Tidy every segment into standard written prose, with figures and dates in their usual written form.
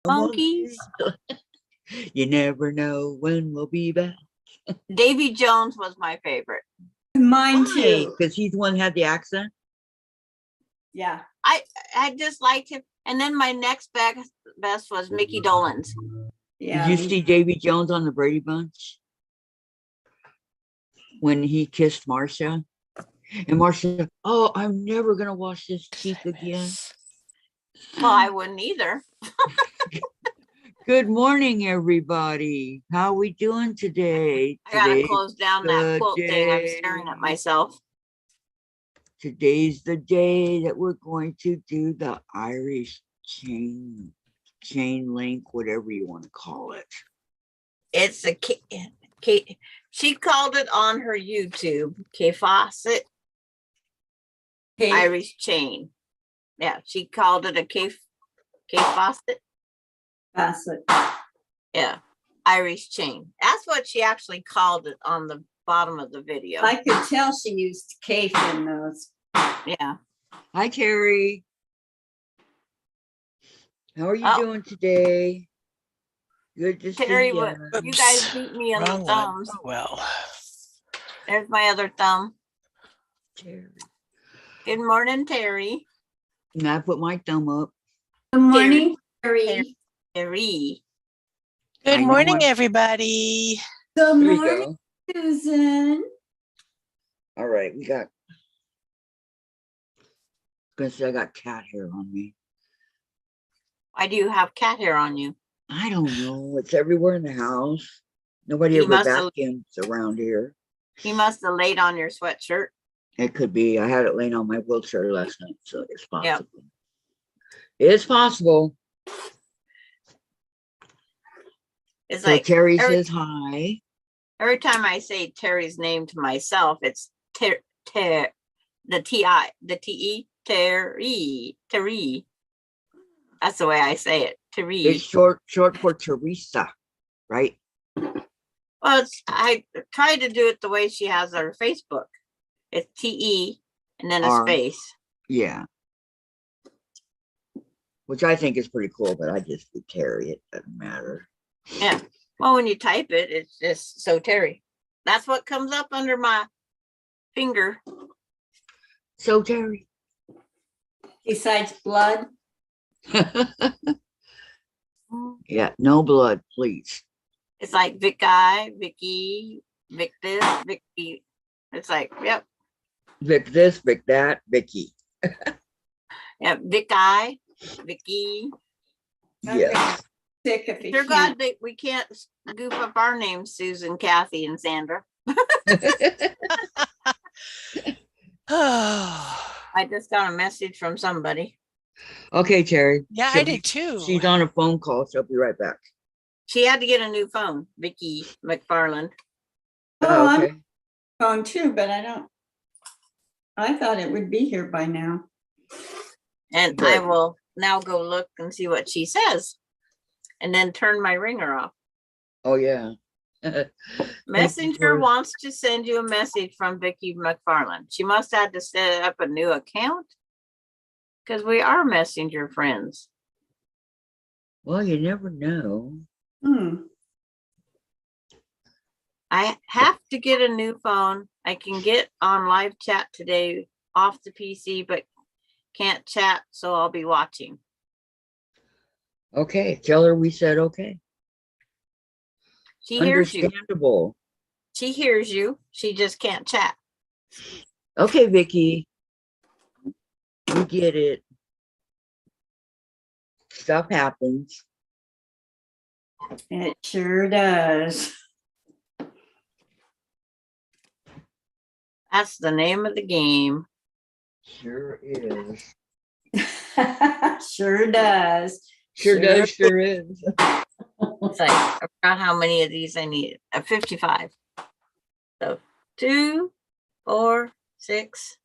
Monkeys. You never know when we'll be back. Davy Jones was my favorite. Mine too. Because he's the one who had the accent. Yeah. I just liked him. And then my next best was Mickey Dolenz. Yeah. Did you see Davy Jones on the Brady Bunch? When he kissed Marcia? And Marcia, oh, I'm never going to wash this cheek again. Well, I wouldn't either. Good morning, everybody. How we doing today? I gotta close down that quilt thing. I'm staring at myself. Today's the day that we're going to do the Irish chain link, whatever you want to call it. It's a Kate. She called it on her YouTube, K Fawcett Irish chain. Yeah, she called it a K Fawcett. Fawcett. Yeah, Irish chain. That's what she actually called it on the bottom of the video. I could tell she used Kate in those. Yeah. Hi, Terry. How are you doing today? Good to Terry, see you. You guys beat me on the thumbs. Oh, well. There's my other thumb. Terry. Good morning, Terry. And I put my thumb up. Good morning, Terry. Terry. Good morning, everybody. Good There morning, Susan. All right, we got. Gonna say I got cat hair on me. Why do you have cat hair on you? I don't know. It's everywhere in the house. Nobody ever vacuums around here. You must have laid on your sweatshirt. It could be. I had it laying on my wheelchair last night, so it's possible. Yep. It's possible. It's so like Terry says hi. Every time I say Terry's name to myself, it's the T-E, Terry. That's the way I say it, Terry. It's short for Teresa, right? Well, I try to do it the way she has her Facebook. It's T-E and then a space. Yeah. Which I think is pretty cool, but I just do Terry. It doesn't matter. Yeah. Well, when you type it, it's just so Terry. That's what comes up under my finger. So Terry. Besides blood. Yeah, no blood, please. It's like Vicki, Vic this, Vicki. It's like, yep. Vic this, Vic that, Vicki. Yeah, Vicki, Vicki. Yes. Sick if Dear God, we can't goof up our names, Susan, Kathy, and Sandra. I just got a message from somebody. Okay, Terry. Yeah, I did too. She's on a phone call. She'll be right back. She had to get a new phone, Vicki McFarland. Oh, okay. I'm phone too, but I thought it would be here by now. And good. I will now go look and see what she says. And then turn my ringer off. Oh, yeah. Messenger wants to send you a message from Vicki McFarland. She must have to set up a new account because we are Messenger friends. Well, you never know. I have to get a new phone. I can get on live chat today off the PC, but can't chat, so I'll be watching. Okay, tell her we said okay. She hears you. Understandable. She hears you. She just can't chat. Okay, Vicki. You get it. Stuff happens. It sure does. That's the name of the game. Sure is. Sure does. Sure does, sure is. It's like, I forgot how many of these I need. 55. So 2, 4, 6.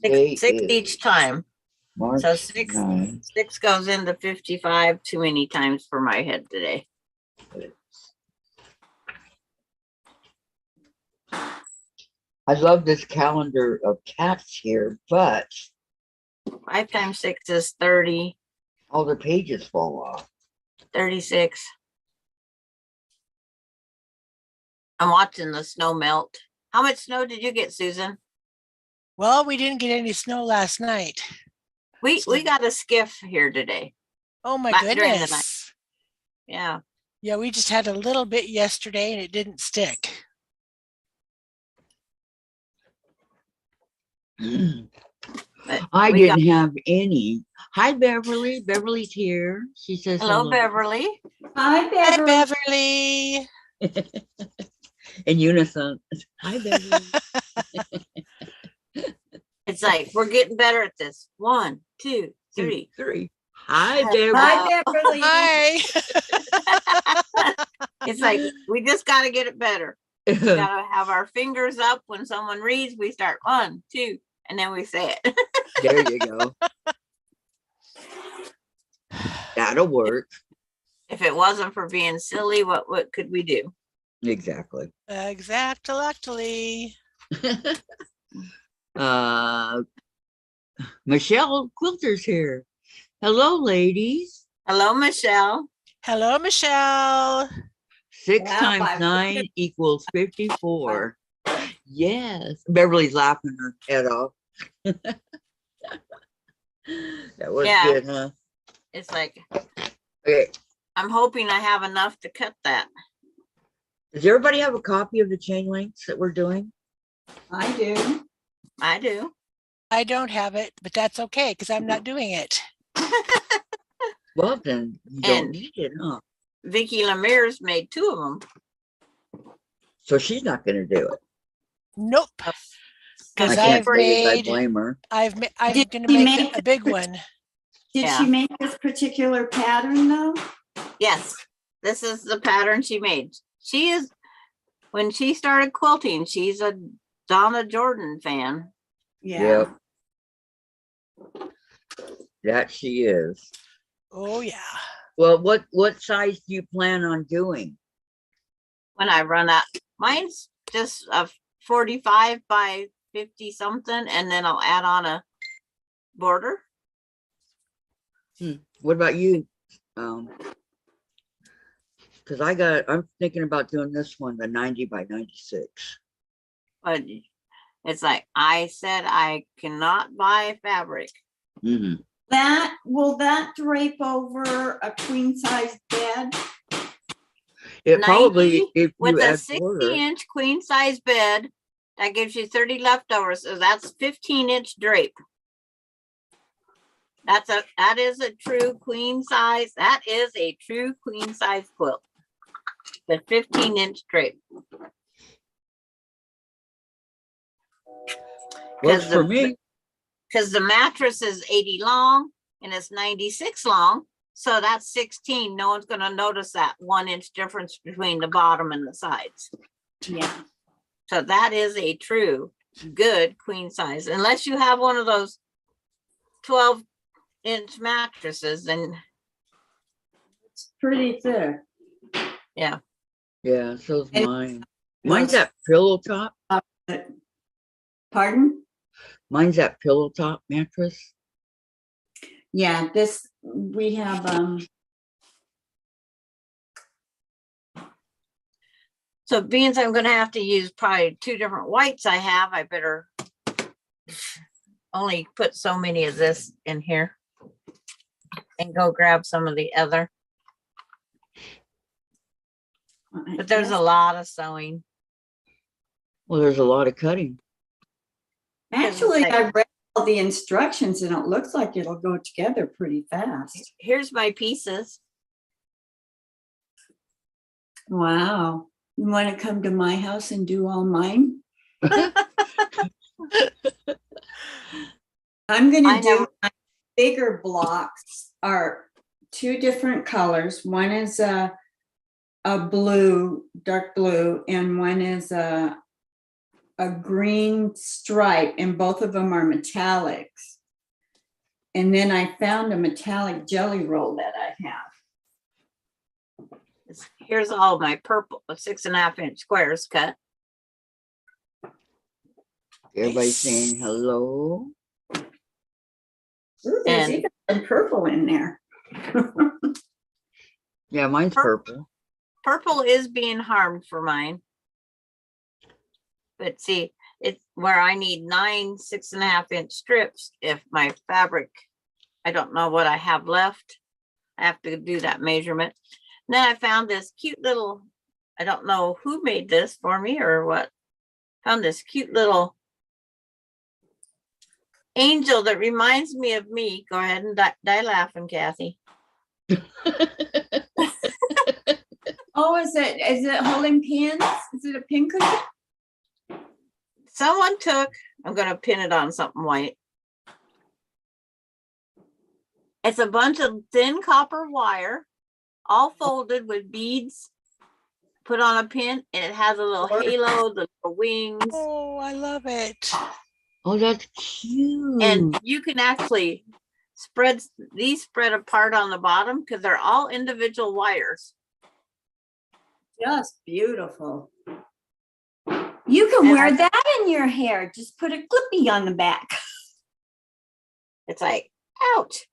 6 each time. March so 6 goes into 55 too many times for my head today. I love this calendar of cats here, but 5 times 6 is 30, All the pages fall off. 36. I'm watching the snow melt. How much snow did you get, Susan? Well, we didn't get any snow last night. We got a skiff here today. Oh my During the night. goodness. Yeah. Yeah, we just had a little bit yesterday and it didn't stick. But I we got- didn't have any. Hi, Beverly. Beverly's here. She says Hello, Beverly. Hi, Hi, Beverly. Beverly. In unison. Hi, Beverly. It's like we're getting better at this. 1, 2, 3. 3. Hi, Beverly. Hi, Beverly. Hi. It's like we just got to get it better. We got to have our fingers up when someone reads. We start 1, 2, and then we say it. There you go. That'll work. If it wasn't for being silly, what could we do? Exactly. Exactly. Michelle Quilter's here. Hello, ladies. Hello, Michelle. Hello, Michelle. 6 Wow, times I- 9 equals 54. Yes. Beverly's laughing her head off. That was Yeah. good, huh? It's like Okay. I'm hoping I have enough to cut that. Does everybody have a copy of the chain links that we're doing? I do. I do. I don't have it, but that's okay because I'm not doing it. Well, then you don't And- need it, huh? Vicki Lemire's made 2 of them. So she's not going to do it. Nope. I Because can't I've say as I made, blame her. I'm Did going to she make make a big one. Did Yeah. she make this particular pattern though? Yes, this is the pattern she made. She is, when she started quilting, she's a Donna Jordan fan. Yeah. That she is. Oh yeah. Well, what size do you plan on doing? When I run out, mine's just a 45 by 50 something, and then I'll add on a border. What about you? Because I'm thinking about doing this one, the 90 by 96. But it's like I said, I cannot buy fabric. Mm-hmm. Will that drape over a queen size bed? It probably, 90 if with you a add border, 60-inch queen size bed, that gives you 30 leftovers. So that's 15-inch drape. That is a true queen size. That is a true queen size quilt. The 15-inch drape. works for me. Because the mattress is 80 long and it's 96 long. So that's 16. No one's going to notice that 1-inch difference between the bottom and the sides. Yeah. So that is a true good queen size. Unless you have one of those 12-inch mattresses, then It's pretty thick. yeah. Yeah, so's And- mine. Mine's that pillow top. Pardon? Mine's that pillow top mattress. Yeah, we have, So being I'm going to have to use probably 2 different whites I have, I better only put so many of this in here and go grab some of the other. But there's a lot of sewing. Well, there's a lot of cutting. Actually, I read all the instructions and it looks like it'll go together pretty fast. Here's my pieces. Wow. You want to come to my house and do all mine? I'm going I to do know. my bigger blocks are 2 different colors. One is a blue, dark blue, and one is a green stripe, and both of them are metallics. And then I found a metallic jelly roll that I have. Here's all my purple 6.5-inch squares cut. Everybody's Nice. saying hello. Ooh, there's And- even some purple in there. Yeah, mine's purple. Purple is being harmed for mine. But see, it's where I need 9 6.5-inch strips. If my fabric, I don't know what I have left. I have to do that measurement. And then I found this cute little, I don't know who made this for me or what. Found this cute little angel that reminds me of me. Go ahead and die laughing, Kathy. Oh, is it holding pins? Is it a pin cushion? Someone took, I'm going to pin it on something white. It's a bunch of thin copper wire, all folded with beads, put on a pin, and it has a little halo, the little wings. Oh, I love it. Oh, that's cute. And you can actually spread apart on the bottom because they're all individual wires. Just beautiful. You can And wear that in your hair. Just put a clippy on the back. It's like, ouch.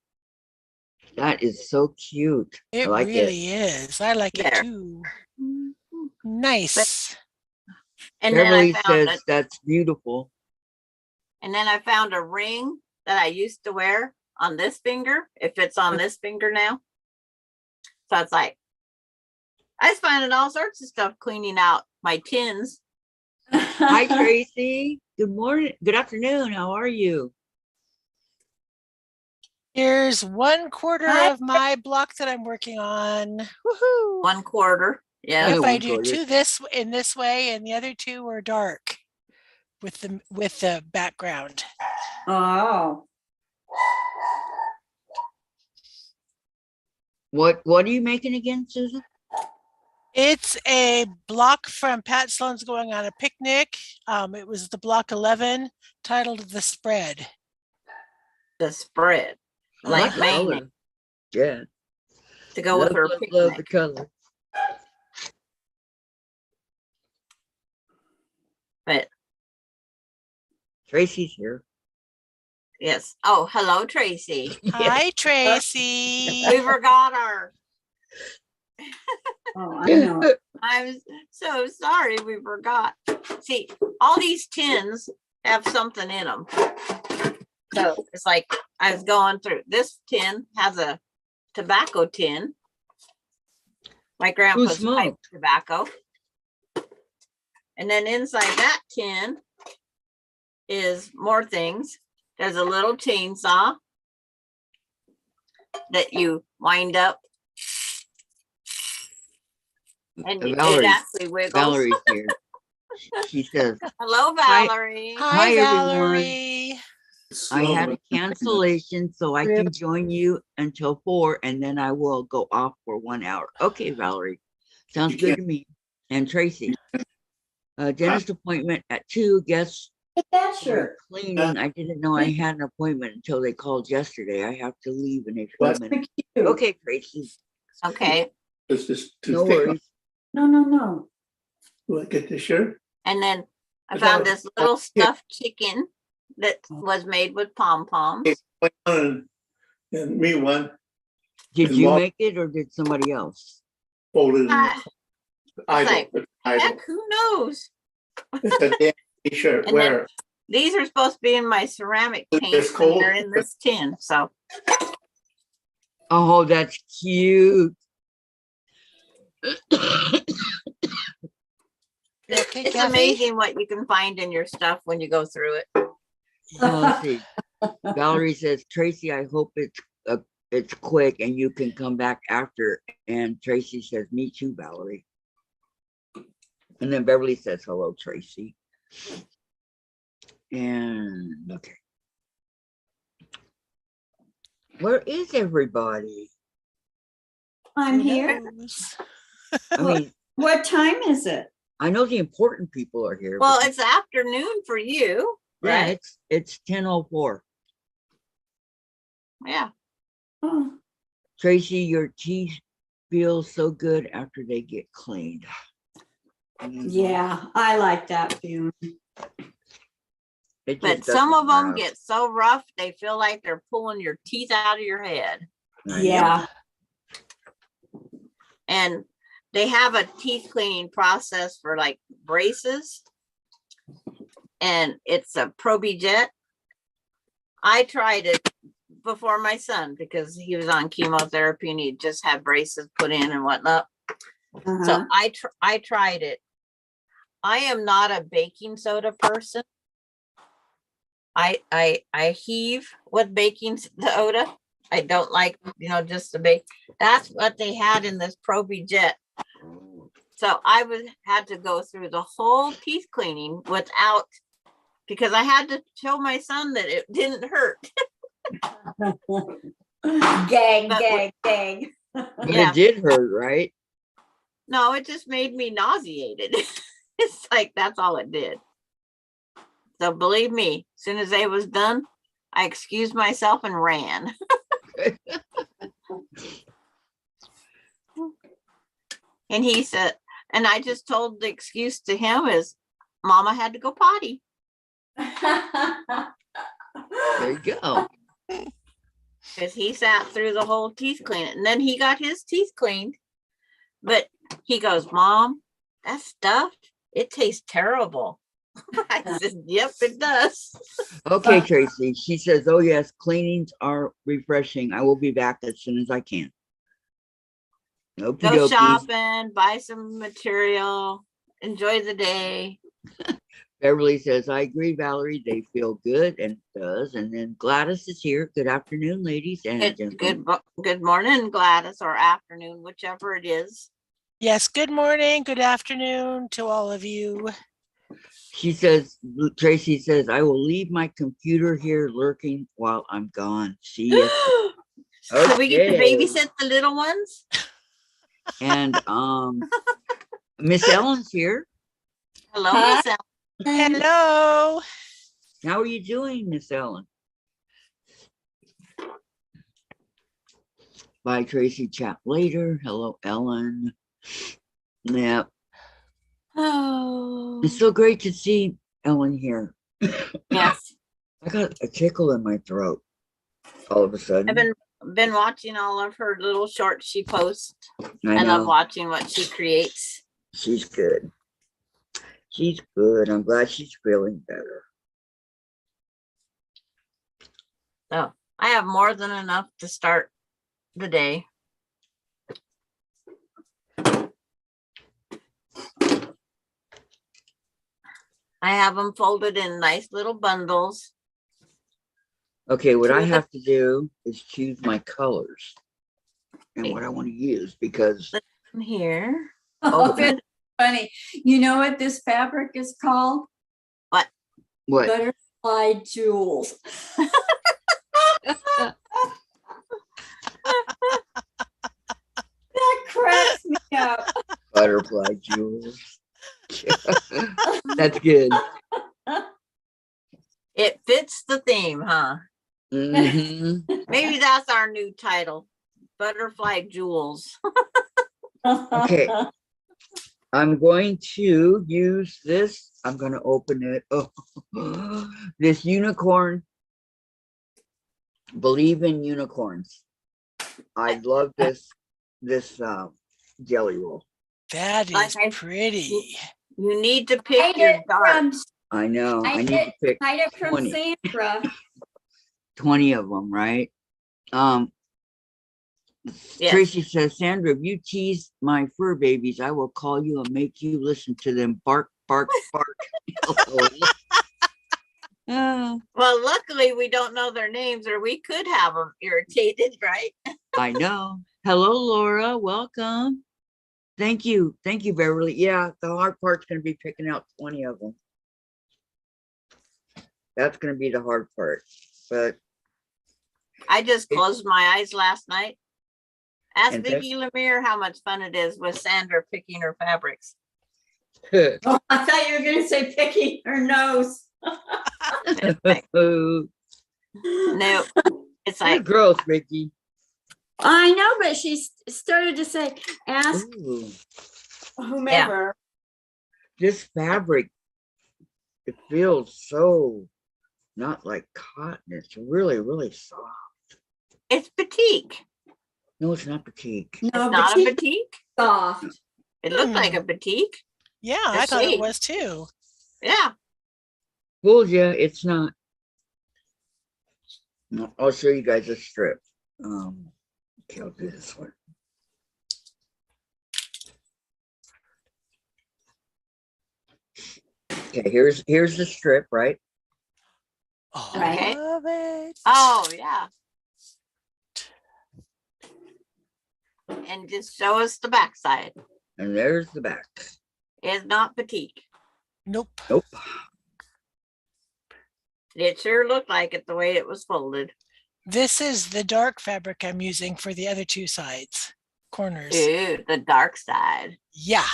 That is so cute. It I like really is. I like it There. too. Nice. And then Beverly I found says that's beautiful. and then I found a ring that I used to wear on this finger, if it's on this finger now. So it's like, I was finding all sorts of stuff cleaning out my tins. Hi, Tracy. Good morning. Good afternoon. How are you? Here's 1/4 Hi. of my block that I'm working on. Woohoo! 1/4. Yeah. If I 1/4. do 2 in this way and the other 2 are dark with the background. Oh, What are you making again, Susan? It's a block from Pat Sloan's Going on a Picnic. It was the block 11 titled The Spread. The spread. I Like the mayonnaise color. Yeah. to go with her love the picnic. color. But Tracy's here. yes. Oh, hello, Tracy. Hi, Tracy. We forgot her. oh, I know. I'm so sorry we forgot. See, all these tins have something in them. So it's like I was going through, this tin has a tobacco tin. My grandpa's pipe smoked? tobacco. And then inside that tin is more things. There's a little chainsaw that you wind up. And it Valerie, actually wiggles. Valerie's here. She says, Hello, Valerie. Hi, everyone. Valerie. I had a cancellation, so I can join you until 4, and then I will go off for 1 hour. Okay, Valerie. Sounds good to me. And Tracy. Dentist appointment at 2. Guess Get that for shirt. cleaning. I didn't know I had an appointment until they called yesterday. I have to leave in a few That's minutes. Cute. Okay, Tracy. Okay. It's just No too thick. worries. No. Will I get the shirt? And then I Is found that- this little stuffed chicken that was made with pom-poms. And me one Did And you Mark- make it or did somebody else? folded in Ah, idle. like, It's idle. heck, who knows? It's a damn t-shirt. And then- Wear. These are supposed to be in my ceramic It's paints and cold. they're in this tin. So Oh, that's cute. You okay, it's Kathy? amazing what you can find in your stuff when you go through it. Let's see. Valerie says, Tracy, I hope it's quick and you can come back after. And Tracy says, me too, Valerie. And then Beverly says, hello, Tracy. And okay. Where is everybody? I'm Who here. knows? I mean, What time is it? I know the important people are here. Well, but- it's afternoon for you, yeah, right? it's 10:04. Yeah. Oh, Tracy, your teeth feel so good after they get cleaned. Mhm. yeah, I like that feeling. It But just some of doesn't them last. get so rough, they feel like they're pulling your teeth out of your head. I know. Yeah. And they have a teeth cleaning process for like braces. And it's a ProbiJet. I tried it before my son because he was on chemotherapy and he just had braces put in and whatnot. So Uh-huh. I tried it. I am not a baking soda person. I heave with baking soda. I don't like, just the bake. That's what they had in this ProbiJet. So I had to go through the whole teeth cleaning without, because I had to show my son that it didn't hurt. Gag, But gag, gag. But Yeah. it did hurt, right? No, it just made me nauseated. It's like, that's all it did. So believe me, as soon as they was done, I excused myself and ran. And he said, and I just told the excuse to him is Mama had to go potty. There you go. Because he sat through the whole teeth cleaning. And then he got his teeth cleaned. But he goes, Mom, that stuff, it tastes terrible. I said, yep, it does. Okay, Tracy. She says, oh yes, cleanings are refreshing. I will be back as soon as I can. Go Okey-dokey. shopping, buy some material, enjoy the day. Beverly says, I agree, Valerie. They feel good, and it does. And then Gladys is here. Good afternoon, ladies and gentlemen. Good morning, Gladys, or afternoon, whichever it is. Yes, good morning, good afternoon to all of you. She says, Tracy says, I will leave my computer here lurking while I'm gone. See ya. So we get to Okay. babysit the little ones? And Miss Ellen's here. Hello, Hi. Miss Ellen. Hello. How are you doing, Miss Ellen? Bye, Tracy. Chat later. Hello, Ellen. Yeah, Oh, it's so great to see Ellen here. yes. I got a tickle in my throat all of a sudden. I've been watching all of her little shorts she posts. I I love know. watching what she creates. She's good. She's good. I'm glad she's feeling better. So I have more than enough to start the day. I have them folded in nice little bundles. Okay, what I Two- have to do is choose my colors and what I want to use because Here. Oh, Open that's it. funny. You know what this fabric is called? What? what? Butterfly jewels. That cracks me up. Butterfly jewels. That's good. It fits the theme, huh? Mhm. Maybe that's our new title. Butterfly Jewels. Okay. I'm going to use this. I'm going to open it. Oh, this unicorn. Believe in unicorns. I love this jelly roll. That Like is I- pretty. You need to pick Hide your it dark. from, I know. I hide need to pick it from 20. Sandra. 20 of them, right? Yes. Tracy says, Sandra, if you tease my fur babies, I will call you and make you listen to them bark, bark, bark. Well, luckily we don't know their names, or we could have them irritated, right? I know. Hello, Laura. Welcome. Thank you. Thank you, Beverly. Yeah, the hard part's going to be picking out 20 of them. That's going to be the hard part. But I just closed my eyes last night. Ask And Vicki Lemire how much fun it is with Sandra picking her fabrics. Oh, I thought you were going to say picking her nose. Good No, it's like, growth, Vicki. I know, but she started to say, ask Ooh, whomever. this fabric, it feels so not like cotton. It's really, really soft. It's batik. No, it's not batik. No, It's not a batik is batik. soft. It looked like a batik. Yeah, The I thought it shade. was too. Yeah. Fooled ya, it's not. No, I'll show you guys a strip. Okay, I'll do this one. Okay, here's the strip, right? Oh, Okay. I love it. Oh, yeah. And just show us the backside. And there's the back. It's not batik. Nope. Nope. It sure looked like it the way it was folded. This is the dark fabric I'm using for the other two sides, corners. Ooh, the dark side. Yeah.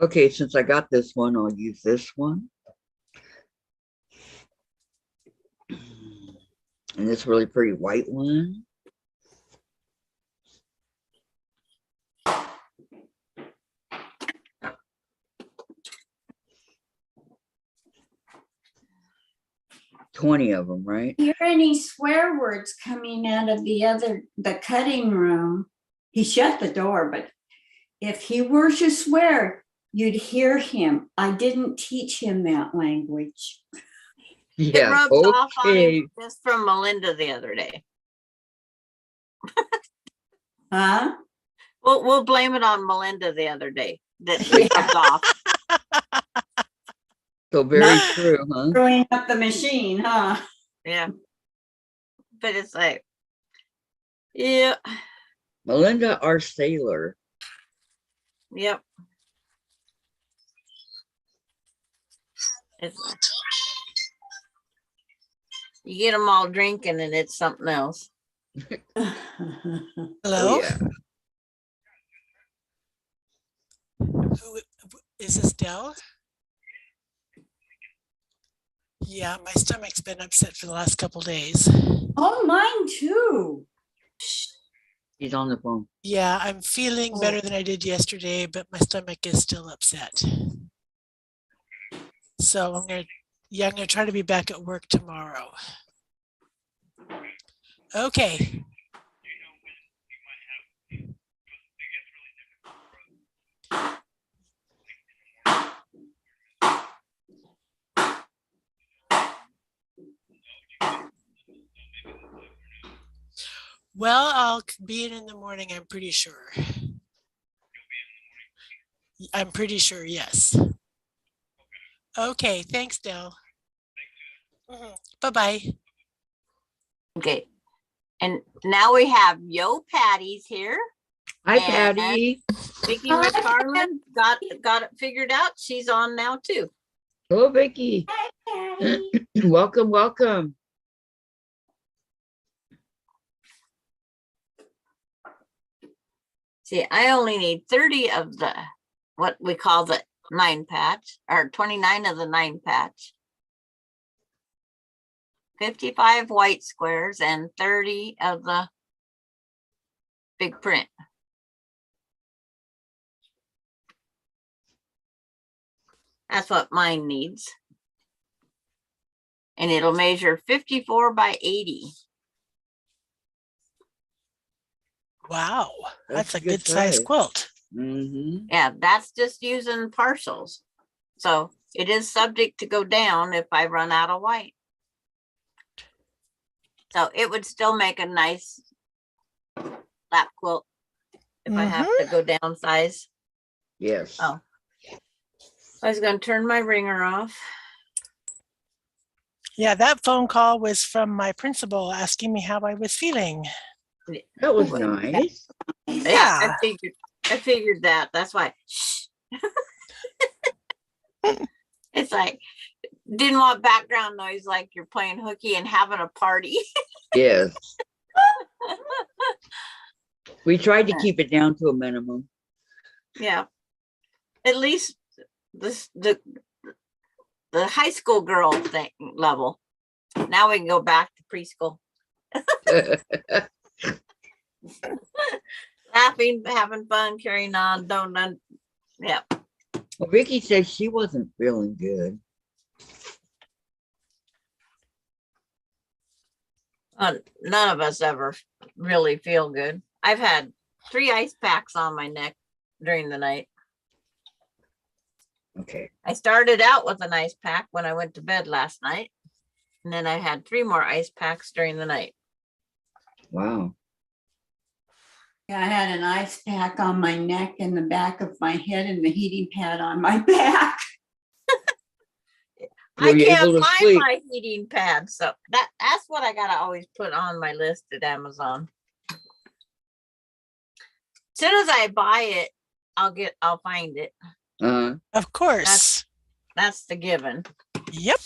Okay, since I got this one, I'll use this one. And this really pretty white one. $20 of them, right? Hear any swear words coming out of the cutting room? He shut the door, but if he were to swear, you'd hear him. I didn't teach him that language. It Yeah, rubbed off on okay. him just from Melinda the other day. Huh? We'll blame it on Melinda the other day that she rubbed off. So very Not- true, huh? Throwing up the machine, huh? Yeah. But it's like, yeah, Melinda, our sailor. yep. It's, you get them all drinking and it's something else. Hello? Oh, yeah. Who is this, Dell? Yeah, my stomach's been upset for the last couple days. Oh, mine too. He's on the phone. Yeah, I'm feeling better than I did yesterday, but my stomach is still upset. So I'm gonna try to be back at work tomorrow. Okay. Well, I'll be in the morning, I'm pretty sure. I'm pretty sure, yes. Okay, thanks, Dell. Bye-bye. Okay. And now we have Yo Patty's here. Hi, And- Patty. Vicki Hi, McFarland got it figured out. She's on now too. Hello, Vicki. Patty. Welcome, welcome. See, I only need 30 of the what we call the 9 patch, or 29 of the 9 patch. 55 white squares and 30 of the big print. That's what mine needs. And it'll measure 54 by 80. Wow, that's a good good size size. quilt. Mm-hmm. Yeah, that's just using partials. So it is subject to go down if I run out of white. So it would still make a nice lap quilt if I have to go down size. Yes. Oh. I was gonna turn my ringer off. Yeah, that phone call was from my principal asking me how I was feeling. That was nice. Yeah, Yeah. I figured that. That's why. Shh. It's like, didn't want background noise like you're playing hooky and having a party. Yes. We tried to keep it down to a minimum. Yeah. At least the high school girl thing level. Now we can go back to preschool. Laughing, having fun, carrying on, don't. Yeah. Well, Vicki said she wasn't feeling good. None of us ever really feel good. I've had 3 ice packs on my neck during the night. Okay. I started out with an ice pack when I went to bed last night. And then I had 3 more ice packs during the night. Wow. Yeah, I had an ice pack on my neck and the back of my head and the heating pad on my back. Were I you can't able to find sleep? my heating pad. So that's what I gotta always put on my list at Amazon. Soon as I buy it, I'll find it. Of course. That's the given. Yep.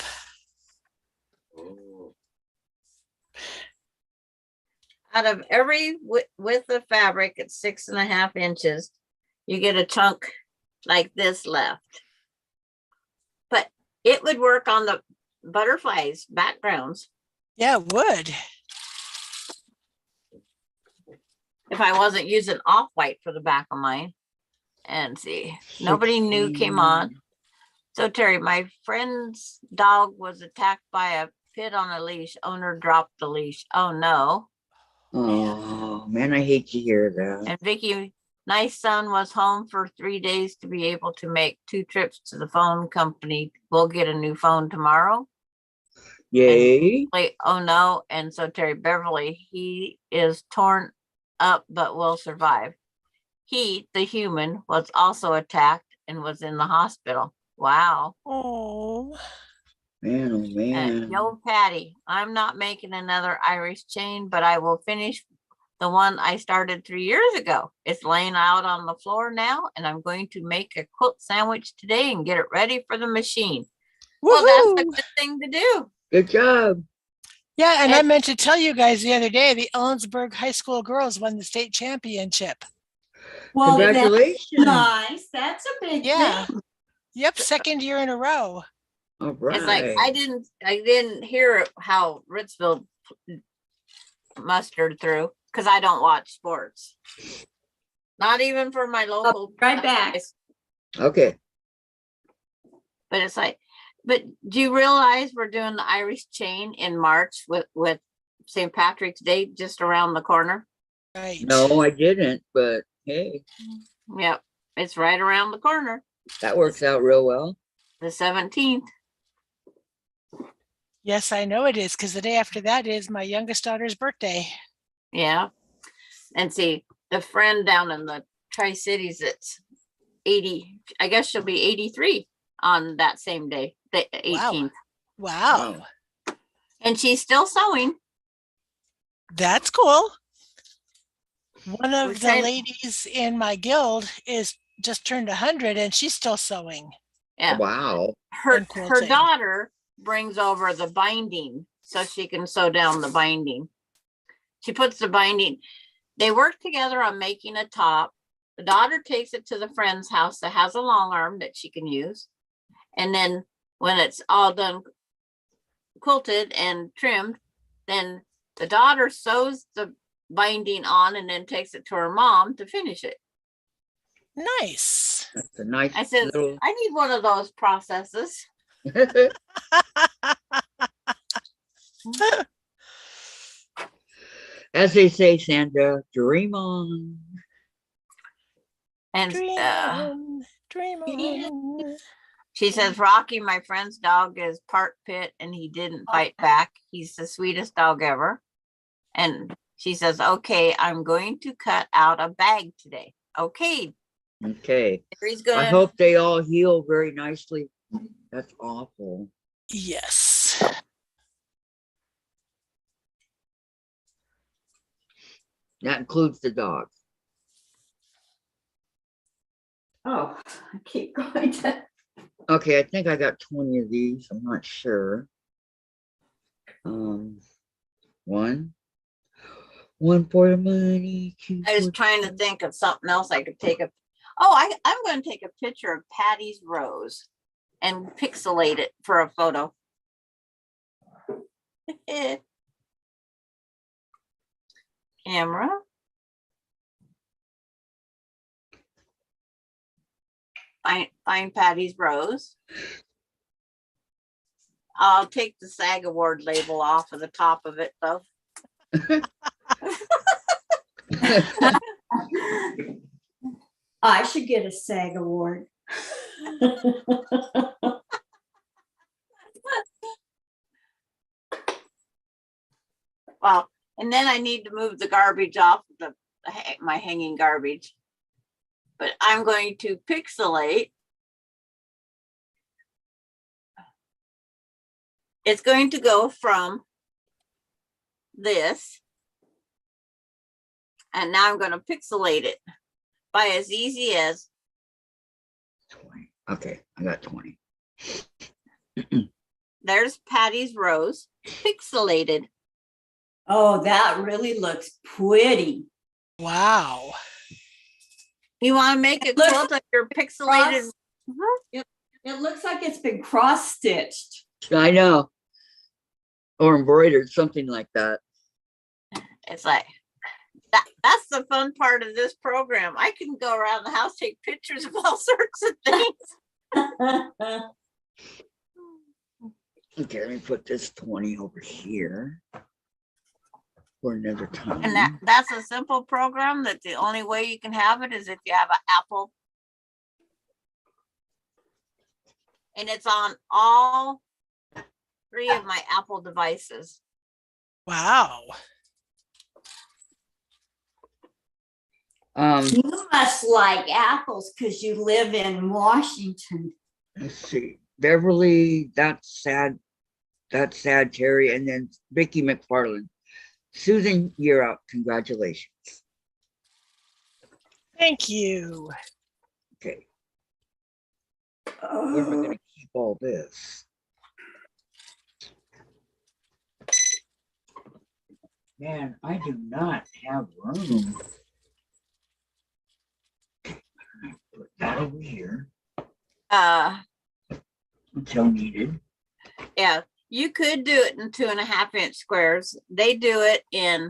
Out of every width of fabric at 6.5 inches, you get a chunk like this left. But it would work on the butterflies backgrounds Yeah, it would. if I wasn't using off-white for the back of mine. And see, nobody new came on. So Terry, my friend's dog was attacked by a pit on a leash. Owner dropped the leash. Oh no. Oh man, I hate to hear that. And Vicki, nice son, was home for 3 days to be able to make 2 trips to the phone company. We'll get a new phone tomorrow. Yay. Like, oh no. And so Terry Beverly, he is torn up but will survive. He, the human, was also attacked and was in the hospital. Wow. Oh. Man, oh man. Yo, Patty, I'm not making another Irish chain, but I will finish the one I started 3 years ago. It's laying out on the floor now, and I'm going to make a quilt sandwich today and get it ready for the machine. Well, that's a Woohoo! good thing to do. Good job. Yeah, and I And- meant to tell you guys the other day, the Ellensburg High School girls won the state championship. Well, that's Congratulations. nice. That's a big Yeah. thing. Yep, second year in a row. All right. It's like I didn't hear how Ritzville mustered through because I don't watch sports. Not even for my local. right back. Okay. But it's like, but do you realize we're doing the Irish chain in March with St. Patrick's Day just around the corner? Right. No, I didn't, but hey, Yep, it's right around the corner, that works out real well. the 17th. Yes, I know it is, because the day after that is my youngest daughter's birthday. Yeah. And see, the friend down in the Tri-Cities, it's 80, I guess she'll be 83 on that same day, the 18th. Wow. And she's still sewing. That's cool. One We're of the trying- ladies in my guild is just turned 100 and she's still sewing. Yeah. Wow. Her and quilting. daughter brings over the binding so she can sew down the binding. She puts the binding. They work together on making a top. The daughter takes it to the friend's house that has a long arm that she can use. And then when it's all done, quilted and trimmed, then the daughter sews the binding on and then takes it to her mom to finish it. Nice. That's a nice I said, little. I need one of those processes. As they say, Sandra, dream on. And Dream on. she says, Rocky, my friend's dog is part pit and he didn't fight back. He's the sweetest dog ever. And she says, okay, I'm going to cut out a bag today. Okay. Okay. He's I gonna, hope they all heal very nicely. That's awful. Yes. That includes the dog. Oh, I keep going to. Okay, I think I got 20 of these. I'm not sure. One for the money. Two I was for trying to think of something else I could take a, I'm going to take a picture of Patty's Rose and pixelate it for a photo. Camera. Find Patty's Rose. I'll take the SAG award label off of the top of it though. I should get a SAG award. Well, and then I need to move the garbage off my hanging garbage. But I'm going to pixelate. It's going to go from this. And now I'm going to pixelate it by as easy as 20. Okay, I got 20. there's Patty's rose pixelated. Oh, that really looks pretty. Wow. You want to make it Look, quilt of your pixelated? It looks like it's been cross-stitched. I know. Or embroidered, something like that. It's like that's the fun part of this program. I can go around the house, take pictures of all sorts of things. Okay, let me put this 20 over here for another time. And that's a simple program that the only way you can have it is if you have an Apple. And it's on all 3 of my Apple devices. Wow. You must like apples because you live in Washington. Let's see. Beverly, that's sad. That's sad, Terry. And then Vicki McFarland. Susan, you're up. Congratulations. Thank you. Okay. Where am I Oh, going to keep all this? Man, I do not have room. Okay, put that over here until needed. Yeah, you could do it in 2.5-inch squares. They do it in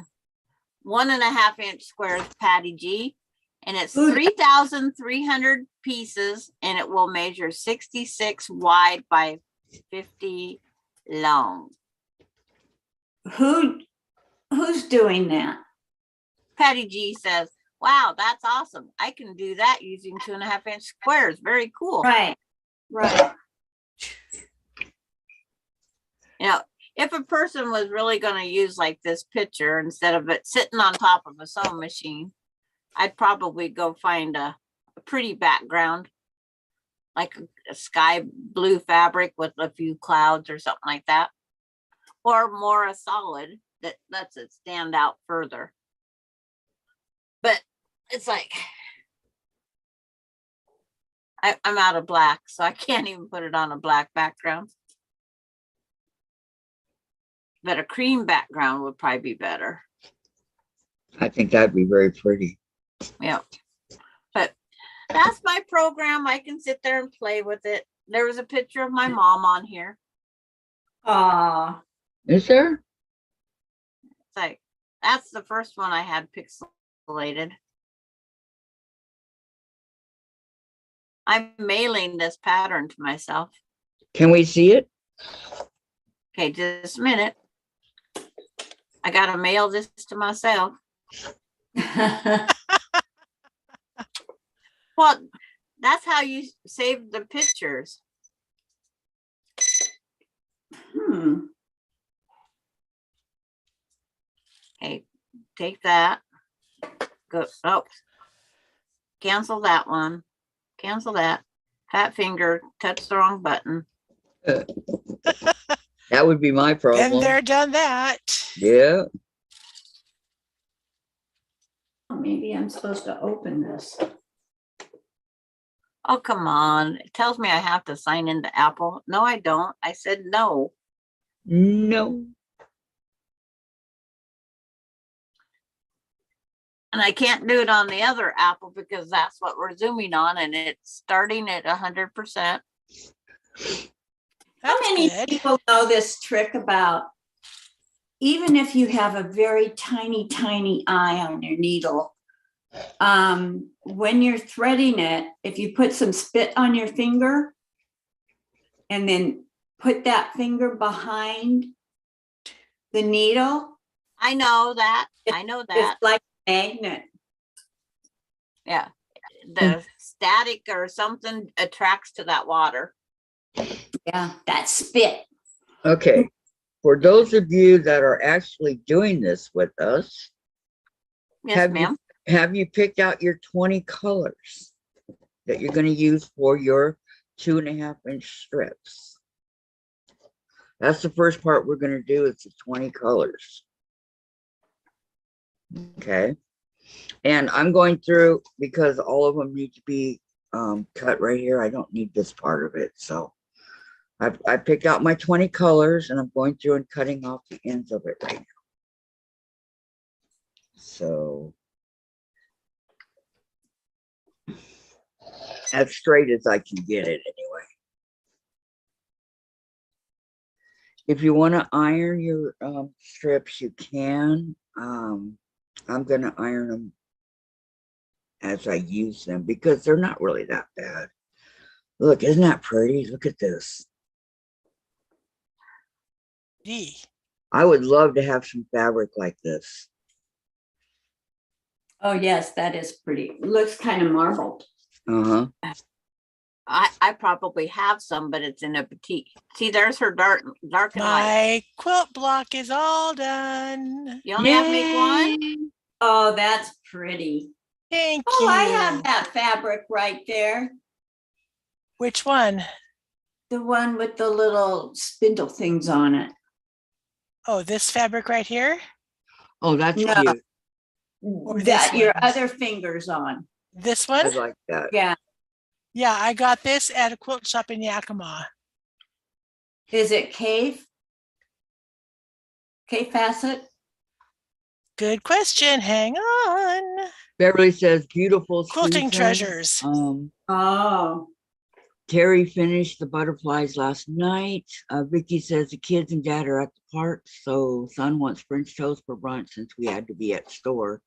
1.5-inch squares, Patty G. And it's 3,300 pieces, and it will measure 66 wide by 50 long. who's doing that? Patty G says, wow, that's awesome. I can do that using 2.5-inch squares. Very cool. Right. You know, if a person was really going to use like this picture instead of it sitting on top of a sewing machine, I'd probably go find a pretty background, like a sky blue fabric with a few clouds or something like that, or more a solid that lets it stand out further. But it's like, I'm out of black, so I can't even put it on a black background. But a cream background would probably be better. I think that'd be very pretty. Yeah. But that's my program. I can sit there and play with it. There was a picture of my mom on here. Is there? It's like, that's the first one I had pixelated. I'm mailing this pattern to myself. Can we see it? Okay, just a minute. I gotta mail this to myself. Well, that's how you save the pictures. Okay, take that. Go. Oh, cancel that one. Cancel that. Fat finger, touch the wrong button. That would be my problem. Been there, done that. Yeah. Maybe I'm supposed to open this. Oh, come on. It tells me I have to sign into Apple. No, I don't. I said no. No. And I can't do it on the other Apple because that's what we're zooming on, and it's starting at 100%. How That's many good. people know this trick about even if you have a very tiny, tiny eye on your needle, when you're threading it, if you put some spit on your finger and then put that finger behind the needle, I know that. I know that. It's like a magnet. Yeah. The static or something attracts to that water. Yeah, that spit. Okay, for those of you that are actually doing this with us, Yes, have ma'am. have you picked out your 20 colors that you're going to use for your 2.5-inch strips? That's the first part we're going to do, is the 20 colors. Okay. And I'm going through, because all of them need to be cut right here. I don't need this part of it. So I picked out my 20 colors and I'm going through and cutting off the ends of it right now. So as straight as I can get it anyway. If you want to iron your strips, you can. I'm going to iron them as I use them because they're not really that bad. Look, isn't that pretty? Look at this. D. I would love to have some fabric like this. Oh, yes, that is pretty. Looks kind of marbled. Uh-huh. I probably have some, but it's in a petite. See, there's her dark and light. My quilt block is all done. You only have to make one? Oh, that's pretty. Thank Oh, you. I have that fabric right there. Which one? The one with the little spindle things on it. Oh, this fabric right here? Oh, that's No. cute. Or That this your one? other fingers on. This I one? like that. Yeah. Yeah, I got this at a quilt shop in Yakima. Is it cave? Cave facet? Good question. Hang on. Beverly says, beautiful Quilting Susan. treasures. Oh, Terry finished the butterflies last night. Vicki says the kids and dad are at the park, so son wants French toast for brunch since we had to be at store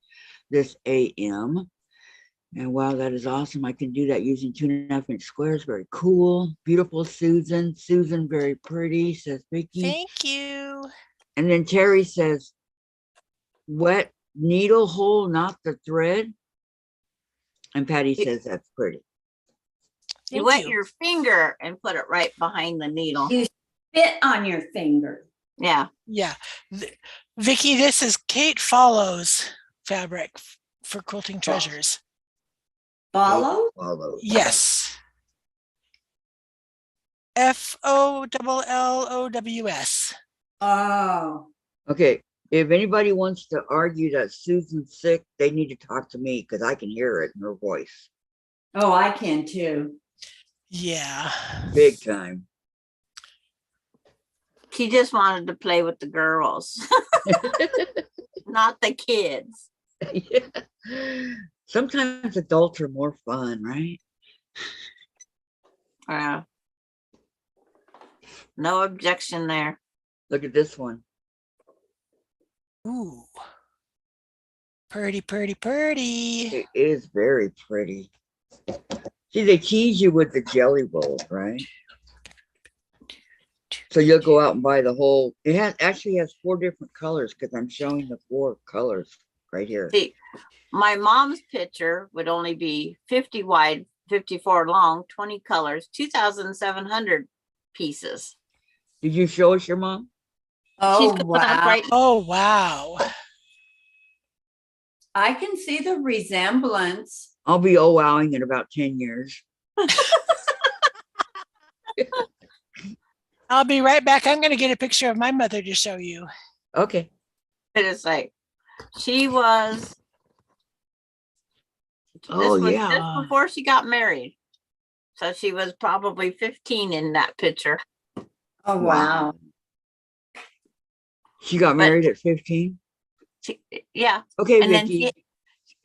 this AM. And wow, that is awesome. I can do that using 2.5-inch squares. Very cool. Beautiful Susan. Susan, very pretty, says Vicki. Thank you. And then Terry says, wet needle hole, not the thread. And Patty says that's pretty. You Thank wet you. your finger and put it right behind the needle. you spit on your finger. Yeah. Yeah. Vicki, this is Kate Follows fabric for quilting treasures. Follow? Follow. Yes. FOLLOWS. Oh, Okay, if anybody wants to argue that Susan's sick, they need to talk to me because I can hear it in her voice. oh, I can too. Yeah. Big time. She just wanted to play with the girls, not the kids. Yeah. Sometimes adults are more fun, right? No objection there. Look at this one. Ooh. Pretty, pretty, pretty. It is very pretty. See, they tease you with the jelly rolls, right? So you'll go out and buy the whole, it actually has 4 different colors because I'm showing the 4 colors right here. See, my mom's picture would only be 50 wide, 54 long, 20 colors, 2,700 pieces. Did you show us your mom? Oh, She's coming up wow. right. Oh, wow. I can see the resemblance. I'll be wowing in about 10 years. I'll be right back. I'm going to get a picture of my mother to show you. Okay. It's like she was. Oh, this was yeah. just before she got married, so she was probably 15 in that picture. Oh, wow. She got married at 15? Yeah, Okay, and then Vicki.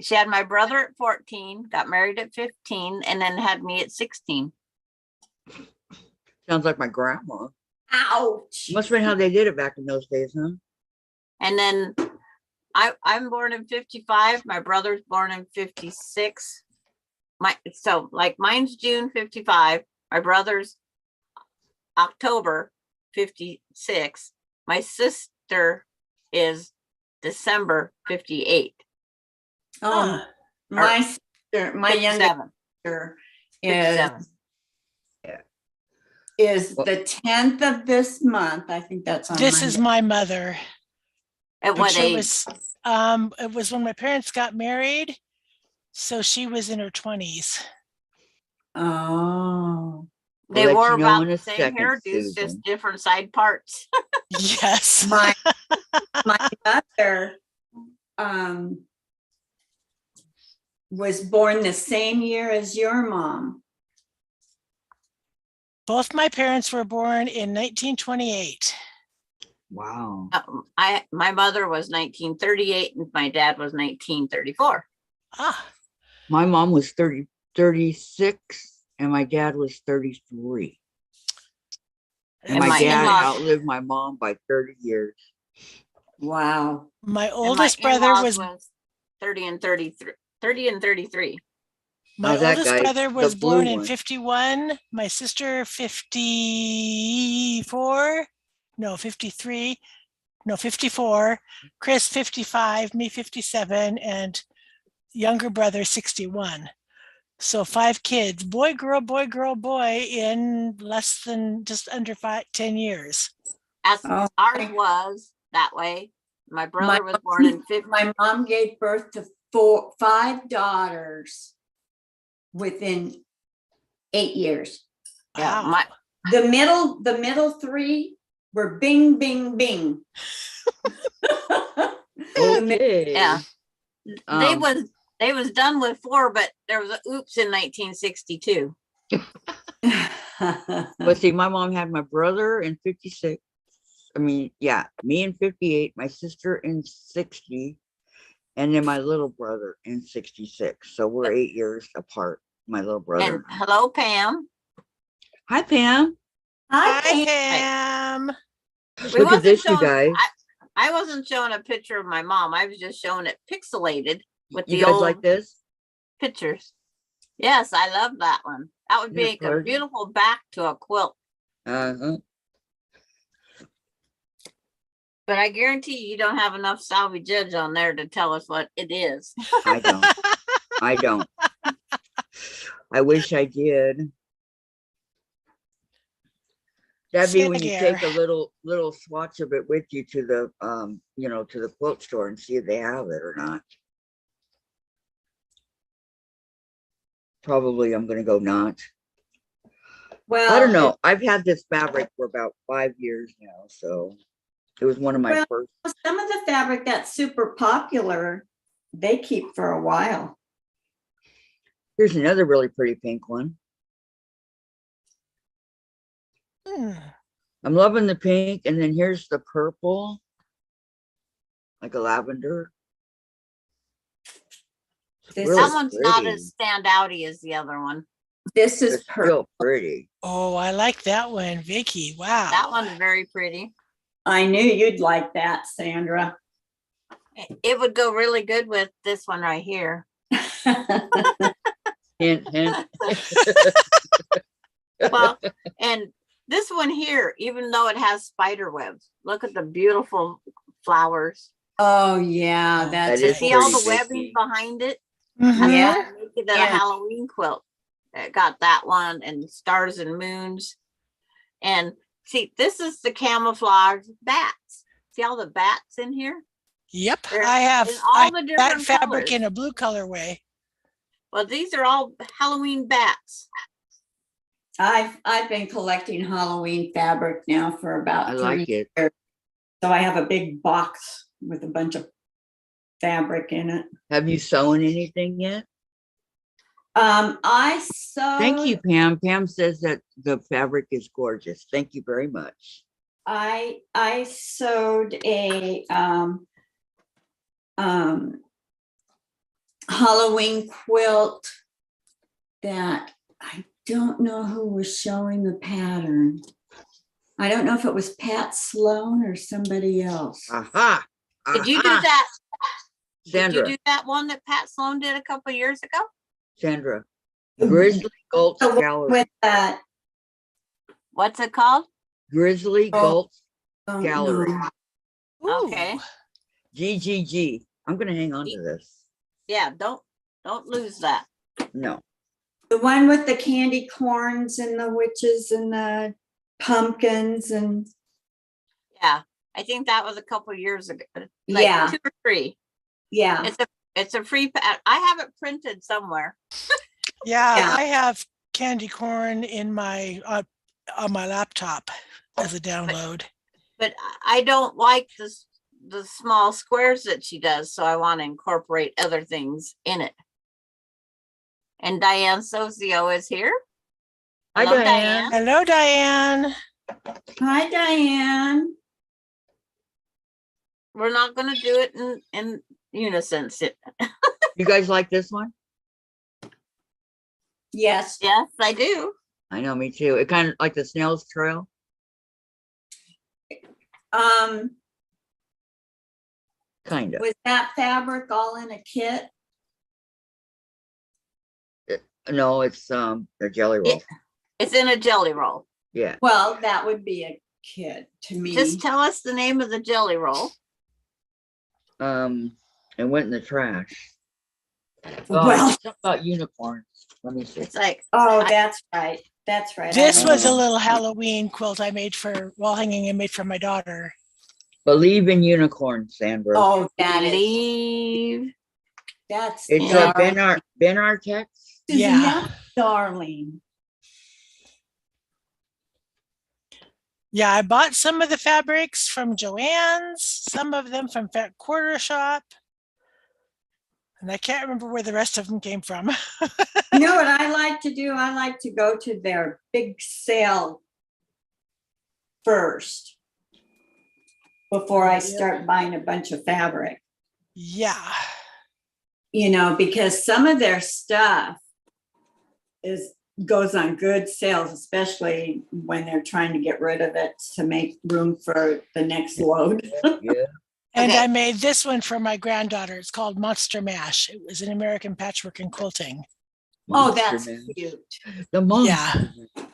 she had my brother at 14, got married at 15, and then had me at 16. Sounds like my grandma. Ouch. Must have been how they did it back in those days, huh? And then I'm born in 55. My brother's born in 56. So like mine's June 55. My brother's October 56. My sister is December 58. Um, Huh. my sister, my youngest 57. sister 57. is Well- the 10th of this month. I think that's on This is Monday. my mother. At what Picture age? it was when my parents got married. So she was in her 20s. Oh, They let were you know about in the a same second, hairdos, just Susan. different side parts. Yes. my mother um was born the same year as your mom. Both my parents were born in 1928. Wow. My mother was 1938 and my dad was 1934. Ah, My mom was 36 and my dad was 33. And And my my dad in-laws- outlived my mom by 30 years. Wow. my and my oldest brother in-laws was 30 and 33. 30 and 33. my How's that, oldest guys? brother The was blue born in one. 51. My sister 54. No, 53. No, 54. Chris 55. Me 57, and younger brother 61. So 5 kids, boy, girl, boy, girl, boy, in less than just under 10 years. As Oh, ours was that way. My brother was mom- born in 50. My mom gave birth to 5 daughters within 8 years. Yeah, Wow. The middle 3 were bing, bing, bing. Okay. Yeah. Um, They was done with 4, but there was a oops in 1962. but see, my mom had my brother in 56. I mean, yeah, me in 58, my sister in 60, and then my little brother in 66. So we're 8 years apart, my little brother. And hello, Pam. Hi, Pam. Hi, Hi, Pam. Pam. We Look at wasn't this, you showing- guys. I wasn't showing a picture of my mom. I was just showing it pixelated with You the guys old like this? pictures. Yes, I love that one. That would Isn't it make a pretty? beautiful back to a quilt. Uh-huh. But I guarantee you don't have enough salvage edge on there to tell us what it is. I don't. I don't. I wish I did. That'd be when you take a little swatch of it with you to the to the quilt store and see if they have it or not. Probably I'm gonna go not. Well, I don't know. I've had this fabric for about 5 years now, so it was one of my Well- first. some of the fabric that's super popular, they keep for a while. Here's another really pretty pink one. Hmm. I'm loving the pink, and then here's the purple, like a lavender. It's This really That one's not pretty. as standouty as the other one. This is It's perfect. real pretty. Oh, I like that one, Vicki. Wow. That one's very pretty. I knew you'd like that, Sandra. It would go really good with this one right here. Hint, hint. Well, and this one here, even though it has spider webs, look at the beautiful flowers. Oh, yeah, that's That is See all pretty, the webbing Vicki. behind it? Mhm. Yeah. Make it a Yeah. Halloween quilt. It got that one and stars and moons. And see, this is the camouflage bats. See all the bats in here? Yep. They're I have in all I the have that different fabric colors. in a blue colorway. Well, these are all Halloween bats. I've been collecting Halloween fabric now for about I 3 like it. years. So I have a big box with a bunch of fabric in it. Have you sewn anything yet? I sewed. Thank you, Pam. Pam says that the fabric is gorgeous. Thank you very much. I sewed a Halloween quilt that I don't know who was showing the pattern. I don't know if it was Pat Sloan or somebody else. Aha. Did you do aha. that? Did you Sandra, do that one that Pat Sloan did a couple years ago? Sandra. Grizzly Gulch The one Gallery. with that. What's it called? Grizzly Oh. Gulch Oh, Gallery. no. Ooh. Okay. GGG. I'm gonna hang on to this. Yeah, don't lose that. No. The one with the candy corns and the witches and the pumpkins and, Yeah, I think that was a couple years ago. Like yeah, 2 or 3. yeah. It's a free I have it printed somewhere. Yeah, Yeah. I have candy corn in my on my laptop as a download. But I don't like the small squares that she does, so I want to incorporate other things in it. And Diane Socio is here. Hi, Hello, Diane. Hello, Diane. Hi, Diane. We're not going to do it in unison. You guys like this one? Yes. Yes, I do. I know, me too. It kind of like the snail's trail. Kind of. Was that fabric all in a kit? No, it's a jelly roll. It's in a jelly roll. Yeah. Well, that would be a kit to me. Just tell us the name of the jelly roll. It went in the trash. Well, Something about unicorns. Let me see. It's like, oh, that's right. That's right. This was a Oh. little Halloween quilt I made for wall hanging. I made for my daughter. Believe in unicorns, Sandra. Oh, that is, believe. that's It's Yeah. a Ben Artex. Susan, Yeah. that's darling. Yeah, I bought some of the fabrics from Joann's, some of them from Fat Quarter Shop. And I can't remember where the rest of them came from. You know what I like to do? I like to go to their big sale first before I start buying a bunch of fabric, Yeah. you know, because some of their stuff goes on good sales, especially when they're trying to get rid of it to make room for the next load. Yeah. And Okay. I made this one for my granddaughter. It's called Monster Mash. It was an American patchwork and quilting. Oh, Monster that's Man. cute. The monster. Yeah. Man.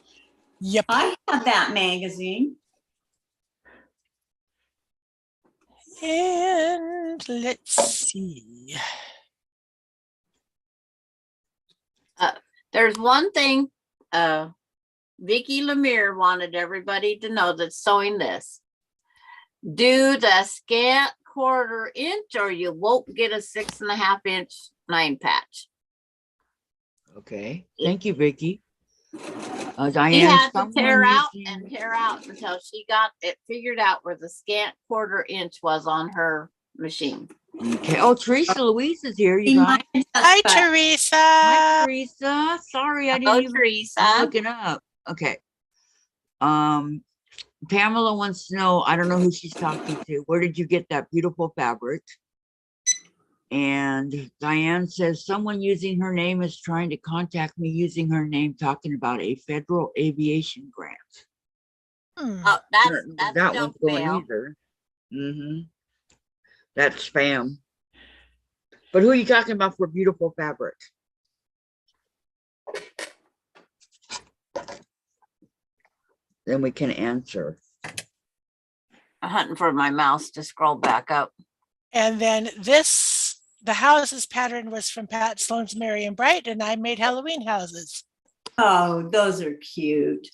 Yep. I have that magazine. And let's see. There's one thing Vicki Lemire wanted everybody to know that's sewing this. Do the scant 1/4 inch or you won't get a 6.5 inch 9 patch. Okay. Thank you, Vicki. She Diane, had to someone tear out using- and tear out until she got it figured out where the scant 1/4 inch was on her machine. Okay. Oh, Teresa Louise is here. You Be guys. my Hi, suspect. Teresa. Hi, Teresa. Sorry, I Hello, didn't even Teresa. looking up. Okay. Pamela wants to know, I don't know who she's talking to. Where did you get that beautiful fabric? And Diane says someone using her name is trying to contact me using her name, talking about a federal aviation grant. Hmm. Oh, Sure, that's that junk one's going mail. either. That's spam. But who are you talking about for beautiful fabric? Then we can answer. I'm hunting for my mouse to scroll back up. And then this, the houses pattern was from Pat Sloan's Merry and Bright, and I made Halloween houses. Oh, those are cute.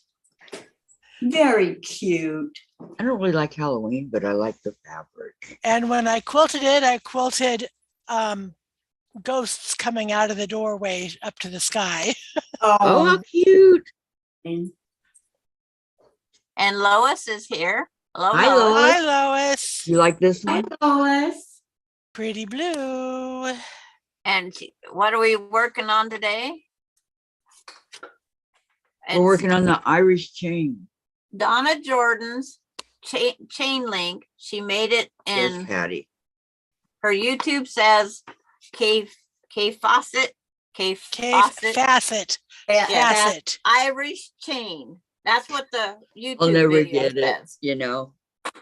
Very cute. I don't really like Halloween, but I like the fabric. And when I quilted it, I quilted ghosts coming out of the doorway up to the sky. Oh, Oh, how cute. And Lois is here. Hello, Hi, Lois. Lois. Hi, Lois. You like this hi, one? Lois. Pretty blue. And what are we working on today? We're working on the Irish chain. Donna Jordan's chain link. She made it There's in Patty. her YouTube says K Fawcett. K Cave Fawcett facet. Yeah, Facet. Irish chain. That's what the YouTube I'll never video get it, says. you know.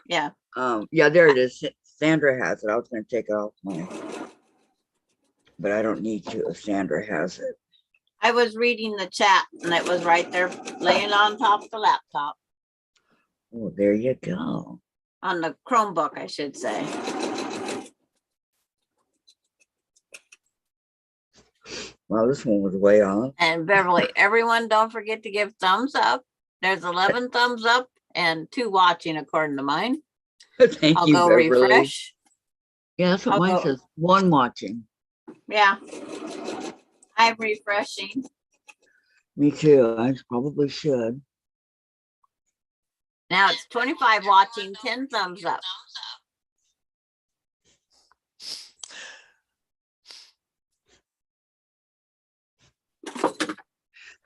Yeah. Yeah, there it is. Sandra has it. I was gonna take it off mine, but I don't need to if Sandra has it. I was reading the chat and it was right there laying on top of the laptop. Oh, there you go. On the Chromebook, I should say. Well, this one was way off. And Beverly, everyone don't forget to give thumbs up. There's 11 thumbs up and 2 watching according to mine. Thank I'll you, go Beverly. refresh. Yeah, that's what I'll mine go- says. One watching. Yeah. I'm refreshing. Me too. I probably should. Now it's 25 watching, 10 thumbs up.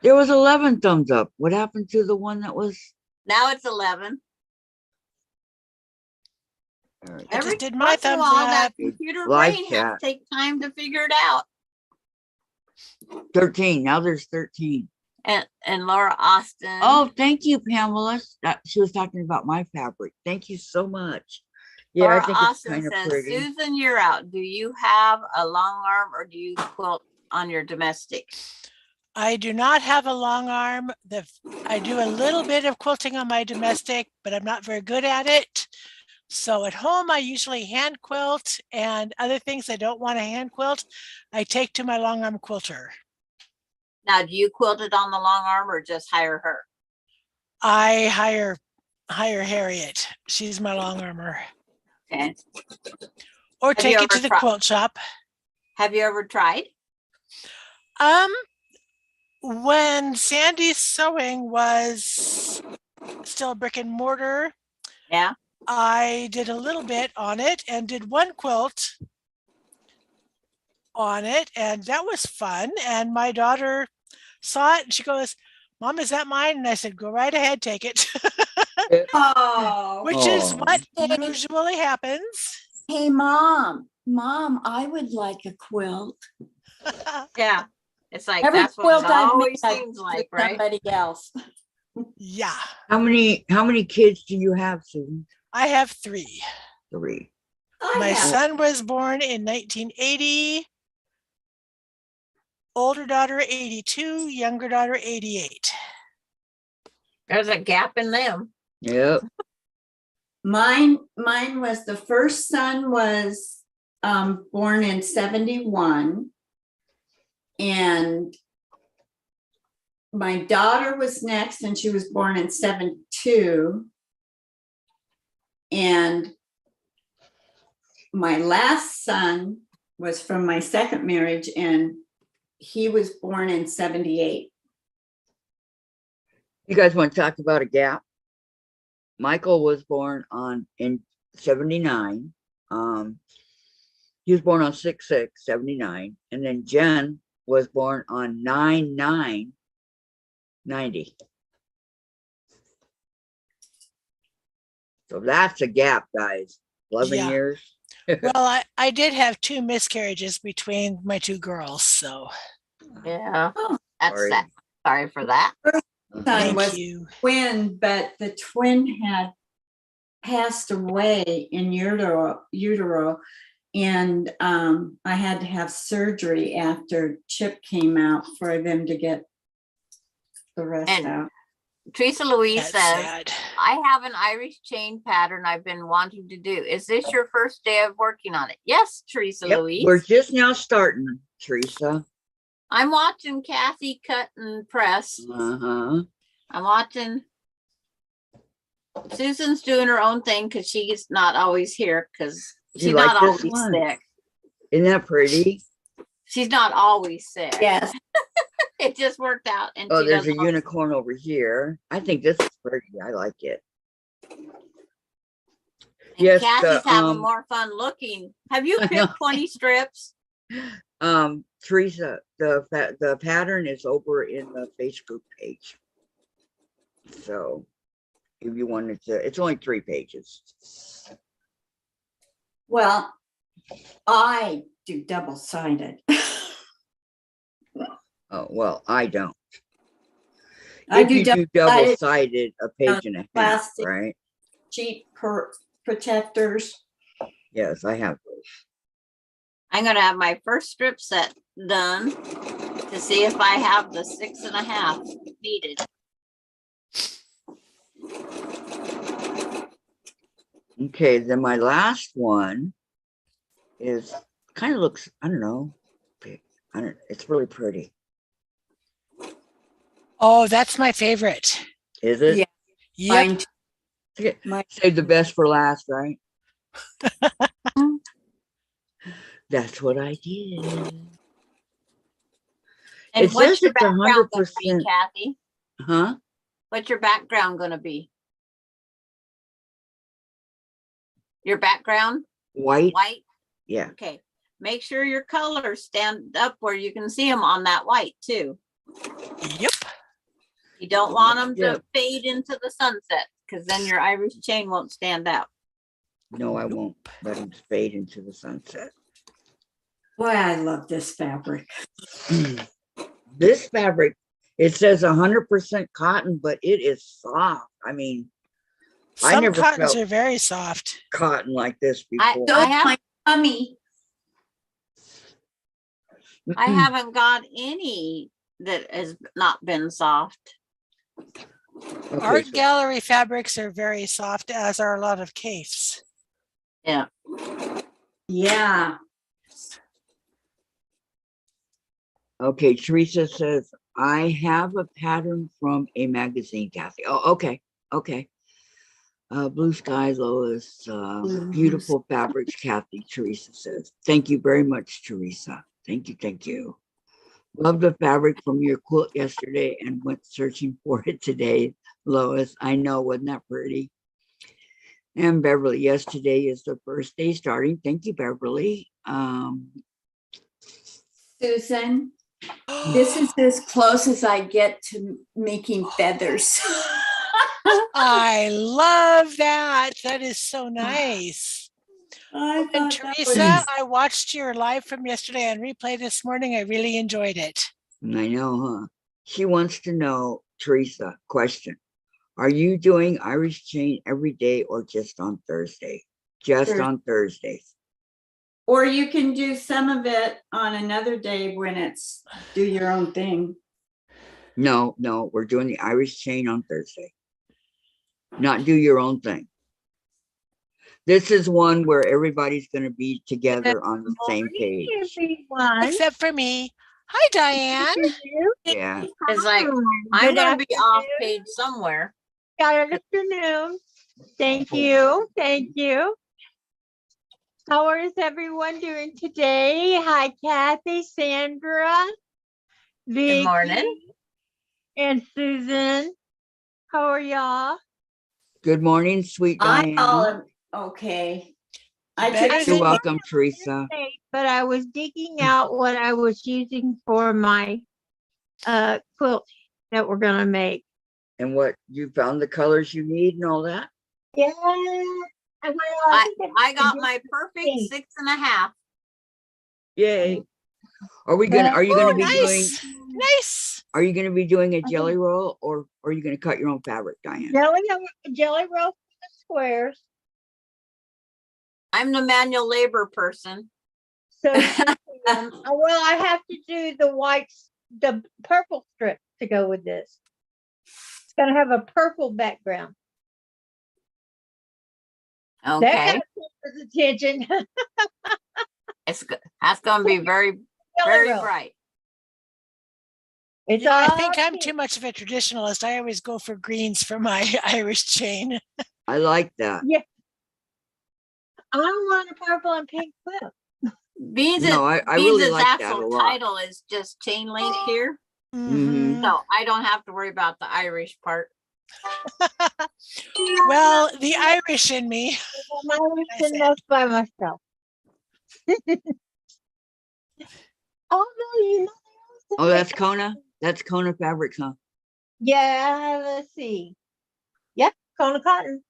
There was 11 thumbs up. What happened to the one that was? Now it's 11. All right. I Every just did my once in a thumbs while, that up. computer Live brain has chat. to take time to figure it out. 13. Now there's 13. And Laura Austin. Oh, thank you, Pamela. She was talking about my fabric. Thank you so much. Yeah, Laura I think it's Austin kind of says, pretty. Susan, you're out. Do you have a long arm or do you quilt on your domestic? I do not have a long arm. I do a little bit of quilting on my domestic, but I'm not very good at it. So at home, I usually hand quilt, and other things I don't want to hand quilt, I take to my long arm quilter. Now, do you quilt it on the long arm or just hire her? I hire Harriet. She's my long armor. Okay. Or Have you take it ever to the tried- quilt shop. Have you ever tried? When Sandy's sewing was still brick and mortar, Yeah. I did a little bit on it and did one quilt on it, and that was fun. And my daughter saw it and she goes, "Mom, is that mine?" And I said, "Go right ahead, take it," Oh, which is Oh. what usually happens. hey, Mom, I would like a quilt. Yeah. It's like, Every that's what quilt it I've always made, I've seems given like, right? Somebody else. Yeah, How many kids do you have, Susan? I have 3. 3. My have- son was born in 1980, older daughter 82, younger daughter 88. There's a gap in them. Yep. Mine was, the first son was born in 71. And my daughter was next, and she was born in 72. And my last son was from my second marriage, and he was born in 78. You guys want to talk about a gap? Michael was born in 79. He was born on 6/6/79, and then Jen was born on 9/9/90. So that's a gap, guys. 11 Yeah. years. Well, I did have 2 miscarriages between my 2 girls, so Yeah. Oh, That's sorry. that. Sorry for that. Son thank was you. twin, but the twin had passed away in utero, and I had to have surgery after Chip came out for them to get the rest And out. Teresa Louise That's says, sad. I have an Irish chain pattern I've been wanting to do. Is this your first day of working on it? Yes, Teresa Yep, Louise. we're just now starting, Teresa. I'm watching Kathy cut and press. Uh-huh. I'm watching. Susan's doing her own thing because she's not always here because You she's like not this always one? sick. Isn't that pretty? She's not always sick. Yes, It just worked out. And Oh, she there's a doesn't- unicorn over here. I think this is pretty. I like it. and Yes, Kathy's the, having more fun looking. Have you I picked know. 20 strips? Teresa, the pattern is over in the Facebook page. So if you wanted to, it's only 3 pages. well, I do double-sided. Oh, well, I don't. I If do you do double-sided double-sided, a page and a half, plastic. right? cheap protectors. Yes, I have those. I'm going to have my first strip set done to see if I have the 6.5 needed. Okay, then my last one is kind of looks, I don't know, It's really pretty. Oh, that's my favorite. Is it? Yeah. Yep. Mine too. Okay, My- save the best for last, right? That's what I did. And It what's says your it's background gonna be, 100%. Kathy? Huh? What's your background gonna be? Your background, White? white? Yeah. Okay. Make sure your colors stand up where you can see them on that white too. Yep. You don't want them Yep. to fade into the sunset because then your Irish chain won't stand out. No, I won't let them fade into the sunset. Boy, I love this fabric. This fabric, it says 100% cotton, but it is soft. I mean, I Some never cottons felt are very soft. cotton like this I before. have- my tummy. I haven't got any that has not been soft. Okay, Art so- gallery fabrics are very soft, as are a lot of cafes. Yeah. Yeah. Okay, Teresa says, I have a pattern from a magazine, Kathy. Oh, okay, okay. Blue skies, Lois, beautiful fabrics, Kathy, Teresa says. Thank you very much, Teresa. Thank you, thank you. Love the fabric from your quilt yesterday and went searching for it today, Lois. I know, wasn't that pretty? And Beverly, yes, today is the first day starting. Thank you, Beverly. Susan, this is as close as I get to making feathers. I love that. That is so nice. I And thought that Teresa, was- I watched your live from yesterday on replay this morning. I really enjoyed it. I know, huh? She wants to know, Teresa, question. Are you doing Irish chain every day or just on Thursday? Just Thursday. on Thursdays. Or you can do some of it on another day when it's do your own thing. No, we're doing the Irish chain on Thursday. Not do your own thing. This is one where everybody's going to be together on the same page. Everyone. Except for me. Hi, Diane. Yeah. It's like, I'm Good gonna be off afternoon. page somewhere. Good afternoon. Thank you. Thank you. How is everyone doing today? Hi, Kathy, Sandra, Vicki, morning. and Susan. How are y'all? Good morning, sweet I call Diane. him, okay. I Better took You're than- welcome, Teresa. But I was digging out what I was using for my quilt that we're gonna make. And what, you found the colors you need and all that? Yeah. I got my perfect 6.5. Yay. Are you gonna be doing, Nice. Nice. are you gonna be doing a jelly roll or are you gonna cut your own fabric, Diane? Jelly roll for the squares. I'm the manual labor person. So, well, I have to do the purple strip to go with this. It's gonna have a purple background. That Okay. got people's attention. That's gonna be very, Jelly very roll. bright. It's I all think I'm too pink. much of a traditionalist. I always go for greens for my Irish chain. I like that. I want a purple and pink quilt. Beans' No, I really like that a actual lot. title is just chain link here, Mhm. so I don't have to worry about the Irish part. Well, the Irish in me. I was I say? enough by myself. Although you know, Oh, that's Kona? That's Kona fabric, huh? yeah. Let's see. Yep, Kona cotton.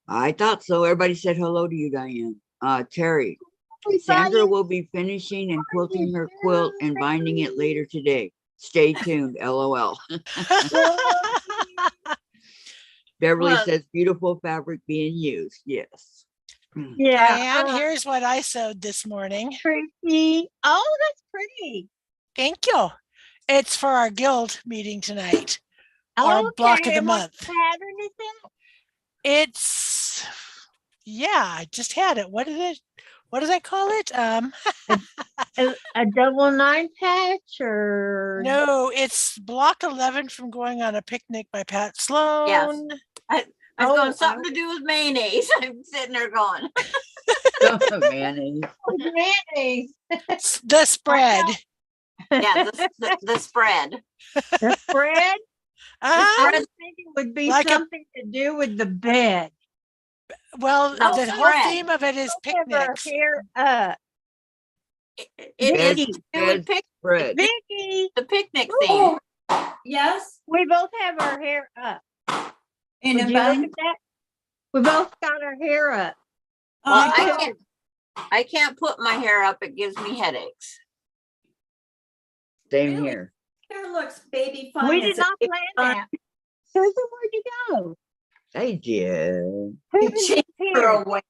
I thought so. Everybody said hello to you, Diane. Terry, Sandra will be finishing and quilting her quilt and binding it later today. Stay tuned, LOL. Beverly Well- says beautiful fabric being used. Yes. Yeah. Diane, here's what I sewed this morning. Pretty. Oh, that's pretty. Thank you. It's for our guild meeting tonight. Our block of the and what month. pattern is that? It's, yeah, I just had it. What did I call it? A a double 9 patch or? No, it's block 11 from going on a picnic by Pat Sloan. I was going Oh, something to do with mayonnaise. I'm sitting there going, Mayonnaise. Mayonnaise. The spread. yeah, the spread. The spread? I Uh, was thinking would be Like a- something to do with the bed. well, No, the whole spread. theme of it is Have our picnics. hair up. It is Vicky. to do with Bread. Vicky, the picnic theme. Yes, we both have our hair up. in Would a you look bun. at that? We both got our hair up. Well, Oh, I can't put my hair up. It gives me headaches. Same Really? here. hair looks baby fine. We did It's a not big plan bun. that. Susan, where'd you go? I did. You Susan chased her disappeared. away.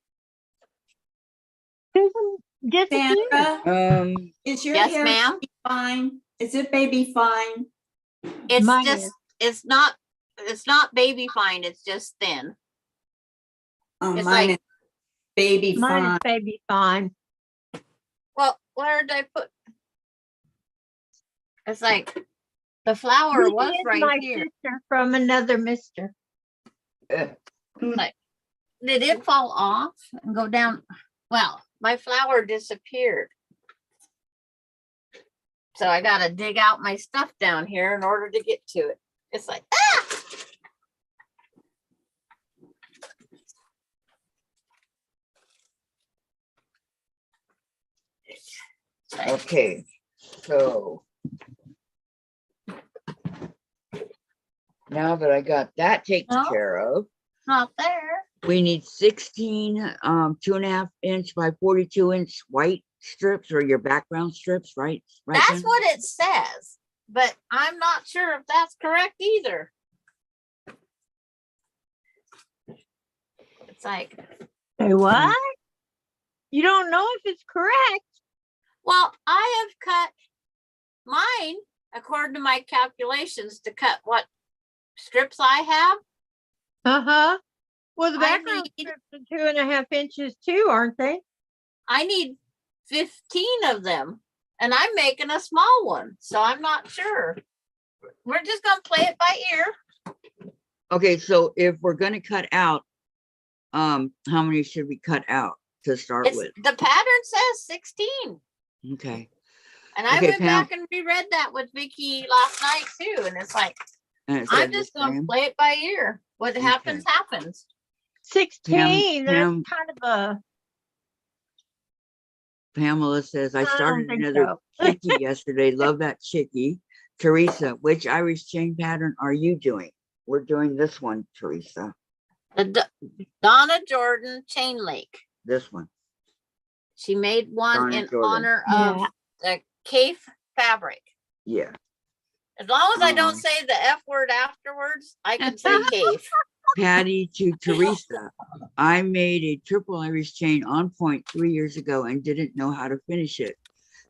Susan disappeared. Sandra, is your Yes, hair ma'am. baby fine? Is it baby fine? It's Mine just, is. it's not baby fine. It's just thin. Oh, It's mine like- is baby Mine is fine. baby fine. Well, where did I put? It's like the flower Vicky was is right my here. sister from another mister. Did it fall off and go down? Well, my flower disappeared. So I gotta dig out my stuff down here in order to get to it. It's like, ah! Okay, so. Now that I got that taken No. care of, Not there. we need 16 2.5 inch by 42 inch white strips or your background strips, right? Right. That's what it says, but I'm not sure if that's correct either. It's like, Say what? You don't know if it's correct. well, I have cut mine according to my calculations to cut what strips I have. Uh-huh. Well, the I background need- strips are 2.5 inches too, aren't they? I need 15 of them, and I'm making a small one, so I'm not sure. We're just gonna play it by ear. Okay, so if we're gonna cut out, how many should we cut out to start It's with? the pattern says 16. Okay. And I Okay, went Pam. back and reread that with Vicky last night too, and it's like, And it I'm says just the gonna same? play it by ear. What happens, happens. 16. Pam- That's kind of a. Pamela says, I I don't started think another so. chickie yesterday. Love that chickie. Teresa, which Irish chain pattern are you doing? We're doing this one, Teresa. The Donna Jordan chain link. This one. She made one Donna in Jordan. honor of Yeah. the Cafe fabric. Yeah. As long as I don't Oh. say the F word afterwards, I can say Cafe. Patty to Teresa. I made a triple Irish chain on point 3 years ago and didn't know how to finish it.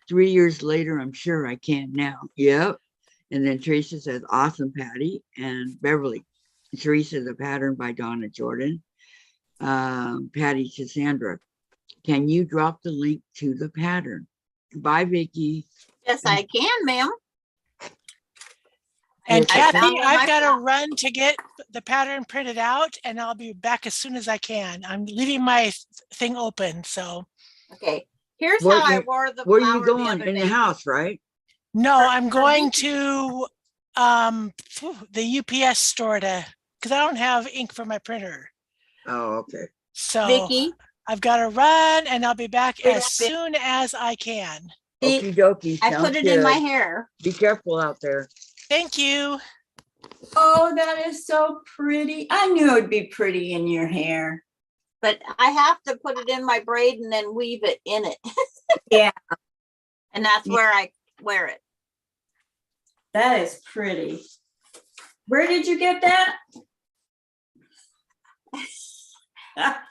3 years later, I'm sure I can now. Yep. And then Teresa says, awesome, Patty. And Beverly. Teresa, the pattern by Donna Jordan. Patty to Sandra. Can you drop the link to the pattern? Bye, Vicki. Yes, I can, ma'am. And Okay. I Kathy, found I've my got to flower. run to get the pattern printed out and I'll be back as soon as I can. I'm leaving my thing open, so. Okay, here's What- how I wore the Where are flower you the going? other In day. the house, right? No, I'm for going Vicky. to the UPS store to, because I don't have ink for my printer. Oh, okay. So Vicky, I've got to run and I'll be back Wait a as minute. soon as I can. see, Okie dokie. I Sounds put it in my good. hair. Be careful out there. Thank you. Oh, that is so pretty. I knew it'd be pretty in your hair. But I have to put it in my braid and then weave it in it. Yeah. And that's where I wear it. That is pretty. Where did you get that?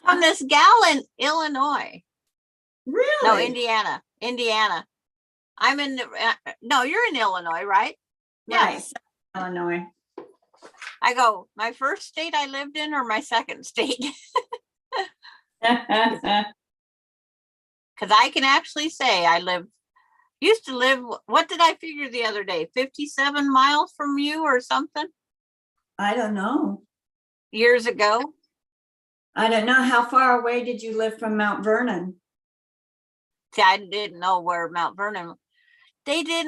From this gal in Illinois. Really? No, Indiana. I'm in the, no, you're in Illinois, right? Right, Yes. Illinois. I go, my first state I lived in or my second state? Because I can actually say I lived used to live, what did I figure the other day? 57 miles from you or something I don't know. years ago? I don't know. How far away did you live from Mount Vernon? See, I didn't know where Mount Vernon, they did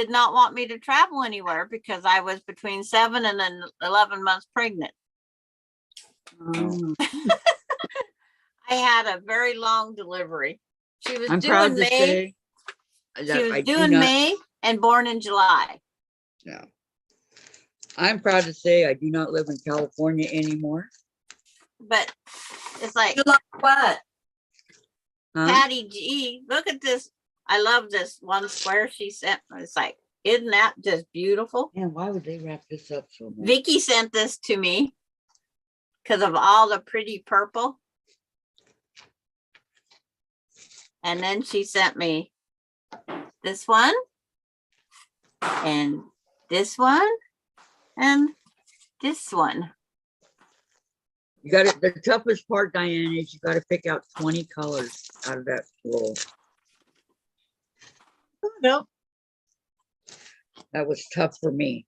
not want me to travel anywhere because I was between 7 and then 11 months pregnant. Um, I had a very long delivery. She was I'm due proud in to May. say She that was I due do in not, May and born in July. yeah. I'm proud to say I do not live in California anymore. But it's like, you like what? Huh? Patty G, look at this. I love this one square she sent. It's like, isn't that just beautiful? Man, why would they wrap this up so much? Vicki sent this to me because of all the pretty purple. And then she sent me this one and this one and this one. You got it. The toughest part, Diane, is you got to pick out 20 colors out of that roll. No, That was tough for me.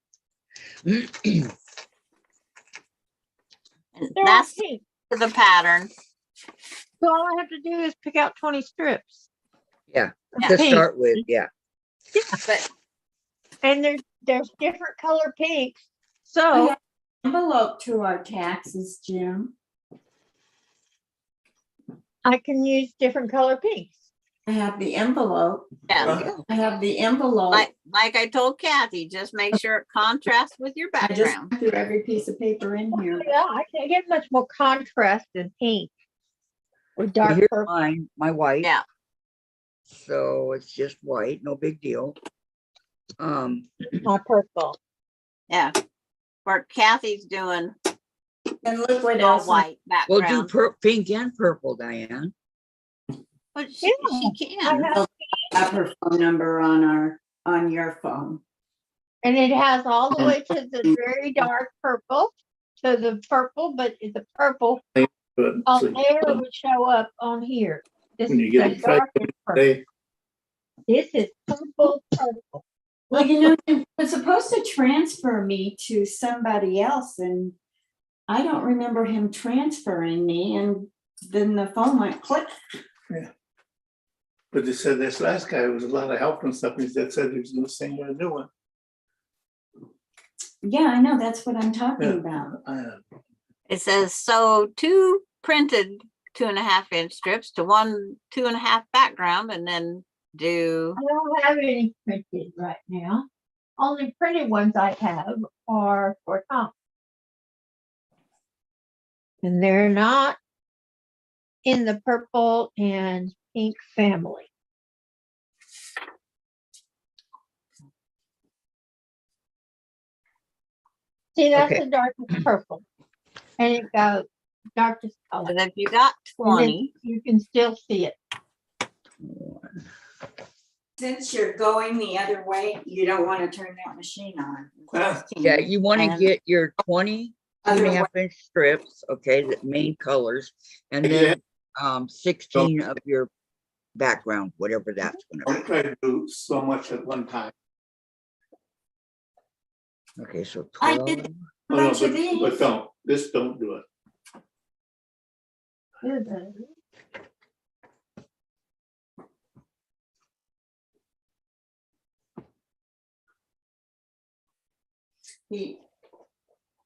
And they're all that's pink. the pattern. So all I have to do is pick out 20 strips. Yeah, of to pink. start with, yeah. But And there's different color pinks. I So have envelope to our taxes, Jim. I can use different color pinks. I have the envelope. yeah, I have the envelope. like I told Kathy, just make sure it contrasts with your I just background. threw every piece of paper in here. Yeah, I can't get much more contrast than pink or Well, dark here's purple. mine, my white. Yeah. So it's just white, no big deal. My purple. Yeah. Where Kathy's doing And look what all else. white we'll do background. pink and purple, Diane. But she I can. have- Have her phone number on your phone. And it has all the way to the very dark purple to the purple, but the purple But on so, there would show up on here. This when you is get the it darkest purple. they, This is purple. Well, you know, it was supposed to transfer me to somebody else and I don't remember him transferring me and then the phone went click. but they said this last guy was a lot of help and stuff. He said he was gonna send you a new one. Yeah, I know, that's what I'm talking Yeah. about. It says, so 2 printed 2.5-inch strips to 1 2.5 background and then do, I don't have any printed right now. Only printed ones I have are for Tom. And they're not in the purple and pink family. See, that's Okay. the darkest purple. And it goes darkest color. and if you got And then 20, you can still see it. Since you're going the other way, you don't want to turn that machine on. Yeah, you want to And- get your 20 Other way. 2.5-inch strips, okay, the main colors, and Yeah. then 16 of your background, whatever that's gonna Don't try to do so much at one time. be. Okay, so I 12. did- Oh, no, Bunch of but these. don't do it.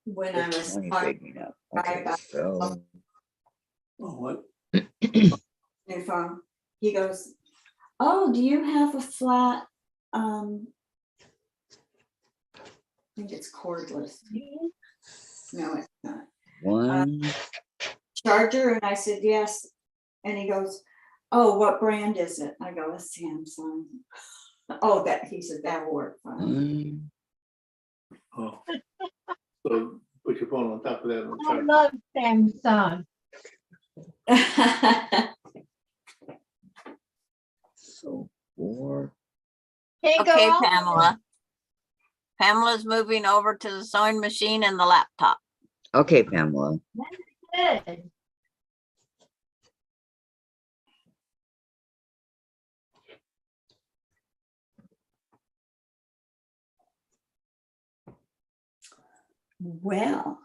When I Is was 20 talking big enough? Right Okay, about- so Oh, what? new phone, he goes, oh, do you have a flat, I think it's cordless. No, it's not. 1, Charger, and I said, yes. And he goes, oh, what brand is it? I go, a Samsung. Oh, he said, that'll work fine. 1, Oh. So put your phone on top of that. and I try- love Samsung. so 4. Can't go okay, wrong with Pamela. Pamela's moving over to the sewing machine and the laptop. Okay, Pamela. it. Well.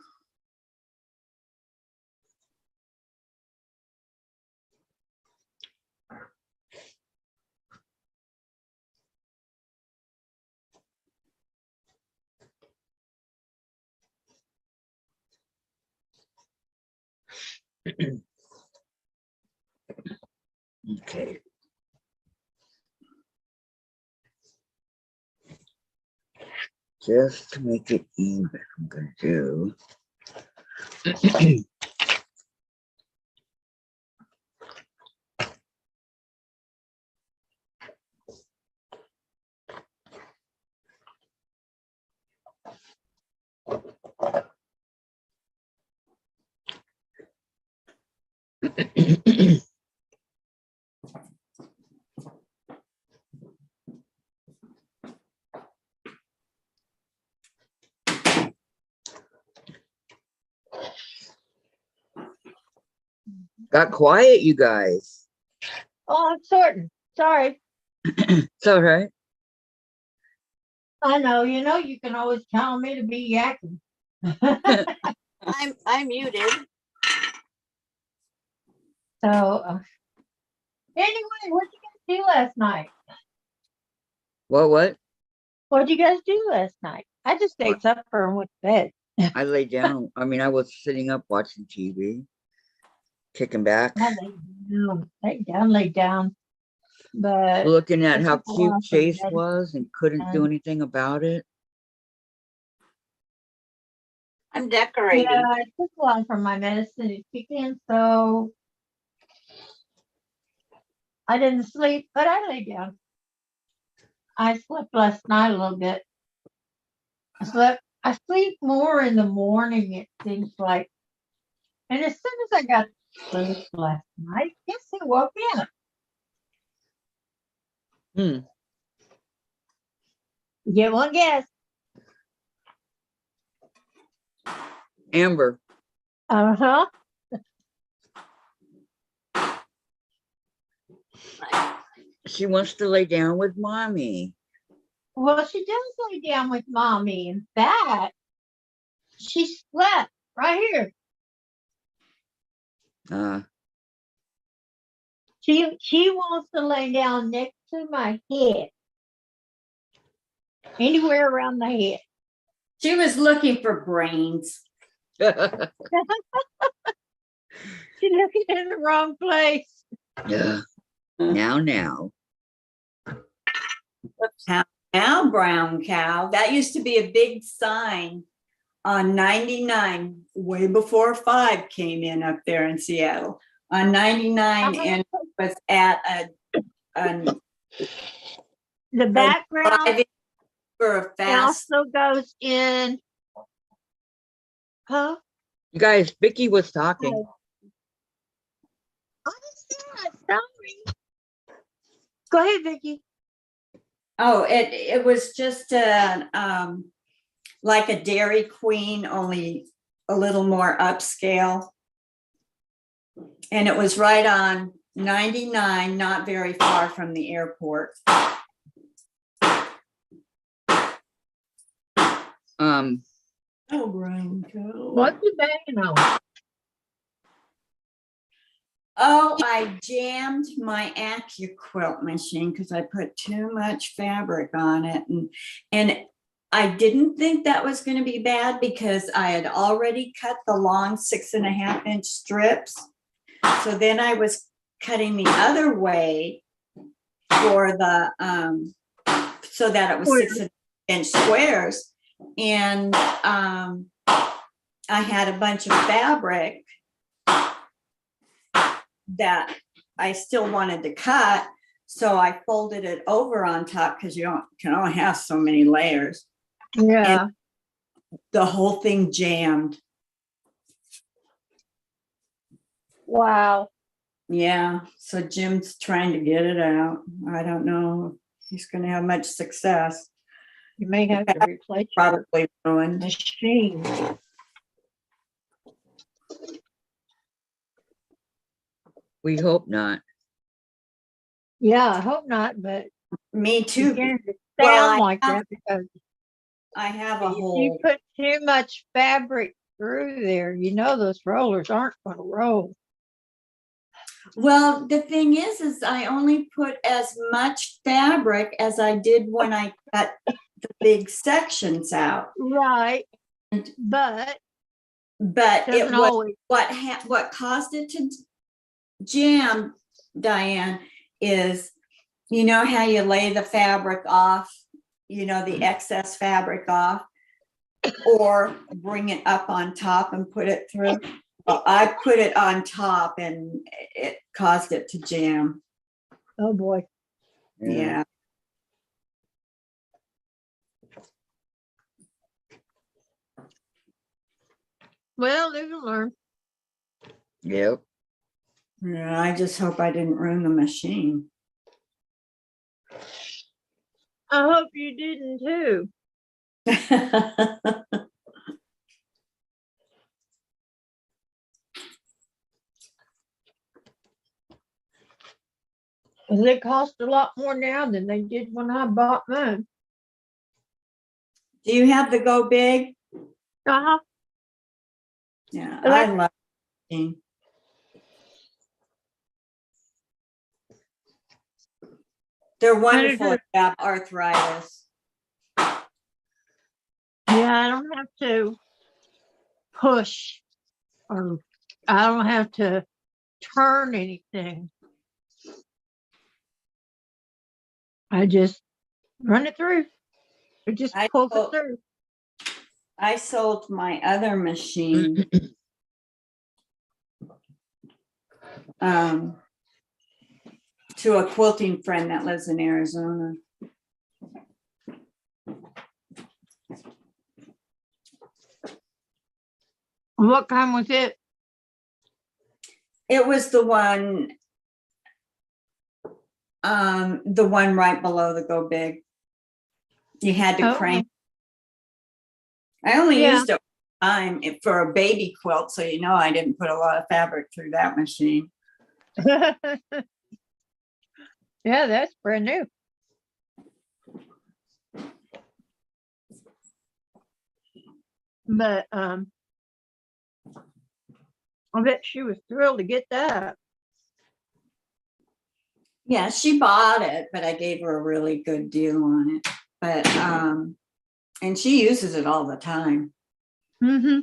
Okay. Just to make it even, I'm gonna do. Got quiet, you guys. Oh, I'm sorting. Sorry. It's all right. I know, you can always count on me to be yakking. I'm muted. So, anyway, what you guys do last night? What? What did you guys do last night? I just What? ate supper and went to bed. I lay down. I mean, I was sitting up watching TV, kicking back, I laid down. But looking at it how took a cute while for Chase bed. was and couldn't do anything about it. I'm decorating. Yeah, it took a while for my medicine to kick in, so I didn't sleep, but I lay down. I slept last night a little bit. I sleep more in the morning, it seems like. And as soon as I got to sleep last night, guess who woke me up? Get one guess. Amber, Uh-huh. she wants to lay down with mommy. Well, she does lay down with mommy. In fact, she slept right here. She wants to lay down next to my head. Anywhere around the head. She was looking for brains. Yeah. She's looking in the wrong place. Now. Now, brown cow. That used to be a big sign on 99, way before 5 came in up there in Seattle. On 99, and it was at The background driving for a fast. also goes in. Huh? You guys, Vicki was talking. Sorry. Go ahead, Vicki. Oh, it was just like a Dairy Queen, only a little more upscale. And it was right on 99, not very far from the airport. Oh, brown cow. What you banging on? Oh, I jammed my AccuQuilt machine because I put too much fabric on it. And I didn't think that was going to be bad because I had already cut the long 6.5-inch strips. So then I was cutting the other way for the, so that it was 6.5-inch squares. And I had a bunch of fabric that I still wanted to cut. So I folded it over on top because can only have so many layers. Yeah. And the whole thing jammed. Wow. Yeah. So Jim's trying to get it out. I don't know if he's going to have much success. You may have to replace your Probably ruined. machine. We hope not. Yeah, I hope not, but Me too. beginning to Well, sound I like have- that because I have a If you hole. put too much fabric through there, you know those rollers aren't gonna roll. Well, the thing is I only put as much fabric as I did when I cut the big sections out. Right, And- but But it doesn't was always. what caused it to jam, Diane, is you know how you lay the fabric off, you know, the excess fabric off, or bring it up on top and put it through. Well, I put it on top and it caused it to jam. Oh, boy. Yeah. Well, live and learn. Yep. Yeah, I just hope I didn't ruin the machine. I hope you didn't too. Cause it costs a lot more now than they did when I bought mine. Do you have the Go Big? Uh-huh. Yeah, I I like- love it. They're wonderful if you have arthritis. Yeah, I don't have to push or I don't have to turn anything. I just run it through. It just I pulls it told- through. I sold my other machine. To a quilting friend that lives in Arizona. What kind was it? It was the one right below the Go Big. You had to Oh. crank. I only Yeah. used it one time for a baby quilt, so you know I didn't put a lot of fabric through that machine. Yeah, that's brand new. But I bet she was thrilled to get that. Yeah, she bought it, but I gave her a really good deal on it. But and she uses it all the time. Mm-hmm.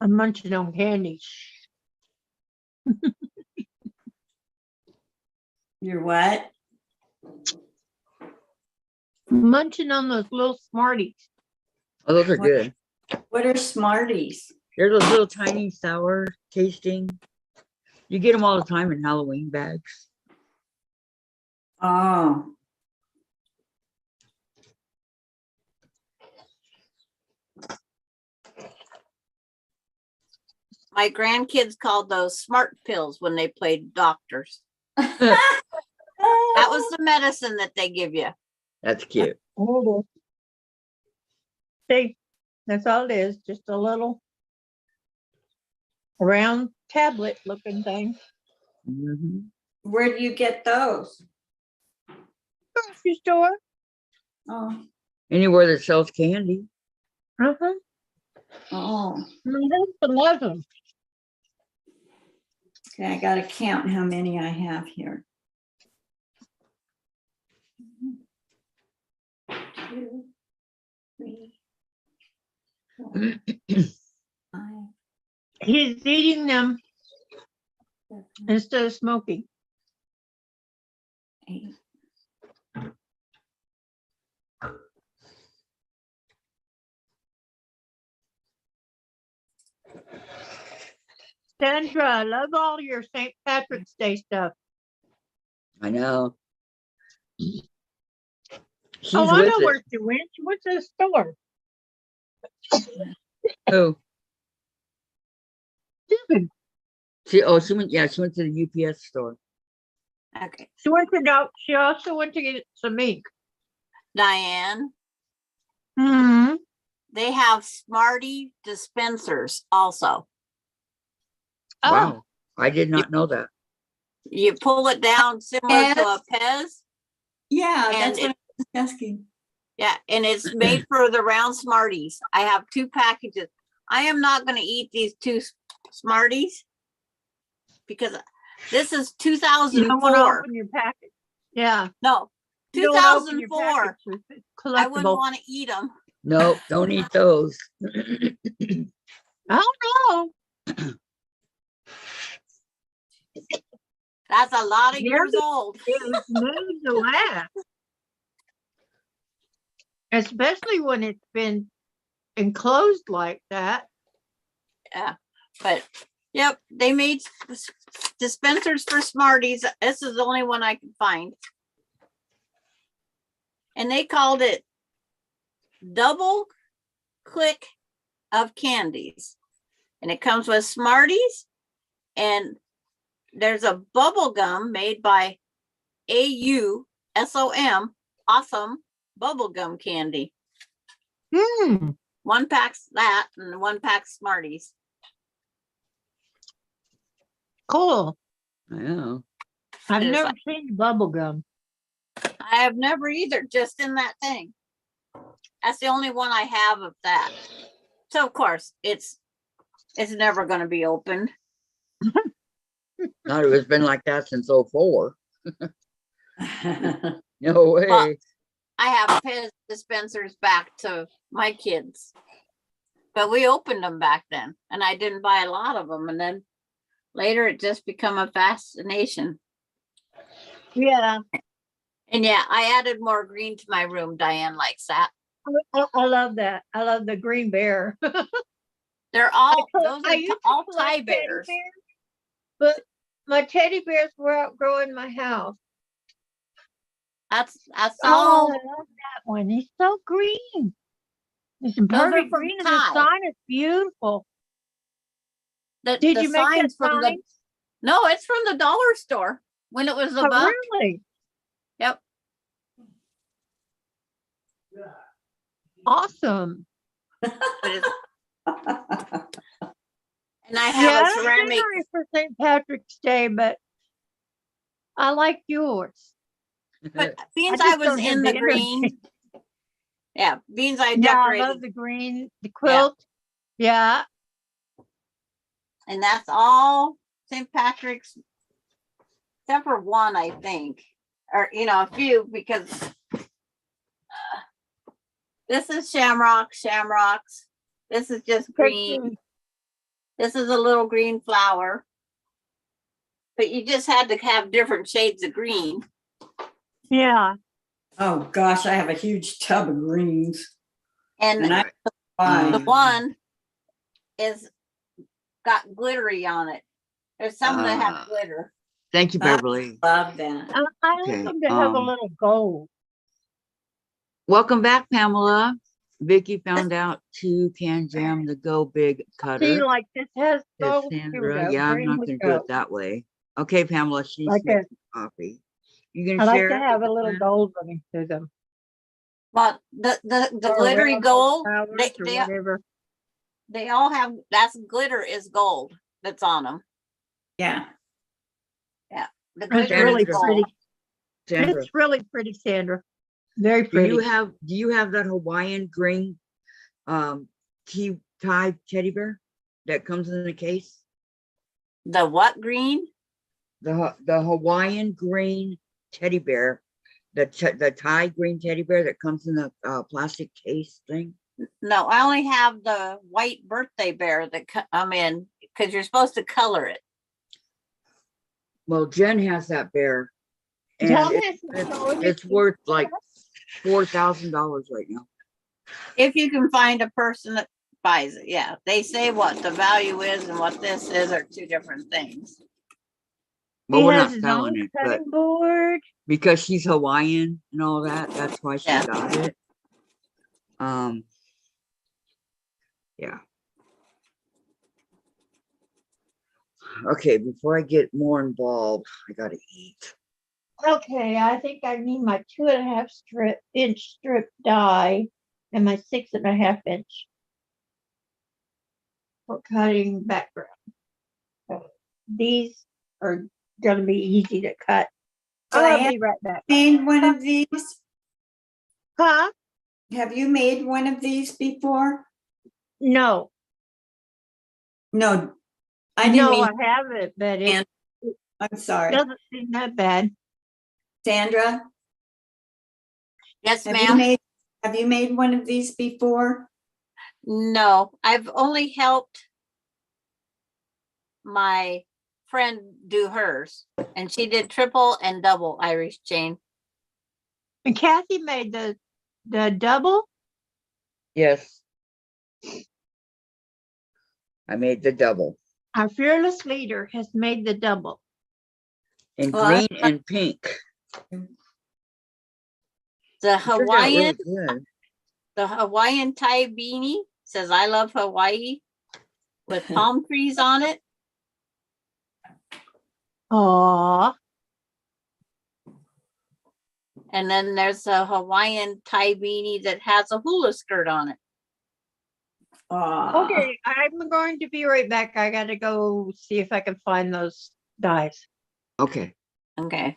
I'm munching on candy. You're what? Munching on those little Smarties. Oh, those are What- good. What are Smarties? They're those little tiny sour tasting. You get them all the time in Halloween bags. Oh, My grandkids called those smart pills when they played doctors. that That was the medicine that they give you. That's cute. Oh. See, that's all it is. Just a little round tablet looking thing. Mhm. Where do you get those? Grocery store. Oh, Anywhere that sells candy. Uh-huh. oh. My husband loves them. Okay, I gotta count how many I have here. 2, 3, 4, 5, He's eating them 7, instead of smoking. 8. Sandra, I love all your St. Patrick's Day stuff. I know. She's Oh, I with know it. where she went. She went to the store. Oh, Susan. she went, yeah, she went to the UPS store. Okay. She went to go. She also went to get some ink. Diane, Hmm. they have Smartie dispensers also. Oh, Wow. I did not know that. You pull it down similar to a Pez. Yeah, And that's what I was asking. Yeah, and it's made for the round Smarties. I have 2 packages. I am not going to eat these 2 Smarties because this is You don't want to 2004. open your package. Yeah. No, You don't wanna open your 2004. package. It's I wouldn't collectible. want to eat them. No, don't eat those. I don't know. That's a lot of Yeah. years old. It was made to last. Especially when it's been enclosed like that. Yeah, but yep, they made dispensers for Smarties. This is the only one I can find. And they called it Double Click of Candies. And it comes with Smarties, and there's a bubble gum made by AUSOM, awesome bubble gum candy. Hmm. 1 pack's that and 1 pack Smarties. Cool. Yeah. I've It is never like- seen bubble gum. I have never either, just in that thing. That's the only one I have of that. So of course it's never going to be opened. Not it's been like that since 04. No way. Well, I have Pez dispensers back to my kids, but we opened them back then, and I didn't buy a lot of them. And then later, it just become a fascination. Yeah. And yeah, I added more green to my room. Diane likes that. I love that. I love the green bear. They're all I those are used to all collect tie teddy bears. But my teddy bears were outgrowing my house. That's Oh, all. I love that one. He's so green. It's are perfect from green, and the Thai. sign is beautiful. The, Did the you make that signs from the sign? no, it's from the dollar store when it was a Oh, buck. really? Yep. Awesome. But it's- and I Yeah, have I a don't ceramic. decorate for St. Patrick's Day, but I like yours. But beans, I I just was don't have in the the green. Yeah, beans I Yeah, I decorated, love the green, the quilt. Yeah. and that's all St. Patrick's, except for one, I think, or a few, because this is shamrocks. This is just green. This is a little green flower. But you just had to have different shades of green. Yeah. Oh, gosh, I have a huge tub of greens. And And I the buy. one is got glittery on it. There's some that Ah. have glitter. Thank you, Beverly. Love that. I like Okay, them to have a little gold. Welcome back, Pamela. Vicki found out 2 can jam the Go Big See, cutter. like this has Says gold. Here we Sandra. go. Yeah, I'm Green not with gonna do it gold. that way. Okay, Pamela, she's Like making coffee. You I gonna like share? to it have with a the little friends? gold running through them. But the Or glittery around gold, flowers or whatever. they all have, that's glitter is gold that's on them. Yeah. The It's glitter really is gold. pretty. Sandra, It's really pretty, Sandra. Very do pretty. you have that Hawaiian green tea tie teddy bear that comes in a case? The what green? The Hawaiian green teddy bear, the Thai green teddy bear that comes in a plastic case thing. No, I only have the white birthday bear that I'm in, because you're supposed to color it. Well, Jen has that bear, and Tell me it's worth like $4,000 right now. If you can find a person that buys it, yeah. They say what the value is and what this is are 2 different things. Well, He we're has not his selling own it, but cutting board. because she's Hawaiian and all that, that's why she Yeah. got it. Yeah. Okay, before I get more involved, I gotta eat. Okay, I think I need my 2.5 inch strip die and my 6.5 inch for cutting background. So these are gonna be easy to cut. I'll Diane, be right back. made one of these? Huh? Have you made one of these before? No, No, I didn't no, mean, I haven't, but it And- I'm sorry. doesn't seem that bad. Sandra, Yes, have you ma'am. made one of these before? No, I've only helped my friend do hers, and she did triple and double Irish chain. And Kathy made the double. Yes. I made the double Our fearless leader has made the double. in Well, I- green and pink. The It turned out really Hawaiian, good. the Hawaiian tie beanie says I love Hawaii with palm trees on it. Aw, And then there's a Hawaiian tie beanie that has a hula skirt on it. Aw. okay, I'm going to be right back. I gotta go see if I can find those dies. Okay. Okay.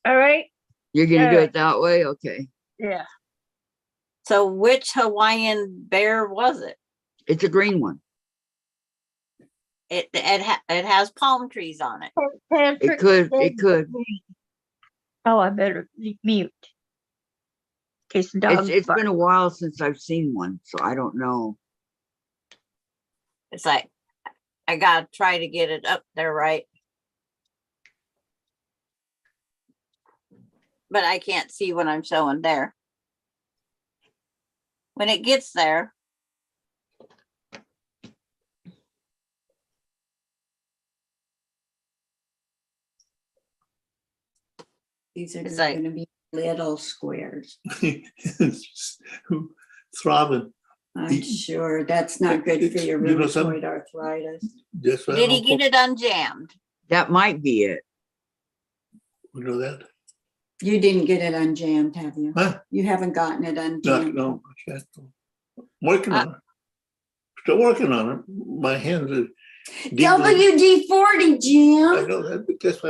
All right, You're gonna do Alright. it that way? Okay. yeah. So which Hawaiian bear was it? It's a green one. It has palm trees on it. It could. Oh, I better mute. In case the dog. It's been a while since I've seen one, so I don't know. It's like I gotta try to get it up there right. But I can't see what I'm showing there. When it gets there, These are It's just like- gonna be little squares. Throbbing. I'm sure that's not good for your You know something? rheumatoid arthritis. Just right did he on get it unjammed? That might be it. You know that? You didn't get it unjammed, have you? Huh? You haven't gotten it No, unjammed. no. I can't. Working on it. Still working on it. My hands are. dingling. WD-40, I Jim. know that, but that's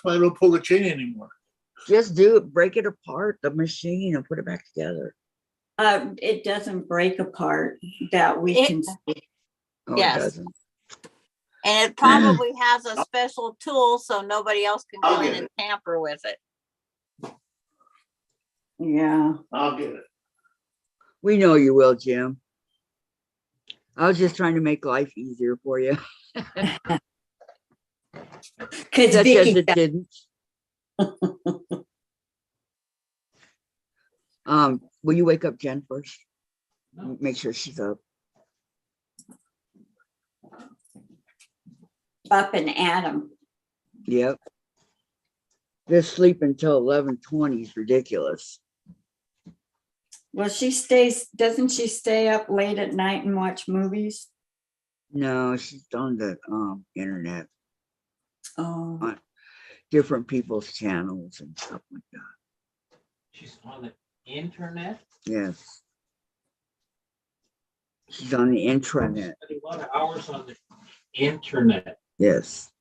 why I don't pull the chain anymore. Just do it, break it apart, the machine, and put it back together. It doesn't break apart that we It- can see. Oh, Yes. it doesn't. And it probably has a special tool so nobody else can I'll come in get and tamper with it. Yeah. I'll get it. We know you will, Jim. I was just trying to make life easier for you. Because Such as Vicki, it didn't. Will you wake up Jen first? Make sure she's up. up and Adam. Yep. This sleep until 11:20 is ridiculous. Well, doesn't she stay up late at night and watch movies? No, she's on the internet, Oh, different people's channels and stuff like that. She's on the internet. Yes. She's on the intranet. A lot of hours on the internet. Yes.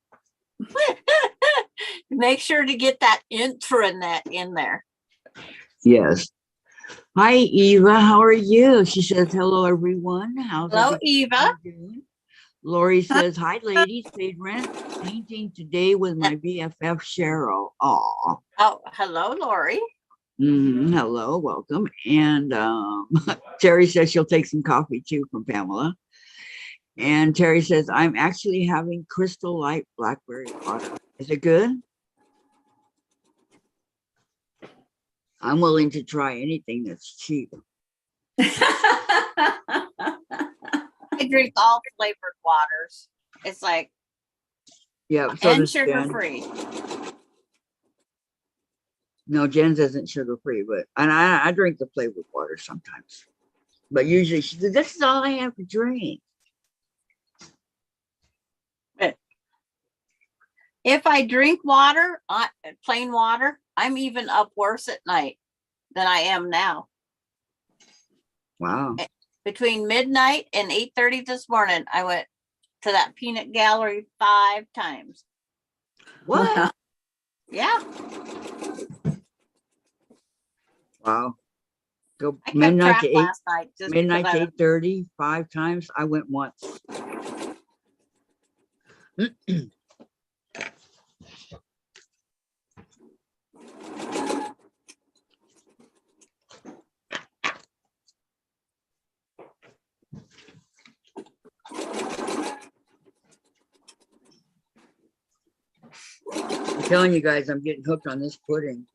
Make sure to get that intranet in there. Yes. Hi, Eva. How are you? She says, hello, everyone. How's Hello, everybody Eva. doing? Lori says, hi, ladies. Paid rent painting today with my BFF Cheryl. Aw. Oh, hello, Lori. Hello, welcome. And Terry says she'll take some coffee too from Pamela. And Terry says, I'm actually having Crystal Light Blackberry water. Is it good? I'm willing to try anything that's cheap. I drink all flavored waters. It's like, Yeah, so and does sugar Jen. free. No, Jen's isn't sugar free, but and I drink the flavored water sometimes. But usually she says, this is all I have to drink. If I drink water, plain water, I'm even up worse at night than I am now. Wow. Between midnight and 8:30 this morning, I went to that peanut gallery 5 times. What? Yeah, Wow. So I kept track midnight last night just because to I, 8:30, 5 times. I went once. I'm telling you guys, I'm getting hooked on this pudding.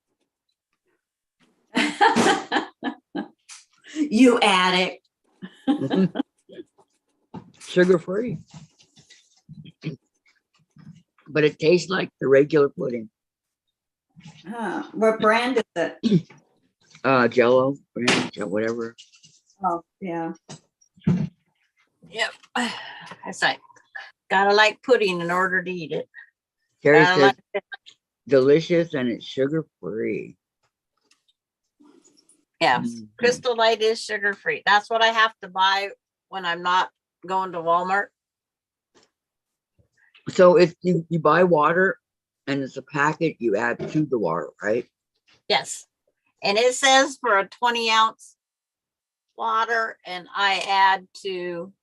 You addict. Sugar free. But it tastes like the regular pudding. Huh, what brand is it? Jello, brand, whatever. Oh, yeah. yep. It's like, gotta like pudding in order to eat it. Terry Gotta says like, delicious and it's sugar free. yeah, Mhm. Crystal Light is sugar free. That's what I have to buy when I'm not going to Walmart. So if you buy water and it's a packet, you add to the water, right? Yes. And it says for a 20-ounce water, and I add to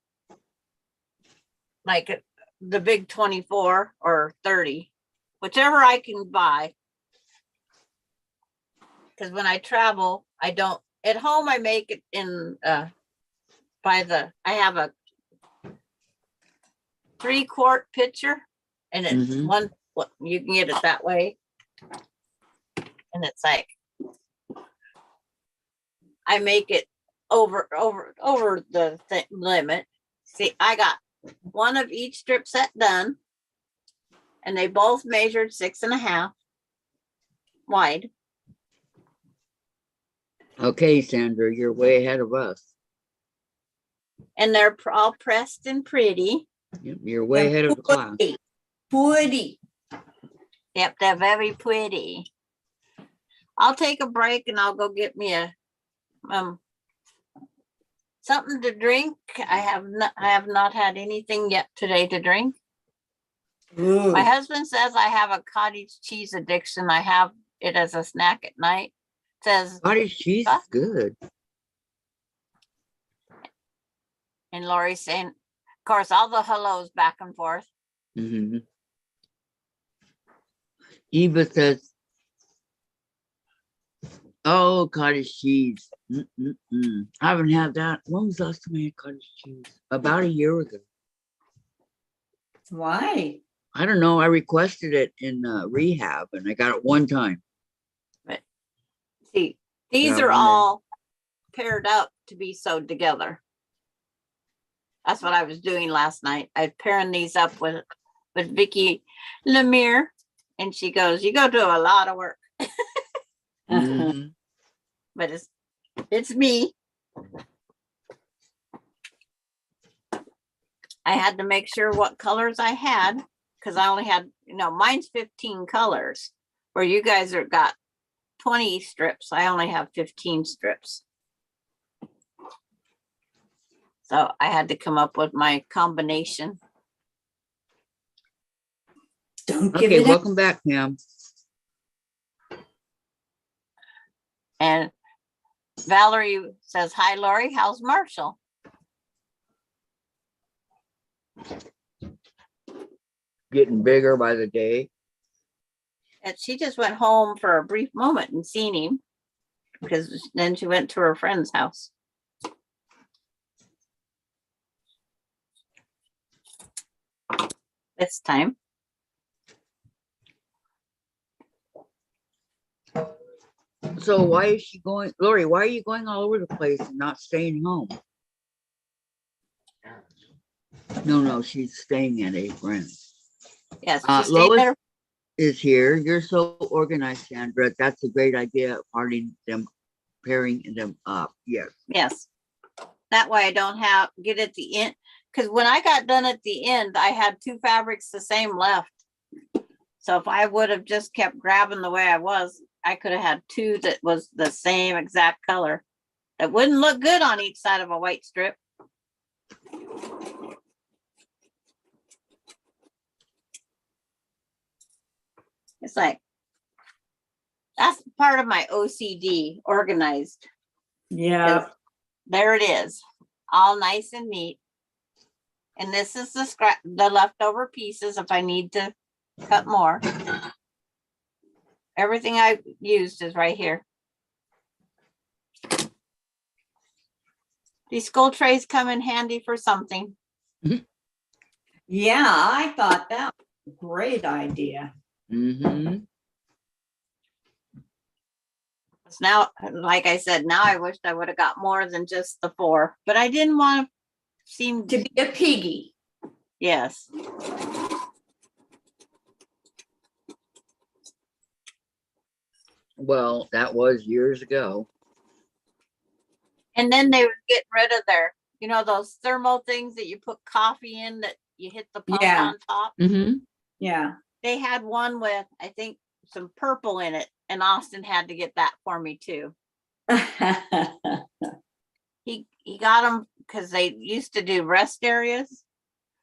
like the big 24 or 30, whichever I can buy. Because when I travel, I don't, at home, I make it in, I have a 3-quart pitcher, and it's Mhm. one, you can get it that way. And it's like, I make it over the limit. See, I got one of each strip set done, and they both measured 6.5 wide. Okay, Sandra, you're way ahead of us. And they're all pressed and pretty. You're way ahead of the class. Woody. Yep, they're very pretty. I'll take a break and I'll go get me a something to drink. I have not had anything yet today to drink. Ooh. My husband says I have a cottage cheese addiction. I have it as a snack at night. Says, Cottage cheese is good. and Lori's saying, of course, all the hellos back and forth. Mhm. Eva says, oh, cottage cheese. I haven't had that. When was the last time I had cottage cheese? About a year ago. Why? I don't know. I requested it in rehab and I got it one time. See, these Yeah, are one day. all paired up to be sewed together. That's what I was doing last night. I was pairing these up with Vicki Lemire, and she goes, "You go do a lot of work," Mhm. but it's me. I had to make sure what colors I had because I only had, mine's 15 colors, where you guys are got 20 strips. I only have 15 strips. So I had to come up with my combination. Don't give Okay, it up. welcome back, ma'am. And Valerie says, "Hi, Lori. How's Marshall?" Getting bigger by the day. And she just went home for a brief moment and seen him, because then she went to her friend's house. This time. So why is she going, Lori, why are you going all over the place and not staying home? No, she's staying at a friend's. Yes, she stayed Lois there. is here. You're so organized, Sandra. That's a great idea, pairing them up. Yes. Yes. That way I don't get at the end. Because when I got done at the end, I had 2 fabrics the same left. So if I would have just kept grabbing the way I was, I could have had 2 that was the same exact color. That wouldn't look good on each side of a white strip. It's like, That's part of my OCD, organized. Yeah. There it is, all nice and neat. And this is the leftover pieces if I need to cut more. Everything I used is right here. These skull trays come in handy for something. Yeah, I thought that was a great idea. Mm-hmm. Now, like I said, now I wished I would have got more than just the 4, but I didn't want to seem To be a piggy. yes. Well, that was years ago. And then they were getting rid of their, those thermal things that you put coffee in that you hit the pump Yeah. on top. Mm-hmm. Yeah. They had one with, I think, some purple in it, and Austin had to get that for me too. He got them because they used to do rest areas.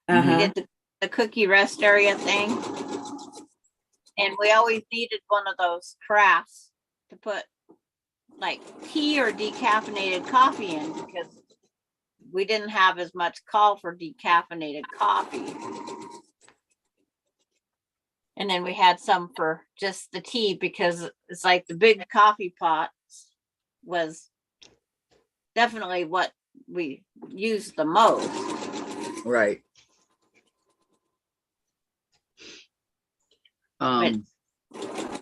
He Uh-huh. did the cookie rest area thing. And we always needed one of those crafts to put like tea or decaffeinated coffee in because we didn't have as much call for decaffeinated coffee. And then we had some for just the tea because it's like the big coffee pot was definitely what we used the most. Right.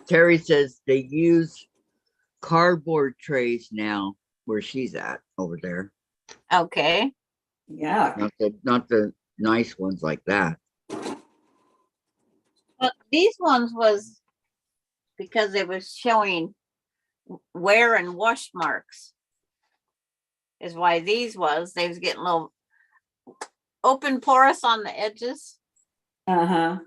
Terry says they use cardboard trays now where she's at over there. Okay. Yeah. Not the nice ones like that. But these ones was because it was showing wear and wash marks is why these they was getting a little open porous on the edges Uh-huh.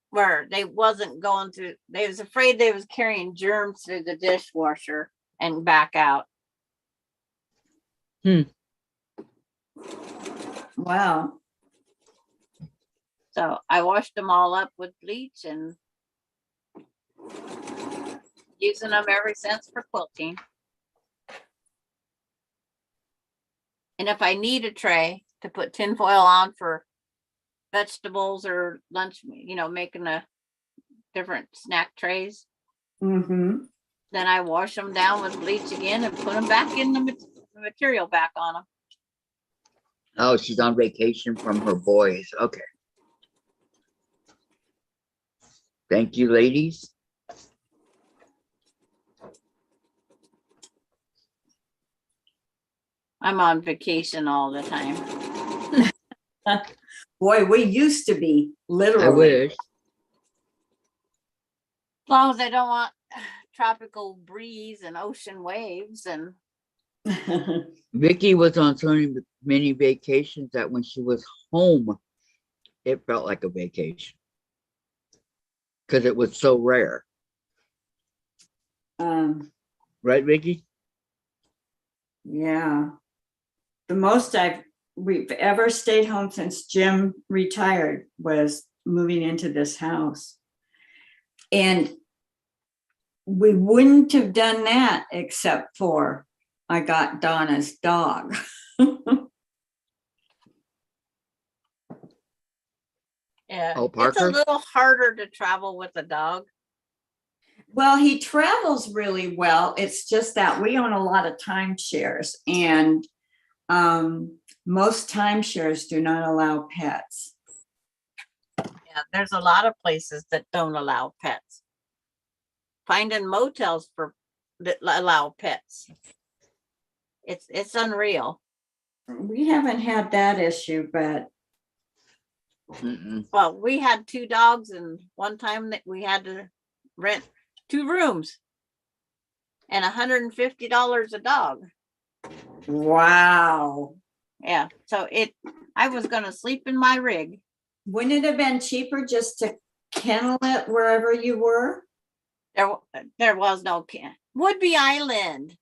where they wasn't going through. They was afraid they was carrying germs through the dishwasher and back out. Wow. So I washed them all up with bleach and using them ever since for quilting. And if I need a tray to put tinfoil on for vegetables or lunch, making a different snack trays, Mm-hmm. then I wash them down with bleach again and put them back in the material back on them. Oh, she's on vacation from her boys. Okay. Thank you, ladies. I'm on vacation all the time. Boy, we used to be I literally. wish. As long as I don't want tropical breeze and ocean waves and Vicki was on so many vacations that when she was home, it felt like a vacation because it was so rare. Right, Vicki? Yeah. The most we've ever stayed home since Jim retired was moving into this house. And we wouldn't have done that except for I got Donna's dog. yeah, Oh, it's a Parker? little harder to travel with a dog. Well, he travels really well. It's just that we own a lot of timeshares, and most timeshares do not allow pets. Yeah, there's a lot of places that don't allow pets. Finding motels that allow pets. It's unreal. We haven't had that issue, but Mm-mm. Well, we had 2 dogs, and one time that we had to rent 2 rooms and $150 a dog. wow. Yeah, so I was gonna sleep in my rig. Wouldn't it have been cheaper just to kennel it wherever you were? There was no Woodby Island.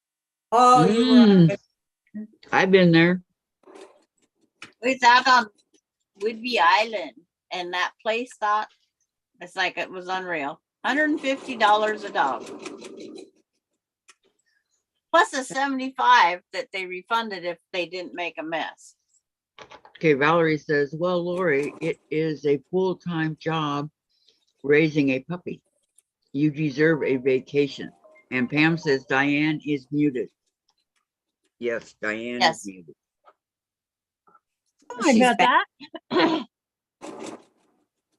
Oh, you were. I've been there. We was out on Woodby Island, and that place it's like it was unreal. $150 a dog. plus the 75 that they refunded if they didn't make a mess. Okay, Valerie says, well, Lori, it is a full-time job raising a puppy. You deserve a vacation. And Pam says Diane is muted. Yes, Diane Yes. is muted. Sorry She's about back. that.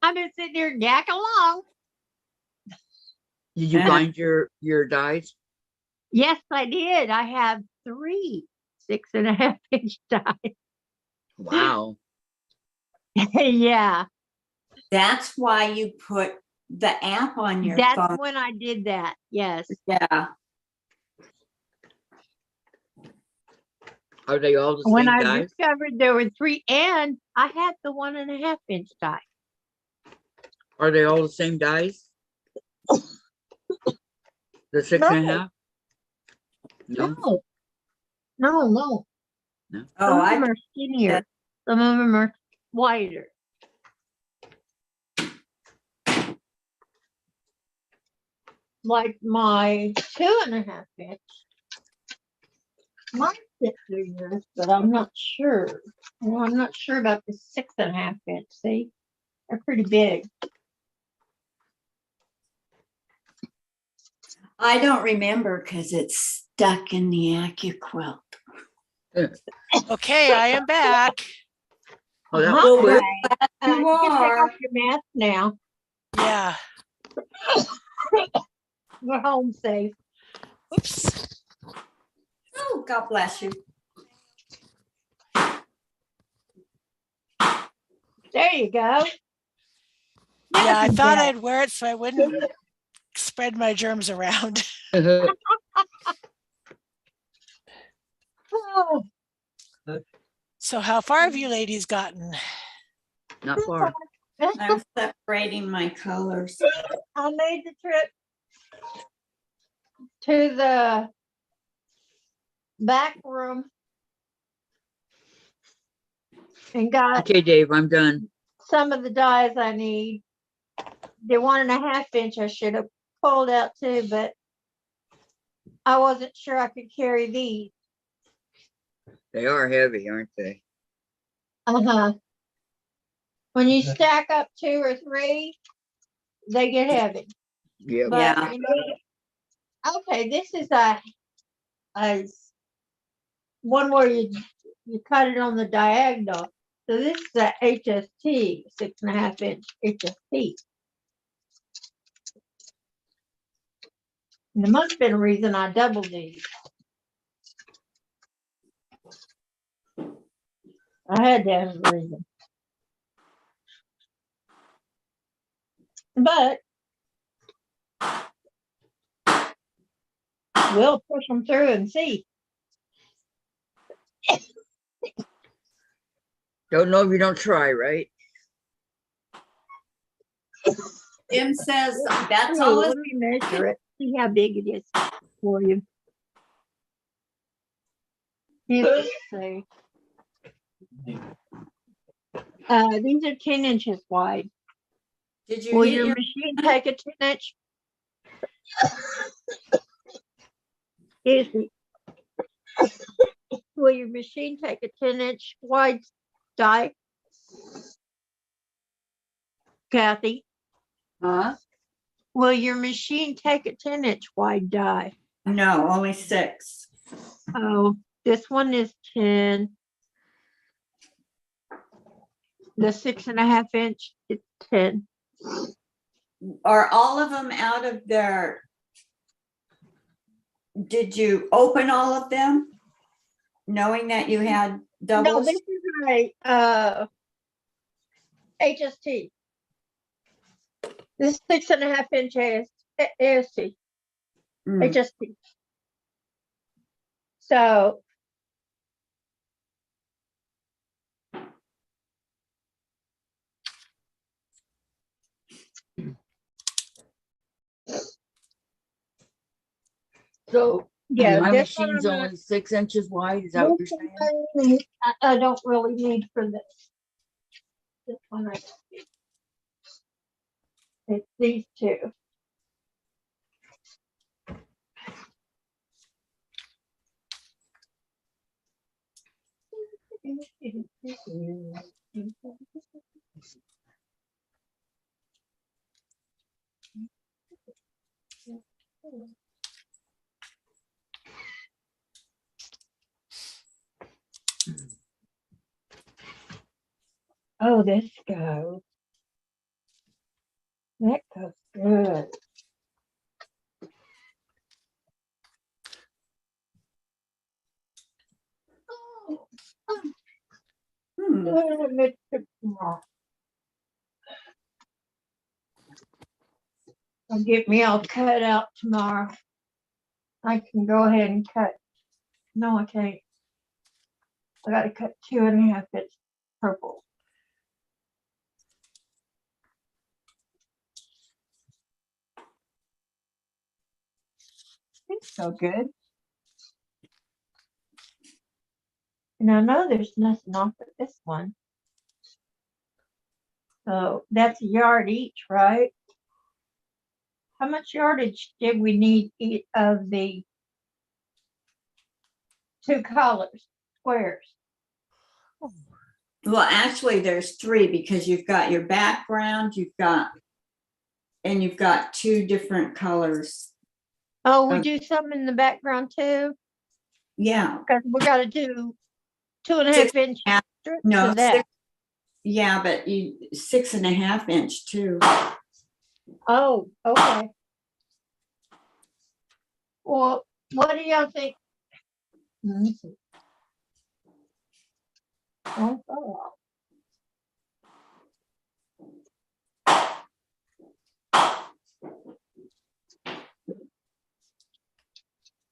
I've been sitting here yakking along. Did you find your dies? Yes, I did. I have 3 6.5-inch dies. Wow. Yeah, That's why you put the app on your that's phone. when I did that. Yes. Yeah. Are they all the When same I dies? discovered there were 3, and I had the 1.5-inch die. Are they all the same dies? The 6.5? No. No, no, no. No. Oh, Some of I them are skinnier. Some of them are wider. Like my 2.5-inch. Might fit through yours, but I'm not sure. Well, I'm not sure about the 6.5-inch. See, they're pretty big. I don't remember because it's stuck in the AccuQuilt. Okay, I am back. Oh, that Huh? was quick. You You can take are. off your mask now. Yeah. We're home safe. Oops. Oh, God bless you. There you go. Yeah, I Nothing thought bad. I'd wear it so I wouldn't spread my germs around. Oh, So how far have you ladies gotten? Not far. I'm separating my colors. I made the trip to the back room and got Okay, Dave, I'm done. some of the dies I need. The 1.5-inch I should have pulled out too, but I wasn't sure I could carry these. They are heavy, aren't they? Uh-huh. When you stack up 2 or 3, they get heavy. Yep. But Yeah. you know, okay, this is a one where you cut it on the diagonal. So this is a HST, 6.5-inch HST. And there must have been a reason I doubled these. I had to have a reason. But we'll push them through and see. Don't know if you don't try, right? Jim says that's Ooh, all. let me measure it. See how big it is for you. Let's see. These are 10 inches wide. Did you Will hit your your? machine take a 10-inch? Excuse me. Will your machine take a 10-inch wide die? Kathy, Huh? will your machine take a 10-inch wide die? No, only 6. Oh, this one is 10. The 6.5-inch is 10. Are all of them out of their? Did you open all of them, knowing that you had No, doubles? this is a HST. This is 6.5-inch AST, Mm. HST. So So yeah, my this one machine's I'm gonna. only 6 inches wide. Is that what you're This saying? one I need- I don't really need for this. This one I don't need. It's these 2. Oh, this goes. That goes good. Hmm. Will get me all cut out tomorrow. I can go ahead and cut. No, I can't. I gotta cut 2.5 inch purple. It's so good. And I know there's nothing off of this one. So that's a yard each, right? How much yardage did we need of the 2 colors, squares? Well, actually, there's 3 because you've got your background, you've got 2 different colors. Oh, we do some in the background too? Yeah, Because we gotta do 2.5 6 inch half- strips no, of that. 6 yeah, but 6.5 inch too. Oh, okay. Well, what do y'all think? Let me see. Oh.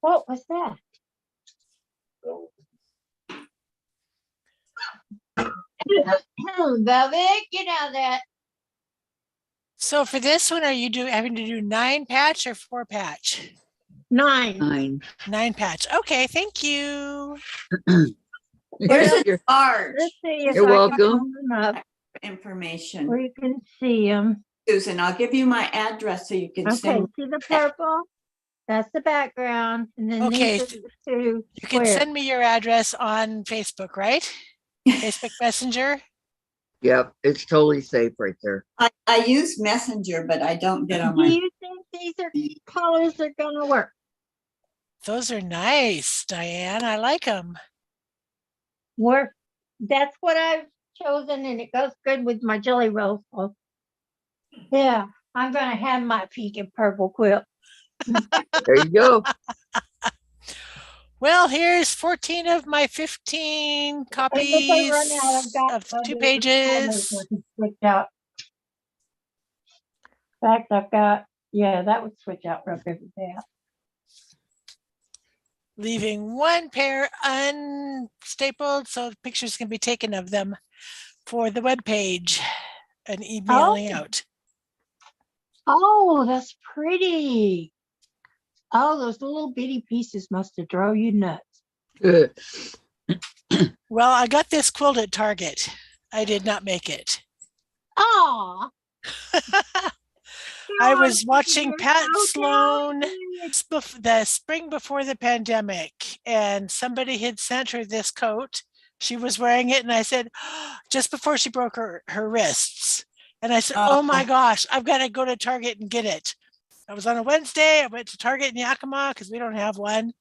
What was that? Velvet, get out of that. So for this one, are you having to do 9 patch or 4 patch? 9. 9. 9 patch. Okay, thank you. Here's a You're- large Let's see if You're I welcome. can pull them up information. where you can see them. Susan, I'll give you my address so you can Okay, send. see the purple? That's the background, and then Okay, these are the 2 You can squares. send me your address on Facebook, right? Facebook Messenger. Yep, it's totally safe right there. I use Messenger, but I don't get on Do my. you think these are colors that are gonna work? Those are nice, Diane. I like them. That's what I've chosen, and it goes good with my jelly roll. So, yeah, I'm gonna have my pink and purple quilt. There you go. Well, here's 14 of my 15 If I copies run out, I've got of 2 others I pages. can switch out. In fact, I've got, yeah, that would switch out real good with that. Leaving 1 pair unstapled so pictures can be taken of them for the web page and emailing out. Oh, that's pretty. Oh, those little bitty pieces must have drove you nuts. Good. Well, I got this quilt at Target. I did not make it. Oh, I was watching Pat so Sloan talented. the spring before the pandemic, and somebody had sent her this coat. She was wearing it, and I said, just before she broke her wrists. And I said, oh my gosh, I've got to go to Target and get it. I was on a Wednesday. I went to Target in Yakima because we don't have one.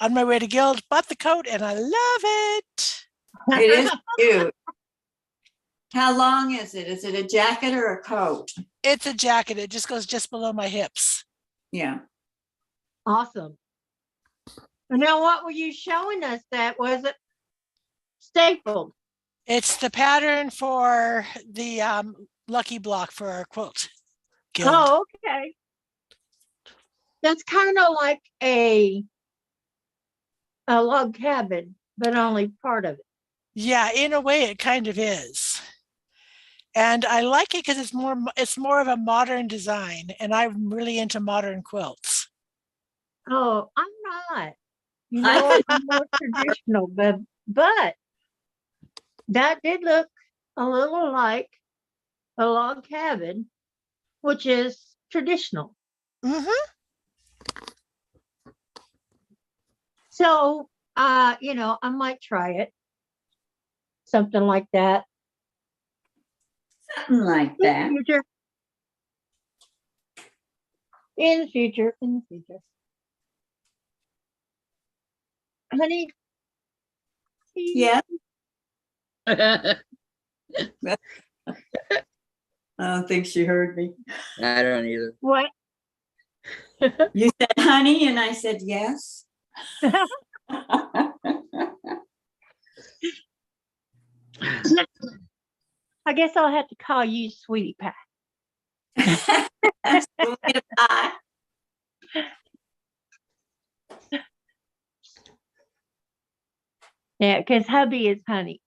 On my way to Guild, bought the coat, and I love it. It is cute. How long is it? Is it a jacket or a coat? It's a jacket. It just goes just below my hips. Yeah. Awesome. Now, what were you showing us that was it stapled? It's the pattern for the lucky block for our quilt guild. Oh, okay. That's kind of like a log cabin, but only part of it. Yeah, in a way, it kind of is. And I like it because it's more of a modern design, and I'm really into modern quilts. Oh, I'm not. You know what? I'm more traditional, but that did look a little like a log cabin, which is traditional. Mm-hmm. So, I might try it. something like that. Something like In that. the future. In the future. In the future. Honey. Yeah. I don't think she heard me. I don't either. What? You said honey, and I said yes. I guess I'll have to call you Sweetie Pie. That's the way to pie. Yeah, because hubby is honey.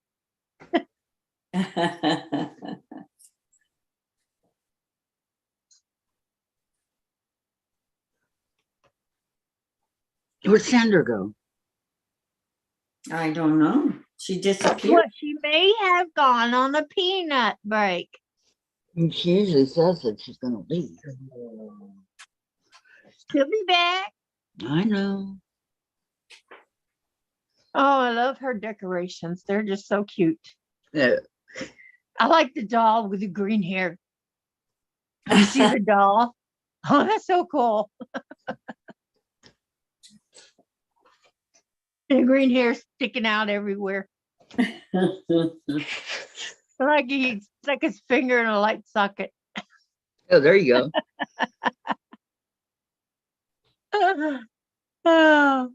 Where'd Sandra go? I don't know. She disappeared. Well, she may have gone on a peanut break. And she usually says that she's gonna leave. She'll be back. I know. Oh, I love her decorations. They're just so cute. Yeah. I like the doll with the green hair. You see the doll? Oh, that's so cool. The green hair sticking out everywhere. Like he's like his finger in a light socket. Oh, there you go. Oh.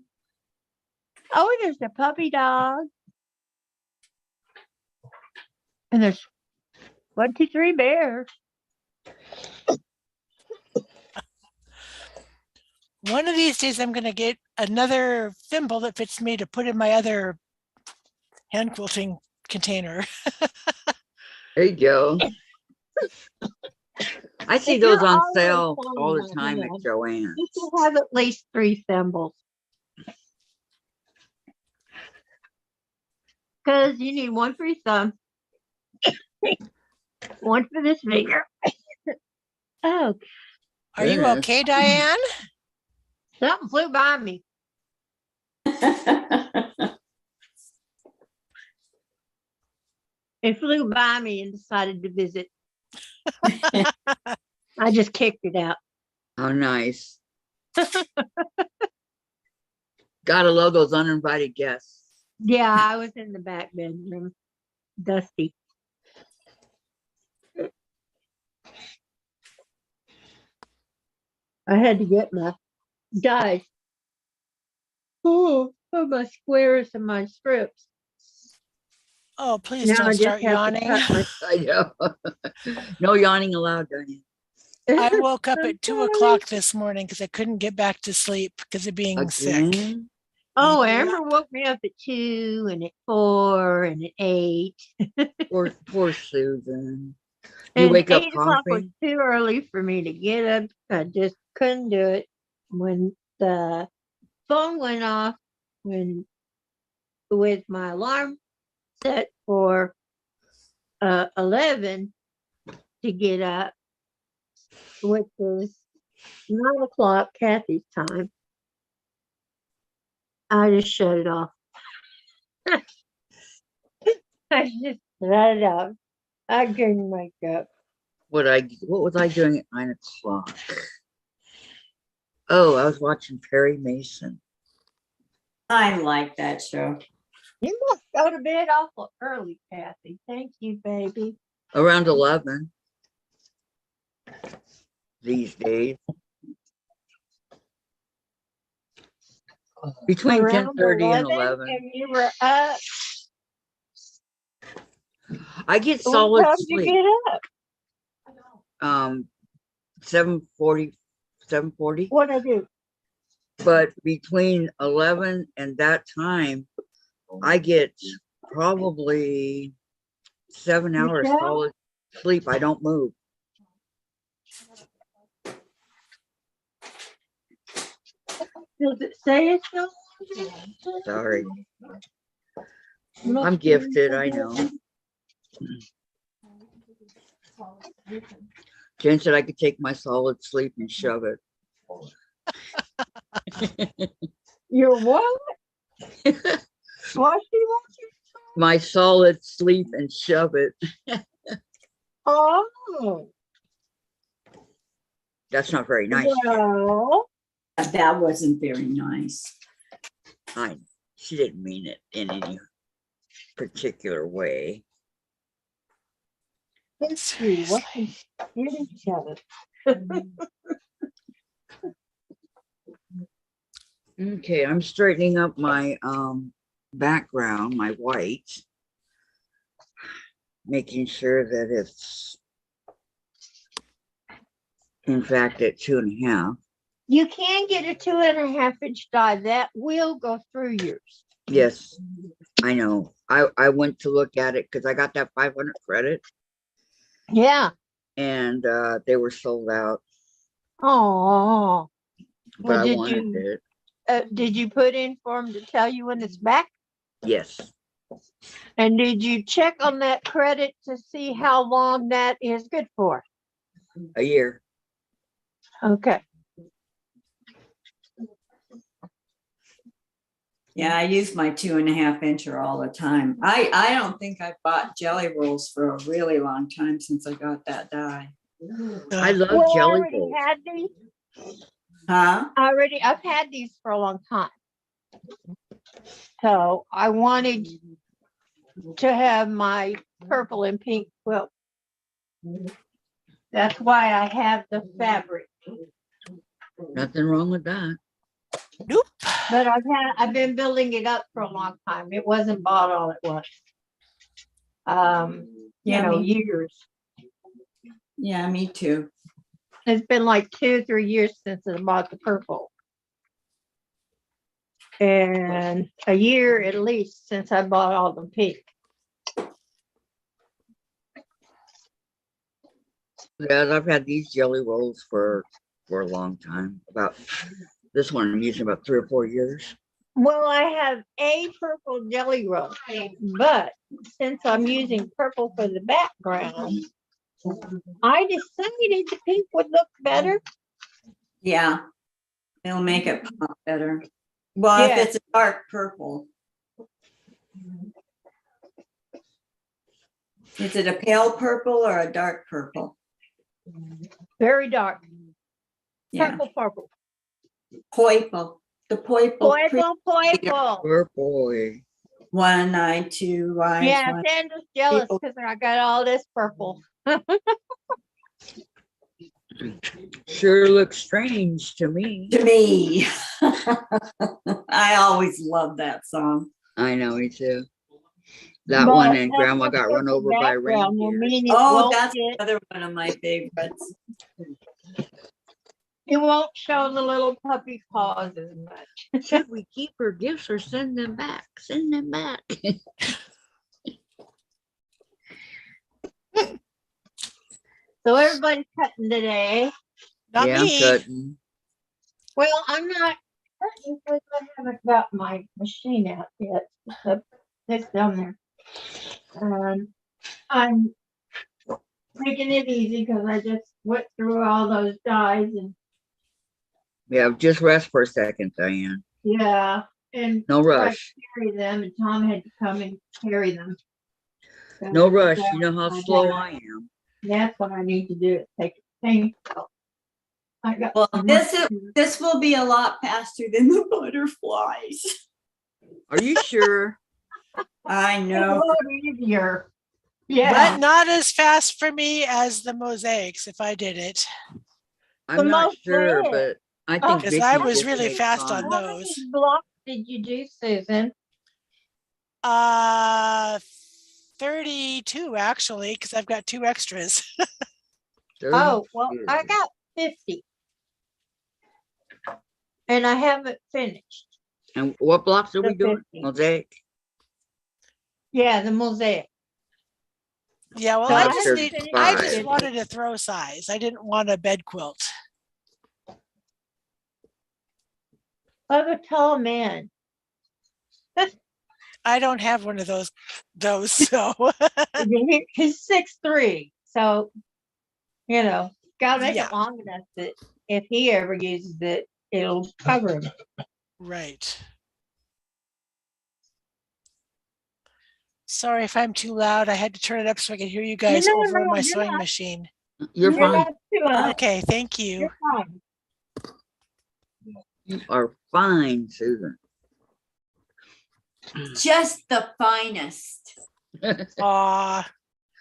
Oh, there's a puppy dog. And there's 1, 2, 3 bears. One of these days, I'm going to get another thimble that fits me to put in my other hand quilting container. There you go. I see If those you're on always sale finding all the that, time at you Joann's. should have at least 3 thimbles. Because you need one for your thumb, one for this finger. Oh, Are you Goodness. okay, Diane? something flew by me. It flew by me and decided to visit. I just kicked it out. How nice. Gotta love those uninvited guests. Yeah, I was in the back bedroom. Dusty. I had to get my dies. Oh, for my squares and my strips. Oh, please Now I don't just start have to yawning. cut my I know. No yawning allowed, Diane. I woke up at 2 o'clock this morning because I couldn't get back to sleep because of being sick. Again? Oh, Yeah. Amber woke me up at 2 and at 4 and at 8. Poor Susan. You And wake up 8 o'clock was coughing? too early for me to get up. I just couldn't do it. When the phone went off, with my alarm set for 11 to get up, which is 9 o'clock Kathy's time, I just shut it off. I just shut it off. I couldn't wake up. What was I doing at 9 o'clock? Oh, I was watching Perry Mason. I like that show. You must go to bed awful early, Kathy. Thank you, baby. Around 11 these days. Between Around 10:30 and 11. and you were up. I get What solid time did you sleep. get up? 7:40, 7:40. What'd I do? But between 11 and that time, I get probably 7 hours Yeah. solid sleep. I don't move. Does it say it's so? Sorry. I'm gifted, I know. Jen said I could take my solid sleep and shove it. You're what? What she wants you my solid sleep and shove it. Oh, That's not very nice. Jen. well, That wasn't very nice. She didn't mean it in any particular way. let's see, what can get each other? Okay, I'm straightening up my background, my white, making sure that it's in fact at 2.5. You can get a 2.5-inch die that will go through yours. Yes, I know. I went to look at it because I got that 500 credit Yeah. and they were sold out, Oh, but Well, I did wanted you- it. did you put in for them to tell you when it's back? Yes, And did you check on that credit to see how long that is good for? a year. Okay. Yeah, I use my 2.5-incher all the time. I don't think I've bought jelly rolls for a really long time since I got that die. I love Well, I jelly already rolls. had these. Huh? I've had these for a long time. So I wanted to have my purple and pink quilt. That's why I have the fabric. Nothing wrong with that. Nope. But I've been building it up for a long time. It wasn't bought all at once. Yeah, me- Years. Yeah, me too. It's been like 2 or 3 years since I bought the purple. And a year at least since I bought all the pink. Yeah, I've had these jelly rolls for a long time. About this one I'm using about 3 or 4 years. Well, I have a purple jelly roll, but since I'm using purple for the background, I decided the pink would look better. Yeah. It'll make it pop better. Well, Yeah. if it's a dark purple. Is it a pale purple or a dark purple? Very dark. Yeah, Purple. purple. The purple. Purple. Purple. 192 eyes. Yeah, Sandra's jealous People- because I got all this purple. Sure looks strange to me. To me. I always love that song. I know, me too. That one and But Grandma having a got run purple over by a background will reindeer. mean it Oh, won't that's get- another one of my favorites. It won't show the little puppy paws as much. Should we keep her gifts or send them back? Send them back. So everybody's cutting today. Not Yeah, I'm me. cutting. Well, I'm not cutting because I haven't got my machine out yet. It's down there. I'm making it easy because I just went through all those dies and Yeah, just rest for a second, Diane. yeah, and No I rush. carry them, and Tom had to come and carry them. So No rush. You know how I slow have- I am. That's what I need to do. Take a paint. I got. Well, this will be a lot faster than the butterflies. Are you sure? I It's a know. lot easier. Yeah. But not as fast for me as the mosaics if I did it. I'm The not most sure, red. but I Oh, think Because I Vicki was just really makes fast on fun. How those. many blocks did you do, Susan? 32 actually, because I've got 2 extras. Oh, well, 32. I got 50. And I haven't finished. And what blocks are we The doing? 50. Mosaic. Yeah, the mosaic. Yeah, well, So I I just haven't need, finished I mine. just wanted a throw size. I didn't want a bed quilt. Of a tall man. I don't have one of those, so He's 6'3". So, gotta make Yeah. it long enough that if he ever uses it, it'll cover him. right. Sorry if I'm too loud. I had to turn it up so I could hear you guys No, over no, my you're sewing not. machine. You're You're fine. not too loud. Okay, thank you. You're fine. You are fine, Susan. Just the finest. Aw,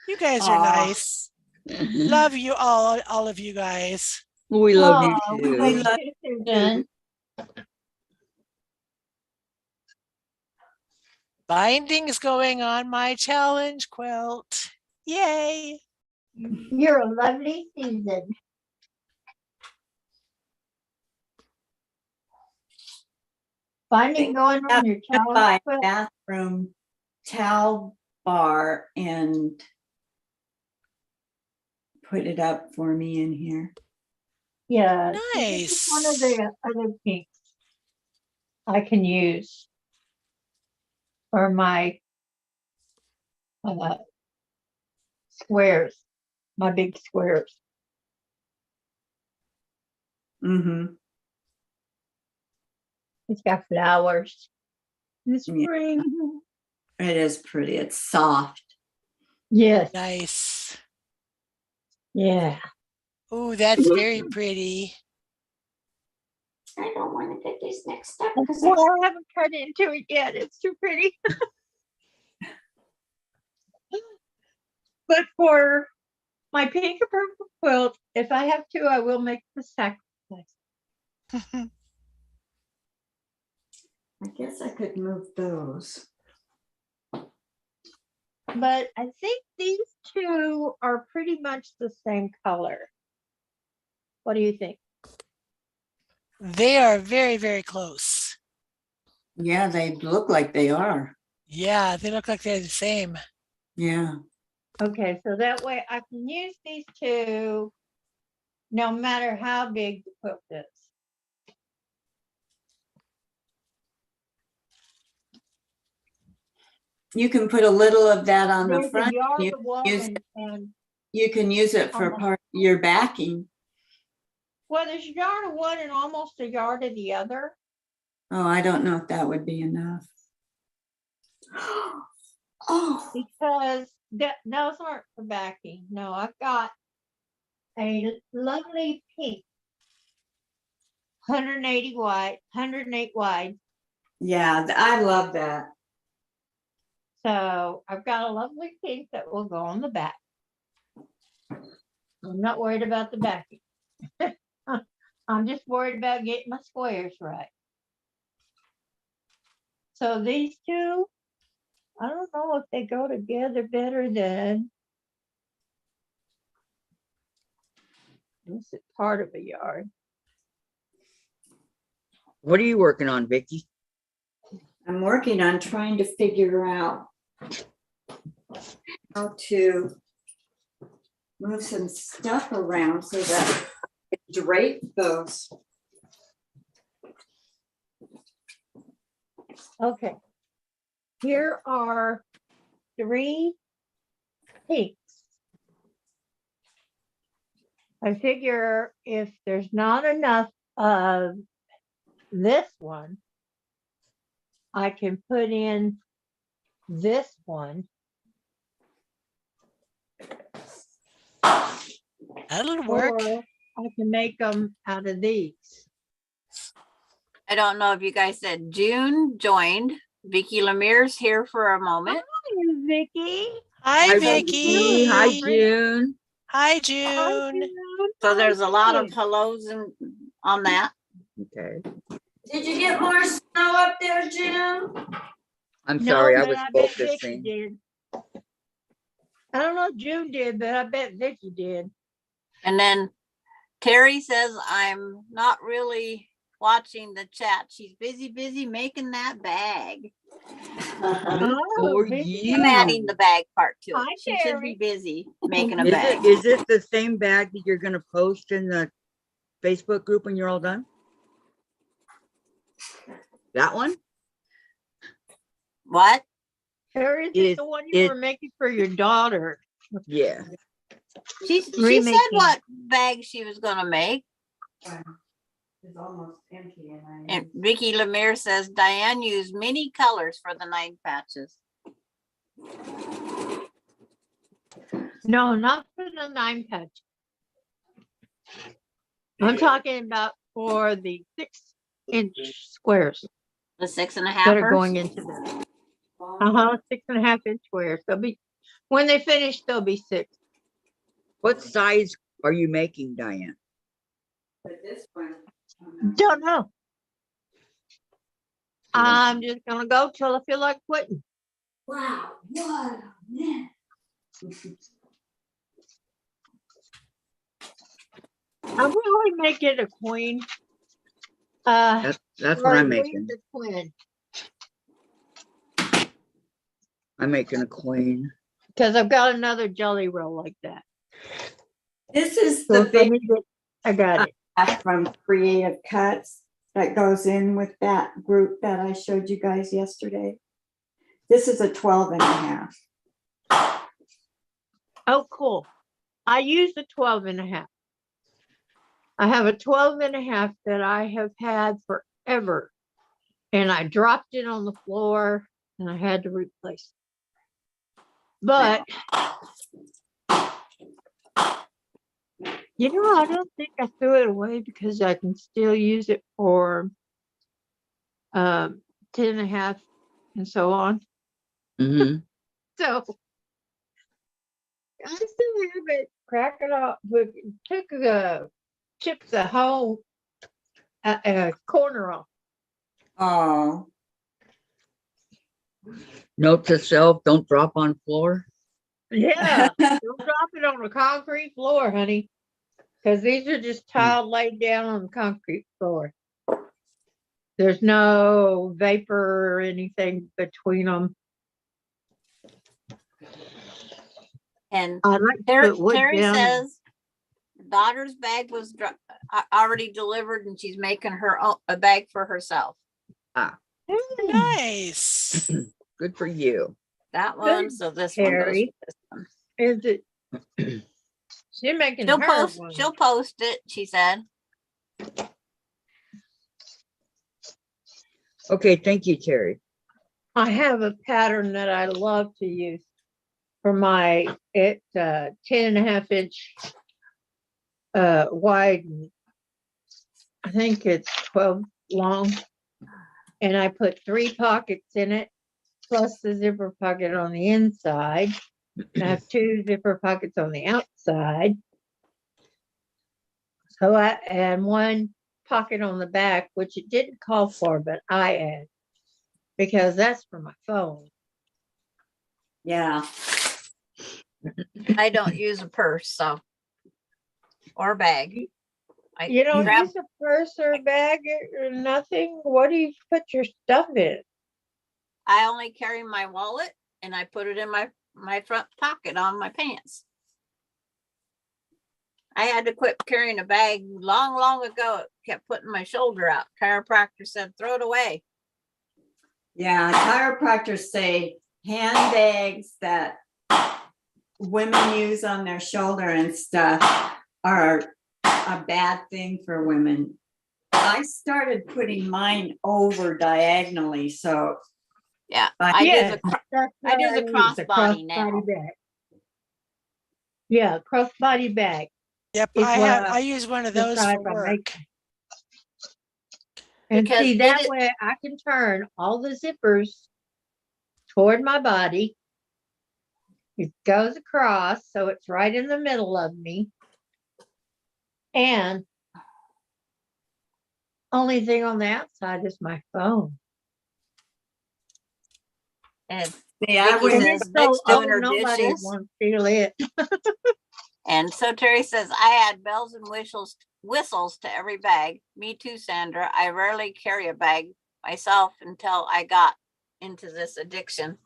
you guys are Aw. nice. Love you all of you guys. We love Oh, you we too. love you too, Susan. Binding is going on my challenge quilt. Yay. You're a lovely Susan. Finding going on your Buy challenge a quilt. bathroom towel bar and put it up for me in here. Yeah. see, this is one of Nice. the other pinks I can use for my squares, my big squares. Mm-hmm. It's got flowers. It's Yeah. spring. It is pretty. It's soft. Yes. Nice. Yeah. Oh, that's very pretty. I don't want to get this next up Well, I haven't cut into it yet. It's too pretty. But for my pink and purple quilt, if I have to, I will make the sacrifice. I guess I could move those. But I think these two are pretty much the same color. What do you think? They are very, very close. Yeah, they look like they are. Yeah, they look like they're the same. Yeah. Okay, so that way I can use these two no matter how big the quilt is. You can put a little of that on the There's a front. yard You of wool use and You can use it for Almost. part your backing. well, there's a yard of one and almost a yard of the other. Oh, I don't know if that would be enough. Oh, Because those aren't for backing. No, I've got a lovely pink, 180 wide, 108 wide. yeah, I love that. So I've got a lovely pink that will go on the back. I'm not worried about the backing. I'm just worried about getting my squares right. So these two, I don't know if they go together better than this is part of a yard. What are you working on, Vicki? I'm working on trying to figure out how to move some stuff around so that I can drape those. Okay. Here are 3 pinks. I figure if there's not enough of this one, I can put in this one. That'll work. Or I can make them out of these. I don't know if you guys said June joined. Vicki Lemire's here for a moment. Hi, Vicki. Hi, Hi, Vicki. Hi, June. Hi, Hi, June. June. So there's a lot of Hi. hellos on that. Okay. Did you get more snow up there, June? I'm No, sorry, I but was bet Vicki focusing. did. I don't know if June did, but I bet Vicki did. And then Terry says, I'm not really watching the chat. She's busy making that bag. Good Oh, for Vicki. I'm adding the bag part to it. Hi, She should be Terry. busy making a Is bag. it the same bag that you're gonna post in the Facebook group when you're all done? That one? What? Terry, is It- it the one you it- were making for your daughter? Yeah. She said Remaking. what bag she was gonna make. It's almost empty and And Vicki Lemire says Diane used many colors for the 9 patches. No, not for the 9 patch. I'm talking about for the 6-inch squares The 6 and a that are half. going into the 6.5-inch squares. They'll be, when they finish, they'll be 6. What size are you making, Diane? But this one. Don't know. I'm just gonna go till I feel like quitting. Wow, what a mess. I'll probably make it a queen. That's or what I'm at least making. a twin, I'm making a queen. because I've got another jelly roll like that. This is So the if I big need it, I got it. half from Creative Cuts that goes in with that group that I showed you guys yesterday. This is a 12 and a half. Oh, cool. I use a 12.5. I have a 12.5 that I have had forever. And I dropped it on the floor and I had to replace it. But you know, I don't think I threw it away because I can still use it for 10.5 and so on. Hmm. So I still have it, crack it off, but took chipped the whole corner off. Oh, Note to self, don't drop on floor. Yeah, don't drop it on the concrete floor, honey. Because these are just tile laid down on the concrete floor. There's no vapor or anything between them. And I like to Terry, put wood Terry down. says daughter's bag was already delivered and she's making a bag for herself. Nice. Good for you. That one, so this one goes Terry. with this one. Is it? She's making She'll her post, one. she'll post it, she said. Okay, thank you, Terry. I have a pattern that I love to use for my 10.5 inch wide. I think it's 12 long. And I put 3 pockets in it, plus the zipper pocket on the inside. And I have 2 zipper pockets on the outside. So and 1 pocket on the back, which it didn't call for, but I add because that's for my phone. yeah. I don't use a purse, so, or a bag. You don't grab- use a purse or a bag or nothing? What do you put your stuff in? I only carry my wallet and I put it in my front pocket on my pants. I had to quit carrying a bag long ago. It kept putting my shoulder out. Chiropractor said, throw it away. Yeah, chiropractors say handbags that women use on their shoulder and stuff are a bad thing for women. I started putting mine over diagonally, so Yeah, But- I Yes, do that's I do what the use, crossbody now. bag. Yeah, crossbody bag. Yep, Is what I use one of those decide for if I work. make- And Because see, it that is- way I can turn all the zippers toward my body. It goes across, so it's right in the middle of me. And only thing on the outside is my phone. And see, I Vicki wouldn't. says So, Vic's doing her nobody dishes. wants to steal it. And so Terry says, I add bells and whistles to every bag. Me too, Sandra. I rarely carry a bag myself until I got into this addiction.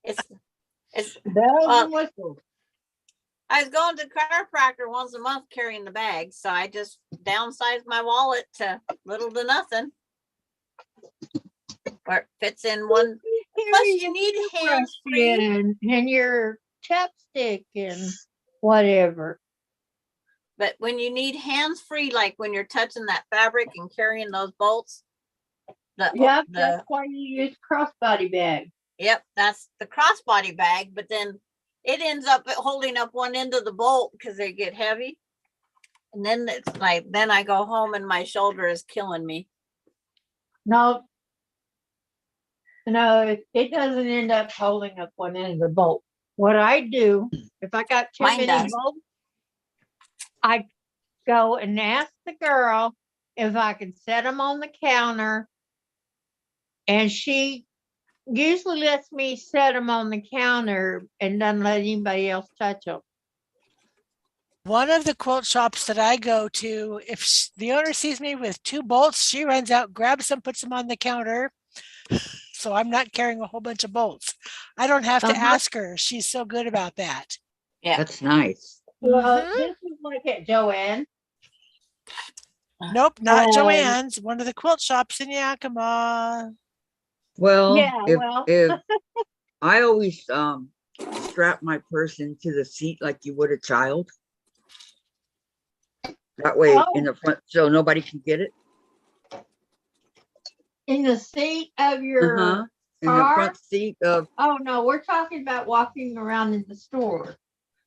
It's Bells Well- and whistles. I was going to chiropractor once a month carrying the bag, so I just downsized my wallet to little to nothing. Where it fits in one. Plus, you need hands free. And your chapstick and whatever. But when you need hands free, like when you're touching that fabric and carrying those bolts, Yep, the, that's why you use crossbody bag. yep, that's the crossbody bag, but then it ends up holding up one end of the bolt because they get heavy. And then it's like, then I go home and my shoulder is killing me. No, it doesn't end up holding up one end of the bolt. What I do, if I got too Mine many does. bolts, I go and ask the girl if I can set them on the counter. And she usually lets me set them on the counter and doesn't let anybody else touch them. One of the quilt shops that I go to, if the owner sees me with 2 bolts, she runs out, grabs them, puts them on the counter. So I'm not carrying a whole bunch of bolts. I don't have to ask her. She's so good about that. Yeah. That's nice. Well, Mhm. this is like at Joanne. Nope, not Um, Joanne's, one of the quilt shops in Yakima. Well, Yeah, if, well. if I always strap my purse into the seat like you would a child. That way in the front, so nobody can get it. In the seat of your Uh-huh. In the car? front seat of, Oh no, we're talking about walking around in the store.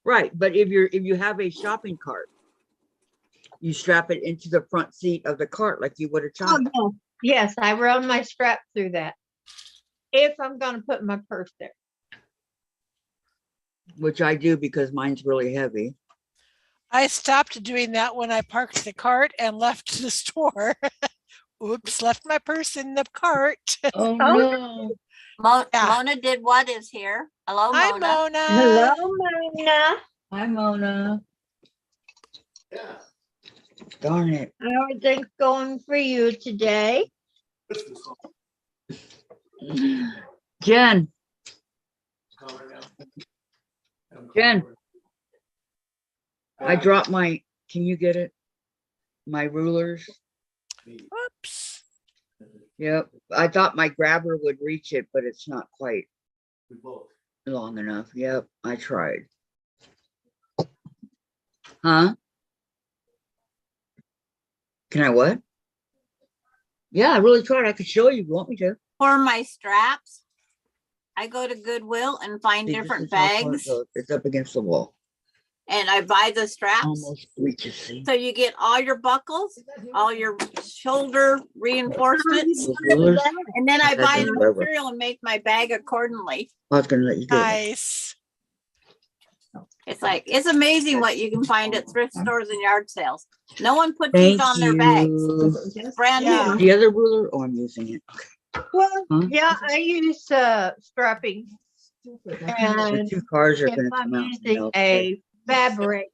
right, but if you have a shopping cart, you strap it into the front seat of the cart like you would a Oh child. no. Yes, I run my strap through that. If I'm gonna put my purse there. Which I do because mine's really heavy. I stopped doing that when I parked the cart and left the store. Oops, left my purse in the cart. Oh no. Yeah. Mona did what is here. Hello, Hi, Mona. Mona. Hello, Mona. Hi, Mona. Yeah. Darn it. How are things going for you today? Jen, Jen. I dropped my, can you get it? My rulers. Oops. Yep. I thought my grabber would reach it, but it's not quite long enough. Yep. I tried. Huh? Can I what? Yeah, I really tried. I could show you. You want me to? For my straps, I go to Goodwill and find See, this different is how far it bags goes. It's up against the wall. and I buy the straps. Almost reaches. See? So you get all your buckles, all your shoulder reinforcements, Those rulers? and then I That's buy the incredible. material and make my bag accordingly. I was gonna let you get it. Nice. It's like, it's amazing what you can find at thrift stores and yard sales. No one put Thank these on their bags. you. Brand Yeah. new. The other ruler? Oh, I'm using it. Well, Huh? yeah, I use strapping. The And 2 cars are if gonna I'm come out. using a fabric,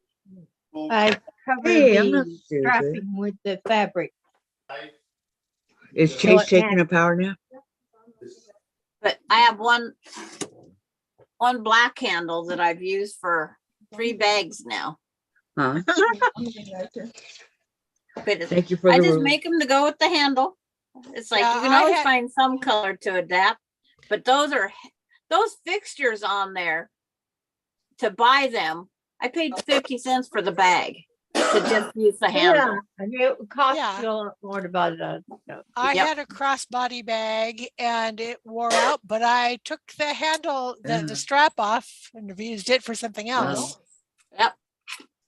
I cover Hey, I'm not the stupid. strapping with the fabric. Is So Chase it taking a power nap? But I have one black handle that I've used for 3 bags now. Huh? But it's, Thank you for I the just ruler. make them to go with the handle. It's like, Yeah, you can I always had- find some color to adapt, but those fixtures on there, to buy them, I paid 50 cents for the bag to just use the Yeah, handle. and it would cost Yeah. you a lot more to buy the stuff. I Yep. had a crossbody bag and it wore out, but I took the handle, Yeah. the strap off and used it for something else. Yep.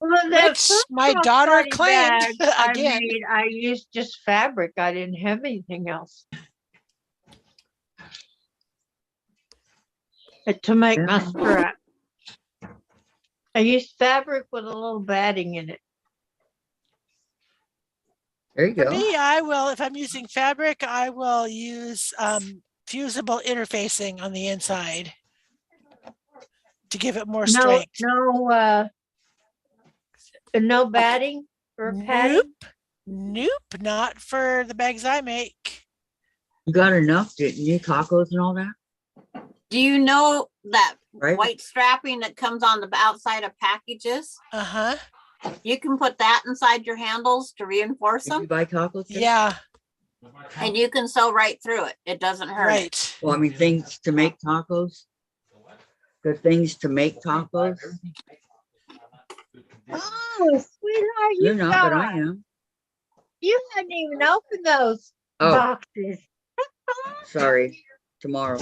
Well, Which my daughter crossbody claimed bag I again. made, I used just fabric. I didn't have anything else. To make my Yeah. strap. I used fabric with a little batting in it. There you For go. me, I will, if I'm using fabric, I will use fusible interfacing on the inside to give it more strength. No batting or padding. Nope, not for the bags I make. You got enough, didn't you? Tacos and all that? Do you know that Right? white strapping that comes on the outside of packages? Uh-huh. You can put that inside your handles to reinforce Did you them, buy tacos? too? Yeah, and you can sew right through it. It doesn't hurt. right. Well, I mean, things to make tacos. The things to make tacos. Oh, sweetheart, You're not, but I am. you hadn't even opened those Oh, boxes. Sorry, tomorrow.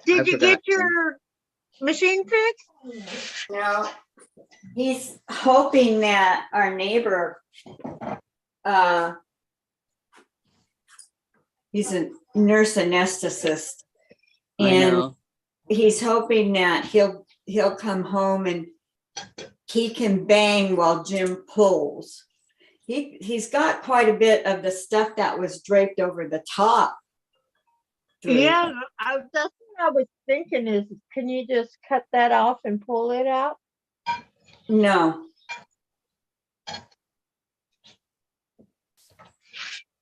Did you forgot get to. your machine fixed? No, he's hoping that our neighbor, he's a nurse anesthetist. I And know. he's hoping that he'll come home and he can bang while Jim pulls. He's got quite a bit of the stuff that was draped over the top. Yeah, that's what I was thinking is, can you just cut that off and pull it out? No.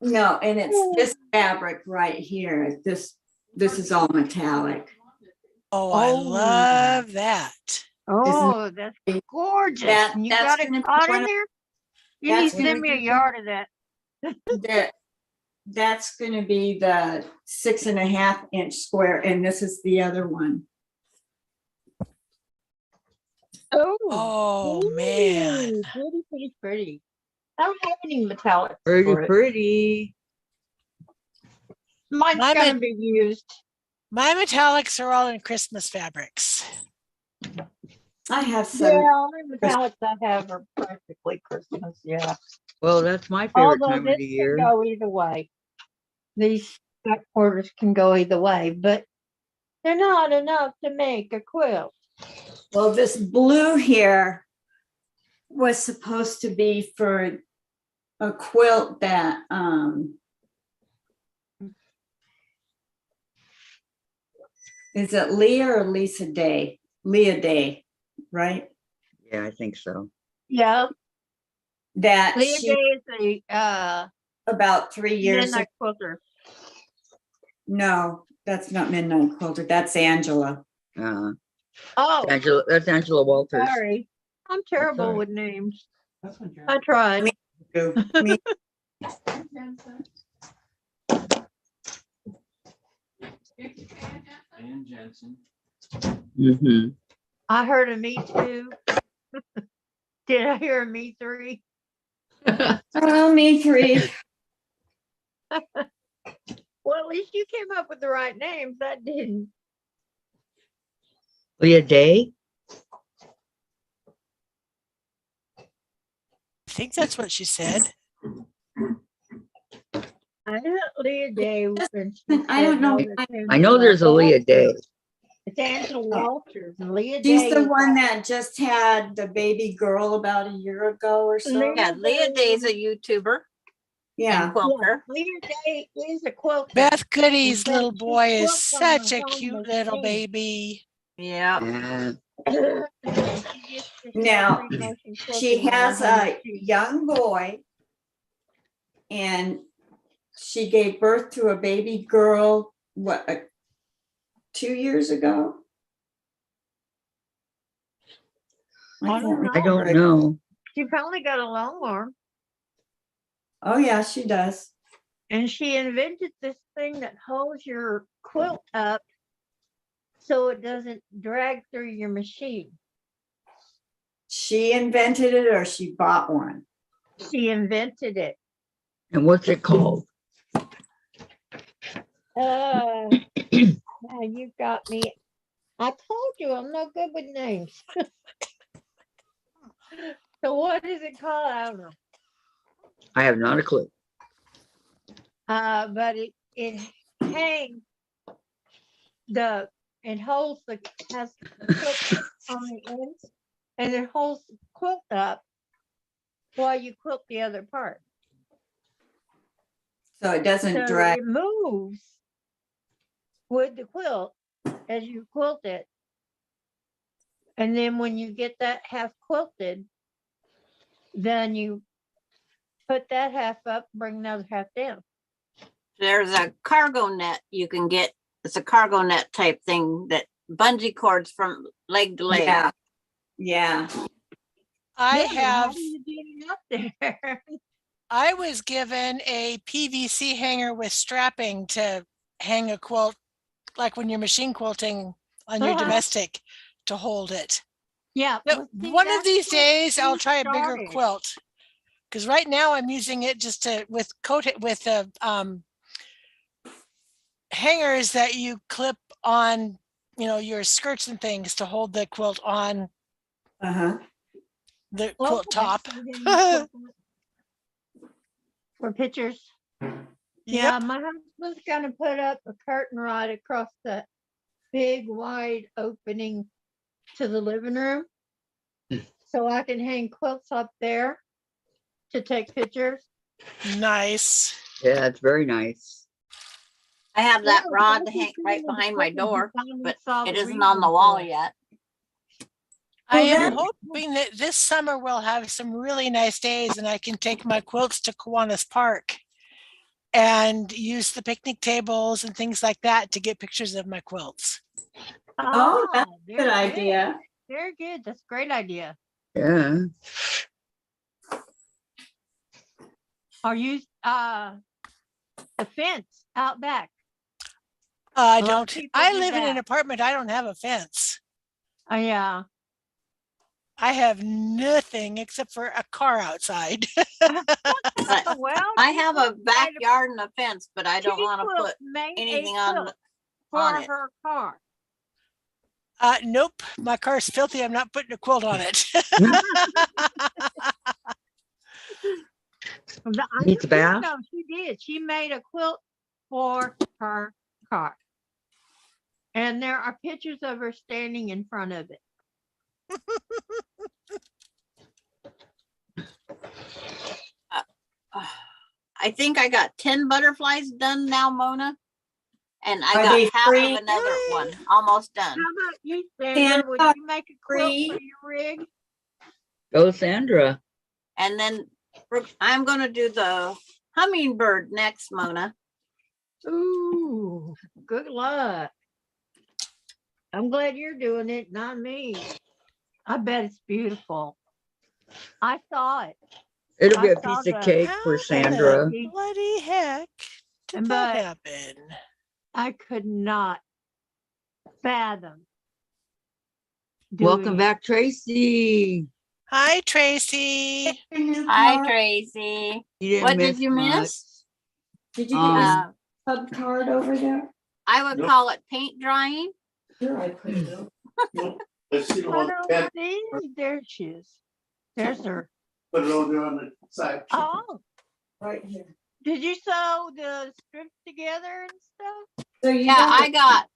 No, and it's this fabric right here. This is all metallic. Oh, I Oh. love that. Oh, that's gorgeous. That- And you that's got it gonna be caught one in of- there? You need that's to send gonna me a be- yard of that. That's going to be the 6.5 inch square, and this is the other one. Oh, man. Pretty. I don't have any metallic. Pretty, pretty. Mine's Mine gonna would- be used. My metallics are all in Christmas fabrics. I have Yeah, some. all the metallics I have are practically Christmas, yeah. Well, that's my favorite Although time this of the can year. go either way. These back quarters can go either way, but they're not enough to make a quilt. Well, this blue here was supposed to be for a quilt that is it Leah or Lisa Day? Leah Day, right? Yeah, I think so. Yeah, That Leah she Day is a about 3 years midnight quilter. No, that's not Midnight Quilter. That's Angela. Oh, That's Angela Walters. sorry. I'm terrible right. with names. That's what you're. I tried. Me- And Jensen. Mm-hmm. I heard a me too. Did I hear a me three? Oh, me three. Well, at least you came up with the right names. That didn't. Leah Day? I think that's what she said. I know Leah Day. And I don't know. I know there's a Leah Day. It's Angela Walters and Leah She's Day. the is one that just had the baby girl about a year ago or so. Leah- Yeah, Leah Day's a YouTuber Yeah. and quilter. Leah Day is a quilter. Beth Goody's But little she boy is quilts on such her a own cute little machine. baby. Yeah. Yeah. Now, She has a young boy and she gave birth to a baby girl, 2 years ago? I don't know. I don't know. She finally got a long arm, Oh, yeah, she does. and she invented this thing that holds your quilt up so it doesn't drag through your machine. She invented it or she bought one? She invented it. And what's it called? Now you got me. I told you I'm no good with names. So what is it called? I don't know. I have not a clue. But it hangs it holds has the quilt on the ends, and it holds the quilt up while you quilt the other part. So it doesn't So drag. it moves with the quilt as you quilt it. And then when you get that half quilted, then you put that half up, bring another half down. There's a cargo net you can get. It's a cargo net type thing that bungee cords from leg to leg. Yeah. Yeah. I Yeah, but how have, do you get it up there? I was given a PVC hanger with strapping to hang a quilt, like when you're machine quilting on your Uh-huh. domestic, to hold it. Yeah. But well, see, one of that's these what days, I'll she try a bigger started. quilt Because right now I'm using it just to with hangers that you clip on, your skirts and things to hold the quilt on Uh-huh. the Oh, quilt top. For pictures. Yep. Yeah, my husband's gonna put up a curtain rod across the big wide opening to the living room. So I can hang quilts up there to take pictures. Nice. Yeah, it's very nice. I have that Yeah, rod to that's hang the right thing with behind my equipment, you door, finally but saw it the isn't on the reason wall for it. yet. I Well, am that- hoping that this summer we'll have some really nice days and I can take my quilts to Kiwanis Park and use the picnic tables and things like that to get pictures of my quilts. Oh, that's a very good idea. Very good. That's a great idea. Yeah. Or use the fence out back. I A lot of don't, people I do live in an that. apartment. I don't have a fence. Oh yeah. I have nothing except for a car outside. But Well, I have a backyard and a fence, but I don't want to put anything on for it. her car. Nope, my car's filthy. I'm not putting a quilt on it. Needs a bath? No, she did. She made a quilt for her car. And there are pictures of her standing in front of it. I think I got 10 butterflies done now, Mona. And I Are got they half free? of another one almost done. How about you, Sandra? Would Sandra, you make a quilt free? for your rig? Go Sandra. And then I'm going to do the hummingbird next, Mona. Ooh, good luck. I'm glad you're doing it, not me. I bet it's beautiful. I saw it. It'll be I a saw piece of the- cake How for the Sandra. bloody heck did that But- happen? I could not fathom. Welcome doing it. back, Tracy. Hi, Tracy. Hi, Tracy. You didn't What miss did you much. miss? Did you get your Uh, sub card over there? I would Nope. call it paint drying. Sure, I put it up. No, I see the I one, don't that- see. There she is. There's her. put it over there on the side. Oh, Right here. did you sew the strips together and stuff? So you Yeah, got I got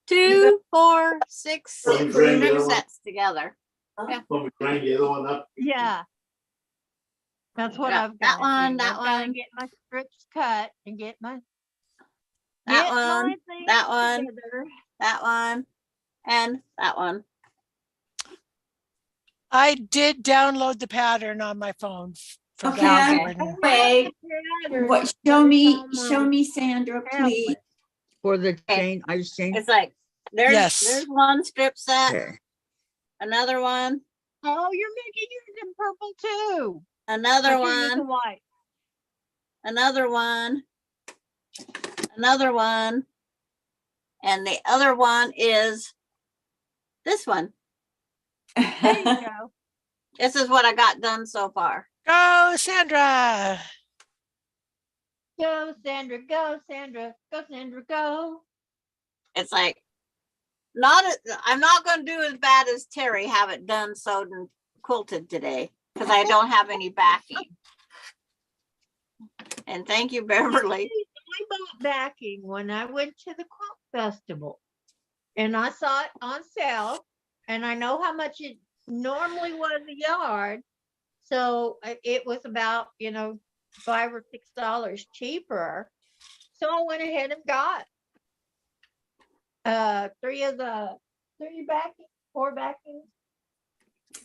2, 4, 6 One grind the other one. sets together. When we grind the other one up. Yeah. That's what Yeah, I've that got. one, that I've got to one. get my strips cut and get my That get my one, things that one. together. That one, and that one. I did download the pattern on my phone for Okay, Val Okay. Jordan. Wait, Pattern, what, but show it's on my me Sandra, please. tablet. For the chain, I just changed. It's like there's Yes. one strip set, Okay. another one, Oh, you're making yours in purple too. another But you're using one, white. another one, another one, and the other one is this one. There you go. This is what I got done so far. Go, Sandra. Go, Sandra. Go, Sandra. Go, Sandra. Go. It's like I'm not going to do as bad as Terry, have it done, sewed, and quilted today because I don't have any backing. And thank you, Beverly. I bought backing when I went to the quilt festival, and I saw it on sale, and I know how much it normally was a yard, so it was about $5 or $6 cheaper. So I went ahead and got 4 backings.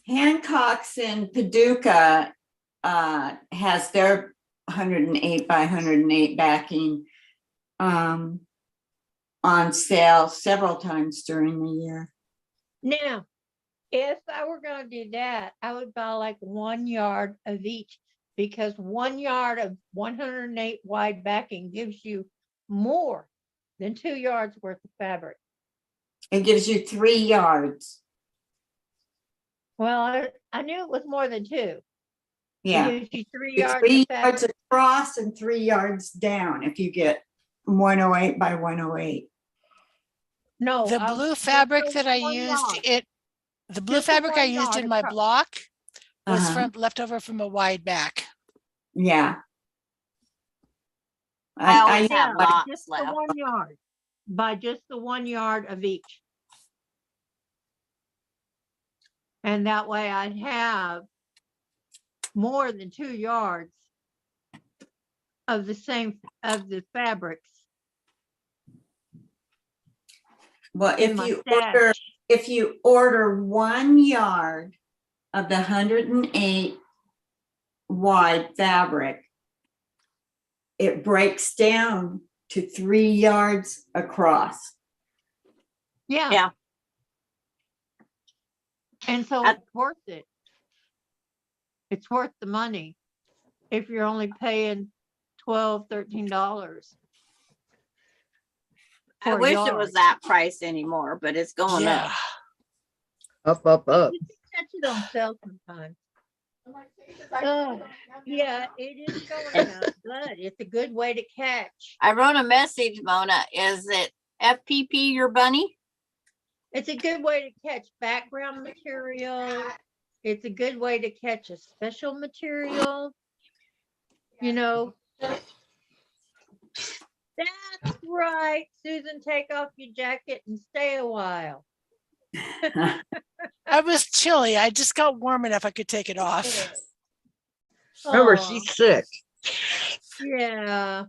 Hancock's in Paducah has their 108 by 108 backing on sale several times during the year. Now, if I were going to do that, I would buy like 1 yard of each, because 1 yard of 108 wide backing gives you more than 2 yards worth of fabric. It gives you 3 yards. Well, I knew it was more than 2. Yeah. It gives you 3 It's yards 3 of fabric. yards across and 3 yards down if you get 108 by 108. No. The blue fabric that I used, the blue Just the fabric I 1 used yard in my across. block was Uh-huh. from leftover from a wide back. Yeah. I always I- have Yeah, lots just the left. 1 yard, by just the 1 yard of each. And that way I'd have more than 2 yards of the same, of the fabrics Well, in my if stash. you order 1 yard of the 108 wide fabric, it breaks down to 3 yards across. Yeah. Yeah. And so I- it's worth it. It's worth the money if you're only paying $12, $13. I for a wish it yard. was that price anymore, but it's going Yeah. up. Up. You can catch it on sale sometimes. Oh, yeah, it is going up, but it's a good way to catch. I wrote a message, Mona. Is it FPP your bunny? It's a good way to catch background material. It's a good way to catch a special material. You know. That's right, Susan, take off your jacket and stay a while. I was chilly. I just got warm enough I could take it off. Remember, Aw, she's sick. yeah.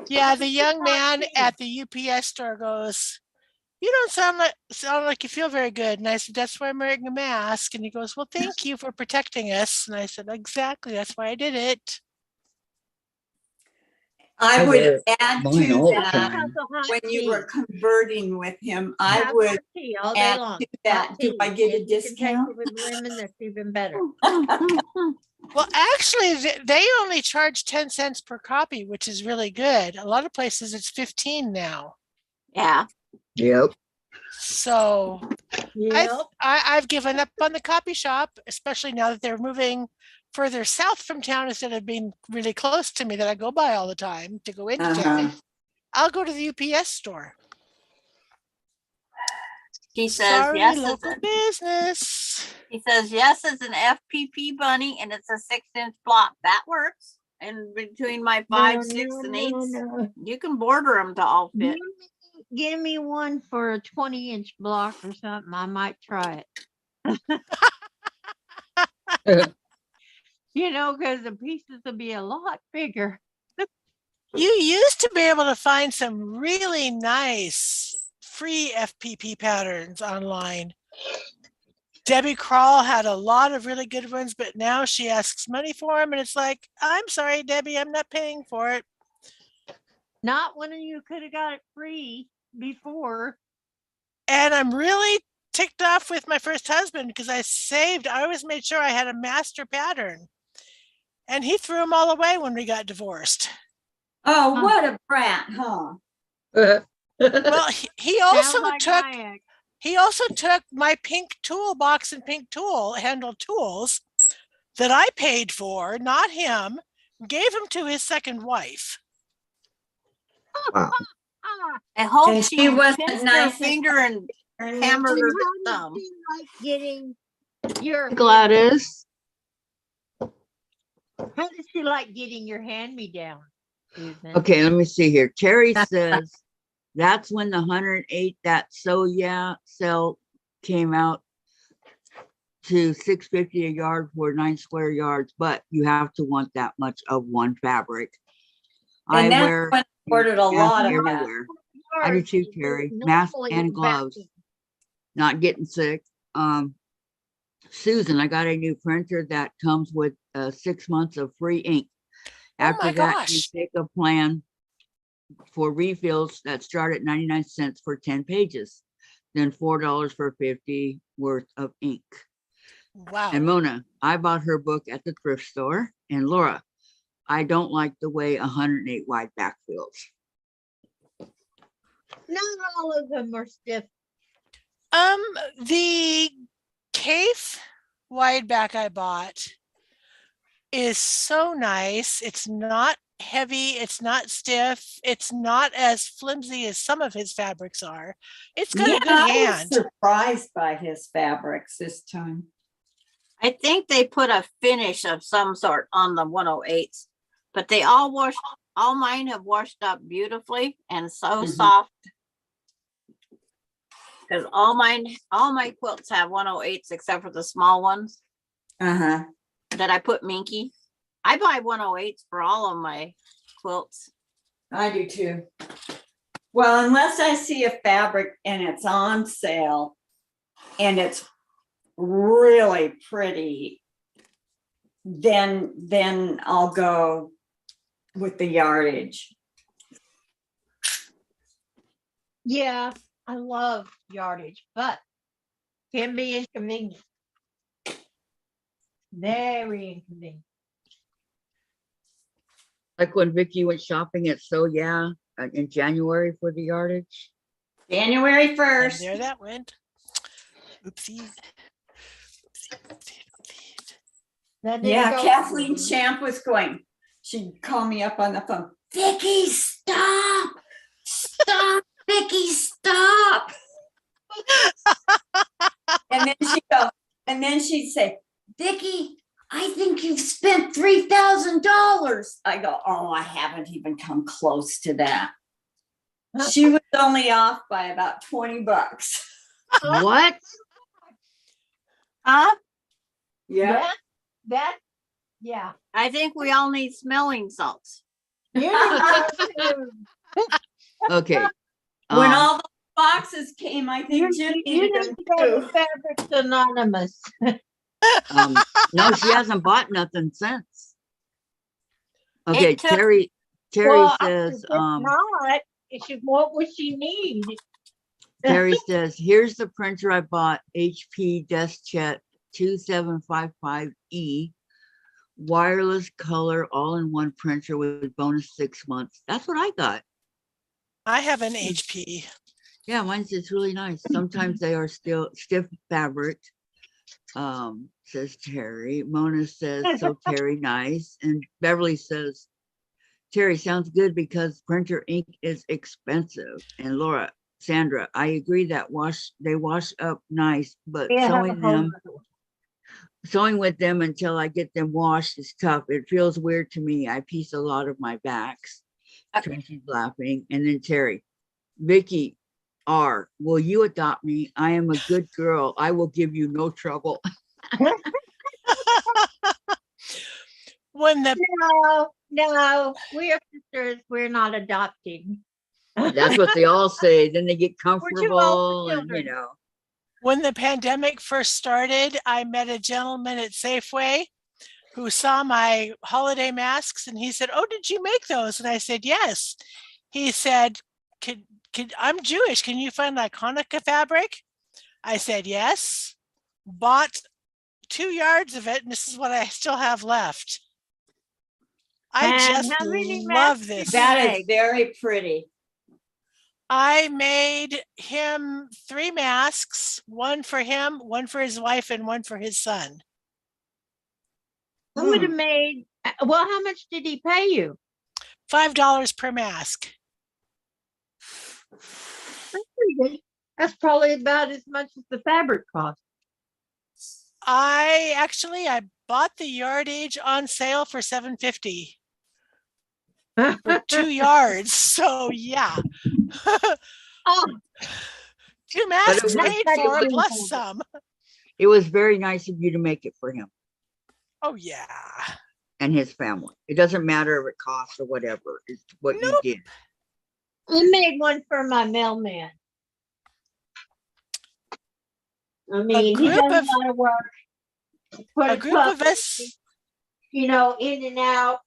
Yeah, the young man at the UPS store goes, "You don't sound like you feel very good." And I said, "That's why I'm wearing a mask." And he goes, "Well, thank you for protecting us." And I said, "Exactly, that's why I did it." I I would wear add mine to all the that, time. Have the hot when you tea. were converting with him, I Have would hot tea all day add long. to that. Hot Do tea. I get a If you can taste discount? it with lemon, that's even better. Well, actually, they only charge 10 cents per copy, which is really good. A lot of places it's 15 now. Yeah. Yep. So Yep. I've given up on the copy shop, especially now that they're moving further south from town instead of being really close to me that I go by all the time to go into town. Uh-huh. I'll go to the UPS store. He says Sorry, yes. local business. He says yes as an FPP bunny, and it's a 6-inch block. That works. And between my 5, 6, and 8, No. you can border them to all fit. Give me one for a 20-inch block or something. I might try it. You know, because the pieces will be a lot bigger. You used to be able to find some really nice free FPP patterns online. Debbie Crawl had a lot of really good ones, but now she asks money for them, and it's like, I'm sorry, Debbie, I'm not paying for it. Not when you could have got it free before. And I'm really ticked off with my first husband because I always made sure I had a master pattern. And he threw them all away when we got divorced. Oh, what a brat, huh? Well, he also Sounds like took my ex. He also took my pink toolbox and pink tool handle tools that I paid for, not him, gave him to his second wife. Wow. Ah, I hope And she she wasn't pinched her nice. finger and hammered and her how thumb. did you like getting your Gladys. How does she like getting your hand-me-down, Susan? Okay, let me see here. Terry says that's when the 108 that sale came out to $6.50 a yard for 9 square yards, but you have to want that much of one fabric. I And that's wear when I ordered a lot of that. everywhere. I do too, Terry. Mask and gloves. Not getting sick. Susan, I got a new printer that comes with 6 months of free ink. Oh After my that, gosh. you take a plan for refills that start at 99 cents for 10 pages, then $4 for 50 worth of ink. Wow. And Mona, I bought her book at the thrift store. And Laura, I don't like the way 108 wide back feels. Not all of them are stiff. The Cafe wide back I bought is so nice. It's not heavy. It's not stiff. It's not as flimsy as some of his fabrics are. It's got Yeah, a good I was hand. surprised by his fabrics this time. I think they put a finish of some sort on the 108s, but they all mine have washed up beautifully and so Mhm. soft. Because all my quilts have 108s except for the small ones Uh-huh. that I put minky. I buy 108s for all of my quilts. I do too. Well, unless I see a fabric and it's on sale and it's really pretty, then I'll go with the yardage. Yeah, I love yardage, but can be inconvenient. Very inconvenient. Like when Vicki went shopping at So Yeah in January for the yardage. January And 1st. there that went. Oopsie. Oopsie, oopsie, oopsie. That didn't Yeah, go Kathleen well. Champ was going. She'd call me up on the phone. Vicki, stop! Stop, Vicki, stop! And then she'd say, Vicki, I think you've spent $3,000. I go, oh, I haven't even come close to that. She was only off by about $20. What? Huh? Yeah. Yeah. I think we all need smelling salts. You need to- Okay. When um, all the boxes came, I think Jim you needed need them to go to too. Fabrics Anonymous. no, she hasn't bought nothing since. Okay, It took- Terry Well, says, if not, what would she need? Terry says, here's the printer I bought, HP DeskJet 2755E, wireless color all-in-one printer with bonus 6 months. That's what I got. I have an HP. Yeah, mine's just really nice. Sometimes they are still stiff fabric. Says Terry. Mona says, so Terry, nice. And Beverly says, Terry, sounds good because printer ink is expensive. And Laura, Sandra, I agree that they wash up nice, but Yeah, have a sewing home. with them until I get them washed is tough. It feels weird to me. I piece a lot of my backs. Tracy's laughing. And then Terry, Vicki R, will you adopt me? I am a good girl. I will give you no trouble. When the No, we are sisters. We're not adopting. That's what they all say. Then they get too old for comfortable and, children. when the pandemic first started, I met a gentleman at Safeway who saw my holiday masks and he said, "Oh, did you make those?" And I said, "Yes." He said, "Could I'm Jewish. Can you find like Hanukkah fabric?" I said, "Yes." Bought 2 yards of it, and this is what I still have left. I And just how many love masks this. did That Hey. is very pretty. I made him 3 masks, one for him, one for his wife, and one for his son. I would have made, well, how much did he pay you? $5 per mask. That's pretty good. That's probably about as much as the fabric cost. I bought the yardage on sale for $7.50 for 2 yards. So yeah. Oh, 2 masks was- paid That's for pretty plus cool. some. It was very nice of you to make it for him Oh yeah. and his family. It doesn't matter if it costs or whatever. It's what you Nope. did. I made one for my mailman. I mean, he group does a of- lot of work. Put A group of us. in and out,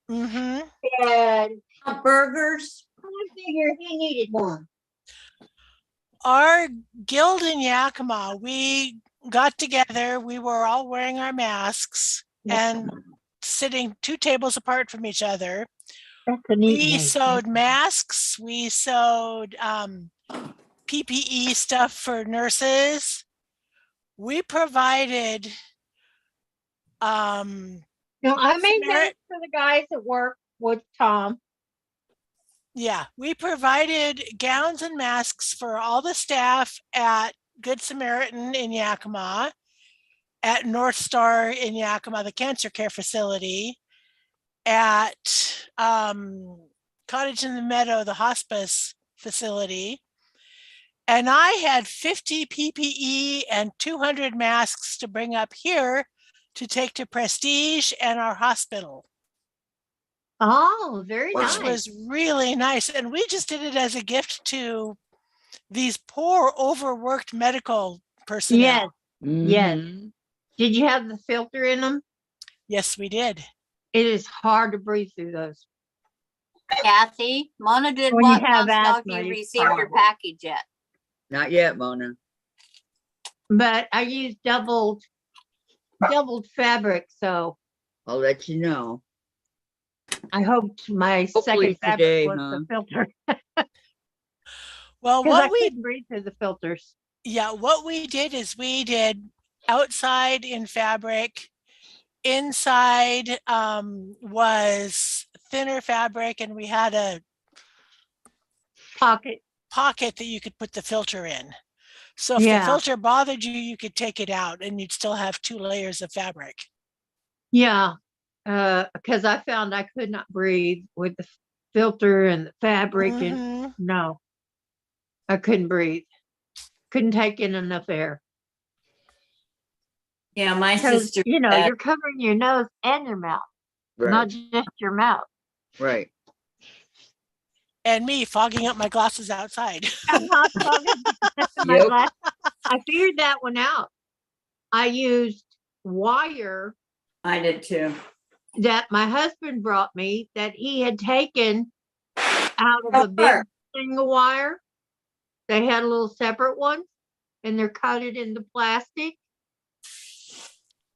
Mhm. and Burgers. I figured he needed one. Our guild in Yakima, we got together. We were all wearing our masks and sitting 2 tables apart from each other. That's a neat We name. sewed masks. We sewed PPE stuff for nurses. We provided No, I Good made Samaritan- those for the guys that work with Tom. Yeah, we provided gowns and masks for all the staff at Good Samaritan in Yakima, at North Star in Yakima, the cancer care facility, at Cottage in the Meadow, the hospice facility. And I had 50 PPE and 200 masks to bring up here to take to Prestige and our hospital, Oh, very Wow. which nice. was really nice. And we just did it as a gift to these poor, overworked medical personnel. Yes. Mhm. Did you have the filter in them? Yes, we did. It is hard to breathe through those. Kathy, Mona did When you what? have Wants to know if asthma, you it's received your horrible. package yet. Not yet, Mona. But I used doubled fabric, so I'll let you know. I hoped my Hopefully second fabric today, was huh? the filter Well, because I what we couldn't breathe through the filters. Yeah, what we did is we did outside in fabric, inside was thinner fabric, and we had a Pocket. pocket that you could put the filter in. So if the Yeah. filter bothered you, you could take it out and you'd still have 2 layers of fabric. Yeah. Because I found I could not breathe with the filter and the fabric and Mhm. no. I couldn't breathe. Couldn't take in enough air. Yeah, my Because, sister. you're covering your nose and your mouth, not Right, just your mouth. right. And me fogging up my glasses outside. I'm not talking my Yep. glass. I figured that one out. I used wire I did too. that my husband brought me that he had taken out of a big Sure. single wire. They had a little separate ones and they're coated into plastic.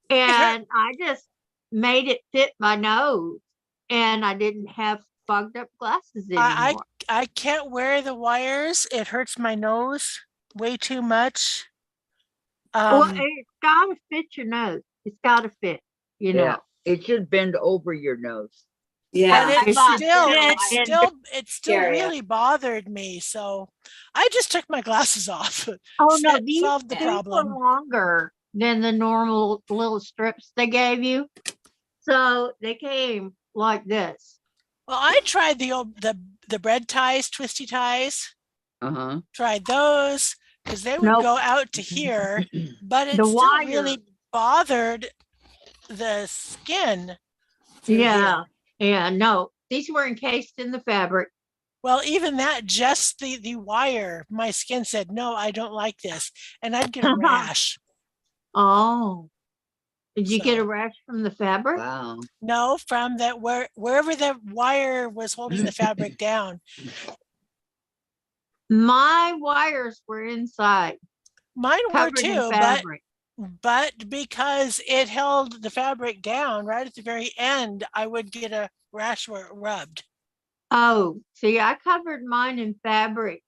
And I just made it fit my nose and I didn't have fogged up glasses I anymore. I can't wear the wires. It hurts my nose way too much. Well, Um, it's got to fit your nose. It's got to fit, Yeah. It should bend over your nose. but Yeah. it bought still, thinner it wires. still, it still Area. really bothered me. So I just took my glasses off. Oh no, these Solved the were problem. longer than the normal little strips they gave you. So they came like this. Well, I tried the old the bread ties, twisty ties. Uh-huh. Tried those because they would Nope. go out to here, but it The still wire. really bothered the skin. through Yeah. here. Yeah. No, these were encased in the fabric. Well, even that, just the wire, my skin said, no, I don't like this. And I'd get a rash. Oh. Did you get a So- rash from the fabric? Wow. No, from that wherever the wire was holding the fabric down. My wires were inside, Mine were covered in too, fabric. but because it held the fabric down right at the very end, I would get a rash where it rubbed. Oh, see, I covered mine in fabric.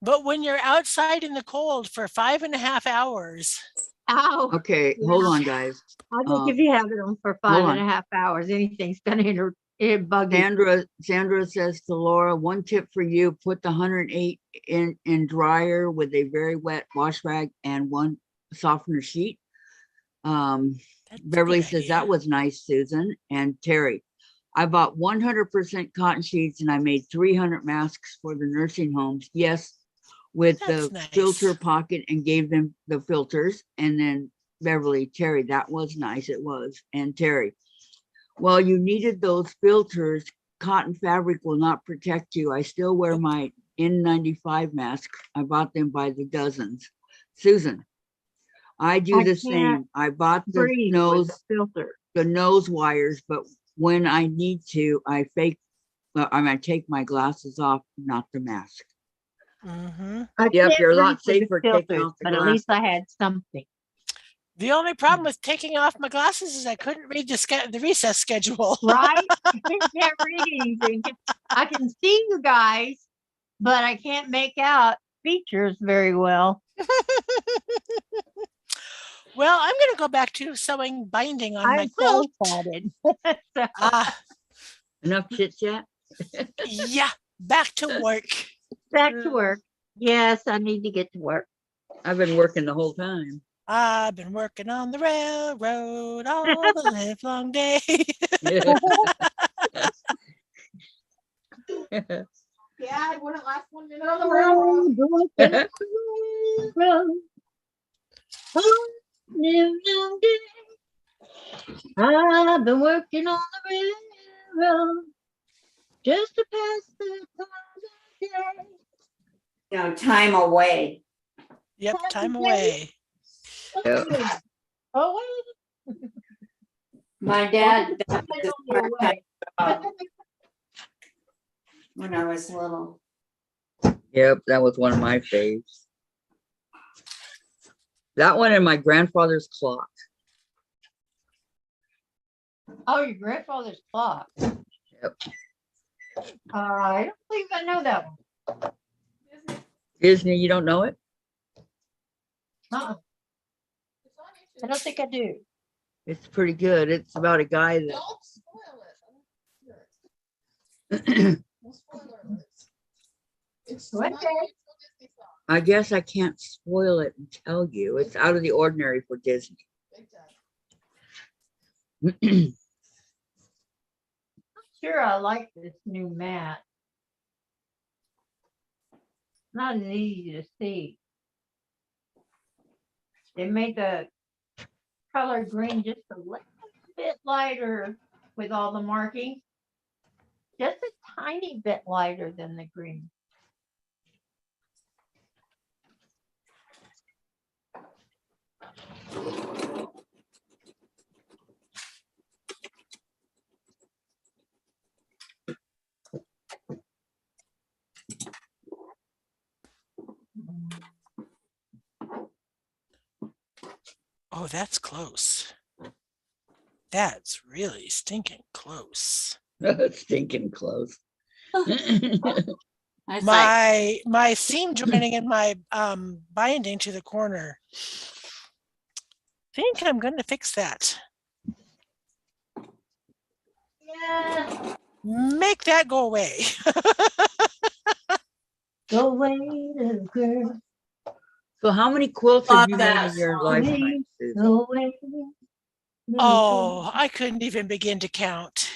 But when you're outside in the cold for 5.5 hours, Ow. Okay, Yeah. hold on, guys. I think if you have it on for hold 5.5 hours, anything's gonna bug you. Sandra says to Laura, one tip for you, put the 108 in dryer with a very wet wash rag and one softener sheet. that's a Beverly good says idea. that was nice, Susan. And Terry, I bought 100% cotton sheets and I made 300 masks for the nursing homes. Yes, with That's the nice. filter pocket and gave them the filters. And then Beverly, Terry, that was nice. It was. And Terry, well, you needed those filters. Cotton fabric will not protect you. I still wear Nope. my N95 masks. I bought them by the dozens. Susan, I do I the can't same. I bought the Breathe with the filter. nose wires, but when I need to, I take my glasses off, not the mask. Mhm. I Yep, can't you're a lot breathe with the safer taking filters, off the but at least I had something. The only problem with taking off my glasses is I couldn't read the recess schedule. Right? I can't read anything. I can see you guys, but I can't make out features very well. Well, I'm going to go back to sewing binding on my I'm so quilt. excited. Ah, Enough chit chat? yeah, back to work. Back to work. Yes, I need to get to work. I've been working the whole time. I've been working on the railroad all the live long day. Yeah, when it last 1 minute on the railroad. I've been working on the railroad just to pass the time of day. No, time away. Yep, time away. Oh, wait. My dad I died this don't know part-time why. job when I was little. Yep, that was one of my faves. That one and my grandfather's clock. Oh, your grandfather's clock. Yep. I don't think I know that one. Disney, you don't know it? Uh-uh. I don't think I do. It's pretty good. It's about a guy that Don't spoil it. No spoiler alerts. It's Okay. not a Disney song. I guess I can't spoil it and tell you. It's out of the ordinary for Disney. Big time. Sure, I like this new mat. Not as easy to see. They made the color green just a little bit lighter with all the marking. Just a tiny bit lighter than the green. Oh, that's close. That's really stinking close. Stinking close. It's like, My seam joining in my binding to the corner. Think I'm going to fix that. Yeah, Make that go away. go away, little girl. So how many quilts have Love you made that in your song. lifetime, Susan? Go away. Oh, I couldn't even begin to count.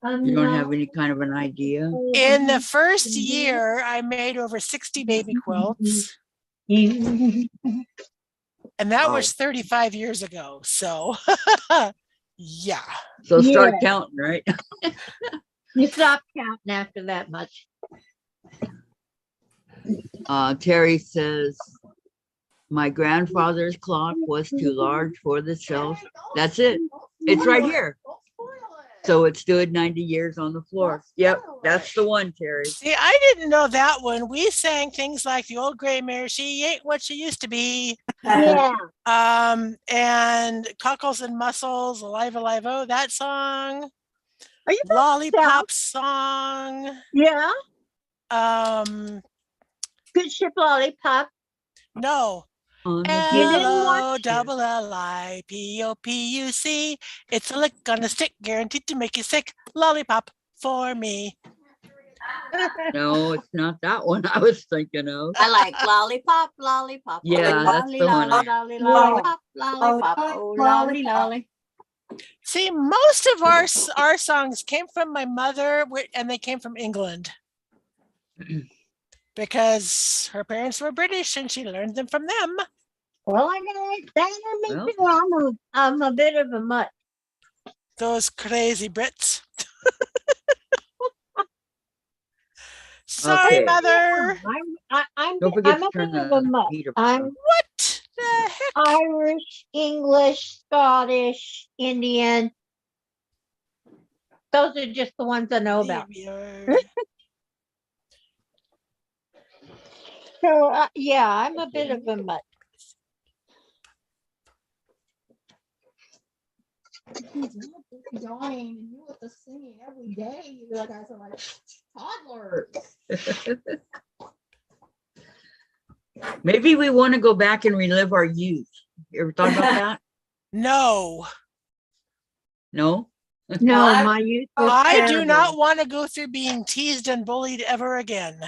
You don't have any kind of an idea? In the first year, I made over 60 baby quilts, and that Wow. was 35 years ago. So, yeah. So start Yeah. counting, right? You stop counting after that much. Terry says, my grandfather's clock was too large for the shelf. That's it. It's right here. Don't spoil it. So it stood 90 years on the floor. Yep, that's the one, Terry. See, I didn't know that one. We sang things like the old gray mare, she ain't what she used to be. Yeah. And Cockles and Mussels, Alive, Alive, oh, that song. Are you Lollipop song. Yeah. Um, Good ship lollipop. no. On the Lollipop. It's a lick on a stick, guaranteed to make you sick. Lollipop for me. No, it's not that one I was thinking of. I like lollipop, lollipop. Yeah, oh, that's lolly, the one. lolly, lolly, Yeah. lollipop, lollipop. Oh, lolly, lolly. See, most of our songs came from my mother, and they came from England. Because her parents were British and she learned them from them. Well, I know that me Well. too. I'm a bit of a mutt. Those crazy Brits. Sorry, Okay. Mother. Don't forget I'm to a turn bit of a the mutt. heater I'm on. What the heck? Irish, English, Scottish, Indian. Those are just the ones I know about. So, yeah, I'm a bit of a mutt. Yawning and you with the singing every day. You guys are like toddlers. Maybe we want to go back and relive our youth. You ever thought about that? No, No? No, I- my youth was I do not terrible. want to go through being teased and bullied ever again.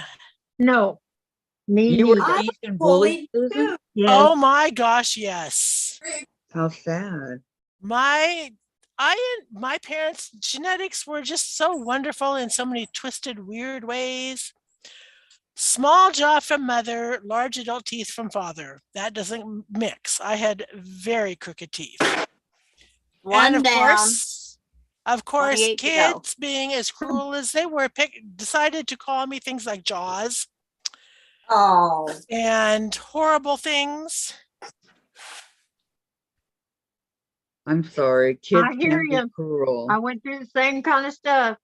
No, me You were neither. teased and bullied, bullied Susan? too. Yes. Oh my gosh, yes. How sad. My my parents' genetics were just so wonderful in so many twisted, weird ways. Small jaw from mother, large adult teeth from father. That doesn't mix. I had very crooked teeth. And One of down, course, 28 to go. kids being as cruel as they were, decided to call me things like Jaws Oh, and horrible things. I'm sorry. Kids I hear can be you. cruel. I went through the same kind of stuff.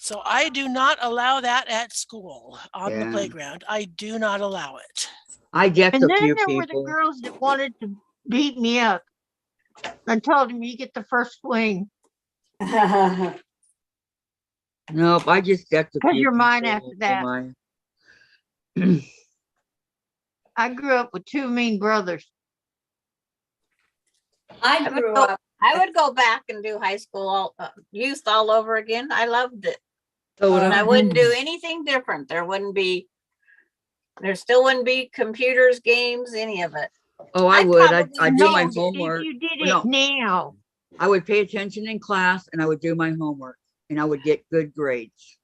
So I do not allow that at school on the Yeah. playground. I do not allow it. I get And a then few there were the people. girls that wanted to beat me up. I told them you get the first swing Nope, I just get the because few you're mine people after for that. my I grew up with two mean brothers. I I would grew go- up. I would go back and do high school, youth all over again. I loved it. So would And I I. wouldn't do anything different. There still wouldn't be computers, games, any of it. Oh, I I'd would. probably I'd do my change it. homework. If you did No. it now, I would pay attention in class and I would do my homework and I would get good grades.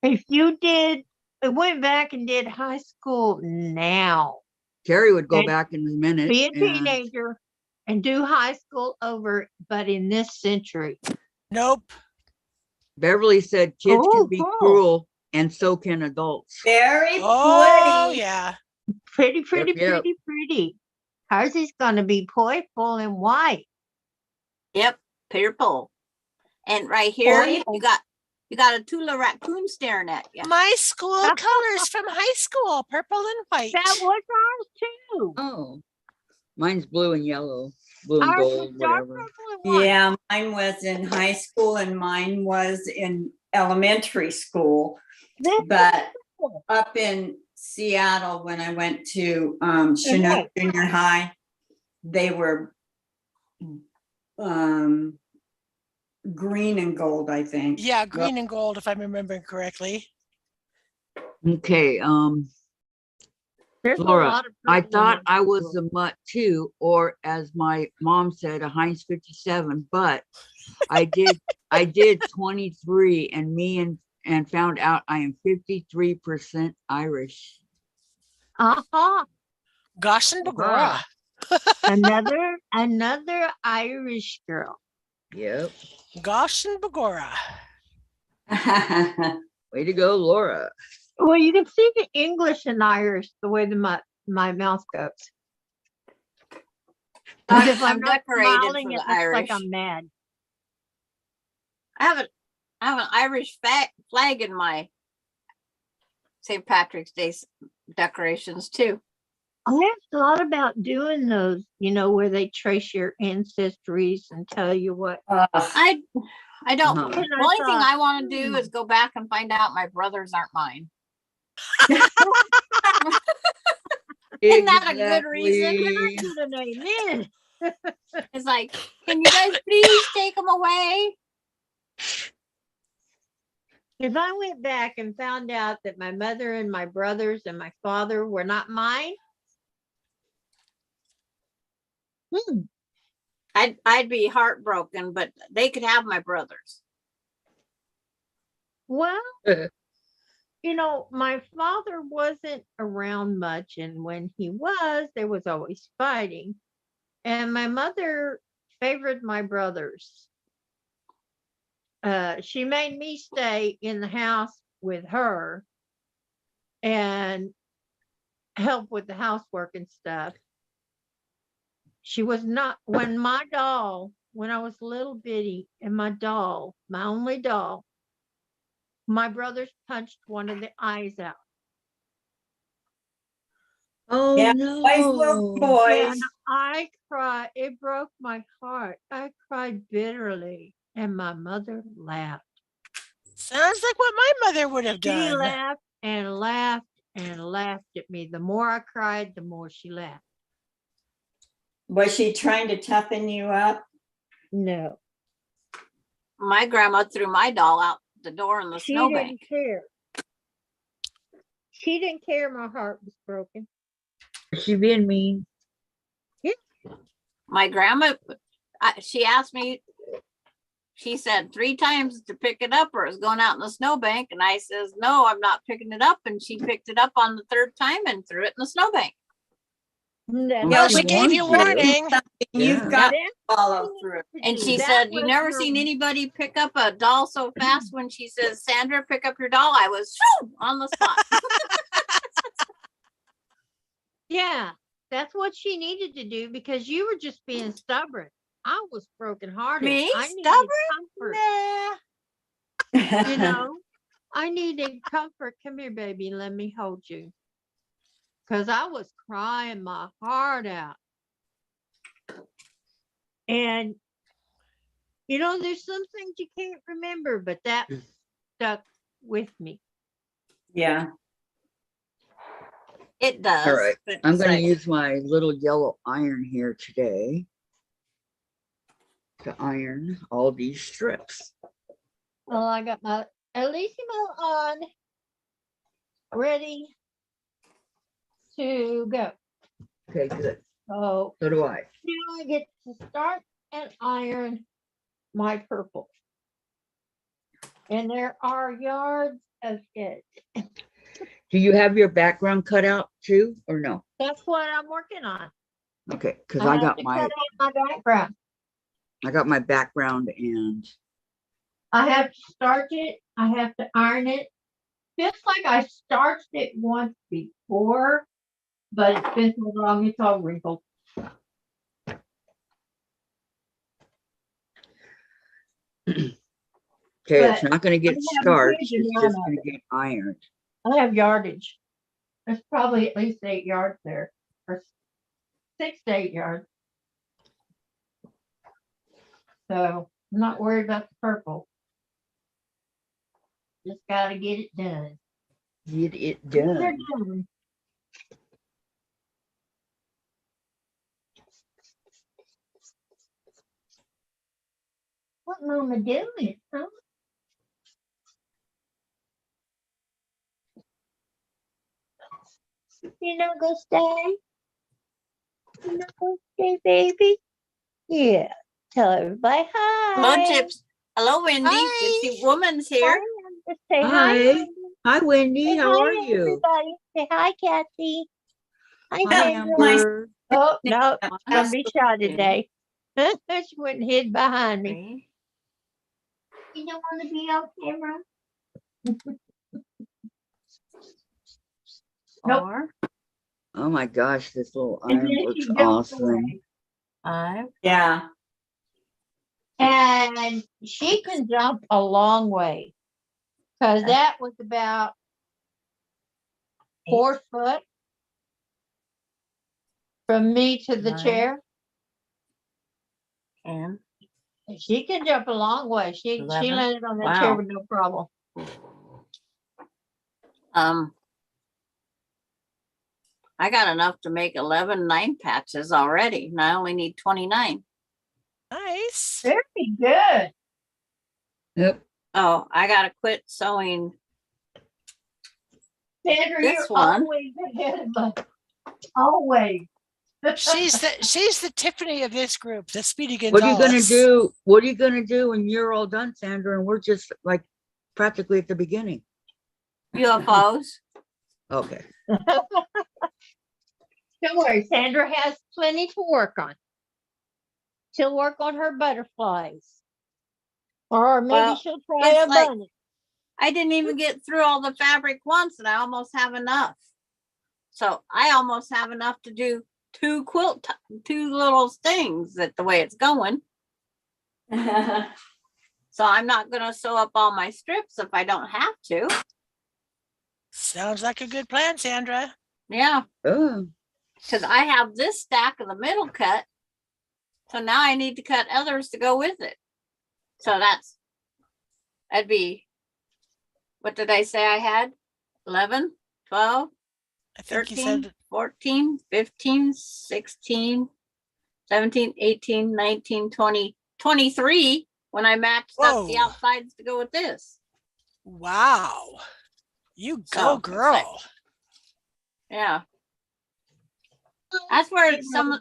if you did, went back and did high school now, Terry would go And back in a minute. be a and- teenager and do high school over, but in this century. Nope. Beverly said kids Oh, can be cool. cruel and so can adults. Very Oh, pretty. yeah. Pretty, pretty, yep. pretty, pretty. Hers is gonna be playful and white. Yep, Peter Pole. And right here, Boy. you got a Tula raccoon staring at you. My school colors from high school, purple and white. That was ours too. Oh, mine's blue and yellow, blue and Ours was gold, dark whatever. purple and white. Yeah, mine was in high school and mine was in elementary school. That's But cool. up in Seattle, when I went to Chinook Junior High, they were green and gold, I think. Yeah, green and gold, if I'm remembering correctly. Okay, There's a Laura, lot of I purple in thought my I was school. a mutt too, or as my mom said, a Heinz 57, but I did 23 and found out I am 53% Irish. Uh-huh. Gosh and Bagora. Another Irish girl. Yep. Gosh and Bagora. Way to go, Laura. Well, you can see the English and Irish the way my mouth goes. Because if I'm I'm not decorated smiling, for it the looks like Irish. I'm mad. I have an Irish flag in my St. Patrick's Day decorations too. I thought about doing those, where they trace your ancestries and tell you what. I don't. Uh-huh. The And I only thing thought, I want to do is go back and find out my brothers aren't mine. Isn't that a good reason? Exactly. "Get an amen." It's like, can you guys please take them away? If I went back and found out that my mother and my brothers and my father were not mine, I'd be heartbroken, but they could have my brothers. well, my father wasn't around much, and when he was, there was always fighting. And my mother favored my brothers. She made me stay in the house with her and help with the housework and stuff. She was not, when I was little bitty, and my only doll, my brothers punched one of the eyes out. Oh Yeah, boys will no. boys. And I cried. It broke my heart. I cried bitterly, and my mother laughed. Sounds like what my mother would have She done. laughed and laughed and laughed at me. The more I cried, the more she laughed. Was she trying to toughen you up? No, My grandma threw my doll out the door in the she snowbank. didn't care. She didn't care my heart was broken. Is she being mean? My grandma, she asked me, she said 3 times to pick it up or it's going out in the snowbank. And I says, no, I'm not picking it up. And she picked it up on the 3rd time and threw it in the snowbank. That's Well, Well, she she gave you warned you. warning. You've Yeah. got to what follow she through. needed to And do. she That said, you was never her- seen anybody pick up a doll so fast. When she says, Sandra, pick up your doll, I was shoo, on the spot. Yeah, that's what she needed to do because you were just being stubborn. I was brokenhearted. Me? I needed Stubborn? comfort. Nah. You know, I needed comfort. Come here, baby. Let me hold you. Because I was crying my heart out. And, you know, there's some things you can't remember, but that stuck with me. Yeah. It does. All right. but I'm it's going to like- use my little yellow iron here today to iron all these strips. Well, I got my Elissimo on, ready to go. Okay, good. So So do I. now I get to start and iron my purple. And there are yards of it. Do you have your background cut out too, or no? That's what I'm working on. Okay, because I have got to my cut out my background. and I have to starch it. I have to iron it. Just like I starched it once before, but it's been so long, it's all wrinkled. okay, it's But not going to get I have a starched. huge It's amount just of going to get ironed. I have yardage. There's probably at least 8 yards there, or 6 to 8 yards. So I'm not worried about the purple. Just gotta get it done. Get it They're done. done. What Mama doing, huh? You not gonna stay? You not gonna stay, baby? Yeah. Tell everybody hi. Hello, Chips. Hello, Wendy. Hi. Gypsy Woman's here. Just say hi. Hi. Wendy. Hi, Wendy. Say How hi, are you? Everybody. Say hi, Kathy. Hi, Hi, Sandra. Amber. Oh, no, Uh, I'm gonna be shy today. She went and hid behind me. You don't want to be on camera? Nope. 4, Oh my gosh, this little And iron then looks she jumped awesome. away. 5, Yeah. And she can jump a long way. Because that was about 4 foot from me to the 9. chair. 10. And she can jump a long way. She 11. landed on that chair Wow. with no problem. I got enough to make 11 9 patches already, and I only need 29. Nice. Very good. Yep. Oh, I gotta quit sewing. Sandra, This you're one. always ahead of us. Always. She's the Tiffany of this group, the Speedy What are you Gonzalez. gonna do? What are you gonna do when you're all done, Sandra? And we're just like practically at the beginning. UFOs. Okay. Don't worry, Sandra has plenty to work on. She'll work on her butterflies. Or maybe Well, she'll try it's a like- bunny. I didn't even get through all the fabric once, and I almost have enough. So I almost have enough to do 2 2 little things that the way it's going. So I'm not gonna sew up all my strips if I don't have to. Sounds like a good plan, Sandra. Yeah, Oh, because I have this stack in the middle cut. So now I need to cut others to go with it. So that'd be, what did I say I had? 11, 12, I think you 13, said 14, 15, 16, 17, 18, 19, 20, 23 when I matched up the Whoa. outsides to go with this. wow. You So, go, it's like- girl. Yeah. That's where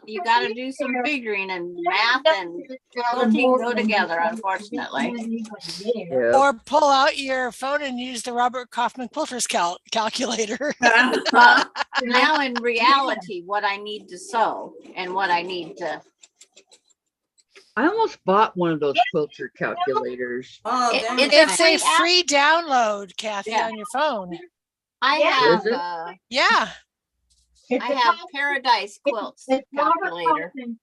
you got to do some figuring and math and quilting go together, unfortunately. Yeah. Or pull out your phone and use the Robert Kaufman Quilters calculator. Well, now in reality, what I need to sew and what I need to, I almost bought one of those quilter calculators. Oh, It- then it's it's It's a free app. free download, Kathy, Yeah. on your phone. I Yeah. have, Is it? Yeah. It's I a have Kaufman- Paradise Quilts it's Robert calculator. Kaufman,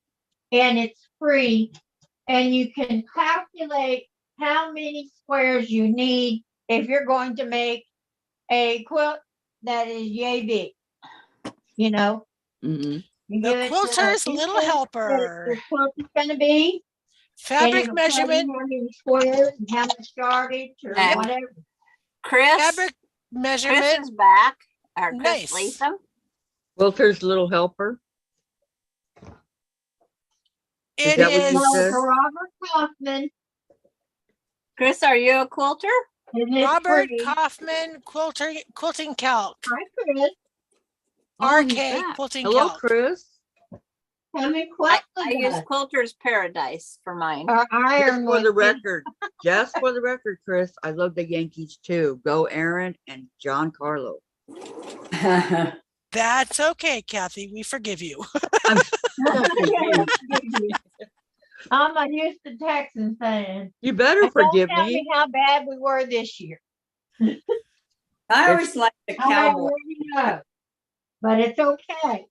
and it's free. And you can calculate how many squares you need if you're going to make a quilt that is yay big. You know, Mhm. you The give it quilter's you little say what helper. your quilt is going to be, and Fabric it'll tell you measurement. how many squares and how much yardage or And whatever. Chris, Fabric Chris measurement. is back, or Chris Nice. Latham. Quilter's little helper. It that what you is. No, said? for Robert Kaufman, Chris, are you a quilter? and it's Robert free. Kaufman quilting calc. Hi, Chris. Oh, he's RK back. quilting Hello, calc. Chris. Come and I quilt use with us. Quilter's Paradise for mine. Or Just iron for with the me. record, just for the record, Chris, I love the Yankees too. Go Aaron and John Carlo. That's okay, Kathy. We forgive you. I'm a Houston Texans fan. You better And forgive don't tell me. me how bad we were this year. I always like the I cowboy. already know. But it's okay.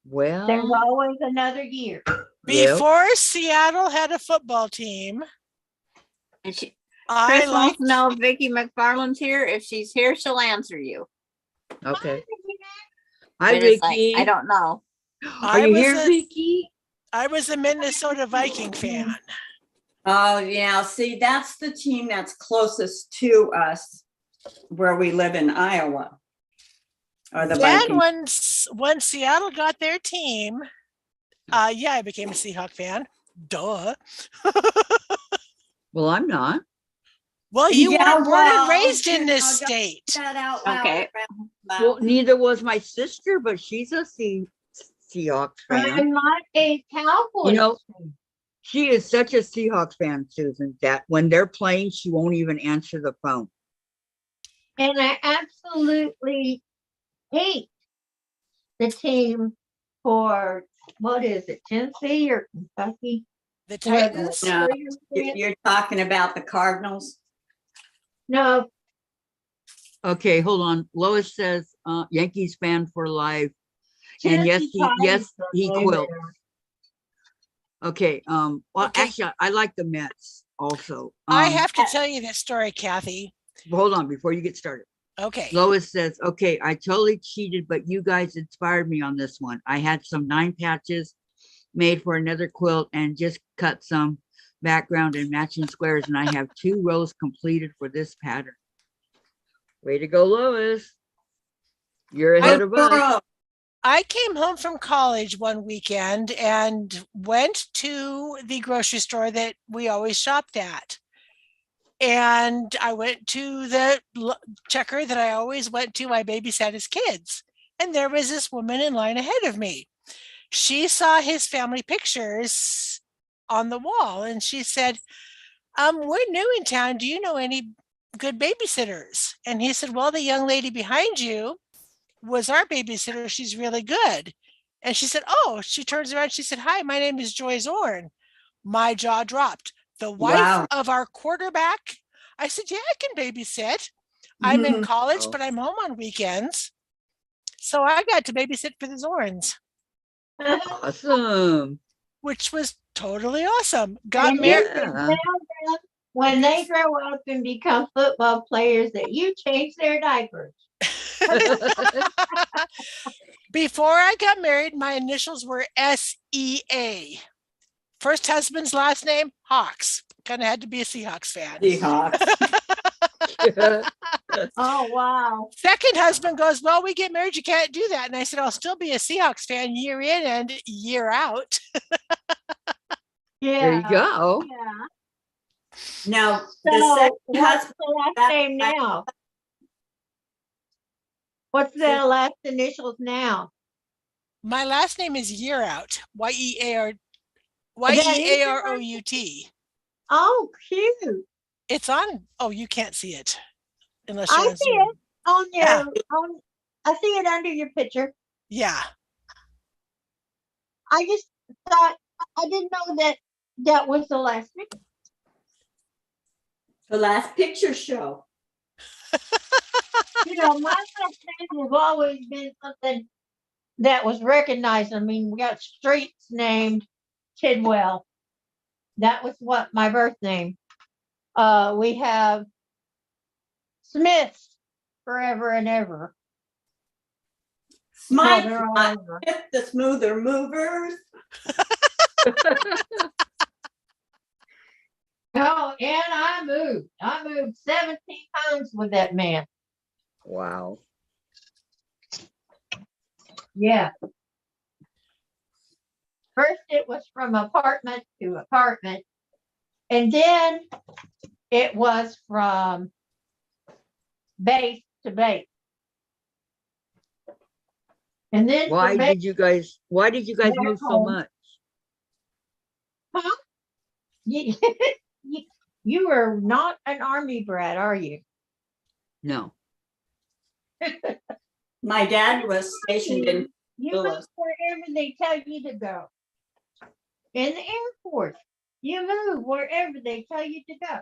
There's Well, always another year. yeah. Before Seattle had a football team, And she, I Chris wants liked to know if Vicki McFarland's here. If she's here, she'll answer you. Okay. Hi, But it's like, Vicki. I don't know. Are you here, Vicki? I was a Minnesota Viking fan. Oh, yeah. See, that's the team that's closest to us where we live in Iowa. Or the Then Vikings. when Seattle got their team, yeah, I became a Seahawk fan. Duh. Well, I'm not. Well, you Yeah, weren't born and well, raised you in this know, don't state. say that out loud Okay. around Well, mouth. neither was my sister, but she's a Seahawks fan. I'm not a Cowboys You know, fan. she is such a Seahawks fan, Susan, that when they're playing, she won't even answer the phone. And I absolutely hate the team for, what is it, Tennessee or Kentucky? The Where the Titans. No. Raiders went? You're talking about the Cardinals. No, Okay, hold on. Lois says Yankees fan for life. And yes, he quilts. Okay. Well, Okay. actually, I like the Mets also. I have to tell you this story, Kathy. Hold on before you get started. Okay. Lois says, okay, I totally cheated, but you guys inspired me on this one. I had some 9 patches made for another quilt and just cut some background and matching squares. And I have 2 rows completed for this pattern. Way to go, Lois. You're ahead of us. Girl. I came home from college one weekend and went to the grocery store that we always shopped at. And I went to the checker that I always went to. I babysat his kids. And there was this woman in line ahead of me. She saw his family pictures on the wall and she said, we're new in town. Do you know any good babysitters? And he said, well, the young lady behind you was our babysitter. She's really good. And she said, oh, she turns around. She said, hi, my name is Joy Zorn. My jaw dropped. The wife Wow. of our quarterback. I said, yeah, I can babysit. I'm in college, Oh. but I'm home on weekends. So I got to babysit for the Zorns, Awesome. which was totally awesome. Got And married. you can Yeah. tell them when they grow up and become football players that you change their diapers. Before I got married, my initials were SEA. First husband's last name, Hawks. Kind of had to be a Seahawks fan. Seahawks. Oh, wow. Second husband goes, well, we get married, you can't do that. And I said, I'll still be a Seahawks fan year in and year out. Yeah. There you go. Yeah. Now, the So second what's husband, the last that- name now? What's the last initials now? My last name is Year Out, Y-E-A-R, That is your Y-E-A-R-O-U-T. Oh, cute. It's on, oh, you can't see it unless I you're on see Zoom. it on your, Yeah. I see it under your picture. Yeah. I just thought, I didn't know that that was the last name. the last picture show. You know, my last name has always been something that was recognized. I mean, we got streets named Tidwell. That was what my birth name. We have Smiths forever and ever. Smite, they're all Smite, over. the smoother movers. Oh, and I moved. I moved 17 times with that man. Wow. Yeah. First, it was from apartment to apartment. And then it was from base to base. And then Why from base, did you guys Back move so home. much? you, you are not an army brat, are you? No. My dad was stationed in, You Louis. move wherever they tell you to go. In the Air Force, you move wherever they tell you to go.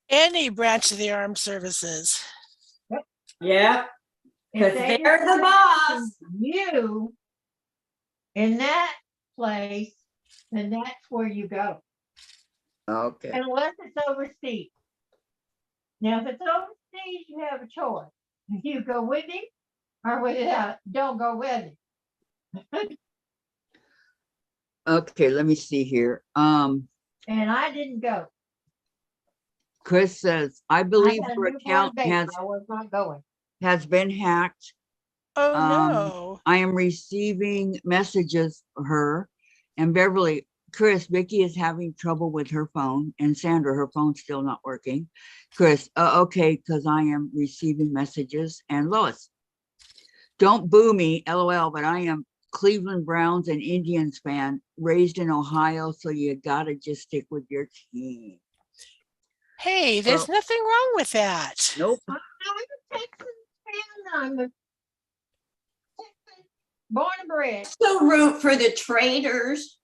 Any branch of the armed services. yeah, If because they they're the boss. you in that place, then that's where you go. Okay. Unless it's overseas. Now, if it's overseas, you have a choice. You go with him or without, don't go with him. Okay, let me see here. And I didn't go. Chris says, I I believe had a your newborn account baby. has I was not going. been hacked. Oh, Um, no. I am receiving messages for her and Beverly. Chris, Vicki is having trouble with her phone, and Sandra, her phone's still not working. Chris, okay, because I am receiving messages. And Lois, don't boo me, LOL, but I am Cleveland Browns and Indians fan, raised in Ohio, so you gotta just stick with your team. Hey, there's nothing wrong with that. Nope. I'm a Texas fan. I'm a Texas born and bred. So root for the traders.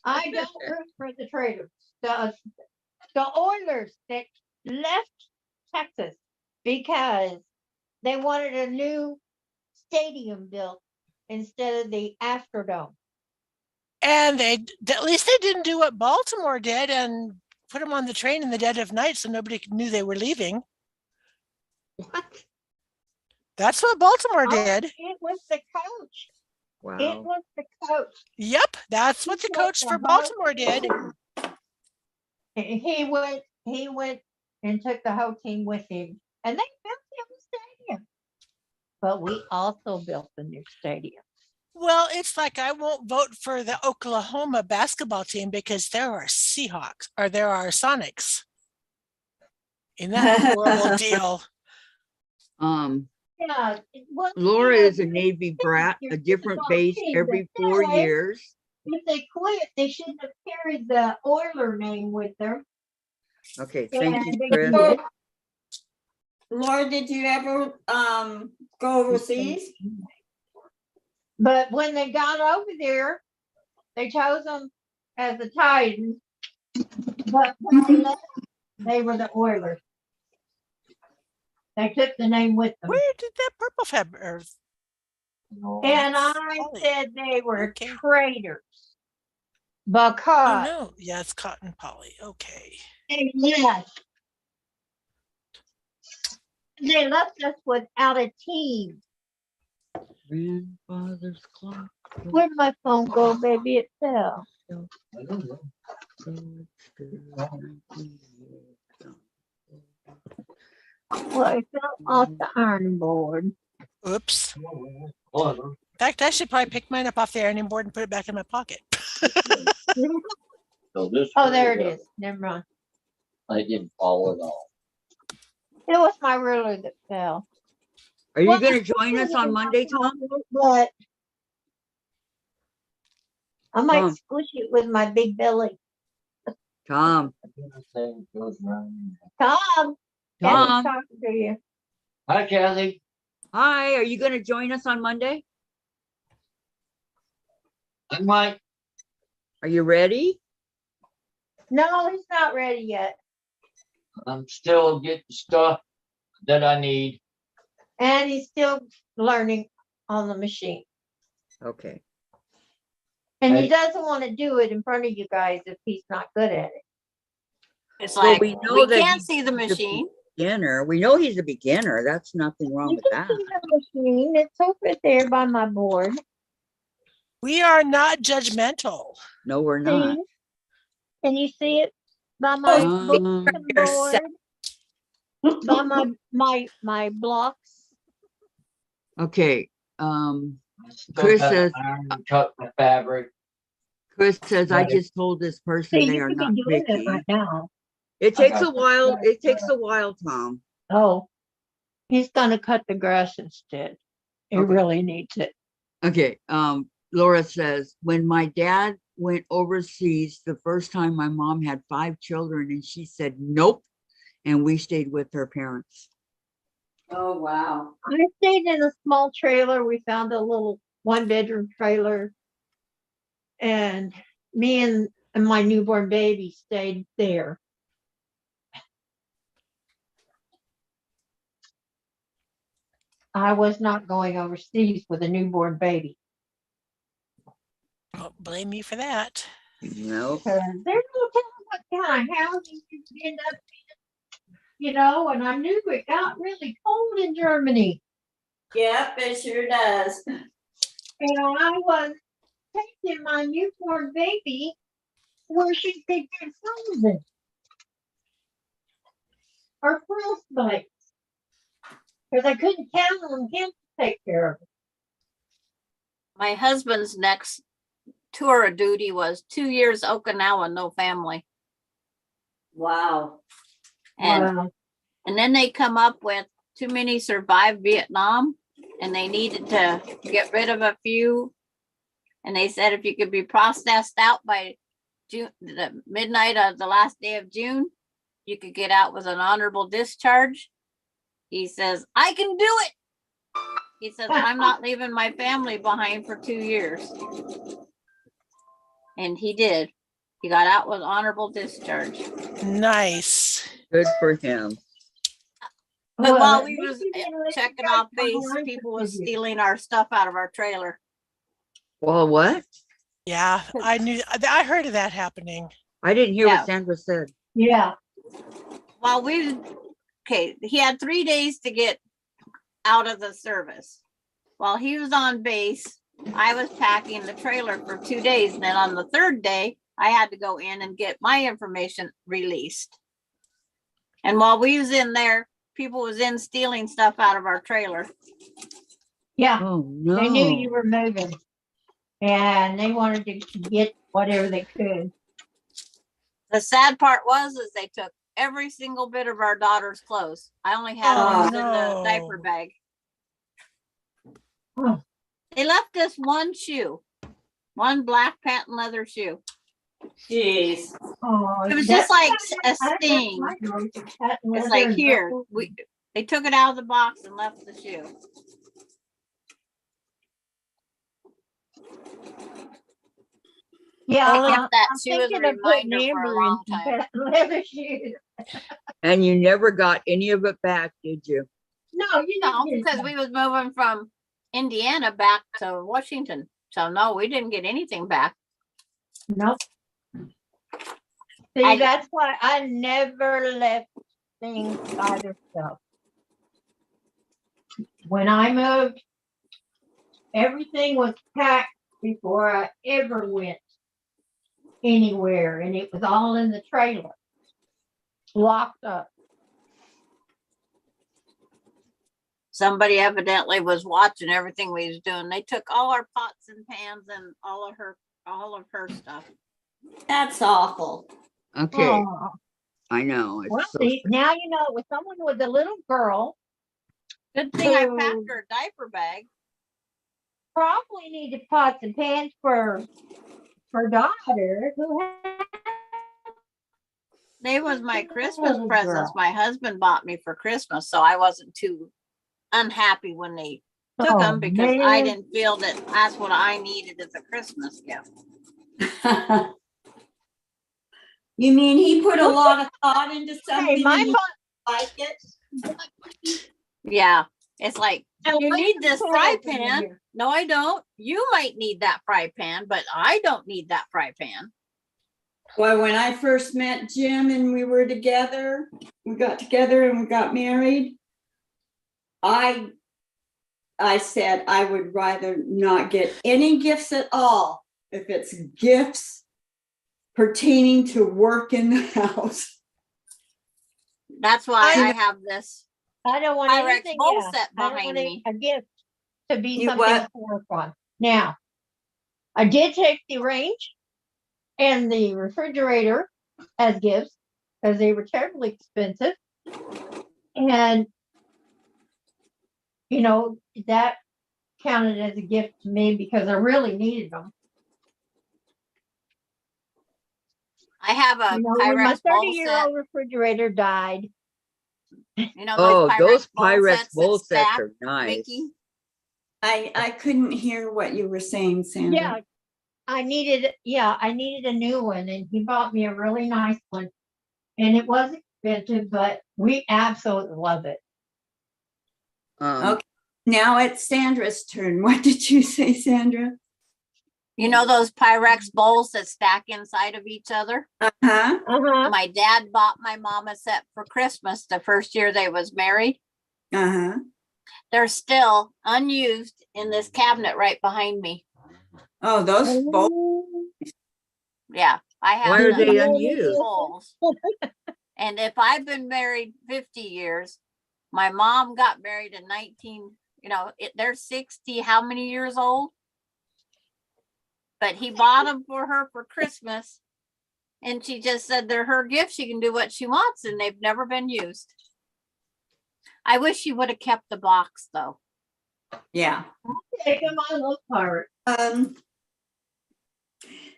I don't root for the traders. The Oilers that left Texas because they wanted a new stadium built instead of the Astrodome. And at least they didn't do what Baltimore did and put them on the train in the dead of night so nobody knew they were leaving. What? That's what Baltimore Oh, did. it was the coach. It Wow. was the coach. Yep, that's what the coach for Baltimore did. He went and took the whole team with him, and they built him a stadium. But we also built the new stadium. Well, it's like I won't vote for the Oklahoma basketball team because there are Seahawks or there are Sonics in that horrible deal. Yeah, well, Laura you know, is a Navy brat, a different base every 4 That way, years. if they quit, they shouldn't have carried the Oiler name with them. Okay, thank you, And they Chris. did. Laura, did you ever go overseas? But when they got over there, they chose them as the Titans. But when they left, they were the Oilers. They took the name with them. Where did that purple feather? And I said they were Okay. traitors. Oh Because no, yeah, it's cotton poly. Okay. they left. They left us without a team. Grandfather's clock. Where'd my phone go, baby? It fell. Well, it fell off the ironing board. Oops. Clever. In fact, I should probably pick mine up off the ironing board and put it back in my pocket. So this. Oh, there it is. Never mind. I didn't follow it all. It was my ruler that fell. Are you Well, gonna join us on Monday, Tom? But I might Tom. squish it with my big belly. Tom, Tom, Tom. talk to you. Hi, Kathy. Hi, are you gonna join us on Monday? I'm Mike. Are you ready? No, he's not ready yet. I'm still getting stuff that I need. And he's still learning on the machine. Okay. And he Hey. doesn't want to do it in front of you guys if he's not good at it. It's Well, like, we know we that can't he's see the a machine. Beginner. We know he's a beginner. That's nothing wrong You with can that. see the machine. It's over there by my board. We are not judgmental. No, we're See? not. Can you see it by my Um, board? By my blocks? Okay, I still Chris gotta says- iron and cut the fabric. Chris says, I Right. just told this person See, they you are could not be doing it Vicki. right now. It I takes got a while. It takes a while, Tom. Oh, he's gonna cut the grass instead. He Okay. really needs it. Okay, Laura says, when my dad went overseas, the first time my mom had 5 children and she said, nope. And we stayed with her parents. Oh, wow. I stayed in a small trailer. We found a little 1-bedroom trailer. And me and my newborn baby stayed there. I was not going overseas with a newborn baby. Don't blame me for that. Nope. There's no telling what kind of housing you end up in, and I knew it got really cold in Germany. Yep, it sure does. And I was taking my newborn baby where she could get frozen or frostbite. Because I couldn't count on him to take care of it. My husband's next tour of duty was 2 years Okinawa, no family. Wow. And Wow. and then they come up with too many survived Vietnam and they needed to get rid of a few. And they said if you could be processed out by June, the midnight of the last day of June, you could get out with an honorable discharge. He says, I can do it. He says, I'm not leaving my family behind for 2 years. And he did. He got out with honorable discharge. Nice. Good for him. But Well, while at we least was you didn't let checking your guys off base, come people along was with you. stealing our stuff out of our trailer. Well, what? Yeah, I heard of that happening. I didn't hear Yeah. what Sandra said. Yeah. While he had 3 days to get out of the service. While he was on base, I was packing the trailer for 2 days. And then on the third day, I had to go in and get my information released. And while we was in there, people was in stealing stuff out of our trailer. Yeah. Oh, no. They knew you were moving. And they wanted to get whatever they could. The sad part was they took every single bit of our daughter's clothes. I only had Oh, those in the no. diaper bag. Oh. They left us one shoe, one black patent leather shoe. Jeez. Oh, It was that's just like why a I left sting. my girls with patent It's leather like and here, buckles. they took it out of the box and left the shoe. Yeah, Only- Kept that I'm shoe as a thinking of putting reminder for a Amber in long some time. patent leather shoes. And you never got any of it back, did you? No, you No, didn't. because we was moving from Indiana back to Washington. So no, we didn't get anything back. Nope. See, I- that's why I never left things by themselves. When I moved, everything was packed before I ever went anywhere, and it was all in the trailer, locked up. somebody evidently was watching everything we was doing. They took all our pots and pans and all of her stuff. That's awful. Okay, Oh, I know. well, It's so see, now you know, with someone with a little girl, Good thing I Boo. packed her a diaper bag. probably needed pots and pans for daughter who has They was my Christmas little presents girl. my husband bought me for Christmas, so I wasn't too unhappy when they took Oh, them because I man. didn't feel that that's what I needed as a Christmas gift. You mean he put a lot of thought into Hey, something my and you mom, like it? Yeah, it's like you need this fry over pan. here. No, I don't. You might need that fry pan, but I don't need that fry pan. Well, when I first met Jim and we were together, we got together and we got married. I said I would rather not get any gifts at all if it's gifts pertaining to work in the house. That's why I- I have this. I don't want Pyrex anything bowl else. set I don't behind want me. a gift to be You something what? to work on. Now, I did take the range and the refrigerator as gifts because they were terribly expensive. And, you know, that counted as a gift to me because I really needed them. I have a You know, when my Pyrex bowl 30-year-old refrigerator died, set. You know Oh, those bowl Pyrex sets bowl that sets stack, are nice. Vicki? I couldn't hear what you were saying, Sandra. yeah, I needed a new one, and he bought me a really nice one. And it was expensive, but we absolutely love it. Okay. Now it's Sandra's turn. What did you say, Sandra? You know those Pyrex bowls that stack inside of each other? Uh-huh. Uh-huh. My dad bought my mom a set for Christmas the first year they was married. Uh-huh. They're still unused in this cabinet right behind me. Oh, those both. Yeah, I have Why are the they old unused? bowls. And if I've been married 50 years, my mom got married in 19, they're 60, how many years old? But he bought them for her for Christmas. And she just said they're her gift. She can do what she wants, and they've never been used. I wish she would have kept the box though. Yeah. Take them on those pirates.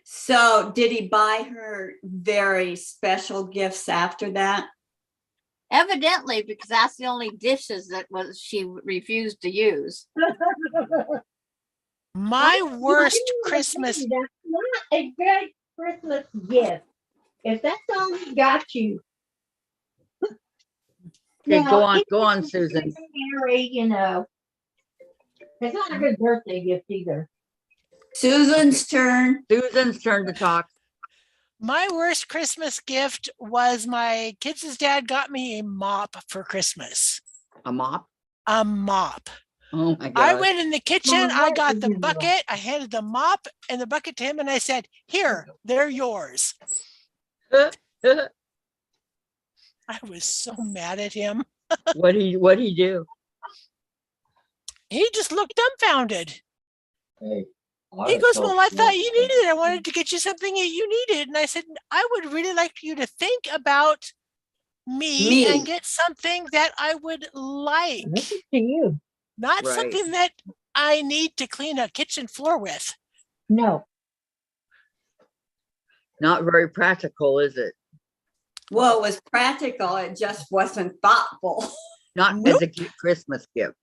So did he buy her very special gifts after that? Evidently, because that's the only dishes that she refused to use. My worst Christmas. That's not a good Christmas gift. If that's all he got you. Okay, go on, it's go on, just Susan. Mary, you know. It's not a good birthday gift either. Susan's turn. Susan's turn to talk. My worst Christmas gift was my kids' dad got me a mop for Christmas. A mop? A mop. Oh my I God. went in the kitchen, My I heart got is the in the bucket, I handed the mop and the bucket to him, and I said, "Here, they're yours." I was so mad at him. What'd he do? He just looked dumbfounded. Hey, He goes, "Well, I thought you needed it. I wanted to get you something that you needed." And I said, "I would really like you to think about me and get something that I would like, This is to you. not Right. something that I need to clean a kitchen floor with." No. Not very practical, is it? Well, it was practical. It just wasn't thoughtful. Not as a Christmas gift.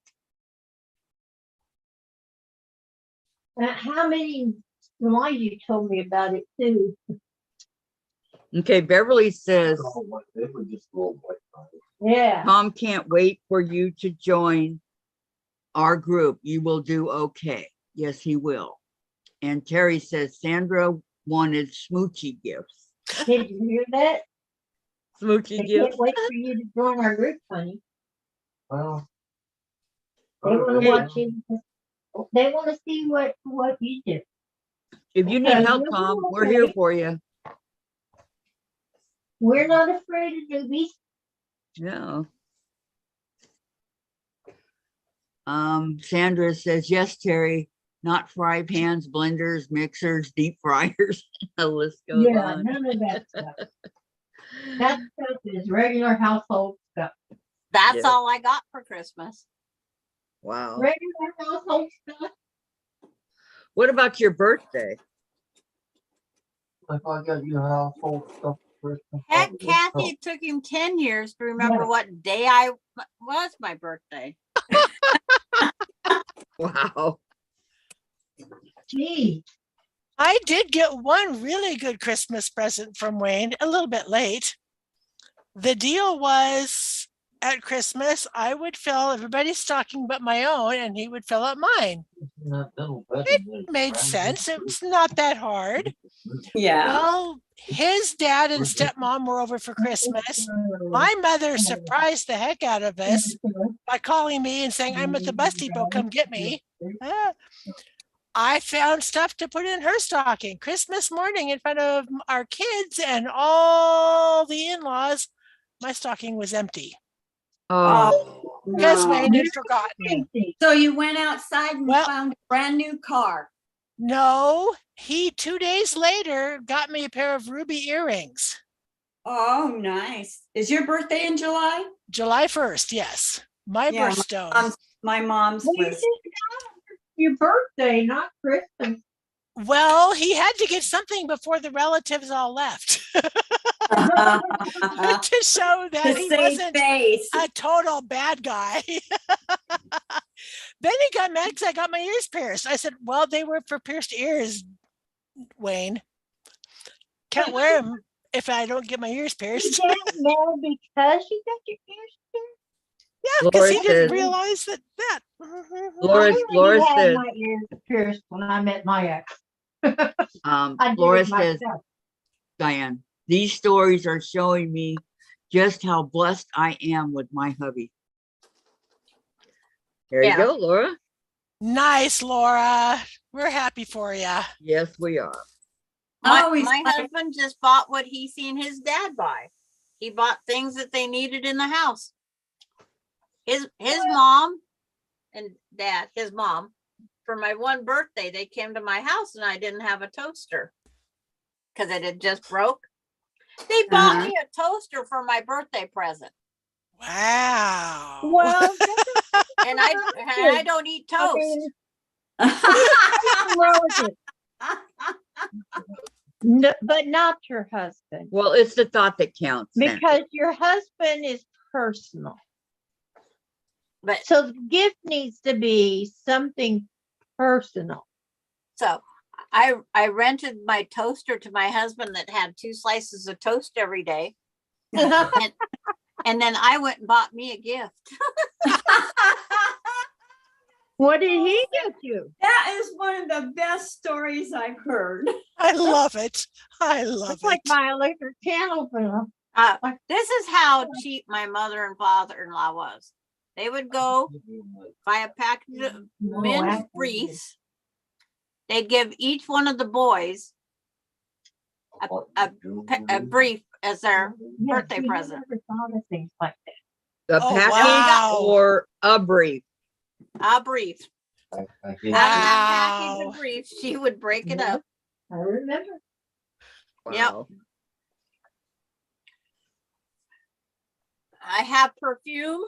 How many lies you told me about it too? Okay, Beverly says, Yeah. Tom can't wait for you to join our group. You will do okay. Yes, he will. And Terry says, Sandra wanted smoochy gifts. Did you hear that? Smoochy They gifts. can't wait for you to join our group, honey. Well, They want to watch you. They want to see what you do. If you need Okay, help, you'll Tom, do we're here okay. for you. We're not afraid of newbies. Yeah. Sandra says, yes, Terry, not fry pans, blenders, mixers, deep fryers. The list goes Yeah, on. none of that stuff. That stuff is regular household stuff. That's Yeah. all I got for Christmas. Wow. Regular household stuff. What about your birthday? If I got your household stuff for Christmas. Heck, Kathy, it took him 10 years to remember Yeah. what day I was my birthday. Wow. Gee, I did get one really good Christmas present from Wayne, a little bit late. The deal was at Christmas, I would fill everybody's stocking but my own, and he would fill up mine. It made sense. It's not that hard. Yeah. Well, his dad and stepmom were over for Christmas. My mother surprised the heck out of us by calling me and saying, I'm at the bus depot, come get me. I found stuff to put in her stocking Christmas morning in front of our kids and all the in-laws. My stocking was empty Oh, because No. Wayne had forgotten. So you went outside and Well- found a brand new car. No, he 2 days later got me a pair of ruby earrings. Oh, nice. Is your birthday in July? July 1st, yes. My Yeah, birthstone. My mom's well, you was. just got your birthday, not Christmas. Well, he had to get something before the relatives all left to show that To he save wasn't face. a total bad guy. Then he got mad because I got my ears pierced. I said, well, they were for pierced ears, Wayne. Can't wear them if I don't get my ears You pierced. get mad because you got your ears pierced? Yeah, because he Laura didn't says- realize that. Laura I Laura already had says, my ears pierced when I met my ex. I did Laura it says, myself. Diane, these stories are showing me just how blessed I am with my hubby. There Yeah. you go, Laura. Nice, Laura. We're happy for you. Yes, we are. Always My like- husband just bought what he seen his dad buy. He bought things that they needed in the house. His mom and dad, his mom, for my one birthday, they came to my house and I didn't have a toaster because it had just broke. They bought Uh-huh. me a toaster for my birthday present, Wow. Well, and I don't eat I toast. mean, nothing wrong with it. No, but not your husband, Well, it's the thought that counts. Sandra. because your husband is personal. But So the gift needs to be something personal. so I rented my toaster to my husband that had 2 slices of toast every day. And then I went and bought me a gift. What did he get you? That is one of the best stories I've heard. I love it. I love It's like it. my electric can opener. This is how cheap my mother and father-in-law was. They would go buy a package of No, men's actually, briefs. They'd give each one of the boys a brief as their yeah, birthday see, I present. never thought of things like that. A Oh, package wow. or a brief. A brief. Out of that package Wow. of briefs, she would break it up. I remember. Yep. Wow. I have perfume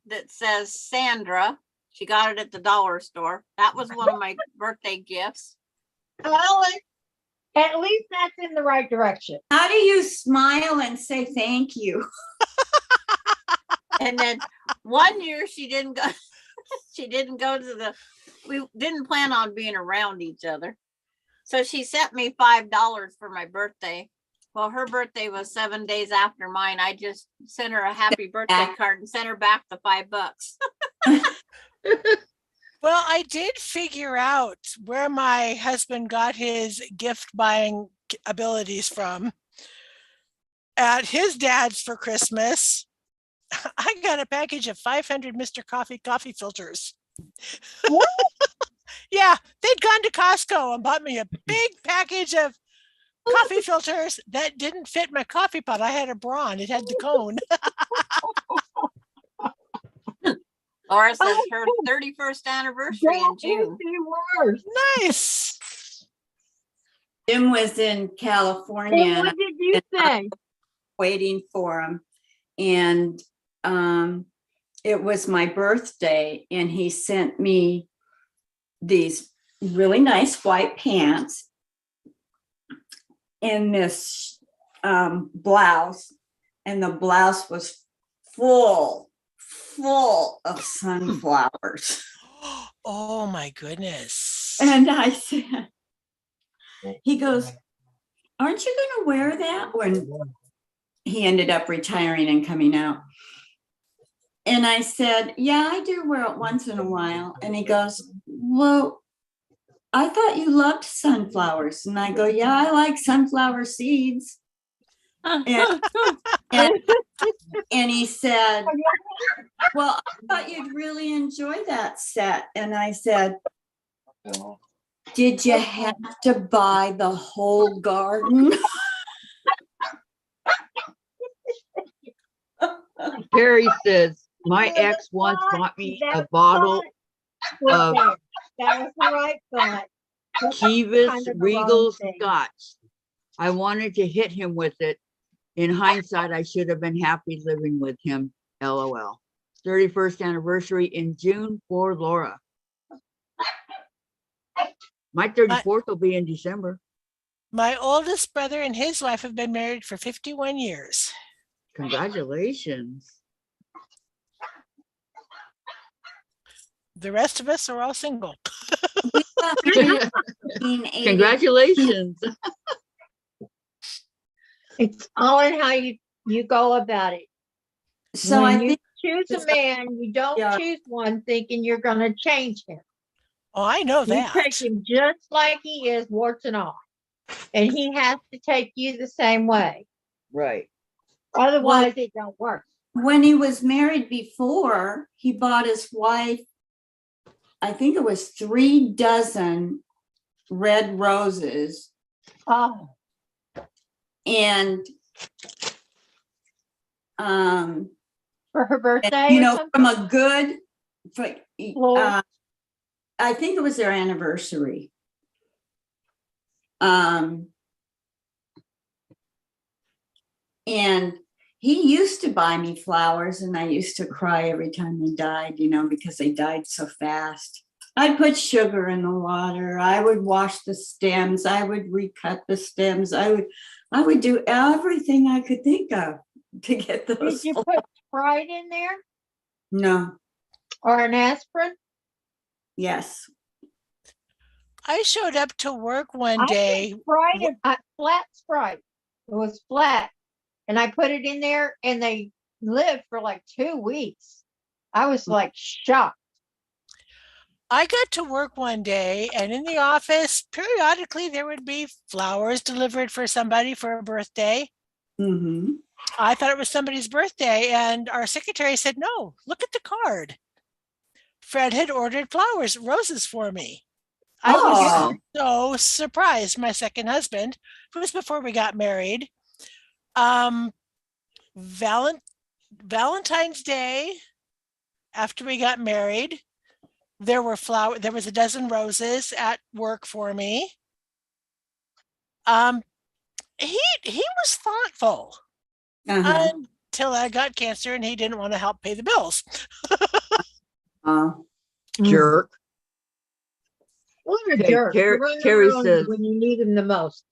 that says Sandra. She got it at the dollar store. That was one of my birthday gifts. Well, at least that's in the right direction. How do you smile and say thank you? And then one year she didn't go, she didn't go to we didn't plan on being around each other. So she sent me $5 for my birthday. Well, her birthday was 7 days after mine. I just sent her a happy birthday card and sent her back the $5. Well, I did figure out where my husband got his gift buying abilities from. At his dad's for Christmas, I got a package of 500 Mr. Coffee filters. What? Yeah, they'd gone to Costco and bought me a big package of coffee filters that didn't fit my coffee pot. I had a brawn. It had the cone. Laura says Oh, her 31st anniversary in That is June. the worst. Nice. Jim was in California And and what did you say? waiting for him. And it was my birthday, and he sent me these really nice white pants and this blouse, and the blouse was full of sunflowers. Oh my goodness. And I said, he goes, aren't you going to wear that? When he ended up retiring and coming out. And I said, yeah, I do wear it once in a while. And he goes, well, I thought you loved sunflowers. And I go, yeah, I like sunflower seeds. And, and he said, well, I thought you'd really enjoy that set. And I said, did you have to buy the whole garden? Carrie says, my ex once bought me a bottle of That was the right thought. Chivas Kind of the Regal wrong thing. Scotch. I wanted to hit him with it. In hindsight, I should have been happy living with him. LOL. 31st anniversary in June for Laura. My 34th will be in December. My oldest brother and his wife have been married for 51 years. Congratulations. The rest of us are all single. Congratulations. It's all in how you go about it. So When I you think choose a man, you don't Yeah. choose one thinking you're going to change him. Oh, I know You that. take him just like he is, warts and all. And he has to take you the same way. Right. Otherwise, it don't work. when he was married before, he bought his wife, I think it was 3 dozen red roses. Oh, And for her birthday, you or know, something? from a good, Florist. I think it was their anniversary. And he used to buy me flowers, and I used to cry every time they died, you know, because they died so fast. I'd put sugar in the water. I would wash the stems. I would recut the stems. I would do everything I could think of to get those. Did you put Sprite in there No. or an aspirin? Yes. I showed up to work one I day. Sprite, flat Sprite. It was flat. And I put it in there and they lived for like 2 weeks. I was like shocked. I got to work one day, and in the office, periodically there would be flowers delivered for somebody for a birthday. Mm-hmm. I thought it was somebody's birthday, and our secretary said, no, look at the card. Fred had ordered roses for me. I was so surprised. My second husband, it was before we got married. Valentine's Day, after we got married, there was a dozen roses at work for me. He was thoughtful until I got cancer and he didn't want to help pay the bills. Jerk. What a Okay, jerk. Carrie- You run Carrie around says- when you need him the most.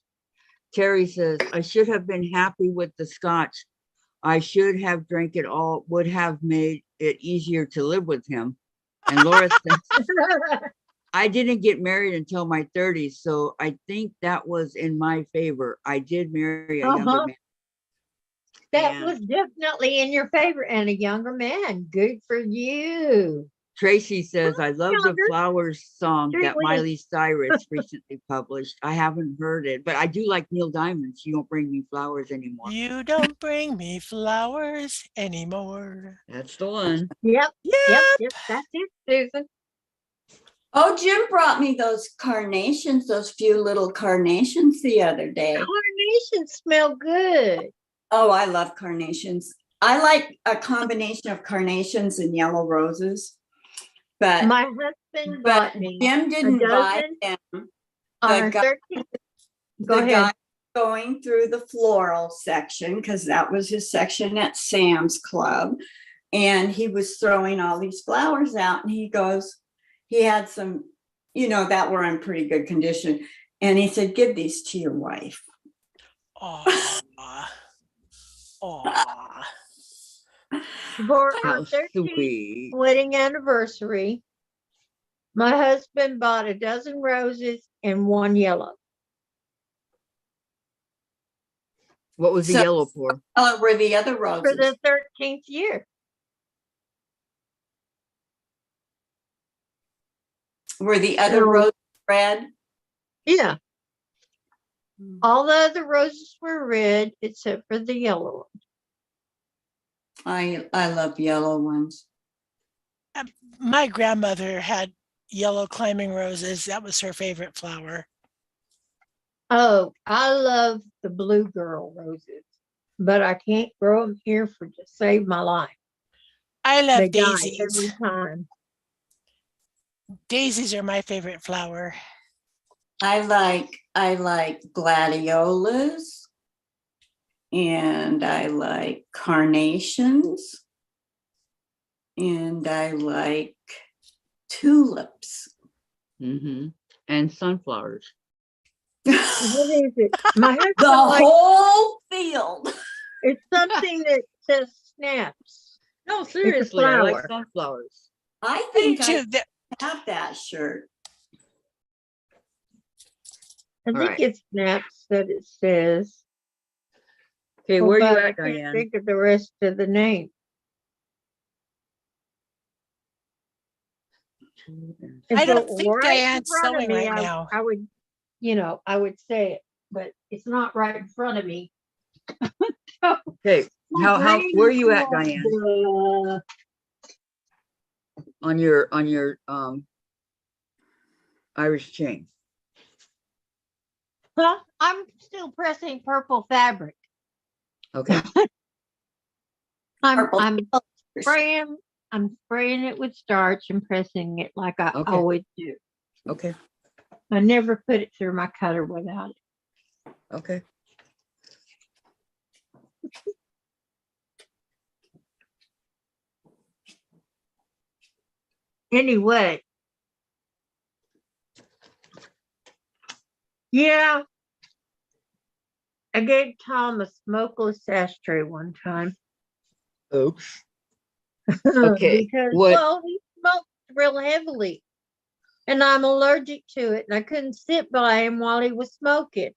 Terry says, I should have been happy with the scotch. I should have drank it all, would have made it easier to live with him. And Laura says, I didn't get married until my 30s, so I think that was in my favor. I did marry a younger man. That Yeah. was definitely in your favor, and a younger man. Good for you. Tracy says, I love the younger. Flowers song that Truly. Miley Cyrus recently published. I haven't heard it, but I do like Neil Diamond's You Don't Bring Me Flowers Anymore. You don't bring me flowers anymore. That's the one. Yep. Yeah. Yep. That's it, Susan. Oh, Jim brought me those carnations, those few little carnations the other day. Carnations smell good. Oh, I love carnations. I like a combination of carnations and yellow roses. But, My husband but bought me Jim a didn't buy dozen them. on The our guy- 13th. Go The ahead. guy going through the floral section, because that was his section at Sam's Club. And he was throwing all these flowers out, and he goes, he had some, that were in pretty good condition. And he said, give these to your wife. Aw. Aw. For How our 13th sweet. wedding anniversary, my husband bought a dozen roses and one yellow. What was the So- yellow for? Were the other For roses? the 13th year. Were the other So- roses red? Yeah. All the other roses were red except for the yellow one. I love yellow ones. My grandmother had yellow climbing roses. That was her favorite flower. Oh, I love the blue girl roses, but I can't grow them here to save my life. I They love die daisies. every time. Daisies are my favorite flower. I like gladiolas, and I like carnations, and I like tulips. Mm-hmm. And sunflowers. What is it? My husband The likes whole field. it's something that says snaps. No, a seriously, I like flower. sunflowers. I I do think I too. have that shirt. I All think right. it snaps that it says. Okay, where are you but I at, can't Diane? think of the rest of the name. If I don't it were think right in Diane's front of sewing me, right now. I would, I would say it, but it's not right in front of me. Okay, My how brain where are is you at, called, Diane? On your Irish chain. Huh? I'm still pressing purple fabric. Okay. Purple I'm filters. spraying it with starch and pressing it like I Okay. always do. Okay. I never put it through my cutter without it. Okay. Anyway. Yeah. I gave Tom a smokeless ashtray one time. Oops. Okay, Because, what- well, he smoked real heavily. And I'm allergic to it. And I couldn't sit by him while he was smoking.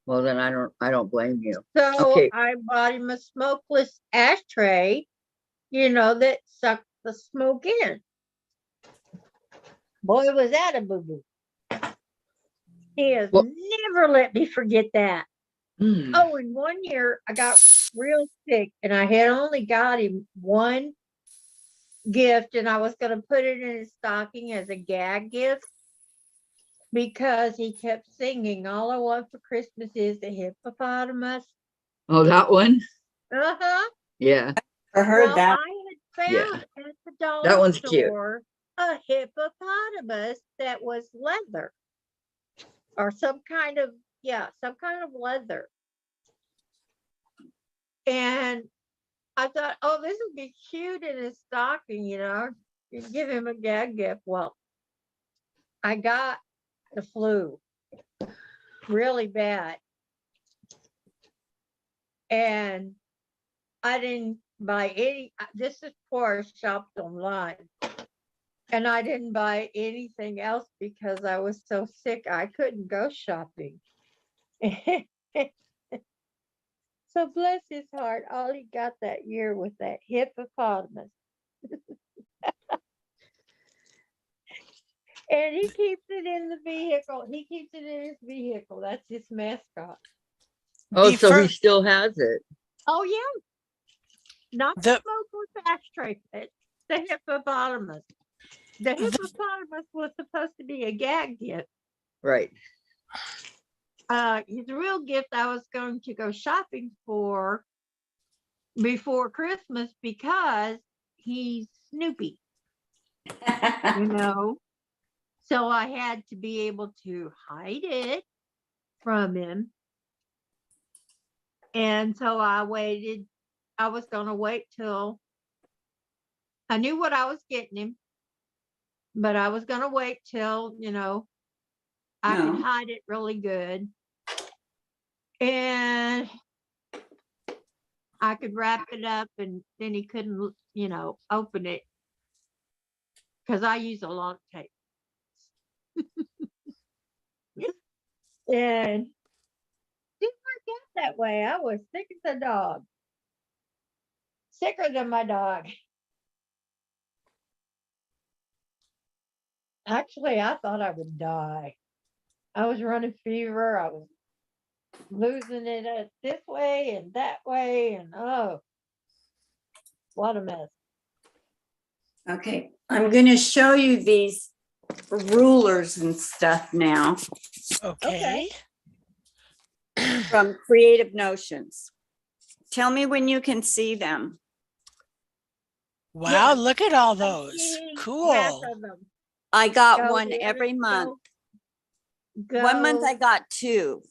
Well, then I don't blame you. So Okay. I bought him a smokeless ashtray, that sucked the smoke in. Boy, was that a boo-boo. He has Well- never let me forget that. Hmm. Oh, and one year I got real sick and I had only got him one gift and I was going to put it in his stocking as a gag gift because he kept singing, "All I want for Christmas is a hippopotamus." Oh, that one? Uh-huh. Yeah. I heard Well, that. I had Yeah. found at the dollar That one's cute. store a hippopotamus that was leather or some kind of leather. And I thought, oh, this would be cute in his stocking, you give him a gag gift. Well, I got the flu really bad. And I didn't buy any, this is before I shopped online. And I didn't buy anything else because I was so sick, I couldn't go shopping. So bless his heart, all he got that year was that hippopotamus. And he keeps it in the vehicle. He keeps it in his vehicle. That's his mascot. Oh, The so he fir- still has it. Oh, yeah. Not The- the smokeless ashtray, but the hippopotamus. The hippopotamus was supposed to be a gag gift. Right. His real gift I was going to go shopping for before Christmas because he's Snoopy. you know. So I had to be able to hide it from him. And so I waited. I was going to wait till I knew what I was getting him, but I was going to wait till, I could No. hide it really good. And I could wrap it up and then he couldn't, open it because I use a long tape. And didn't work out that way. I was sick as a dog. Sicker than my dog. Actually, I thought I would die. I was running fever. I was losing it this way and that way. And oh, what a mess. Okay, I'm going to show you these rulers and stuff now Okay. from Creative Notions. Tell me when you can see them. Wow, Yeah. look at all those. Half Cool. of them. I got Go one the every other- month. Go, 1 month I got 2.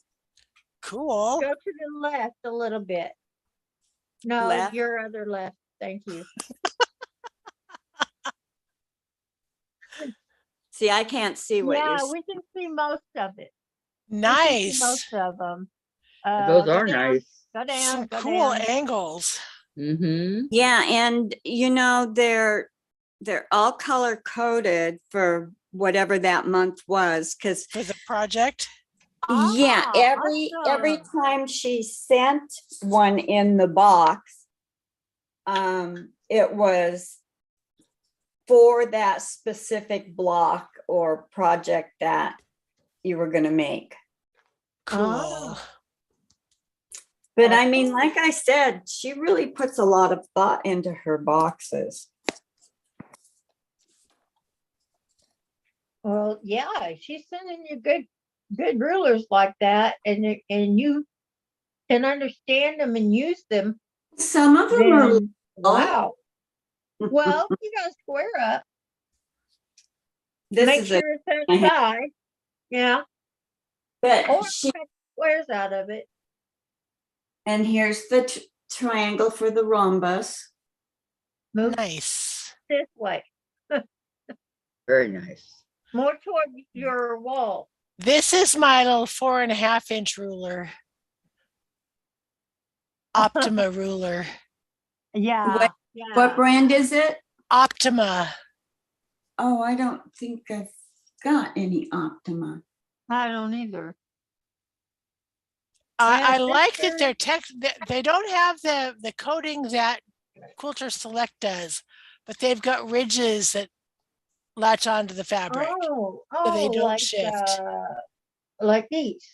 Cool. go to the left a little bit. No, Left? your other left. Thank you. See, I can't see what Yeah, you're we can see most of it. We can see Nice. most of them. Those Go are down, nice. Go down. Some Go cool down. angles. Mm-hmm. Yeah, and they're all color coded for whatever that month was, because For the project. yeah, Ah, every awesome. time she sent one in the box, it was for that specific block or project that you were going to make. Cool. Ah. But I mean, like I said, she really puts a lot of thought into her boxes. Well, yeah, she's sending you good rulers like that, and you can understand them and use them. Some of them are Then, wow. Well, you gotta square up. this Make is a, sure it's that size. Yeah. but Or she, cut squares out of it. and here's the triangle for the rhombus. Move Nice. this way. Very nice. More toward your wall. This is my little 4.5-inch ruler. Optima ruler. Yeah. What brand is it? Optima. Oh, I don't think I've got any Optima. I don't either. I Yeah, like that sister. they don't have the coating that Quilter Select does, but they've got ridges that latch onto the fabric Oh, so they don't like shift. like these.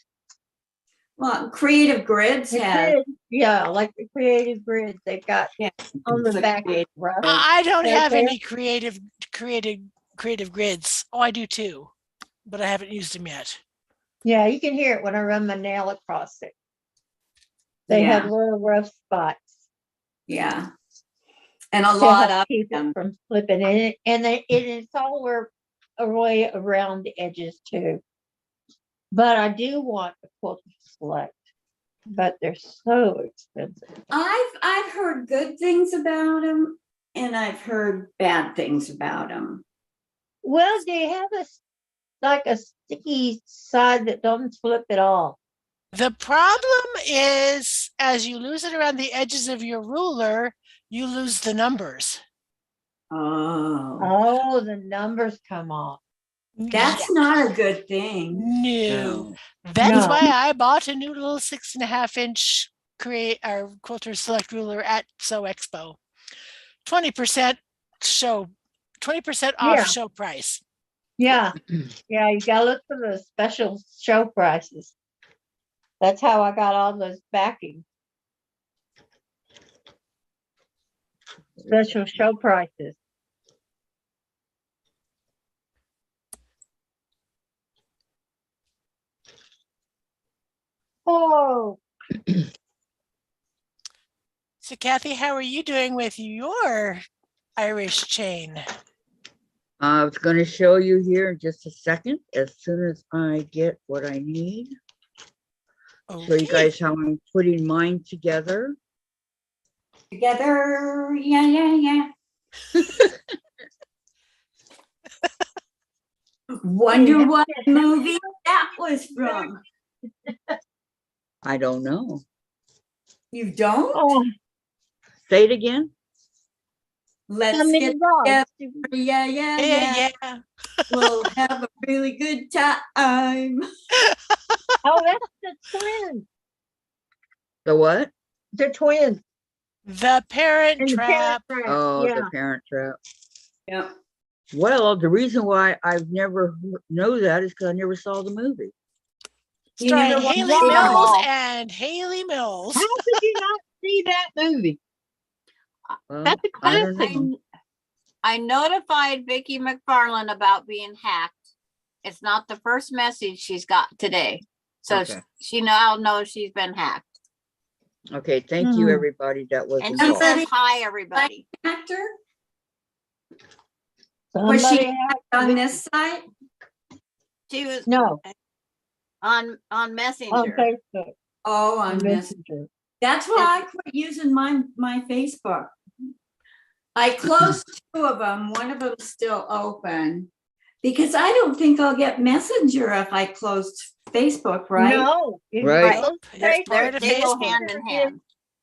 Well, Creative Grids The has. grid, yeah, like the creative grids they've got Yeah, on the it's a back. creative Rough. I don't Right have there. any creative grids. Oh, I do too, but I haven't used them yet. Yeah, you can hear it when I run my nail across it. They have Yeah. little rough spots Yeah. And a to lot help of keep them. it from slipping. It's all a way around the edges too. But I do want the Quilter Select, but they're so expensive. I've heard good things about them, and I've heard bad things about them. Well, they have like a sticky side that doesn't slip at all. The problem is, as you lose it around the edges of your ruler, you lose the numbers. Oh, Oh, the numbers come off. that's not a good thing. No. That's No. why I bought a new little 6.5-inch Quilter Select ruler at Sew Expo. 20% off Yeah. show price. Yeah, yeah, you gotta look for the special show prices. That's how I got all those backing. Special show prices. Oh, So Kathy, how are you doing with your Irish chain? I was going to show you here in just a second, as soon as I get what I need. Show you Okay. guys how I'm putting mine together. Together, yeah. Wonder what movie that was from. I don't know. You don't? Oh, Say it again. Let's how many get dogs? together, yeah. Yeah. We'll have a really good time. Oh, that's the twins. The what? The twins. The Parent And the Parent Trap. Trap. Oh, Yeah. the Parent Trap. Yep. Well, the reason why I've never know that is because I never saw the movie. You Starring never watched Haley them Mills all. and Haley Mills. How could you not see that movie? Well, That's a I don't classic. know. I notified Vicki McFarland about being hacked. It's not the first message she's got today. So Okay. she now knows she's been hacked. Okay, thank you, Mhm. everybody that was And she involved. says, hi, everybody. Actor? Was she Somebody hacked on the- this site? She was No, on on Messenger. Facebook. Oh, on On this. Messenger. That's why I quit using my Facebook. I closed 2 of them. One of them's still open. Because I don't think I'll get Messenger if I closed Facebook, right? No. if you Right. close They're- Facebook, they go you hand in can't get hand.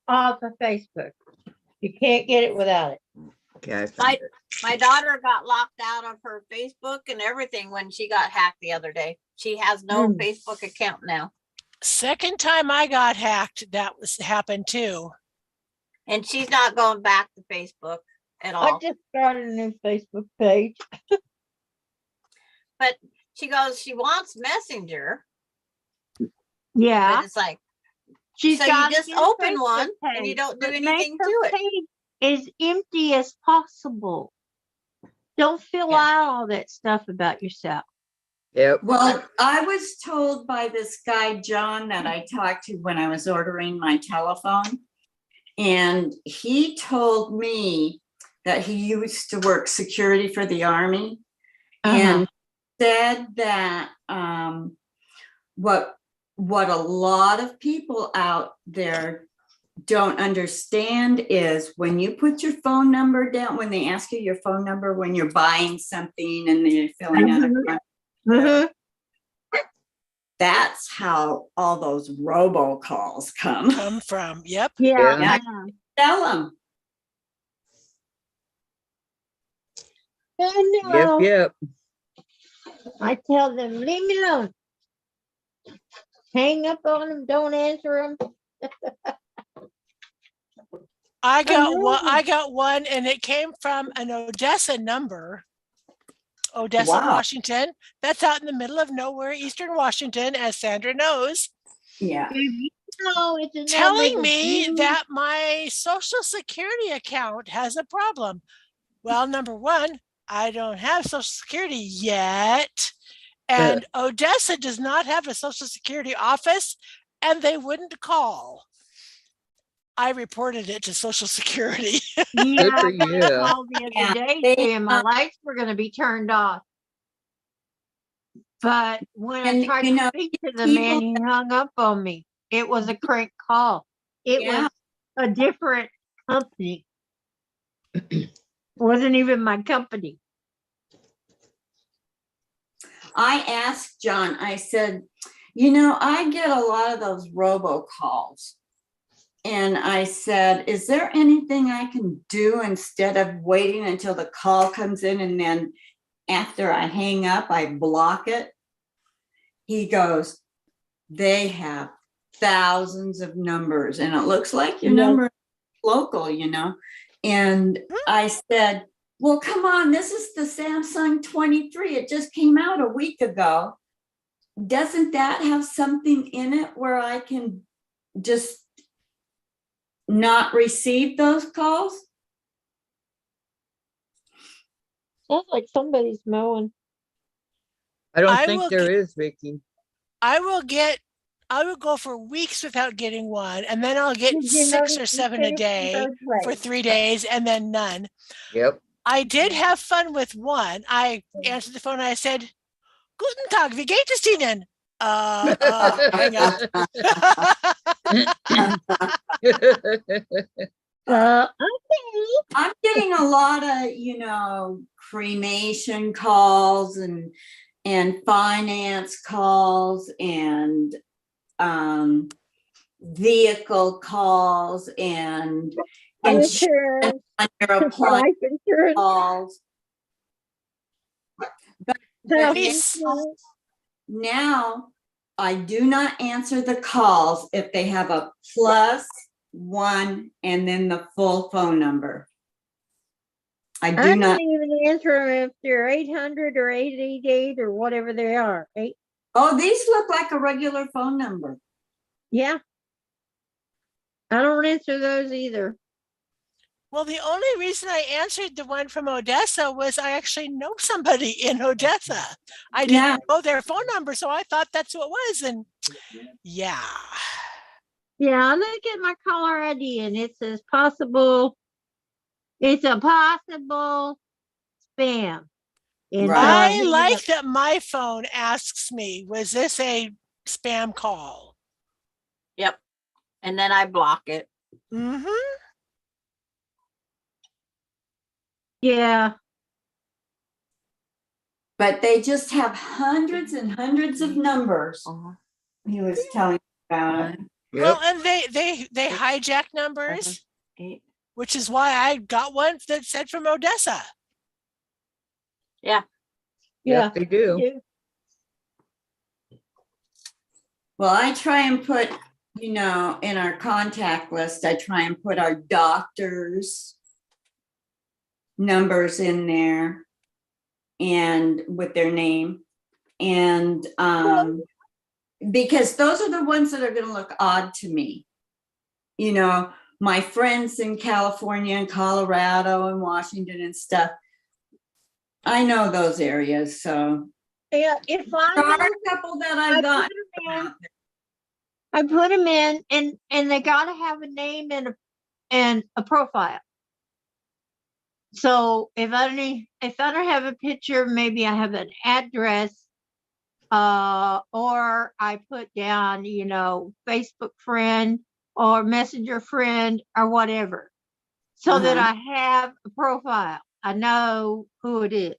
off of Facebook. You can't get it without it. Okay, I found it. My daughter got locked out of her Facebook and everything when she got hacked the other day. She has no Facebook account now. Second time I got hacked, that was happened too. And she's not going back to Facebook at I all. just started a new Facebook page. But she goes, she wants Messenger, Yeah. but it's like, She's so you got a just new open Facebook one and you page, don't do but anything make to her it. page as empty as possible. Don't fill Yeah. out all that stuff about yourself. Yep. Well, I was told by this guy, John, that I talked to when I was ordering my telephone. And he told me that he used to work security for the Army. And said that what a lot of people out there don't understand is when you put your phone number down, when they ask you your phone number when you're buying something and they're filling out a form, Mhm. that's how all those robocalls come. Come from. Yep. Yeah. Yeah. Tell them. I know. Yep. I tell them, leave me alone. Hang up on them, don't answer them. I got know. one. I got one, and it came from an Odessa number. Odessa, Wow. Washington. That's out in the middle of nowhere, Eastern Washington, as Sandra knows. Yeah. No, it's a Telling number me you- that my Social Security account has a problem. Well, number one, I don't have Social Security yet. And Odessa does not have a Social Security office, and they wouldn't call. I reported it to Social Security. Yeah, for I you. called the Yeah, other day they, saying my lights were going to be turned off. But when I And, tried you to know, speak to the man, he hung up on me. It was a crank call. It Yeah. was a different company. Wasn't even my company. I asked John, I said, you know, I get a lot of those robocalls. And I said, is there anything I can do instead of waiting until the call comes in and then after I hang up, I block it? He goes, they have thousands of numbers and it looks like your Yes. number is local, you know? And I said, well, come on, this is the Samsung 23. It just came out a week ago. Doesn't that have something in it where I can just not receive those calls? Sounds like somebody's mowing. I don't I think will there is, Vicki. I will go for weeks without getting one, and then I'll get Did you 6 notice or you 7 said a it day goes right? for 3 days, and then none. Yep. I did have fun with one. I answered the phone and I said, Guten Tag, wie geht es Ihnen? Hang up. Okay. I'm getting a lot of, cremation calls and finance calls and vehicle calls and Insurance, your appliance life insurance, calls. health Please. insurance. Now, I do not answer the calls if they have a +1 and then the full phone number. I I do don't not. even answer them if they're 800 or 888 or whatever they are. Oh, these look like a regular phone number. Yeah. I don't answer those either. Well, the only reason I answered the one from Odessa was I actually know somebody in Odessa. I didn't Yeah. know their phone number, so I thought that's who it was. And yeah. Yeah, I look at my caller ID and it says possible. It's a possible spam. And so Right. I hit it like up. that my phone asks me, was this a spam call? Yep. And then I block it. Mm-hmm. Yeah. But they just have hundreds and hundreds of numbers. He was telling me about it. Well, and they hijack numbers, which is why I got one that said from Odessa. Yeah. Yep, they do. Yeah. Well, I try and put, in our contact list, I try and put our doctors' numbers in there and with their name. And because those are the ones that are going to look odd to me. My friends in California and Colorado and Washington and stuff, I know those areas. So Yeah, if there are a couple that I got. I put them in and they got to have a name and a profile. So if I don't have a picture, maybe I have an address, or I put down, Facebook friend or messenger friend or whatever, so that I have a profile. I know who it is.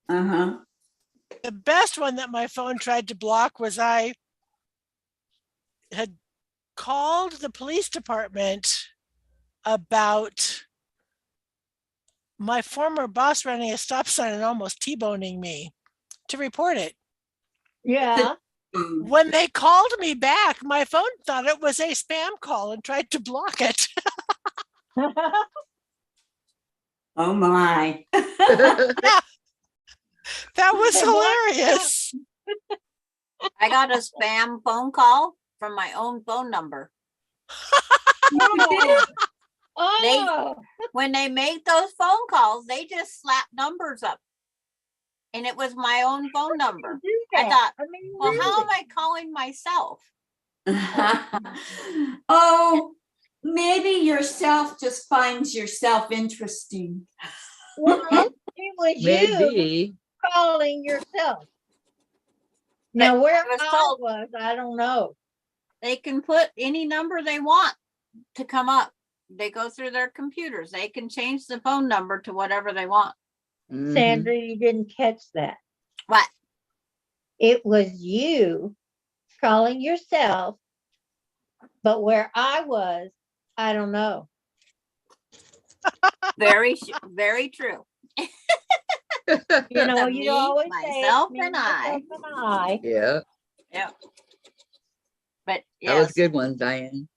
The best one that my phone tried to block was I had called the police department about my former boss running a stop sign and almost T-boning me to report it. Yeah. When they called me back, my phone thought it was a spam call and tried to block it. Oh my. That was hilarious. I got a spam phone call from my own phone number. Oh, When they made those phone calls, they just slapped numbers up. And it was my own phone number. I thought, well, how am I calling myself? Oh, maybe yourself just finds yourself interesting. Well, it was you Maybe. calling yourself. Now, But where I was I told- was, I don't know. They can put any number they want to come up. They go through their computers. They can change the phone number to whatever they want. Mhm. Sandra, you didn't catch that. What? It was you calling yourself, but where I was, I don't know. Very true. You know, Me, you always say it's myself, me, and I. myself, and I. Yeah, Yeah. But that was yes, a good one, Diane.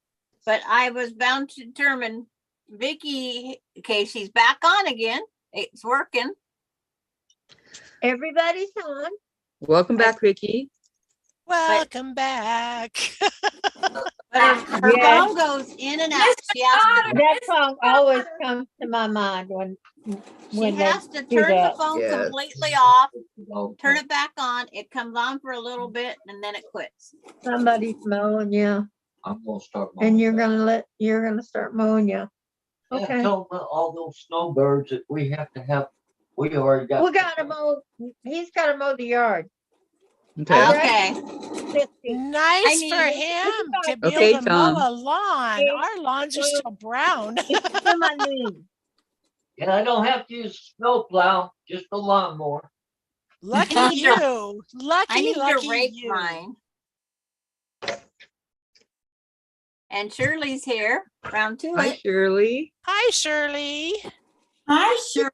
but I was bound to determine Vicki, okay, she's back on again. It's working. Everybody's on. Welcome back, Vicki. Welcome back. But her Yes. phone goes in and out. She has That song always comes to my mind when to they turn do the that. phone Yes. completely off, turn it back on. It comes on for a little bit and then it quits. Somebody's mowing you, I'm gonna start. and you're gonna start mowing you. Yeah, Okay. tell all those snowbirds that we have to have, we already got. We got to mow, he's got to mow the yard. Okay. Okay, 50. Nice need for it. him to be Okay, able to mow Tom. a lawn. Yeah. Our lawns are still brown. It's to my knee. And I don't have to use snowplow, just a lawnmower. Lucky I need to- you. I Lucky, need to lucky rake you. mine. And Shirley's here, round two. Hi, Shirley. Hi, Shirley. Hi, Shirley.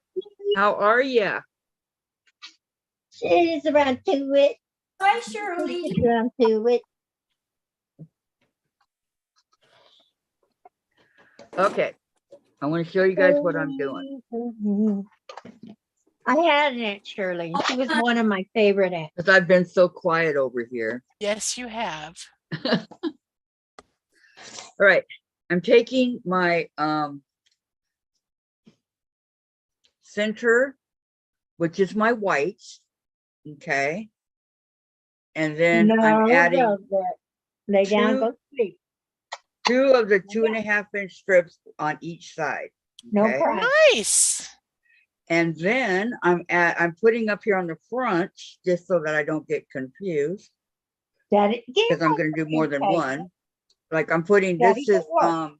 How are ya? It's around to it. Hi, Shirley. It's around to it. Okay. I want to show you guys what I'm doing. I had an Aunt Shirley. And she was one of my favorite aunts. Because I've been so quiet over here. Yes, you have. All right. I'm taking my center, which is my whites. Okay. And then I'm adding love that. Lay down, two- go sleep. 2 of the 2.5-inch strips on each side. No Okay. problem. Nice. And then I'm putting up here on the front, just so that I don't get confused, That it, because I'm going to do more than Okay. one. Like I'm putting, Daddy, this is good work.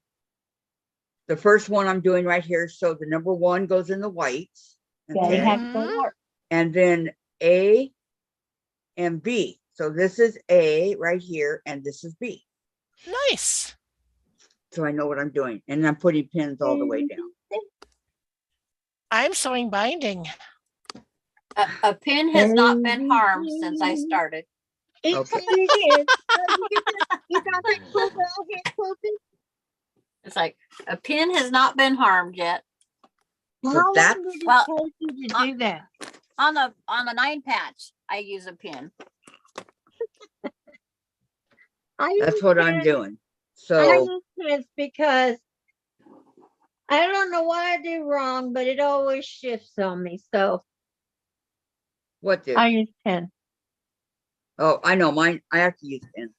the first one I'm doing right here. So the number 1 goes in the whites. Daddy Okay. had to work. And then A and B. So this is A right here, and this is B. Nice. So I know what I'm doing. And I'm putting pins all the way down. I'm sewing binding. A pin has not been harmed since I started. It Okay. really is. You got that cool girl here quilting? It's like, a pin has not been harmed yet. So How long that's- did it Well, take you to do that? On the 9 patch, I use a pin. I That's use what I'm pins- doing. I So use pins because I don't know what I do wrong, but it always shifts on me. So what do? I use pins. Oh, I know mine. I have to use pins.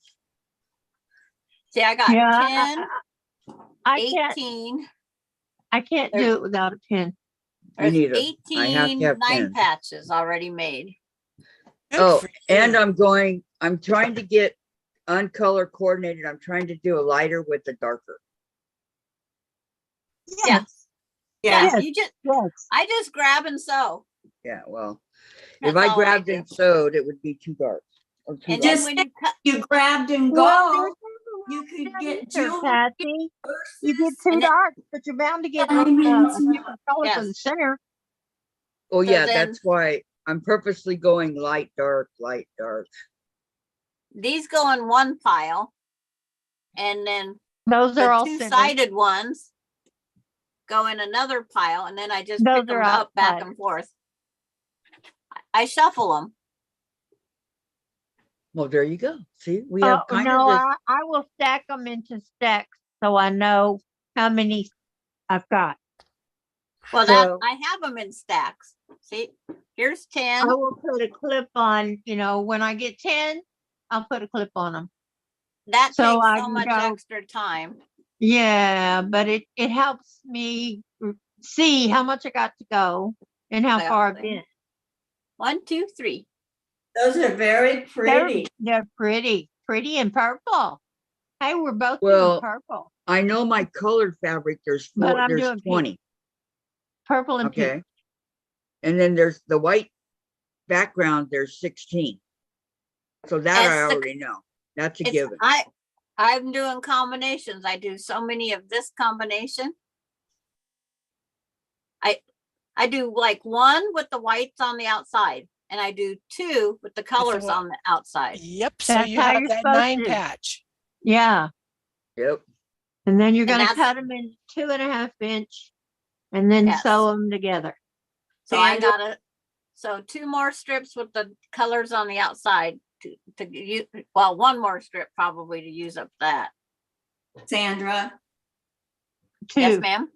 See, I got Yeah, 10, I 18, can't do it without a pin. there's neither. I have to 18 have 9 pins. patches already made. Good Oh, for and you. I'm trying to get uncolor coordinated. I'm trying to do a lighter with the darker. Yes. Yeah, Yes. you just, Yes. I just grab and sew. Yeah, well, That's if I all grabbed do. and sewed, it would be too dark. Or too And light. then when you cut, You grabbed and Well, go. there's You could get Sure, Jill Patsy. You get too And it- dark, but you're bound to get I mean, a it's not- different color for the Yes. center. Oh, so yeah, then- that's why I'm purposely going light, dark, light, dark. these go in one pile. And then Those are the all centered. two-sided ones go in another pile, and then I just Those pick them are up back outside. and forth. I shuffle them. Well, there you go. See, we have kind No, of this. I will stack them into stacks so I know how many I've got. Well, So- I have them in stacks. See, here's 10. I will put a clip on, when I get 10, I'll put a clip on them. That so takes I so can much go- extra time. Yeah, but it helps me see how much I got to go and how Yeah, far I've they- been. 1, 2, 3. Those are very They're, pretty. they're pretty in purple. Hey, we're both Well, doing purple. I know my colored fabric, there's But I'm there's doing pink. 20. Purple and Okay. pink. And then there's the white background, there's 16. So that I It's the- already know. That's a It's, given. I'm doing combinations. I do so many of this combination. I do like 1 with the whites on the outside, and I do 2 with the colors whi- on the outside. Yep. So That's you how have you're that supposed 9 to. patch. Yeah. Yep. And then you're And gonna that's- cut them in 2.5 inch and then Yes. sew them together. So I Sandra? got so 2 more strips with the colors on the outside to use, well, 1 more strip probably to use up that. Sandra. Yes, 2. ma'am.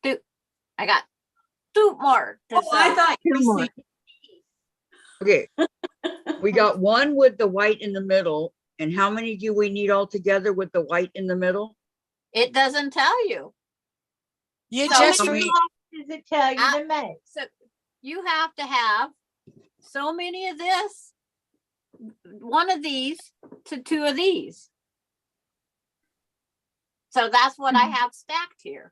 2. I got 2 more. To Oh, I sew. thought you 2 more. said Okay. We got 1 with the white in the middle. And how many do we need all together with the white in the middle? It doesn't tell you. You So just, many re- Does it tell you Ah. to make? So you have to have so many of this, one of these to two of these. So that's what I have stacked here.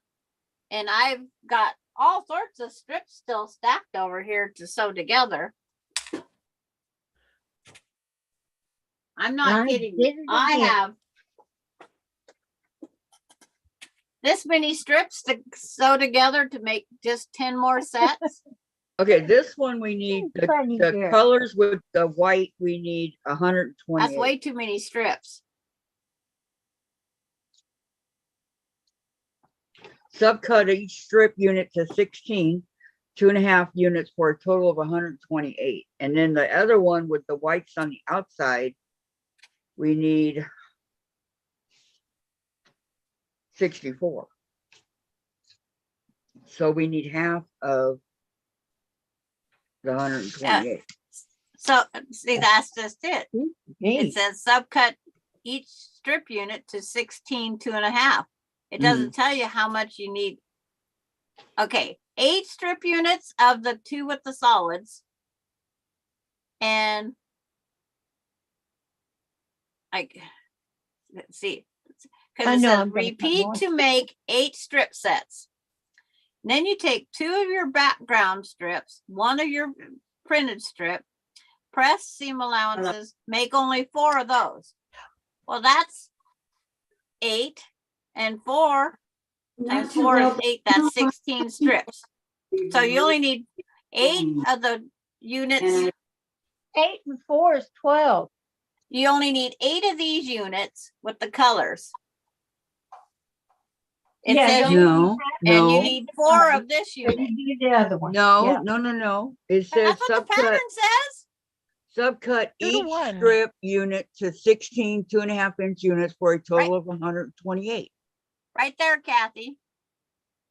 And I've got all sorts of strips still stacked over here to sew together. I'm not I kidding. did You. it I again. have this many strips to sew together to make just 10 more sets. Okay, this one we need, Funny the girl. colors with the white, we need 128. That's way too many strips. Subcut each strip unit to 16, 2.5 units for a total of 128. And then the other one with the whites on the outside, we need 64. So we need half of the 128. So see, that's just it. It Neat. says subcut each strip unit to 16, 2.5. It doesn't tell you how much you need. Okay, 8 strip units of the 2 with the solids. And let's see, I because it know says I'm gonna put repeat more. to make 8 strip sets. Then you take 2 of your background strips, 1 of your printed strip, press seam allowances, make only 4 of those. Well, that's 8 and 4 times Not to 4 is rub 8. That's 16 strips. So you only need 8 of the units. 8 and 4 is 12. You only need 8 of these units with the colors. It Yeah, says you you, No, and you no, need 4 of this But unit. you do the other one. no, Yeah. no. It says That's what the subcut, pattern says. subcut 2 to each 1. strip unit to 16 2.5-inch units for a total of 128. Right there, Kathy.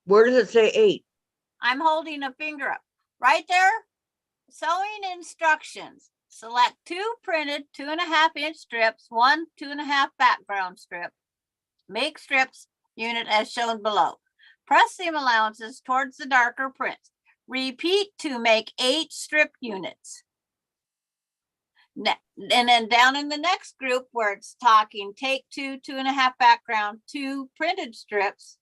Where does it say 8? I'm holding a finger up. Right there, sewing instructions. Select 2 printed 2.5-inch strips, 1 2.5 background strip. Make strips unit as shown below. Press seam allowances towards the darker prints. Repeat to make 8 strip units. And then down in the next group where it's talking, take 2 2.5 background, 2 printed strips,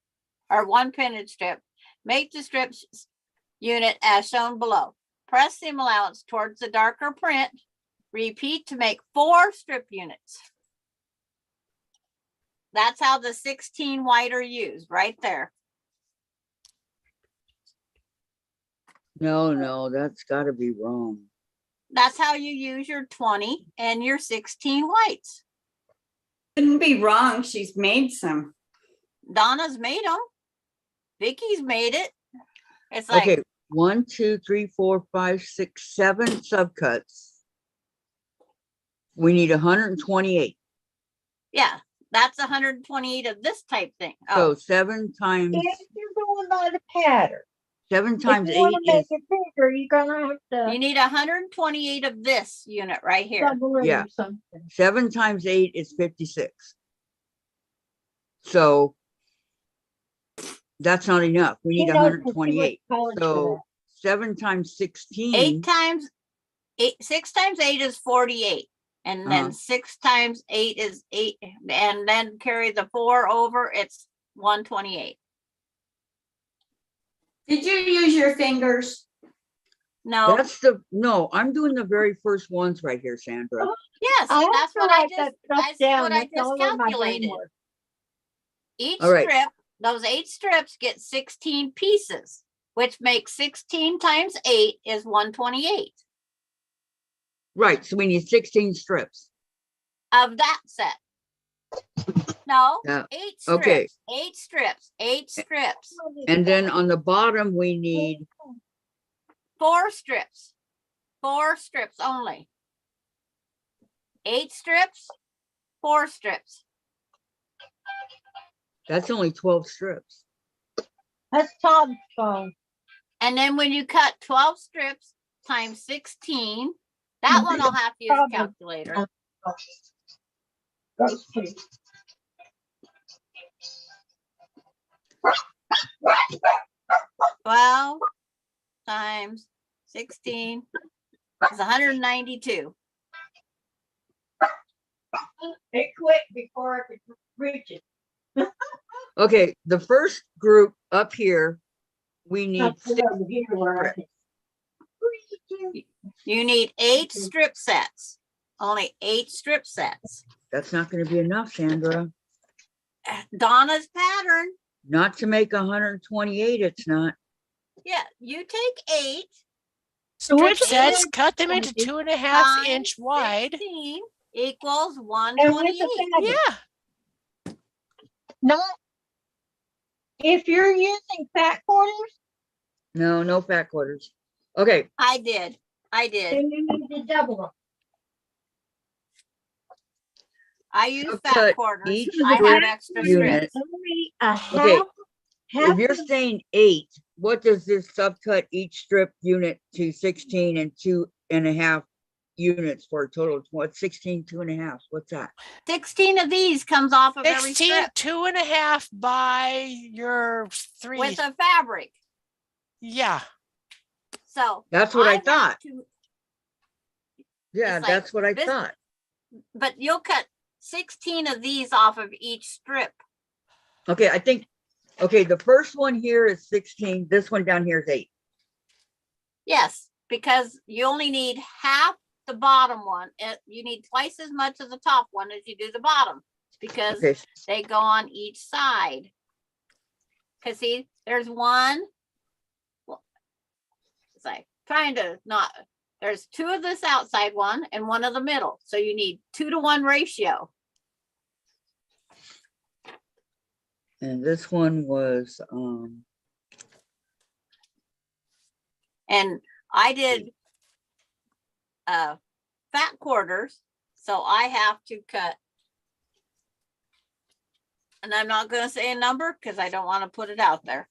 or 1 printed strip. Make the strips unit as shown below. Press seam allowance towards the darker print. Repeat to make 4 strip units. That's how the 16 white are used, right there. No, that's gotta be wrong. That's how you use your 20 and your 16 whites. Couldn't be wrong. She's made some. Donna's made them. Vicky's made it. It's like, Okay, 1, 2, 3, 4, 5, 6, 7 subcuts. We need 128. yeah, that's 128 of this type thing. So Oh, 7 times If you're going by the pattern, 7 if times you 8 want to make is, it bigger, you're gonna have you to need 128 of this unit right here. double it Yeah. or something. 7 times 8 is 56. So that's not enough. We need He knows 'cause he went to 128. college for So 7 times 16. 8 times 8, 6 times 8 is 48. And then 6 times 8 is 8. And then carry the 4 over, it's 128. Did you use your fingers? No, No, I'm doing the very first ones right here, Sandra. yes, I have that's to what I write that just, stuff that's down. what I That's just all where my brain calculated. works. Each All right. strip, those 8 strips get 16 pieces, which makes 16 times 8 is 128 Right, so we need 16 strips. of that set. No, Yeah, 8 strips, okay. 8 strips, 8 strips, And then on the bottom, we need 4 strips, 4 strips only. 8 strips, 4 strips. that's only 12 strips. That's Tom's phone. And then when you cut 12 strips times 16, that one I'll have to use a Problem. calculator. Those two. 12 times 16 is 192. It quit before I could reach it. Okay, the first group up here, we I'll need put it over here where I can reach it. You need 8 strip sets. Only 8 strip sets. that's not gonna be enough, Sandra. Donna's pattern. Not to make 128, it's not. Yeah, you take 8 Strip which sets, one? cut them into 2.5 times inch wide. 16 equals And with 128. the fabric. Yeah, Not, if you're using fat quarters, No, no fat quarters. Okay, I did. then you need to double them. I use So fat cut quarters. each I have strip extra unit. strips. Only a Okay, half. if you're saying 8, what does this subcut each strip unit to 16 and 2.5 units for a total of what? 16, 2.5? What's that? 16 of these comes off of every 16, strip 2.5 by your 3. with a fabric. Yeah, So That's what I have thought. to- Yeah, it's like that's what I this- thought. but you'll cut 16 of these off of each strip. Okay, I think, okay, the first one here is 16. This one down here is 8. Yes, because you only need half the bottom one. You need twice as much of the top one as you do the bottom because Okay, they go on each side. Cause see, there's one. Well, it's like trying to not, there's 2 of this outside one and 1 of the middle. So you need 2-to-1 ratio. and this one was, And I did fat quarters, so I have to cut. And I'm not gonna say a number because I don't want to put it out there.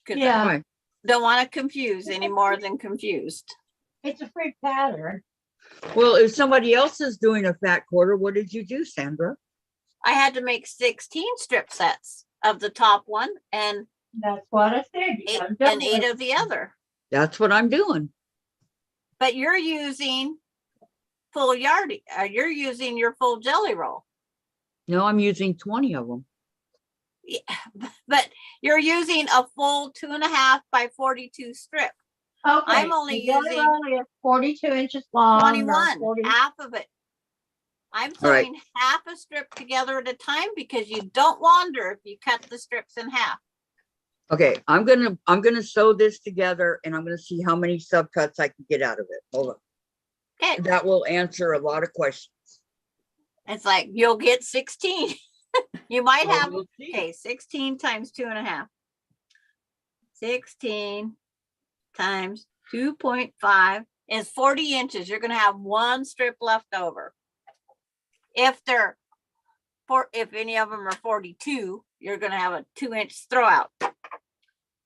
Because Yeah. I why? don't want to confuse any more than confused. It's a free pattern. Well, if somebody else is doing a fat quarter, what did you do, Sandra? I had to make 16 strip sets of the top one and That's what I said. You 8, gotta and double 8 it. of the other. That's what I'm doing. But you're using full yard, you're using your full jelly roll. No, I'm using 20 of them. Yeah, but you're using a full 2.5 by 42 strip. Okay. I'm only the jelly using roll is 42 inches long. or 21, 40 half of it. I'm All right. sewing half a strip together at a time because you don't wander if you cut the strips in half. Okay, I'm gonna sew this together and I'm gonna see how many subcuts I can get out of it. Hold on. Okay, That will answer a lot of questions. it's like you'll get 16. You might Well, have, we'll see. okay, 16 times 2.5. 16 times 2.5 is 40 inches. You're gonna have 1 strip left over. If if any of them are 42, you're gonna have a 2-inch throwout.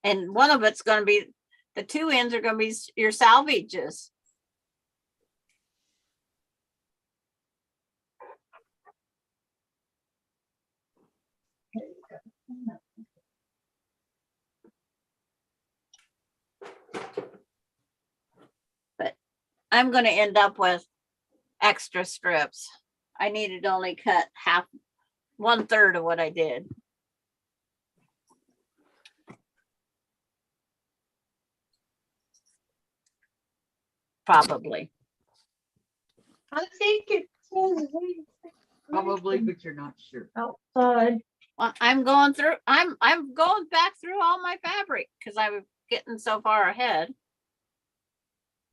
And one of it's gonna be, the 2 ends are gonna be your salvages. But I'm gonna end up with extra strips. I needed to only cut 1/3 of what I did. Probably. I think it's Probably, but you're not sure. outside. Well, I'm going back through all my fabric because I was getting so far ahead.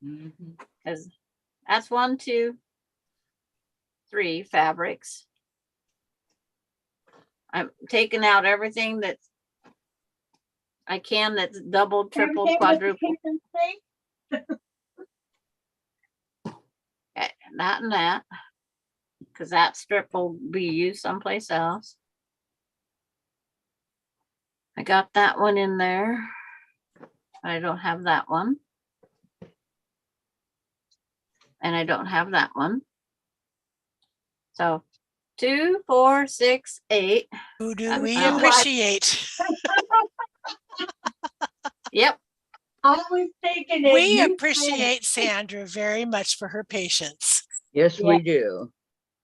Mhm. Because that's 1, 2, 3 fabrics. I'm taking out everything that I can that's double, triple, Everything but the quadruple. kitchen sink. That and that. Because that strip will be used someplace else. I got that one in there. I don't have that one. And I don't have that one. So 2, 4, 6, 8. who do That's we how- appreciate? Yep. I was thinking that We you said appreciate Sandra very much for her patience. Yes, we do.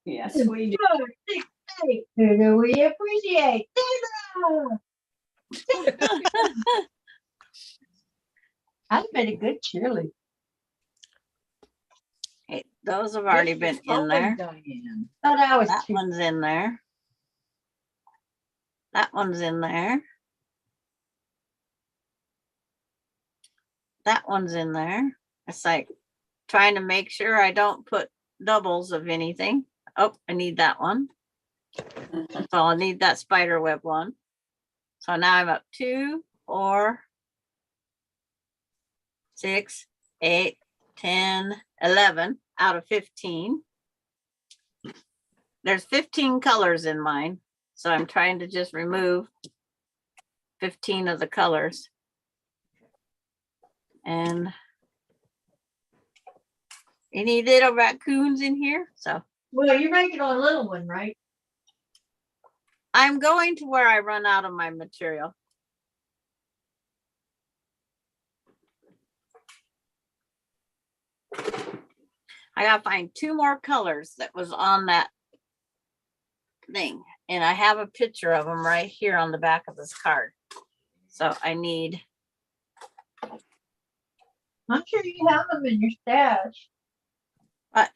Yes, we do. 6, 8. Who do we appreciate? Sandra! I made a good cheerleader. Okay, those have already Yes, been you're in there. always Dianne. Thought I was That too. one's in there. That one's in there. That one's in there. It's like trying to make sure I don't put doubles of anything. Oh, I need that one. So I'll need that spider web one. So now I'm up 2, 4, 6, 8, 10, 11 out of 15. There's 15 colors in mine. So I'm trying to just remove 15 of the colors. And any little raccoons in here? So Well, you're making a little one, right? I'm going to where I run out of my material. I gotta find 2 more colors that was on that thing. And I have a picture of them right here on the back of this card. So I need, I'm sure you have them in your stash.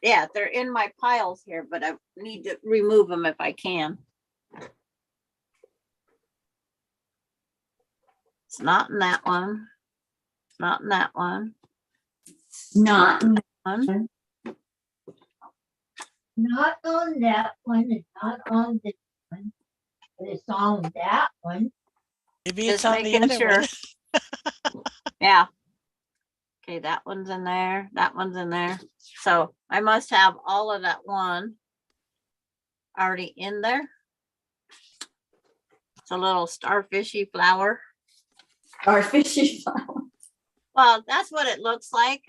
yeah, they're in my piles here, but I need to remove them if I can. It's not in that one. It's not in that one. Not in One. Not on that one, and not on this one. But it's on that one. Maybe it's Just on the making other sure. one. Yeah. Okay, that one's in there. That one's in there. So I must have all of that one already in there. It's a little starfishy flower. our fishy flower. Well, that's what it looks like.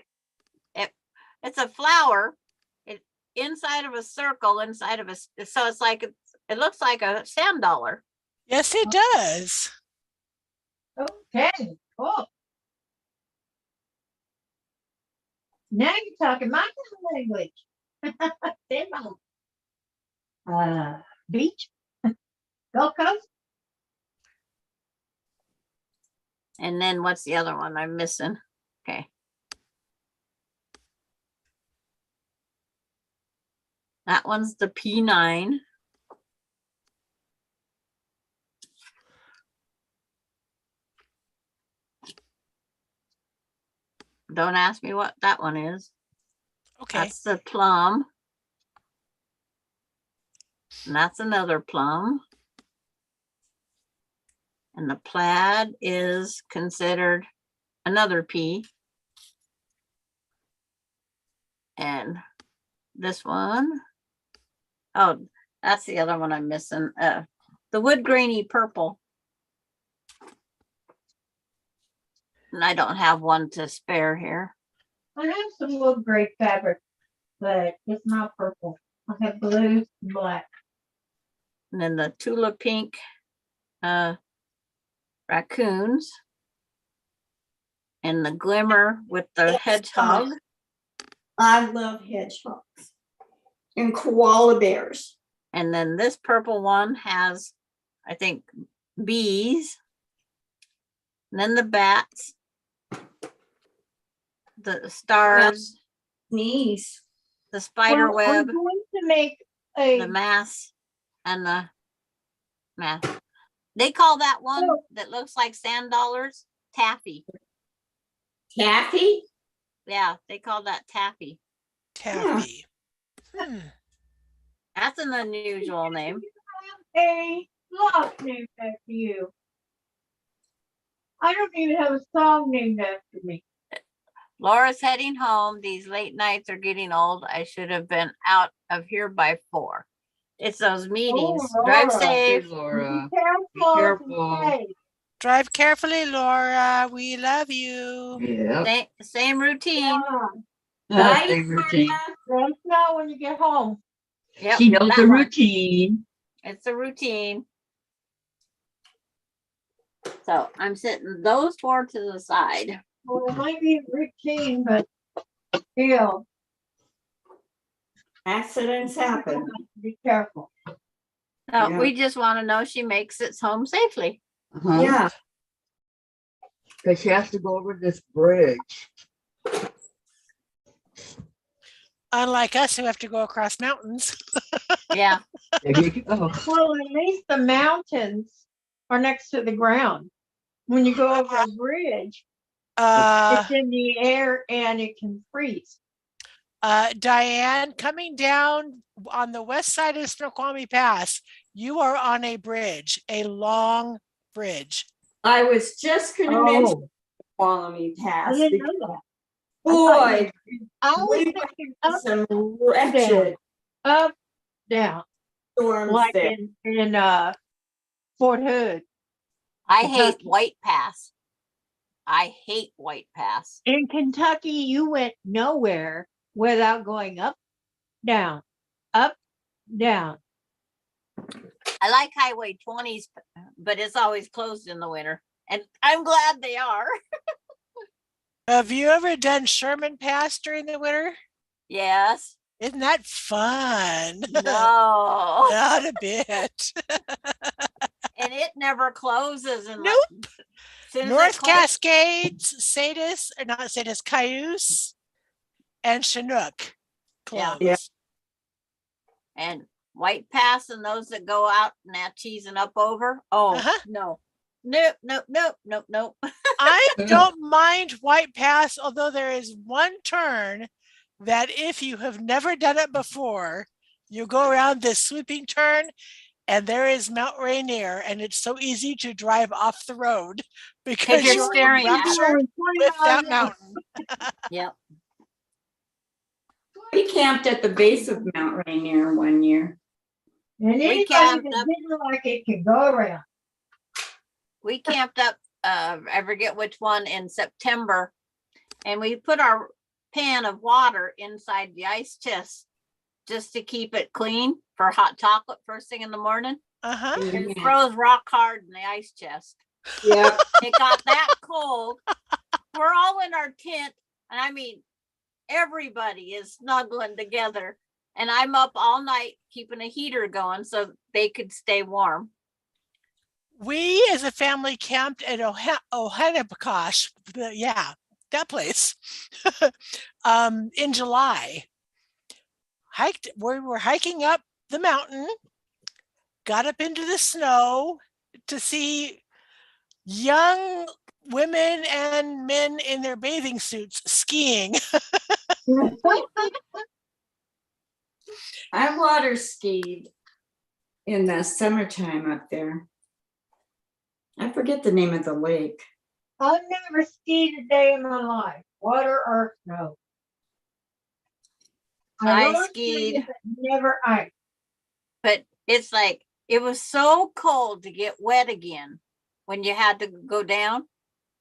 It's a flower. It inside of a circle, inside of a, so it's like, it looks like a sand dollar. Yes, it does. Okay, cool. Now you're talking my kind of language. Then beach, Gulf Coast. And then what's the other one I'm missing? Okay. That one's the P9. Don't ask me what that one is. Okay. That's the plum. And that's another plum. And the plaid is considered another P. And this one, oh, that's the other one I'm missing. The wood grainy purple. And I don't have one to spare here. I have some wood gray fabric, but it's not purple. I have blue and black. And then the Tula pink raccoons. And the glimmer with the hedgehog. I love hedgehogs and koala bears. And then this purple one has, I think, bees. And then the bats. The stars, Sneeze. the spider Well, web, I'm going to make a the mass, and the mass. They call that one that looks like sand dollars taffy. Taffy? Yeah, they call that taffy. Taffy. Hmm. That's an unusual name. a block named after you. I don't even have a song named after me. Laura's heading home. These late nights are getting old. I should have been out of here by 4. It's those meetings. Drive Laura. Hey, safe. Laura. Be careful. careful. and safe. Drive carefully, Laura. We love you. Yeah. Same routine. Bye, Same routine. Let us know when you get home. Yep, She knows that the one. routine. It's a routine. So I'm setting those 4 to the side. Well, it might be routine, but still, Accidents happen. be careful. No, Yeah. we just want to know she makes it home safely. Yeah, Because she has to go over this bridge. Unlike us who have to go across mountains. Yeah. There you go. Well, at least the mountains are next to the ground. When you go over a bridge, it's in the air and it can freeze. Diane, coming down on the west side of Snoqualmie Pass, you are on a bridge, a long bridge. I was just gonna mention Oh, Quality I Pass. didn't because, know that. Boy, I was we thinking had up, some wretched up, down, storms like there. in Fort Hood. I hate Kentucky. White Pass. I hate White Pass. In Kentucky, you went nowhere without going up, down, down. I like Highway 20s, but it's always closed in the winter. And I'm glad they are. Have you ever done Sherman Pass during the winter? Yes. Isn't that fun? No. Not a bit. And it never closes. And Nope. soon as it North closes- Cascades, Sadis, or not Sadis, Cayuse, and Chinook Yeah. close. Yeah. and White Pass and those that go out Natchez and up over. Oh, Uh-huh. no. Nope, nope, nope, nope, nope. I don't mind White Pass, although there is one turn that if you have never done it before, you go around this sweeping turn and there is Mount Rainier, and it's so easy to drive off the road because you're you're staring at it. enraptured with that mountain. Yep. We camped at the base of Mount Rainier one year. And anybody camped that up- didn't like it can go around. We camped up, I forget which one, in September, and we put our pan of water inside the ice chest just to keep it clean for hot chocolate first thing in the morning. Uh-huh. And it froze rock hard in the ice chest. Yeah. It got that cold. We're all in our tent, and I mean, everybody is snuggling together. And I'm up all night keeping a heater going so they could stay warm. We as a family camped at Ohanapakash, yeah, that place, in July. We were hiking up the mountain, got up into the snow to see young women and men in their bathing suits skiing. I water skied in the summertime up there. I forget the name of the lake. I've never skied a day in my life, water or snow. I roller skied. skated, but never ice. But it's like, it was so cold to get wet again when you had to go down.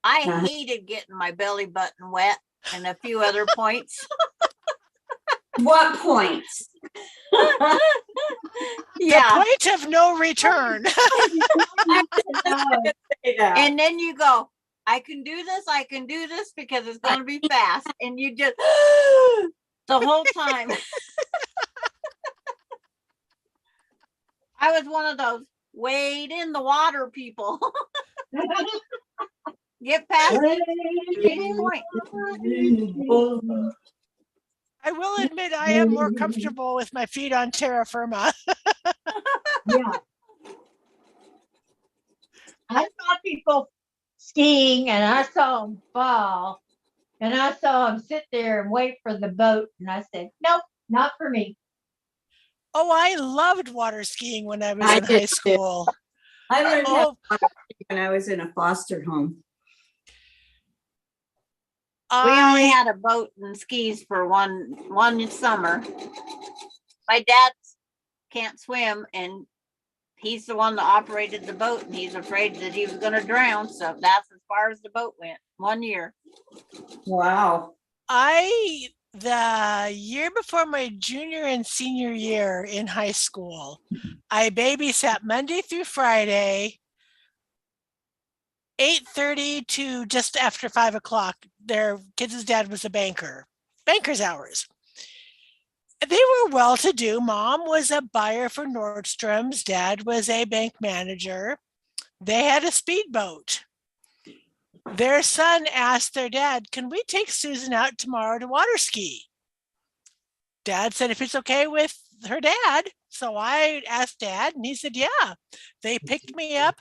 I Uh-huh. hated getting my belly button wet and a few other points. What points? Yeah. The point of no return. And then you go, I can do this because it's going to be fast. And you just, the whole time. I was one of those wade in the water people. Get past the point. I will admit I am more comfortable with my feet on terra firma. Yeah. I saw people skiing and I saw them fall and I saw them sit there and wait for the boat. And I said, nope, not for me. Oh, I loved water skiing when I was I in did high too. school. I learned how Oh, when I was in a foster home. We only I had a boat and skis for one summer. My dad can't swim and he's the one that operated the boat and he's afraid that he was gonna drown. So that's as far as the boat went, 1 year. Wow. the year before my junior and senior year in high school, I babysat Monday through Friday 8:30 to just after 5 o'clock. Their kids' dad was a banker, banker's hours. They were well to do. Mom was a buyer for Nordstrom's. Dad was a bank manager. They had a speedboat. Their son asked their dad, "Can we take Susan out tomorrow to water ski?" Dad said, "If it's okay with her dad." So I asked Dad, and he said, "Yeah." They picked me up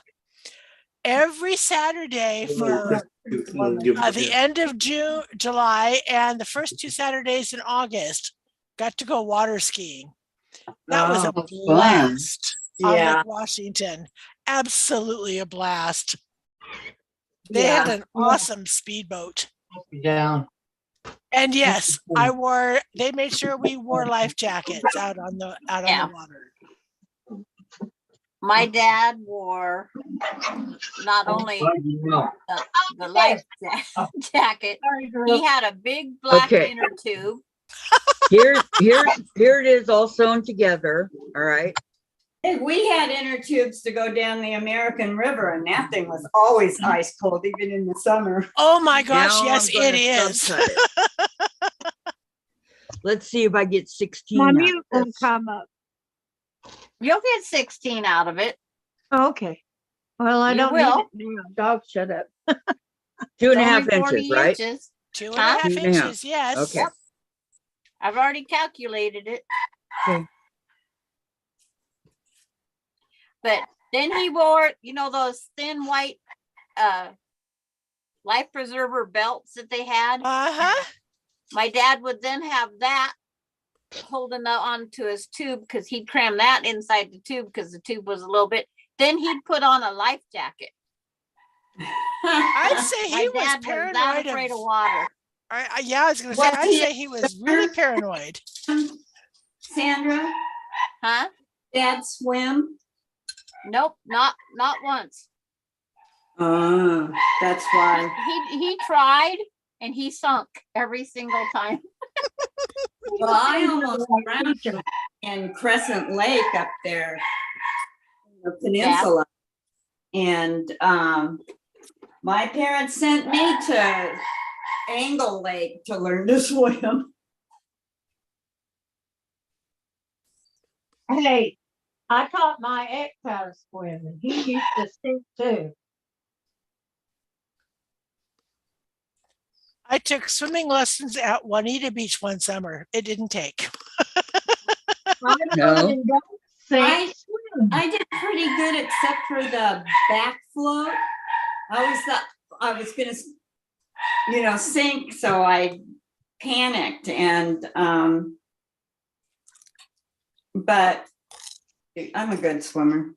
every Saturday for the end of June, July, and the first 2 Saturdays in August. Got to go water skiing. That was a Oh, fun. blast on Yeah. Lake Washington. Absolutely a blast. They had an awesome speedboat. Down. And yes, they made sure we wore life jackets out on the Yeah. water. My dad wore not only the life jacket, Sorry, girl. he had a big black Okay. inner tube. Here it is all sewn together. All right. And we had inner tubes to go down the American River, and that thing was always ice cold, even in the summer. Oh my gosh, Now yes, I'm gonna it is. subcut it. Let's see if I get 16. My out of mute won't this. come up. You'll get 16 out of it. Okay. Well, I You don't will. need it now. Dog, shut up. 2.5 Only 40 inches, right? inches. 2.5 2.5. inches, yes. Okay. I've already calculated it. Okay. But then he wore, those thin white life preserver belts that they had. Uh-huh. My dad would then have that holding onto his tube because he'd cram that inside the tube because the tube was a little bit. Then he'd put on a life jacket. I'd say My he was dad was not paranoid afraid of of water. yeah, I was gonna say, Was I'd he- say he was really paranoid. Sandra, Huh? Dad swim? Nope, not once. That's why. He tried and he sunk every single time. Well, I almost drowned in Crescent Lake up there, in the peninsula. And my parents sent me to Angle Lake to learn to swim. Hey, I taught my ex how to swim, and he used to sink too. I took swimming lessons at Juanita Beach one summer. It didn't take. I No. learned and don't I- sink, swim. I did pretty good except for the back float. I always thought I was gonna, sink, so I panicked and but I'm a good swimmer.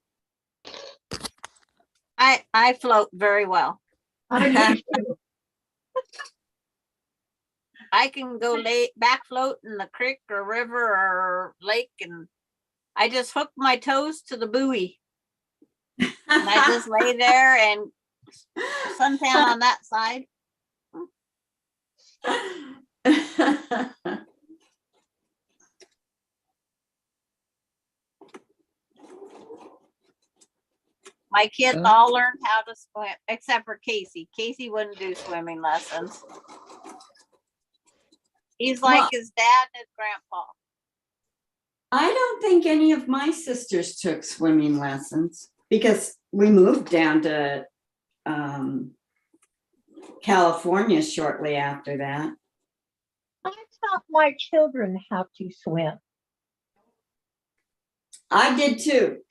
I float very well. I used to. I can go back float in the creek or river or lake, and I just hook my toes to the buoy. And I just lay there and suntan on that side. My kids all learned how to swim, except for Casey. Casey wouldn't do swimming lessons. He's like Well- his dad and his grandpa. I don't think any of my sisters took swimming lessons because we moved down to California shortly after that. I taught my children how to swim. I did too.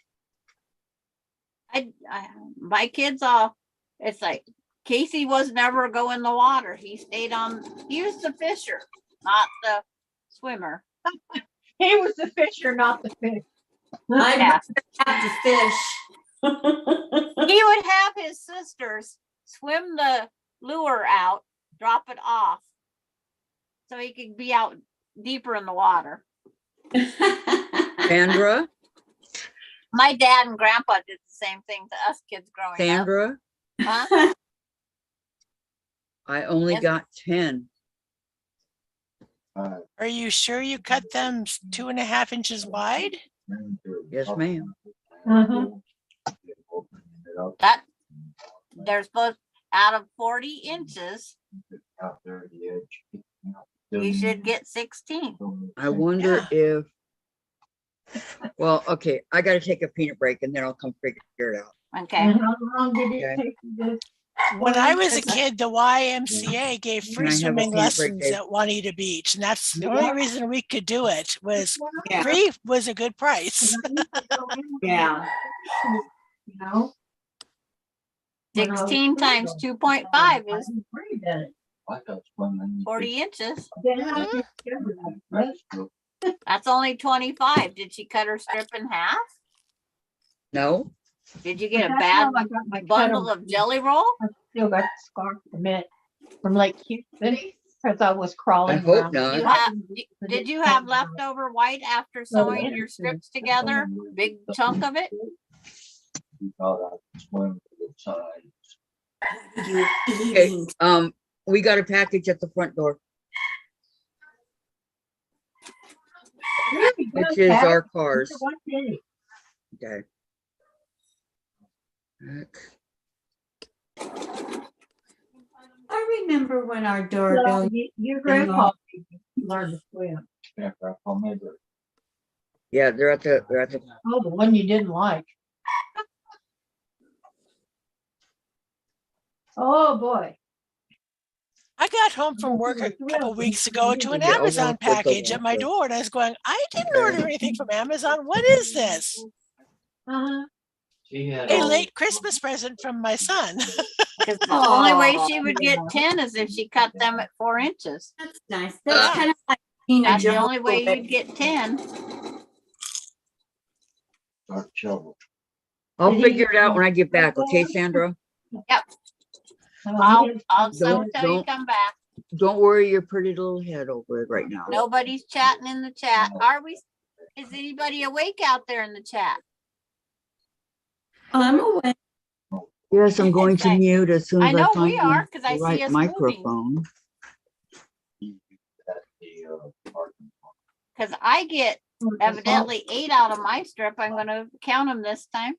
My kids all, it's like Casey was never go in the water. He was the fisher, not the swimmer. He was the fisher, not the fish. I'd Yeah. have to fish. He would have his sisters swim the lure out, drop it off, so he could be out deeper in the water. Sandra, My dad and grandpa did the same thing to us kids growing up. Sandra, Huh? I only Yes. got 10. Are you sure you cut them 2.5 inches wide? Yes, ma'am. Uh-huh. they're supposed, out of 40 inches, Out there at the edge. you should get 16. I wonder if, well, okay, I gotta take a peanut break and then I'll come figure it out. Okay. And how long did Okay. it take you to? When I was a Is that- kid, the YMCA gave Can free I have a swimming peanut break, lessons Dave? at Juanita Beach, and that's the only reason we could do it was Yeah. free was a good price. Yeah. You know? When I was 16 times little, 2.5 I is was afraid of it. I thought swimming. 40 inches. Then I discovered that. That's only 25. Did she cut her strip in half? No? Did you But get a that's bad how I got my cut bundle on- of jelly roll? I still got the scar from it, from Lake Cute City, because I was I crawling hope around. not. You have, did you have leftover white after sewing your strips together? Big chunk of it? You thought I could swim to the side. Okay, we got a package at the front door, Really which good, is Pat. our cars. What's in it? Okay. I remember when our Well, doorbell, your grandpa learned to swim. Yeah, I remember. Yeah, they're at the, Oh, the one you didn't like. Oh, boy. I got home from work a couple weeks ago to an Yeah, I'll Amazon walk with the package at my walker. door, and I was going, I didn't Okay. order anything from Amazon. What is this? Uh-huh. She had A all- late Christmas present from my son. Because the only way Aw, she would get 10 is if she cut them at 4 inches. that's nice. That's kind of like Tina That's the Jones. only way you'd get 10. Dark shovel. I'll Did he- figure it out when I get back, okay, Sandra? I'll sew Don't- till you don't- come back. Don't worry your pretty little head over it right now. Nobody's chatting in the chat. Are we? Is anybody awake out there in the chat? I'm away. Yes, I'm going to Okay. mute as soon I as I know find we are, the 'cause I see right us moving. microphone. At the parking lot. Because I get evidently 8 out of my strip. I'm gonna count them this time.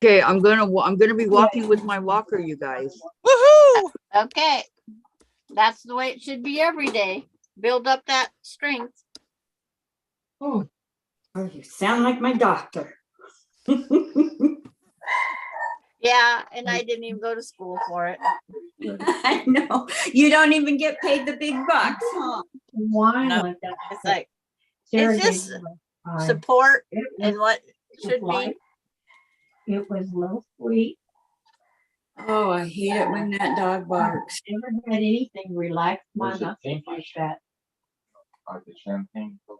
Okay, I'm gonna be walking with my walker, you guys. Woohoo! Okay. That's the way it should be every day. Build up that strength. Oh, you sound like my doctor. Yeah, and I didn't even go to school for it. I know. You don't even get paid the big bucks, huh? Why No. like that? It's like Sarah it's gave just me a pie. support It and was- what it should was be. light. It was a little sweet. Oh, I hate it when that dog barks. Never had anything relax my Was it muscles pink? like that. Like the champagne. color.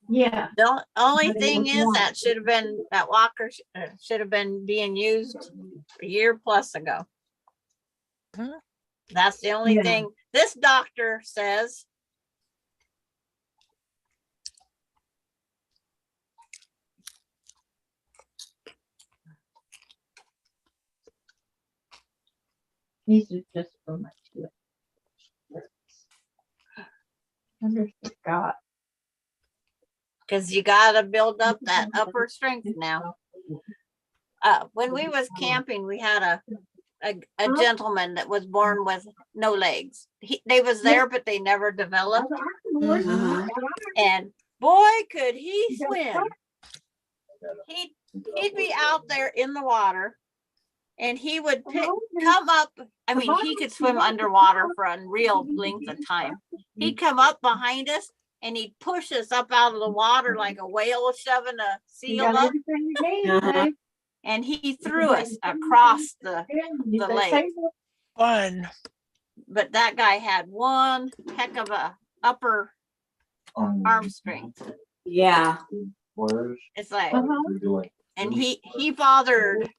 Yeah. The only But it thing was is warm. that should have been, that walker should have been being used a year plus ago. Mhm. That's the only Yeah. thing this doctor says. These are just for my two. Understood. Cause you gotta build up that upper strength now. When we was camping, we had a gentleman that was born with no legs. They was there, but they never developed. Uh-huh. And boy, could he swim. He'd be out there in the water and he would come up. I mean, he could swim underwater for a real length of time. He'd come up behind us and he'd push us up out of the water like a whale shoving a You seal got up. everything you need, Uh-huh. babe. And he threw us across the, Did the they lake. say that? Fun. but that guy had one heck of a upper arm strength. Yeah. Where's? It's like, Uh-huh. We're doing. and he fathered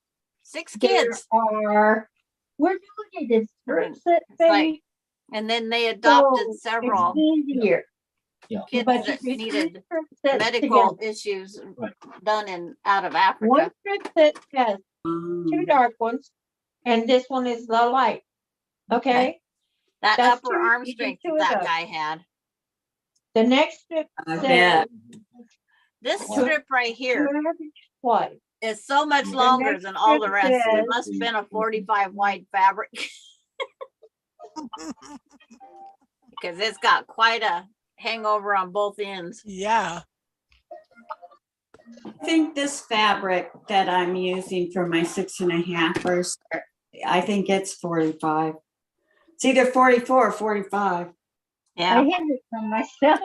6 There kids. are, we're doing it, it's strips that like say. And then they adopted so several it's easier. kids But that you get needed two strips that medical together. issues Right. done in out of One Africa. strip that has two dark ones, and this one is the light. Okay, That that's upper two- arm you do strength two that of that those. guy had. the next strip I says bet. This Wow. strip right here average white. is so much The longer next than all the strip rest. It says- must have been a 45 wide fabric because it's got quite a hangover on both ends. Yeah. I think this fabric that I'm using for my 6.5ers, I think it's 45. It's either 44 or 45. I Yeah. hid it from myself.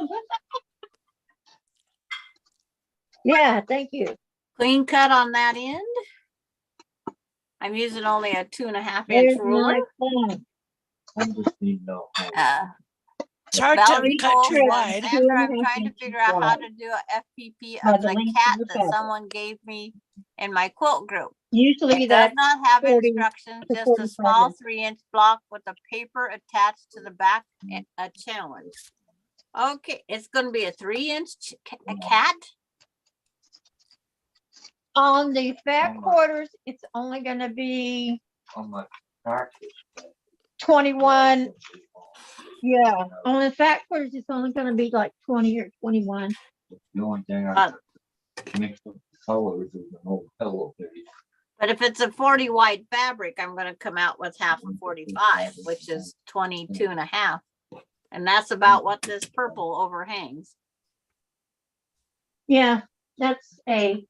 Yeah, thank you. Clean cut on that end. I'm using only a 2.5 There's inch ruler. my phone. I just need to know. It's hard Valerie to cut Cole too says, wide. Sandra, I'm 2.5 trying to inches figure out how wide. to do a FPP By of the the length of cat the that fabric. someone gave me in my quilt group. Usually It does that's not have 40 instructions, to just a 45 small inches. 3-inch block with a paper attached to the back, a challenge. Okay, it's gonna be a 3-inch a cat. On the fat quarters, it's only gonna be On my practice. 21. Yeah, on the fat quarters, it's only gonna be like 20 or 21. The only thing I Uh, mixed up the colors is an old pillow page. But if it's a 40 wide fabric, I'm gonna come out with half a 45, which is 22.5. And that's about what this purple overhangs. Yeah, that's a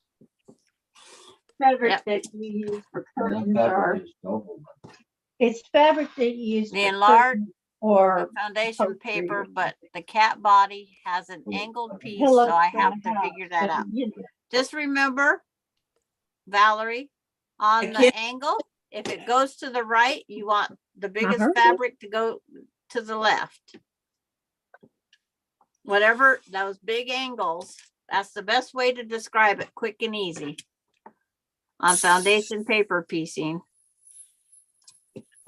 fabric Yep. that you use for And curtains that or fabric is double. it's fabric that you use The for enlarged curtains or foundation upholstery paper, or but the cat body has an angled piece, pillows so I for have the to house. figure that So, out. you know, Just remember, Valerie, on I the can't- angle, if it goes to the right, you want the biggest Uh-huh. fabric to go to the left. Whatever those big angles, that's the best way to describe it, quick and easy. On foundation paper piecing.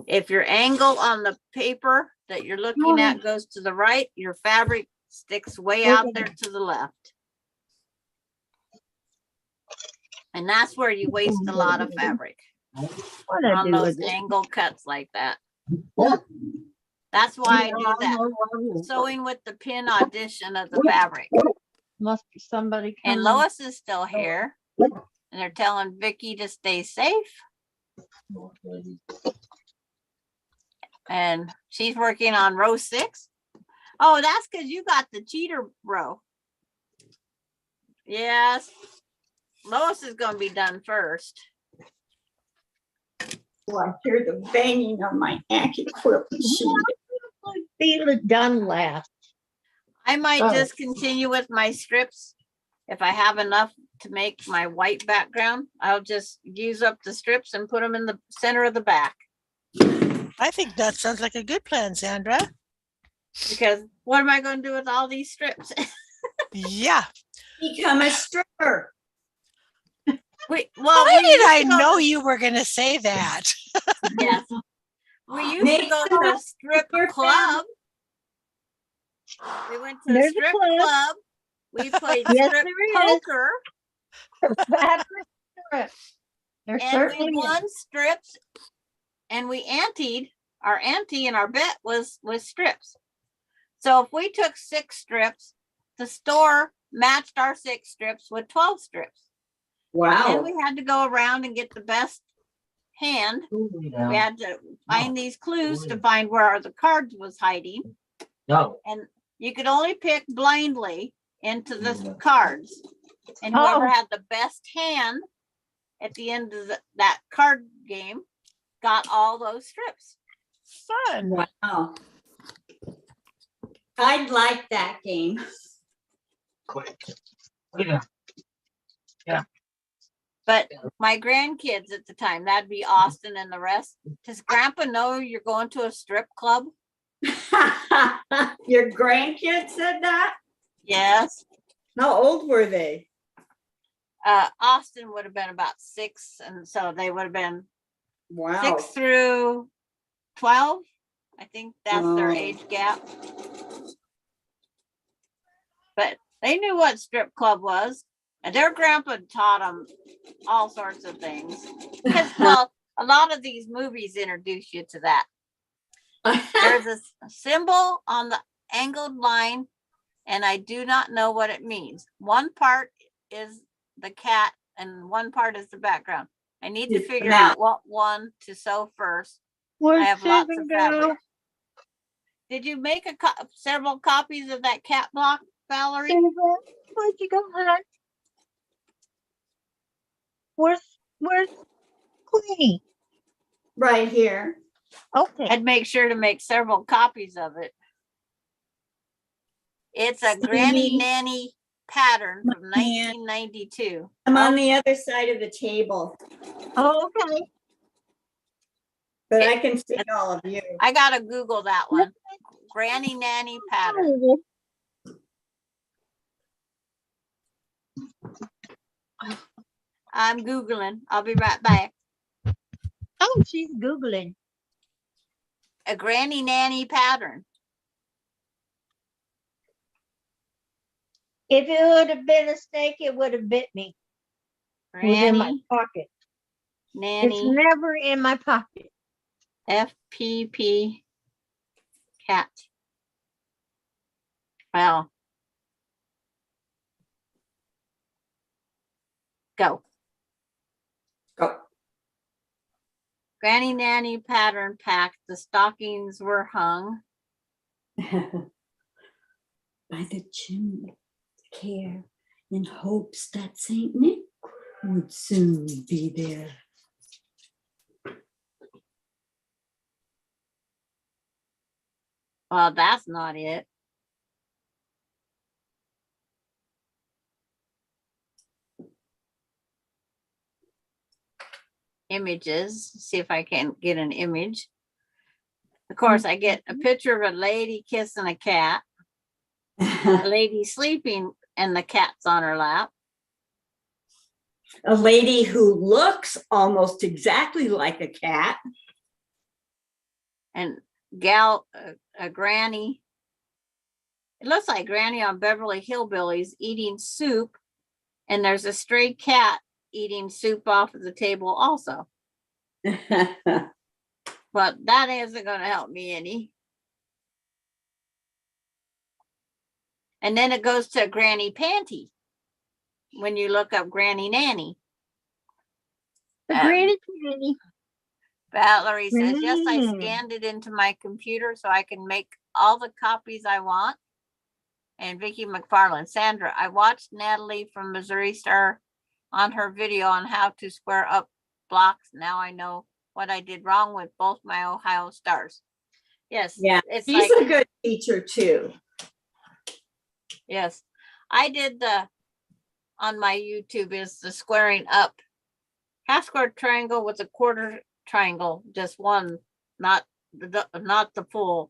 If your angle on the paper that you're looking at goes to the right, your fabric sticks way out there to the left. And that's where you waste a lot of fabric, what I on do those with it. angle cuts like that. That's why I do that. Sewing with the pin audition of the fabric. Must be somebody And coming. Lois is still here. And they're telling Vicki to stay safe. And she's working on row 6. Oh, that's because you got the cheater row. Yes. Lois is going to be done first. Oh, I hear the banging of my quilt machine. Feel it done last. I might Oh. just continue with my strips. If I have enough to make my white background, I'll just use up the strips and put them in the center of the back. I think that sounds like a good plan, Sandra. Because what am I going to do with all these strips? Yeah. Become a stripper. Why did used I to go know to- you were going to say that? Yes. We used to Maybe go to a strip your club. We went to a There's a strip club. club. We played Yes, strip there is. poker. Fabric strips. There And certainly we is. won strips. And we anteed. Our ante and our bet was strips. So if we took 6 strips, the store matched our 6 strips with 12 strips. Then Wow. we had to go around and get the best hand. We had to find these clues to find where the cards was hiding. No. And you could only pick blindly into the cards. And whoever Oh. had the best hand at the end of that card game got all those strips. Fun. Wow. I'd like that game. But my grandkids at the time, that'd be Austin and the rest. Does Grandpa know you're going to a strip club? Your grandkids said that? Yes. How old were they? Austin would have been about 6, and so they would have been Wow. 6 through 12. I think that's their Oh. age gap. But they knew what strip club was, and their grandpa taught them all sorts of things. Because, well, a lot of these movies introduce you to that. There's a symbol on the angled line, and I do not know what it means. One part is the cat and one part is the background. I need to Just figure come out. out what one to sew first. I Where's have lots Susan of go? fabric. Did you make several copies of that cat block, Valerie? Susan, where'd you go, hon? Where's Queenie? Right here. Okay. I'd make sure to make several copies of it. It's a Granny Stevie. Nanny pattern from My hand. 1992. I'm on the other side of the table, Oh, okay. but I can see all of you. I gotta Google that one. Granny Nanny pattern. Oh, I'm Googling. I'll be right back. oh, she's Googling. A Granny Nanny pattern. If it would have been a snake, it would have bit me. It was in my Granny pocket. It's Nanny never in my pocket. FPP cat. Well. Go. Go. Granny Nanny pattern pack. The stockings were hung. By the chimney, care in hopes that Saint Nick would soon be there. Well, that's not it. Images. See if I can get an image. Of course, I get a picture of a lady kissing a cat, a lady sleeping, and the cat's on her lap. A lady who looks almost exactly like a cat. And a granny. It looks like Granny on Beverly Hillbillies eating soup, and there's a stray cat eating soup off of the table also. But that isn't going to help me any. And then it goes to Granny Panty when you look up Granny Nanny. The Granny Granny. Valerie says, yes, I Mm. scanned it into my computer so I can make all the copies I want. And Vicki McFarland, Sandra, I watched Natalie from Missouri Star on her video on how to square up blocks. Now I know what I did wrong with both my Ohio stars. Yes. Yeah, it's she's like, a good teacher too. yes, I did on my YouTube is the squaring up half square triangle with a quarter triangle, just one, not the full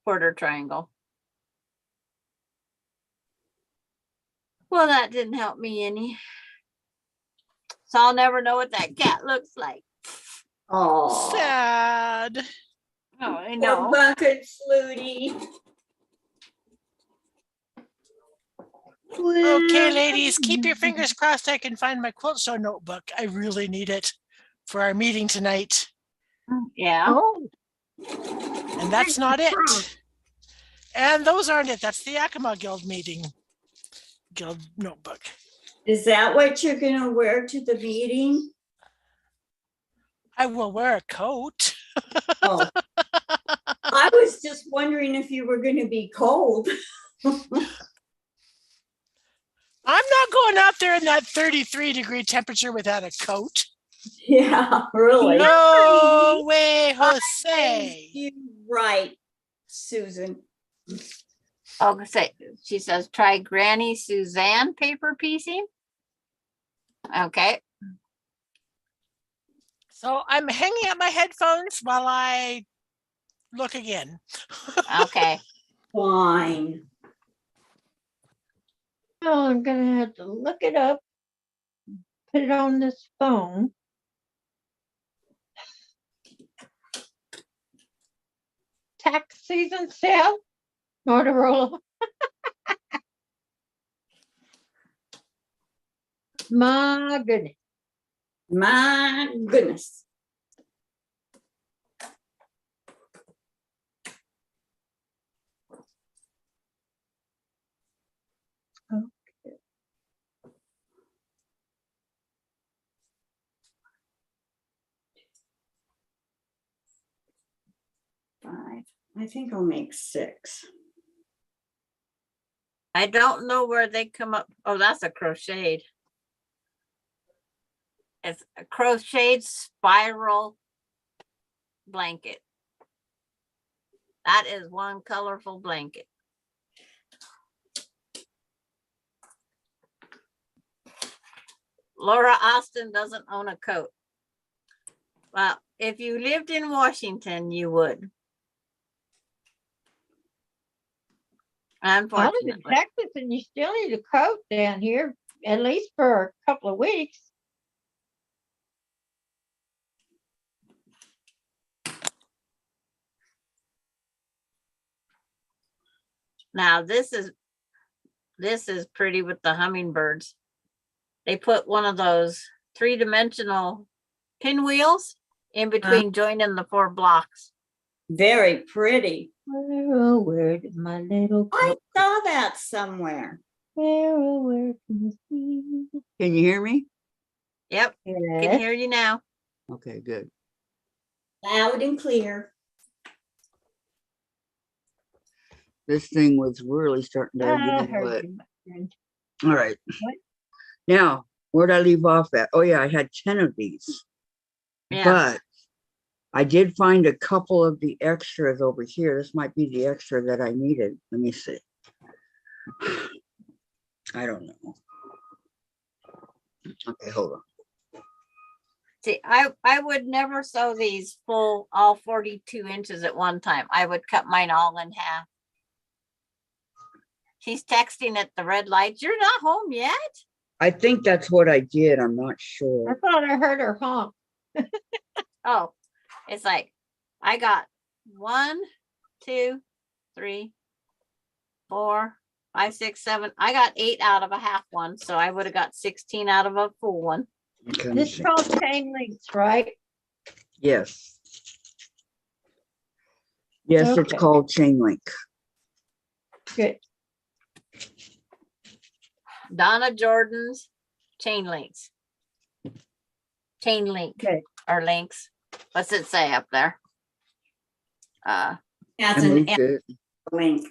quarter triangle. Well, that didn't help me any. So I'll never know what that cat looks like. Oh, Sad. Oh, I poor know. bucket Flutie. Okay, ladies, keep your fingers crossed I can find my quilt sew notebook. I really need it for our meeting tonight. Yeah. Oh, And that's not it. And those aren't it. That's the Yakima Guild notebook. Is that what you're gonna wear to the meeting? I will wear a coat. Oh, I was just wondering if you were gonna be cold. I'm not going out there in that 33-degree temperature without a coat. Yeah, really. No way, Jose. You right, Susan. Oh, she says, try Granny Suzanne paper piecing. Okay. So I'm hanging up my headphones while I look again. Okay. Fine. oh, I'm gonna have to look it up. Put it on this phone. Tax season sale, Motorola. My goodness. My goodness. I think I'll make 6. I don't know where they come up. Oh, that's a crocheted. It's a crocheted spiral blanket. That is one colorful blanket. Laura Austin doesn't own a coat. Well, if you lived in Washington, you would. I live in Unfortunately. Texas and you still need a coat down here, at least for a couple of weeks. Now this is pretty with the hummingbirds. They put one of those 3-dimensional pinwheels in between joining the 4 blocks. Very pretty. Where, oh, where did my little I coat saw that somewhere. Where, oh, where can you see? Can you hear me? Yep, can Yes. hear you now. Okay, good. Loud and clear. This thing was really starting to I get heard wet. you, my friend. All right. What? Now, where'd I leave off at? Oh yeah, I had 10 of these. Yeah. But I did find a couple of the extras over here. This might be the extra that I needed. Let me see. I don't know. Okay, hold on. See, I would never sew these full, all 42 inches at one time. I would cut mine all in half. She's texting at the red lights. You're not home yet? I think that's what I did. I'm not I sure. thought I heard her honk. Oh, it's like, I got 1, 2, 3, 4, 5, 6, 7. I got 8 out of a half one. So I would have got 16 out of a full one. Okay, let me This is see. called chain links, right? Yes. Yes, it's Okay. called chain link. Good. Donna Jordan's chain links. Chain link Okay. or links. What's it say up there? As I an moved it. link.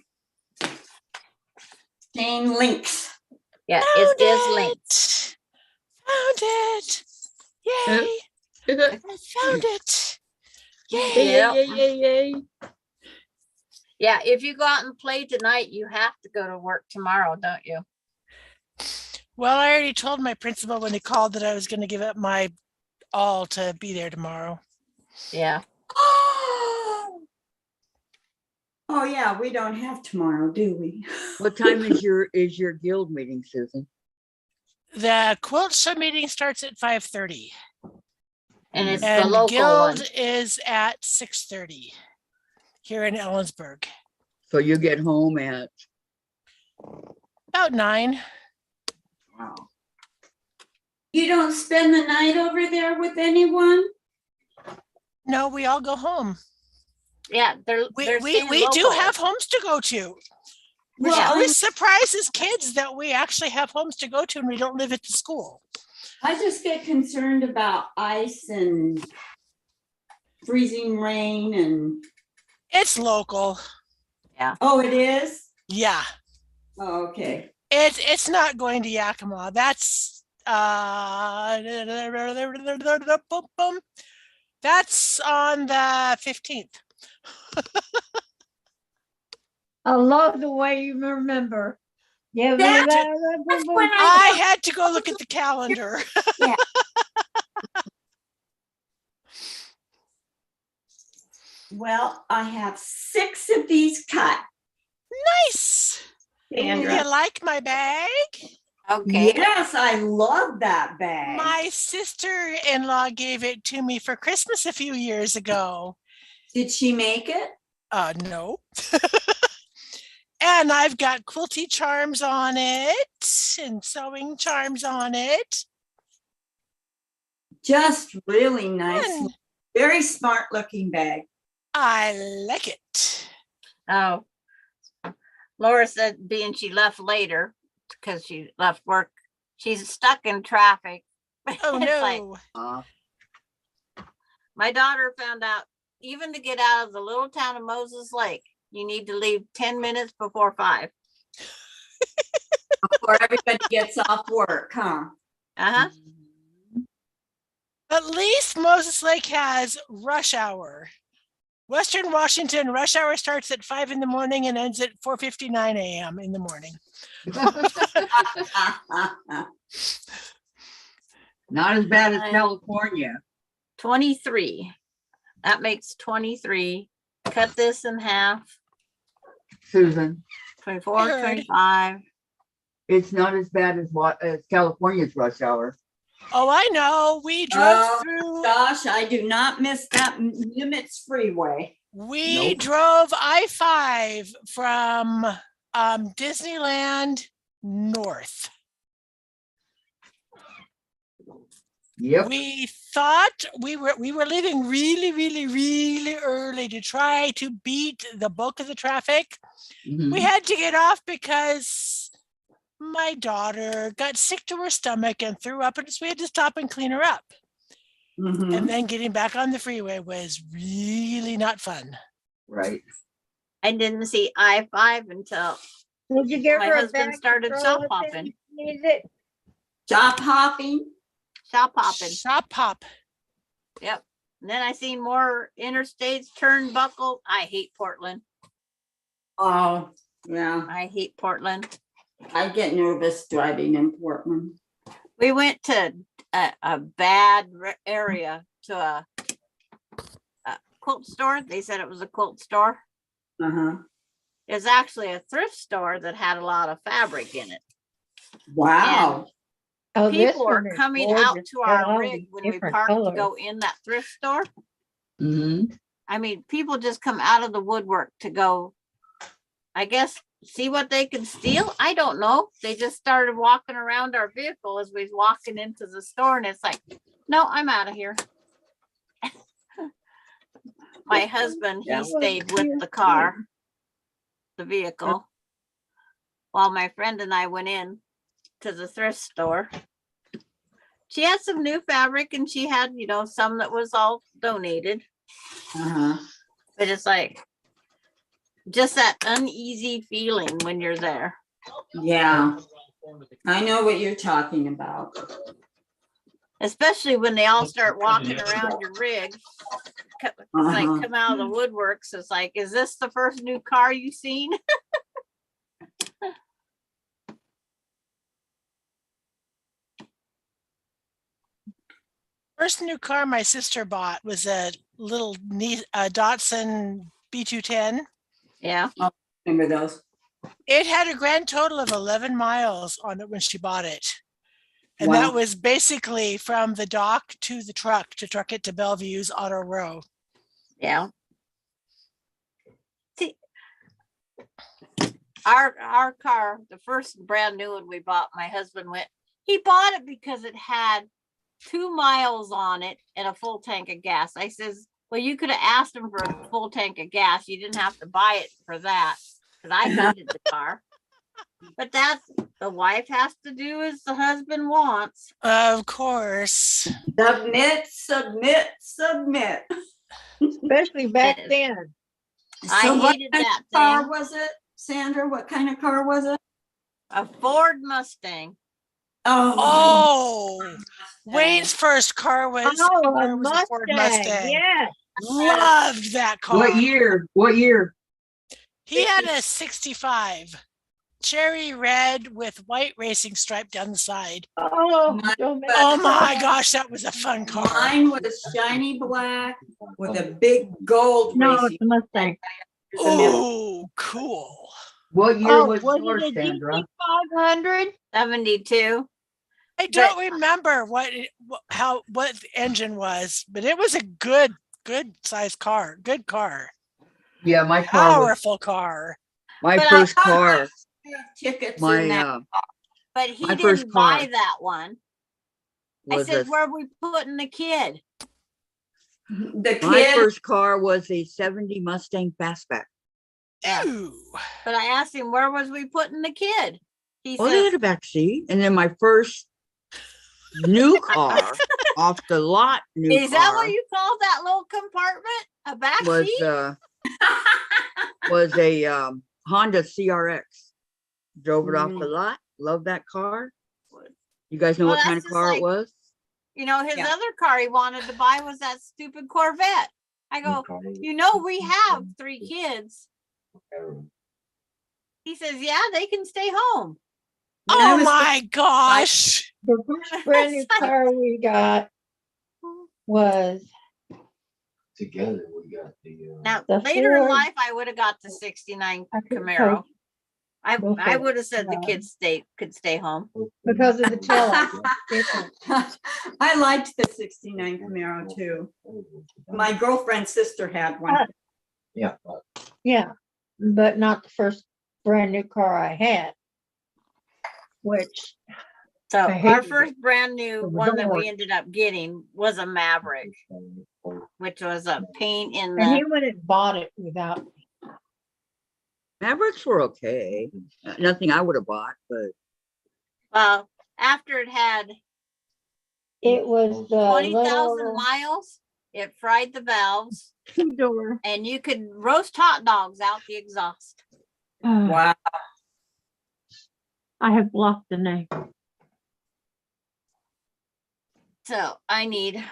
Chain links. Yeah, Found it is linked. it. Found it. Yay. I found it. Yay. Yep. yay. Yeah, if you go out and play tonight, you have to go to work tomorrow, don't you? Well, I already told my principal when he called that I was going to give up my all to be there tomorrow. Yeah. Oh yeah, we don't have tomorrow, do we? What time is your guild meeting, Susan? The quilt show meeting starts at 5:30 And it's the and local guild one. is at 6:30 here in Ellensburg. So you get home at About 9. wow. You don't spend the night over there with anyone? No, we all go home. Yeah, they're We staying do local. have homes to go to. Which Well, always surprises kids that we actually have homes to go to and we don't live at the school. I just get concerned about ice and freezing rain and, It's local. oh, it is? Yeah. Oh, okay. It's not going to Yakima. That's that's on the 15th. I love the way you remember. Yeah, That's when I had to go look at the calendar. Well, I have 6 of these cut. Nice. Sandra. You like my bag? Okay. Yes, I love that bag. My sister-in-law gave it to me for Christmas a few years ago. Did she make it? No. And I've got quilty charms on it and sewing charms on it. Just really nice. Fun. Very smart looking bag. I like it. Oh, Laura said being she left later because she left work, she's stuck in traffic. Oh It's like, no. Uh, my daughter found out even to get out of the little town of Moses Lake, you need to leave 10 minutes before 5. Before everybody gets off work, huh? Uh-huh. At least Moses Lake has rush hour. Western Washington rush hour starts at 5 in the morning and ends at 4:59 a.m. in the morning. Not as bad as Right. California. 23. That makes 23. Cut this in half. Susan, 24, Heard. 25. it's not as bad as what as California's rush hour. Oh, I know. We drove Oh, through. Gosh, I do not miss that Nimitz Freeway. We Nope. drove I-5 from Disneyland north. Yep. We thought we were leaving really early to try to beat the bulk of the traffic. Mhm. We had to get off because my daughter got sick to her stomach and threw up, and so we had to stop and clean her up. Mhm. And then getting back on the freeway was really not fun. Right. I didn't see I-5 until Did you give my her a husband bag started to shop throw at them hopping. if you needed it? Shop hopping. Shop hopping. Shop hop. Yep. And then I seen more interstates turnbuckle. I hate Portland. Oh, yeah. I hate Portland. I get nervous driving in Portland. We went to a bad area to a quilt store. They said it was a quilt store. Uh-huh. It's actually a thrift store that had a lot of fabric in it. Wow. Oh, this People are one is coming out gorgeous. to Got all our rig these when we different park to colors. go in that thrift store. Hmm. I mean, people just come out of the woodwork to go, I guess, see what they can steal. I don't know. They just started walking around our vehicle as we was walking into the store, and it's like, no, I'm out of here. My husband, he That was stayed with cute the car, the vehicle, while my friend and I went in to the thrift store. She had some new fabric, and she had, some that was all donated. Uh-huh. But it's like just that uneasy feeling when you're there. Yeah. I know what you're talking about. Especially when they all start walking around your rig. Like Uh-huh. come out of the woodworks. It's like, is this the first new car you've seen? First new car my sister bought was a little Datsun B210. Yeah. Remember those? It had a grand total of 11 miles on it when she bought it. And Wow. that was basically from the dock to the truck to truck it to Bellevue's Auto Row. Yeah. See, our car, the first brand new one we bought, my husband he bought it because it had 2 miles on it and a full tank of gas. I says, well, you could have asked him for a full tank of gas. You didn't have to buy it for that, because I needed the car. But that's the wife has to do as the husband wants. Of course. Submit, submit, submit. Especially back Yes. then. I what hated kind that of car thing. was it, Sandra? What kind of car was it? A Ford Mustang. Oh, Wayne's first car was, Oh, a was a Ford Mustang. Mustang. Yes. Loved that car. What year? What year? He had a 65 cherry red with white racing stripe down the side. Oh, My- don't make Oh me my cry. gosh, that was a fun car. Mine was shiny black with a big gold No, racing. it's a Mustang. Oh, cool. What year Oh, was was yours, it a Sandra? GT500? 72. I don't remember what the engine was, but it was a good size car. Good car. Yeah, my car was Powerful car. my But I first thought car. Tickets in My that. But he My first didn't buy car that one. I was said, a, where are we putting the kid? The my kid. first car was a 70 Mustang Fastback. Yeah. Ew. But I asked him, where was we putting the kid? He Oh, they said, had a back seat. And then my first new car off the lot. New Is that what car you call that little compartment? A back was seat? was a Honda CRX. Drove it off the Mm. lot. Love that car. You guys know Well, what kind that's of just car like- it was? You know, his Yeah. other car he wanted to buy was that stupid Corvette. I go, you know, we have 3 kids. He says, yeah, they can stay home. When I Oh was- my gosh. The first brand new car we got was Together, we got the. Now, The later in Ford- life, I would have got the 69 I couldn't Camaro. tell I Go for it. would have said the Yeah. kids could stay home. because of the taillight. Different. I liked the 69 Camaro too. My girlfriend's sister had one. Yeah. Yeah, but not the first brand new car I had. Which, So I our hated first brand new It was one that we orange. ended up getting was a Maverick, which was a pain in and he the, went and bought it without, Mavericks were okay. Nothing I would have bought, but well, after it had it was the 20,000 little miles, it fried the valves two-door. and you could roast hot dogs out the exhaust. Wow. I have blocked the name. So I need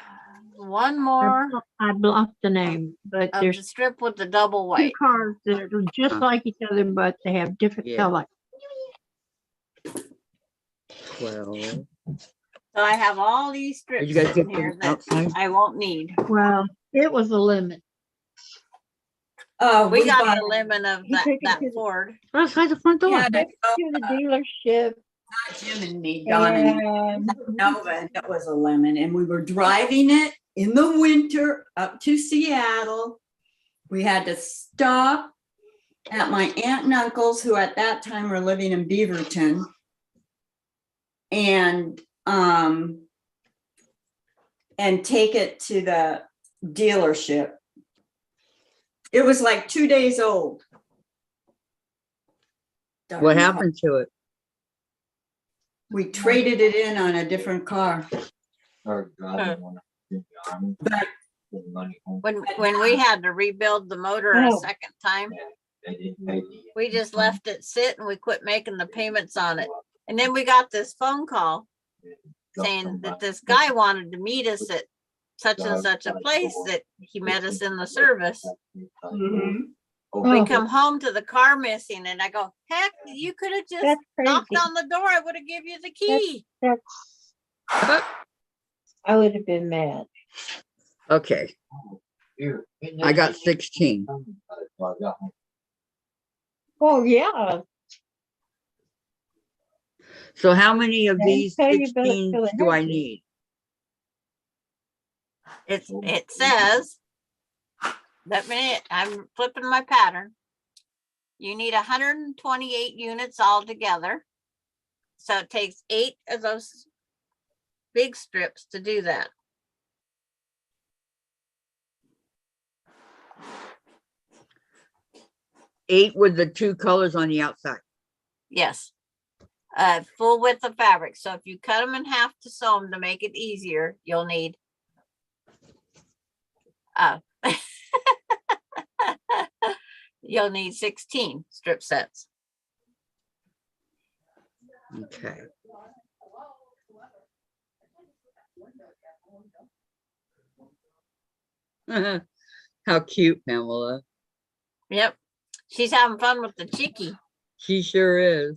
one more I blocked the name, but of there's the strip with the double two white. cars that are just like each other, but they have different Yeah. taillights. 12. So I have all these Did strips you guys in get here them that outside? I won't need. Well, it was a limit. We got bought- the lemon of He took it that to the- Ford. Outside the front door. Yeah, Took it to the dealership not Jim and me, Don and and Nova, and it was a lemon, and we were driving it in the winter up to Seattle. We had to stop at my aunt and uncle's, who at that time were living in Beaverton. And take it to the dealership. It was like 2 days old. What Darn. happened to it? We traded it in on a different car. Started driving when I was in the army. But Put money home. When we had to rebuild the motor a Oh. second time, They didn't pay me. we just left it sit and we quit making the payments on it. And then we got this phone call saying that this guy wanted to meet us at such and such a place, that he met us in the service. mhm. We Oh. come home to the car missing and I go, heck, you could have just that's knocked crazy. on the door. I would have give you the key. That's, I would have been mad. Okay, Here, I got 16. Oh, yeah. So how many of Let me these tell you about it 16 till it do I hurts you. need? It says, I'm flipping my pattern. You need 128 units altogether. So it takes 8 of those big strips to do that. Eight with the 2 colors on the outside. Yes. Full width of fabric. So if you cut them in half to sew them to make it easier, you'll need you'll need 16 strip sets. Okay. How cute, Pamela. Yep. She's having fun with the chickie. She sure is.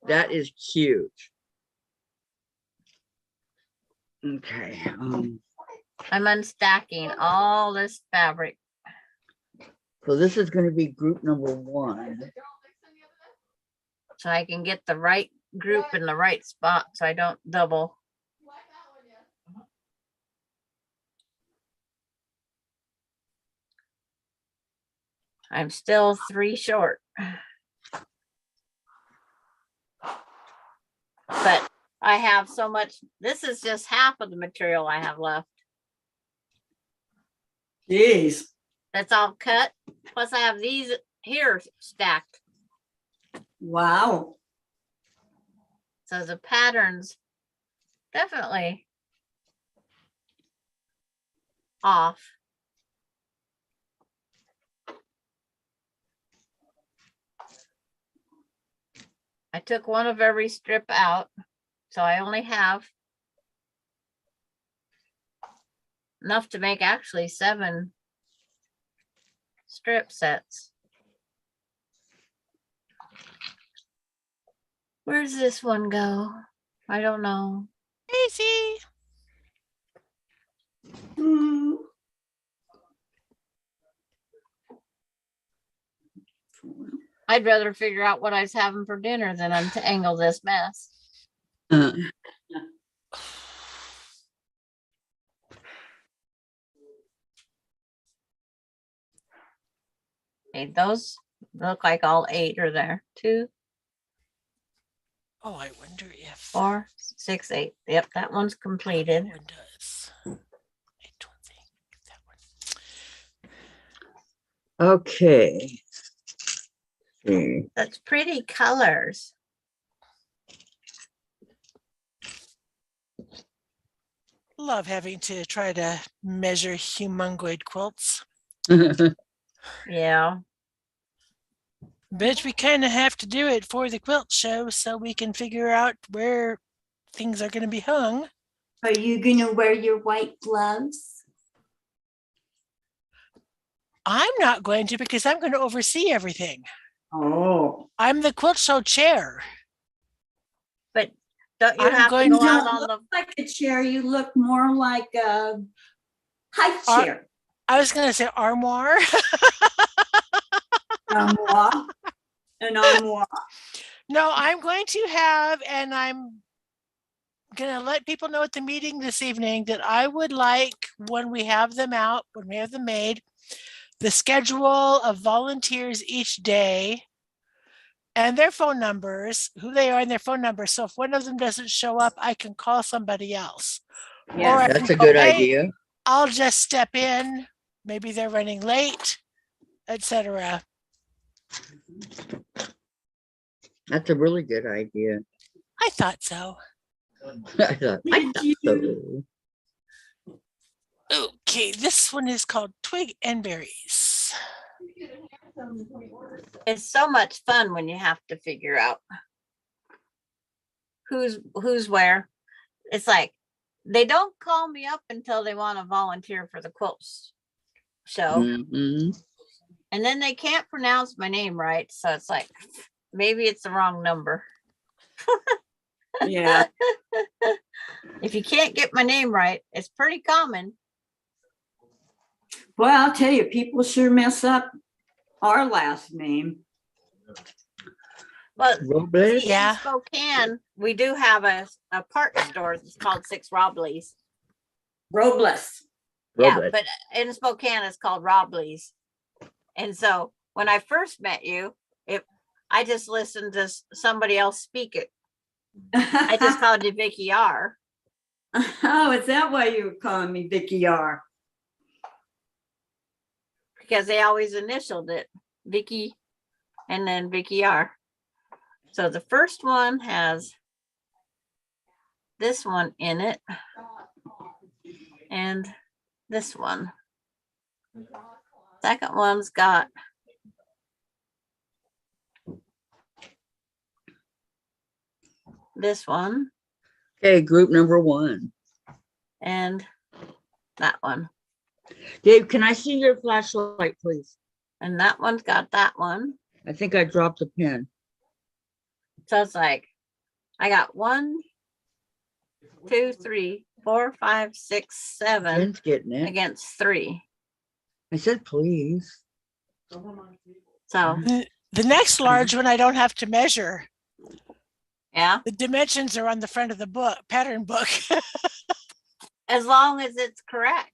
That is cute. Okay. I'm unstacking all this fabric. So this is going to be group number 1. So I can get the right group in the right spot so I don't double. I'm still 3 short. But I have so much, this is just half of the material I have left. Jeez. That's all cut. Plus I have these here stacked. Wow. So the pattern's definitely off. I took one of every strip out, so I only have enough to make actually 7 strip sets. Where's this one go? I don't know. Crazy. Hmm. I'd rather figure out what I was having for dinner than untangle this mess. Uh, Okay, those look like all 8 are there. 2, Oh, I wonder if 4, 6, 8. Yep, that one's that completed. one does. I don't think that one. okay. Hmm. That's pretty colors. Love having to try to measure humongoid quilts, Yeah. but we kind of have to do it for the quilt show so we can figure out where things are going to be hung. Are you gonna wear your white gloves? I'm not going to because I'm going to oversee everything. Oh. I'm the quilt show chair. But don't you I'm have to going go to- out Don't on look the like a chair, you look more like a high Ar- chair. I was going to say armoire. Armoire. An armoire. No, I'm going to have, and I'm going to let people know at the meeting this evening that I would like, when we have them out, when we have them made, the schedule of volunteers each day and their phone numbers, who they are and their phone numbers. So if one of them doesn't show up, I can call somebody else. Or Yeah. I That's can a good go, "Hey, idea. I'll just step in. Maybe they're running late, etc." That's a really good idea. I thought so. I thought Did so. Okay, this one is called Twig and Berries. it's so much fun when you have to figure out who's where. It's like they don't call me up until they want to volunteer for the quilts show. Mhm. And then they can't pronounce my name right. So it's like maybe it's the wrong number. Yeah. If you can't get my name right, it's pretty common. Well, I'll tell you, people sure mess up our last name. But Robles? see, Yeah. in Spokane, we do have a park store. It's called Six Robley's. Robles. Yeah, Robles. but in Spokane, it's called Robley's. And so when I first met you, I just listened to somebody else speak it. I just called you Vicki R. Oh, is that why you were calling me Vicki R? because they always initialed it, Vicki, and then Vicki R. So the first one has this one in it, and this one. Second one's got this one Okay, group number 1. and that one. Dave, can I see your flashlight, please? And that one's got that one. I think I dropped a pen. So it's like, I got 1, 2, 3, 4, 5, 6, 7 Pen's getting it. against 3. I said, please. So, The next large one I don't have to measure. yeah, The dimensions are on the front of the book, pattern book. as long as it's correct.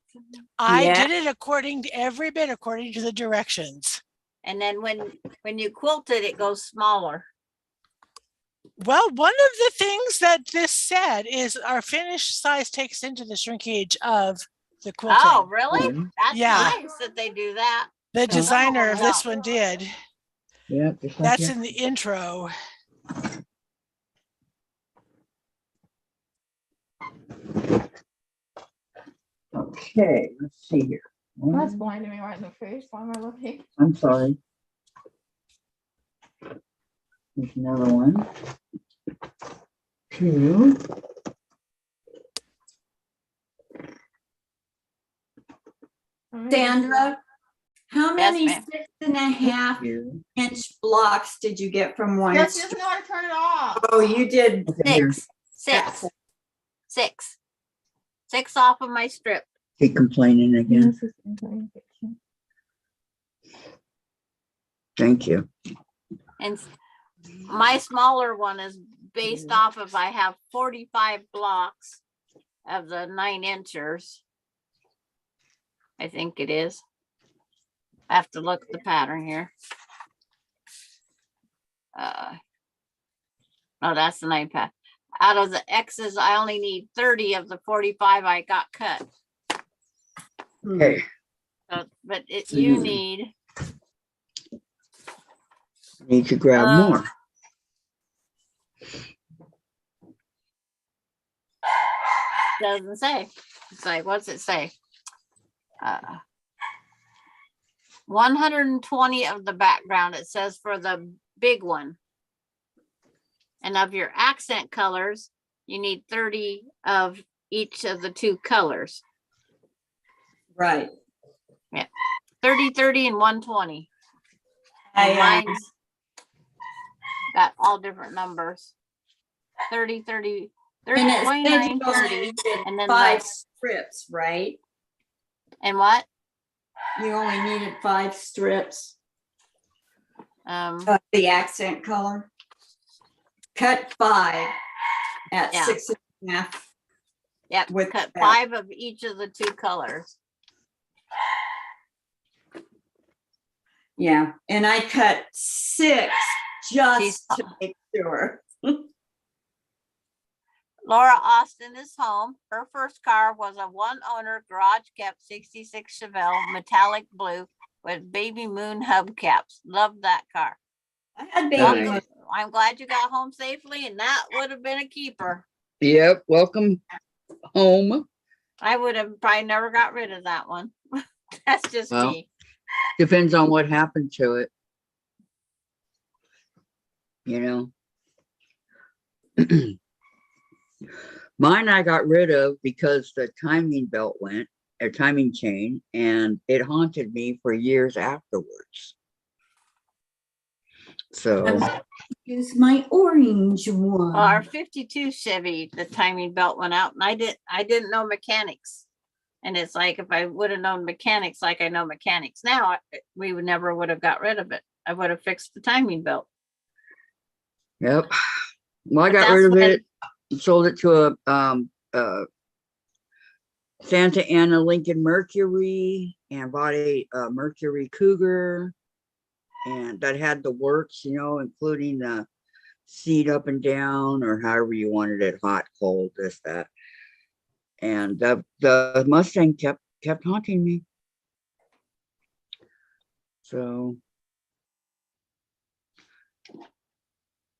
I Yeah. did it according to every bit according to the directions. And then when you quilt it, it goes smaller. Well, one of the things that this said is our finished size takes into the shrinkage of the quilting. Oh, really? Mhm. That's Yeah. nice that they do that. The designer of wow. this one did. Yeah, just like That's that. in the intro. Okay, let's see here. That's blinding me right in the face. Why am I looking? I'm sorry. There's another one. Two. Sandra, how Yes, many ma'am. 6.5 Two. inch blocks did you get from one? Yes, she doesn't know how to turn it off. Oh, you did. Okay, here. Six. Six off of my strip. Keep complaining again. This is anti-infection. Thank you. And my smaller one is based off of, I have 45 blocks of the 9 inchers. I think it is. I have to look at the pattern here. Oh, that's the 9 pack. Out of the X's, I only need 30 of the 45 I got cut. Okay. So, but you need, Need to grab more. doesn't say. It's like, what's it say? 120 of the background, it says, for the big one. And of your accent colors, you need 30 of each of the 2 colors. Right. 30, 30, and 120. And I, mine's got all different numbers. 30, 30, 30, and it 29, said you 30, only did and then 5 the, strips, right? and what? You only needed 5 strips Um, of the accent color. Cut 5 at Yeah. 6.5. yep, with cut that. 5 of each of the 2 colors. Yeah, and I cut 6 just to make sure. Laura Austin is home. Her first car was a 1-owner garage kept 66 Chevelle metallic blue with baby moon hubcaps. Love that car. I had Nice. baby. Welcome. I'm glad you got home safely, and that would have been a keeper. Yep. Welcome home. I would have probably never got rid of that one. That's just Well. me. Depends on what happened to it. You know. Mine I got rid of because the timing belt went, or timing chain, and it haunted me for years afterwards. So Use my orange one. Well, our 52 Chevy, the timing belt went out, and I didn't know mechanics. And it's like, if I would have known mechanics like I know mechanics now, we would never would have got rid of it. I would have fixed the timing belt. yep. Well, I But got that's rid of when- it and sold it to a Santa Ana Lincoln Mercury, and bought a Mercury Cougar, and that had the works, you know, including the seat up and down, or however you wanted it, hot, cold, this, that. And the Mustang kept haunting me. So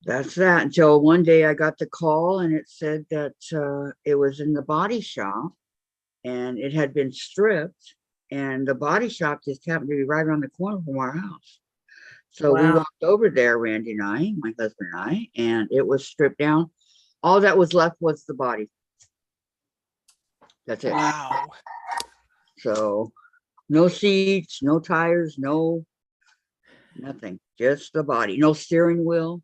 that's that, until one day I got the call and it said that it was in the body shop and it had been stripped, and the body shop just happened to be right around the corner from our house. So we Wow. walked over there, Randy and I, my husband and I, and it was stripped down. All that was left was the body. That's it. Wow. So no seats, no tires, no nothing, just the body, no steering wheel.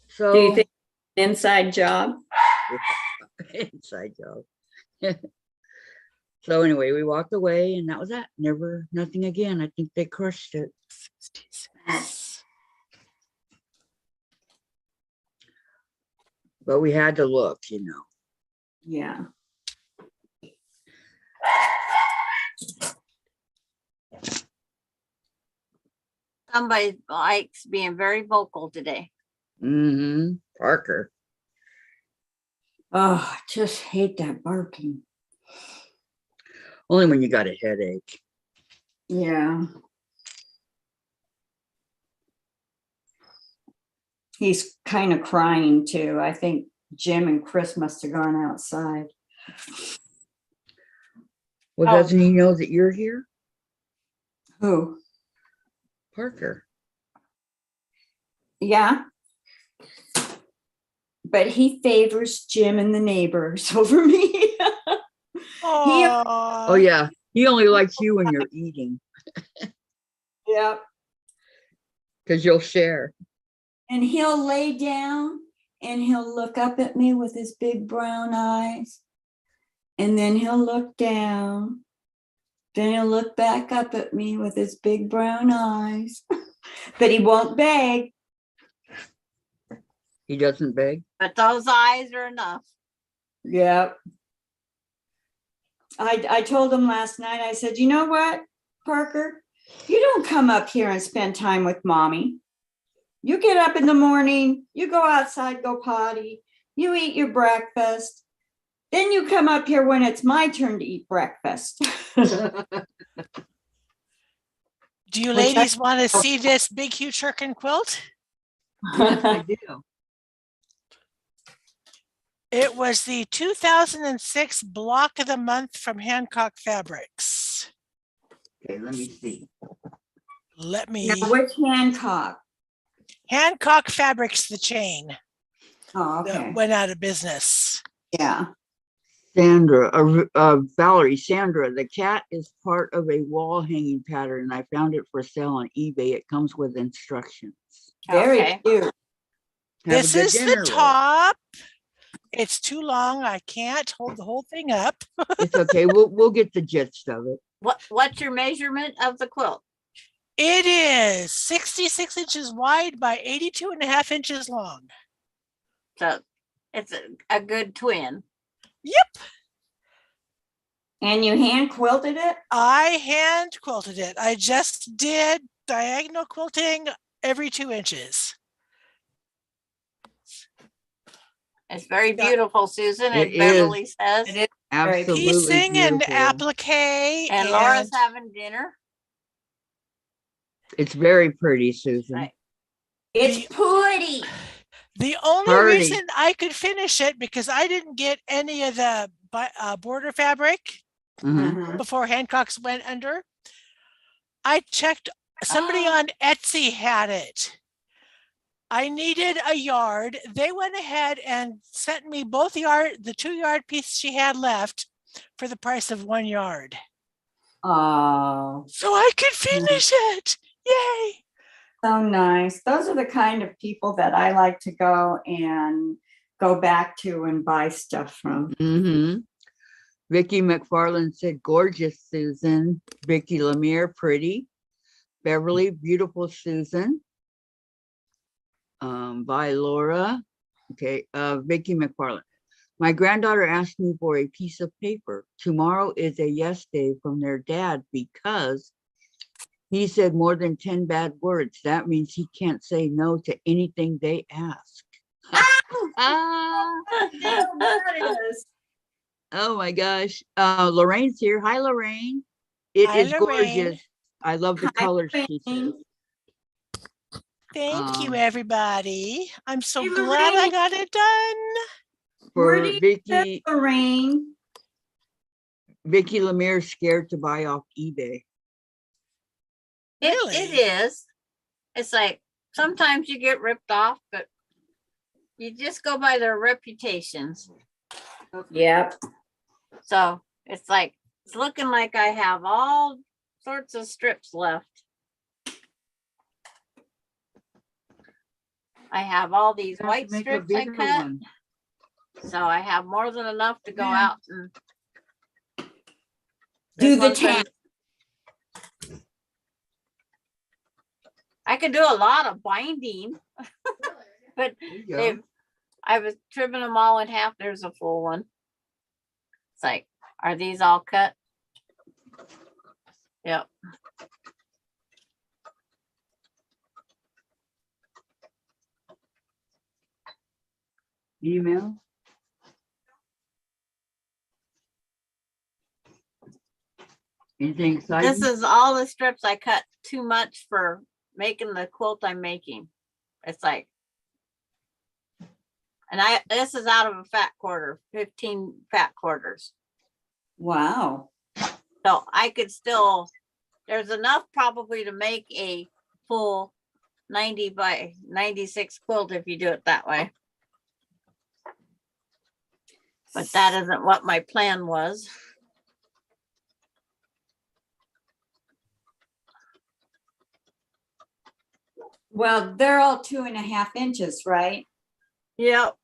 So Do you think inside job? inside job. So anyway, we walked away and that was that. Never, nothing again. I think they crushed it. 66. But we had to look, you know. Yeah. Somebody likes being very vocal today. Mm-hmm. Parker. Oh, I just hate that barking. Only when you got a headache. Yeah. He's kind of crying too. I think Jim and Chris must have gone outside. Well, Oh. doesn't he know that you're here? Who? Parker. Yeah. But he favors Jim and the neighbors over me. Oh Oh, yeah. He only likes you when you're eating Yep. because you'll share. And he'll lay down and he'll look up at me with his big brown eyes. And then he'll look down. Then he'll look back up at me with his big brown eyes. But he won't beg. He doesn't beg. But those eyes are enough. Yep. I told him last night, I said, you know what, Parker? You don't come up here and spend time with mommy. You get up in the morning, you go outside, go potty, you eat your breakfast. Then you come up here when it's my turn to eat breakfast. do you Which ladies want to see this big, huge Shirkin quilt? Yes, I do. It was the 2006 Block of the Month from Hancock Fabrics. Okay, let me see. Let me, Now, which Hancock? Hancock Fabrics, the chain Oh, that okay. went out of business. Yeah. Sandra, Valerie, Sandra, the cat is part of a wall hanging pattern. I found it for sale on eBay. It comes with instructions. Very Okay. cute. Have This a good is dinner, the Lord. top. It's too long. I can't hold the whole thing up. It's okay. We'll get the gist of it. What's your measurement of the quilt? It is 66 inches wide by 82.5 inches long. So it's a good twin. Yep. And you hand quilted it? I hand quilted it. I just did diagonal quilting every 2 inches. It's very beautiful, Susan, It and Beverly says. It is. Absolutely Piecing and beautiful. applique. And Laura's having dinner. It's very pretty, Susan. Right. It's pretty. The only Party. reason I could finish it because I didn't get any of the border fabric Mhm. before Hancock's went under. I checked, somebody on Etsy had it. I needed a yard. They went ahead and sent me both the 2-yard piece she had left for the price of 1 yard. Oh, So I could finish it. Yay. so nice. Those are the kind of people that I like to go and go back to and buy stuff from. Vicki McFarland said, gorgeous, Susan. Vicki Lemire, pretty. Beverly, beautiful, Susan. By Laura. Okay, Vicki McFarland. My granddaughter asked me for a piece of paper. Tomorrow is a yes day from their dad because he said more than 10 bad words. That means he can't say no to anything they ask. Oh my gosh. Lorraine's here. Hi, Lorraine. It Hi, is Lorraine. gorgeous. I love the Hi, colors, she says. Lorraine. Thank you, Um, everybody. I'm so Hey, glad I Lorraine. got it done. Where For do you Vicki, Lorraine. Vicki Lemire scared to buy off eBay. Really? It is. It's like sometimes you get ripped off, but you just go by their reputations. Yep. So it's like, it's looking like I have all sorts of strips left. I have all these Have to white make a strips I bigger cut. one. So I have more than enough to go Yeah. out and Do This the one's been- task. I could do a lot of binding, but There you go. I was trimming them all in half. There's a full one. It's like, are these all cut? Yep. Email. Anything exciting? This is all the strips I cut too much for making the quilt I'm making. It's like And this is out of a fat quarter, 15 fat quarters. Wow. So I could still, there's enough probably to make a full 90 by 96 quilt if you do it that way. But that isn't what my plan was. Well, they're all 2.5 inches, right? Yep.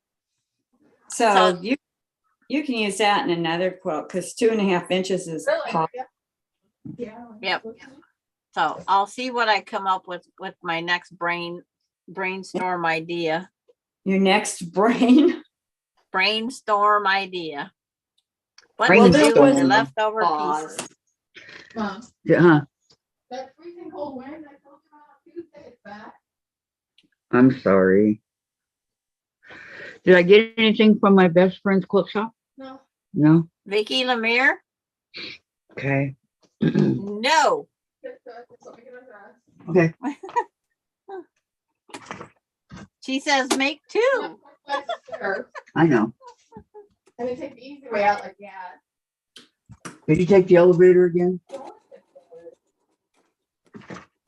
So So- you can use that in another quilt because 2.5 inches is Really? tall. Yeah. Yep. So I'll see what I come up with my next brainstorm idea. Your next brain. Brainstorm idea. What Well, to there do with the was leftover pause. pieces. Mom, Yeah, that freezing cold wind I told you about Tuesday, it's back. I'm sorry. Did I get anything from my best friend's quilt shop? No. No? Vicki Lemire? Okay. No. It's good. It's what we can address. Okay, She says make two. I know. And they take the easy way out, like, yeah. Did you take the elevator again?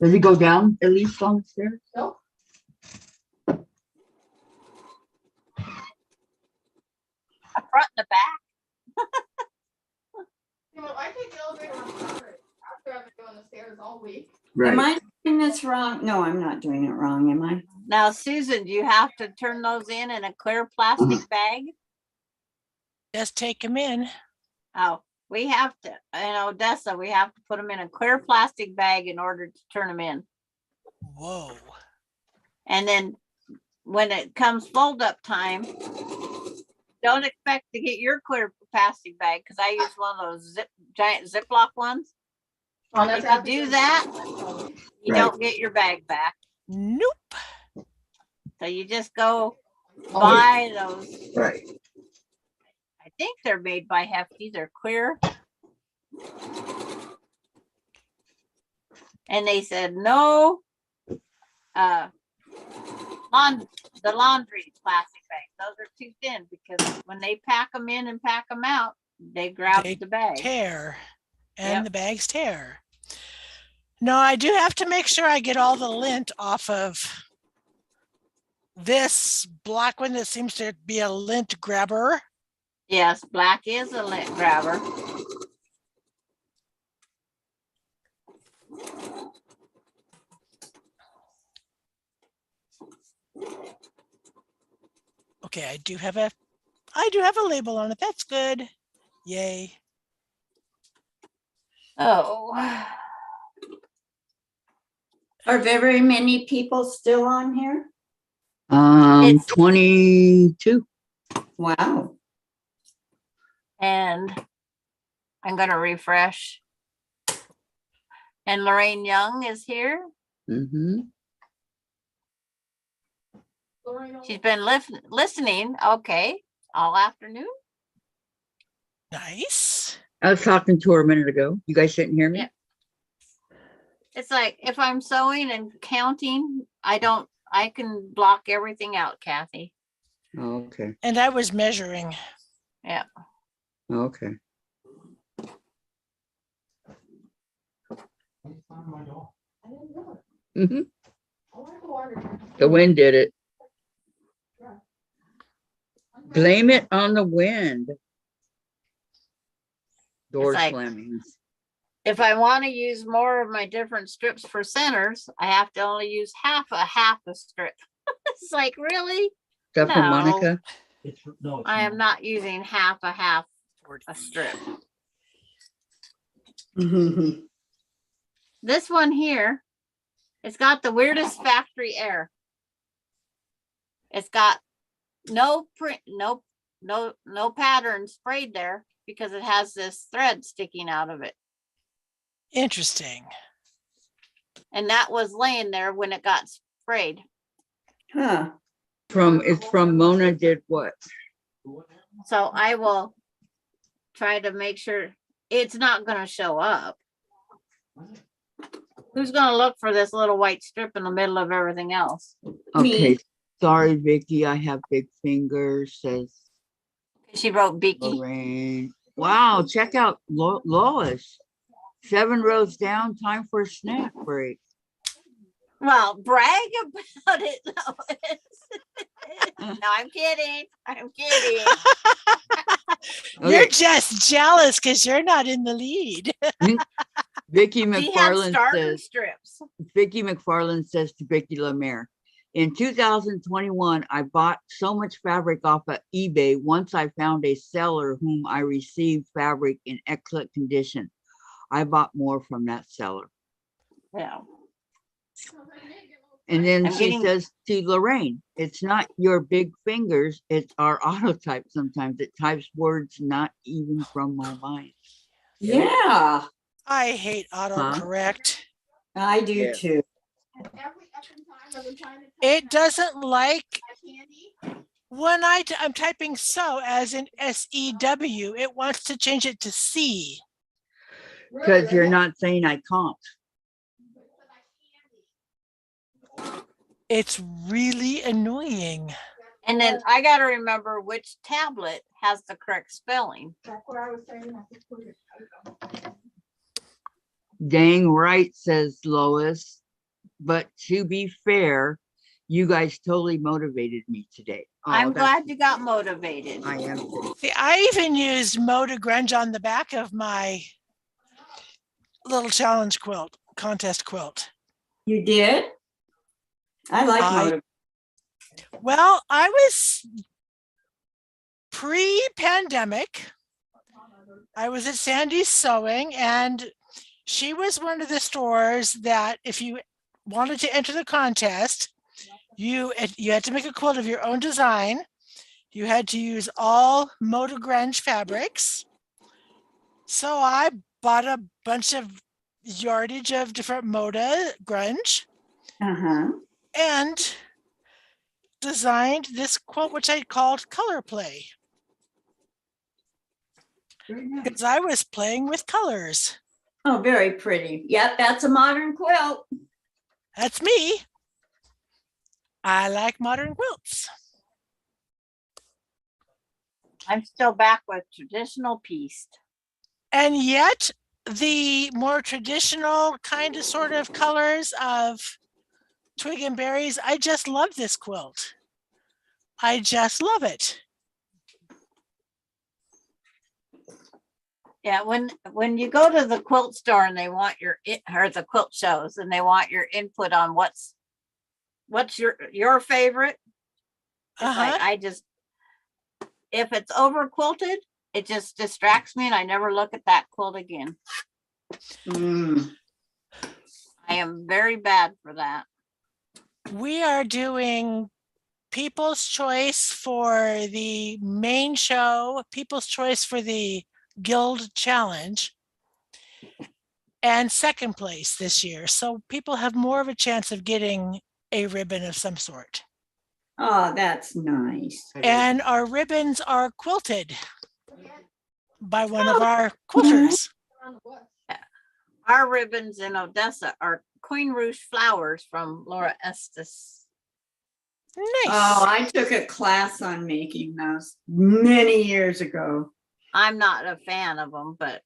Does he go down at least on the stairs? Nope. A front and the back. You know, I take the elevator on Saturday. After I've been doing the stairs all week. Am Right. I doing this wrong? No, I'm not doing it wrong, am I? Now, Susan, do you have to turn those in a clear plastic bag? Just take them in. Oh, we have to, in Odessa, we have to put them in a clear plastic bag in order to turn them in. Whoa. And then when it comes fold up time, don't expect to get your clear plastic bag because I use one of those giant Ziploc ones. Oh, If you do that, you Right. don't get your bag back. Nope. So you just go buy those. Right. I think they're made by Hefty. They're clear. And they said no. The laundry plastic bags. Those are too thin because when they pack them in and pack them out, they grab They the bag. Tear. And Yep. the bags tear. No, I do have to make sure I get all the lint off of this black one that seems to be a lint grabber. Yes, black is a lint grabber. Okay, I do have a label on it. That's good. Yay. Oh, Are very many people still on here? It's- 22. Wow. and I'm gonna refresh. And Lorraine Young is here. Mm-hmm. She's been listening. Okay, all afternoon. Nice. I was talking to her a minute ago. You guys didn't hear me? Yeah. It's like if I'm sewing and counting, I can block everything out, Kathy. Oh, okay. And I was measuring. Yeah. Okay. I didn't know it. Mm-hmm. I wanted to water. The wind did it. Blame it on the wind. Door like- slamming. If I want to use more of my different strips for centers, I have to only use half a strip. It's like, really? Is that from No. Monica? I am not using half a strip. This one here, it's got the weirdest factory error. It's got no print, no pattern sprayed there because it has this thread sticking out of it. Interesting. And that was laying there when it got sprayed. Huh. It's from Mona did what? So I will try to make sure it's not gonna show up. Who's gonna look for this little white strip in the middle of everything else? Okay. Sorry, Vicki, I have big fingers, says She wrote Vicki. Lorraine. Wow, check out Lois. 7 rows down, time for a snack break. Well, brag about it, Lois. No, I'm kidding. I'm kidding. You're Okay, just jealous because you're not in the lead. Vicki She had McFarland starter says, strips. Vicki McFarland says to Vicki Lemare, in 2021, I bought so much fabric off of eBay once I found a seller whom I received fabric in excellent condition. I bought more from that seller. Yeah. And then I'm she getting- says to Lorraine, it's not your big fingers, it's our autotype sometimes. It types words not even from my mind. Yeah, I hate autocorrect. I do Yeah. too. It doesn't like when I'm typing so as in SEW, it wants to change it to C. Because you're not saying I can't. It's really annoying. And then I got to remember which tablet has the correct spelling. That's what I was saying. I just put it. Dang right, says Lois. But to be fair, you guys totally motivated me today. Oh, I'm that's- glad you got motivated. I am too. See, I even used Moda Grunge on the back of my little challenge quilt, contest quilt. You did? I like I- motive. Well, I was pre-pandemic. I was at Sandy's Sewing, and she was one of the stores that if you wanted to enter the contest, you had to make a quilt of your own design. You had to use all Moda Grunge fabrics. So I bought a bunch of yardage of different Moda Grunge Uh-huh. and designed this quilt, which I called Color Play, Very nice. because I was playing with colors. Oh, very pretty. Yep, that's a modern quilt. That's me. I like modern quilts. I'm still back with traditional piece. And yet the more traditional kind of sort of colors of twig and berries, I just love this quilt. I just love it. Yeah, when you go to the quilt store and they want or the quilt shows and they want your input on what's your favorite, it's like I just, if it's over quilted, it just distracts me and I never look at that quilt again. Mm. I am very bad for that. We are doing People's Choice for the main show, People's Choice for the Guild Challenge, and second place this year. So people have more of a chance of getting a ribbon of some sort. Oh, that's nice. And our ribbons are quilted by one of our quilters. Our ribbons in Odessa are Queen Rouge flowers from Laura Estes. Nice. Oh, I took a class on making those many years ago. I'm not a fan of them, but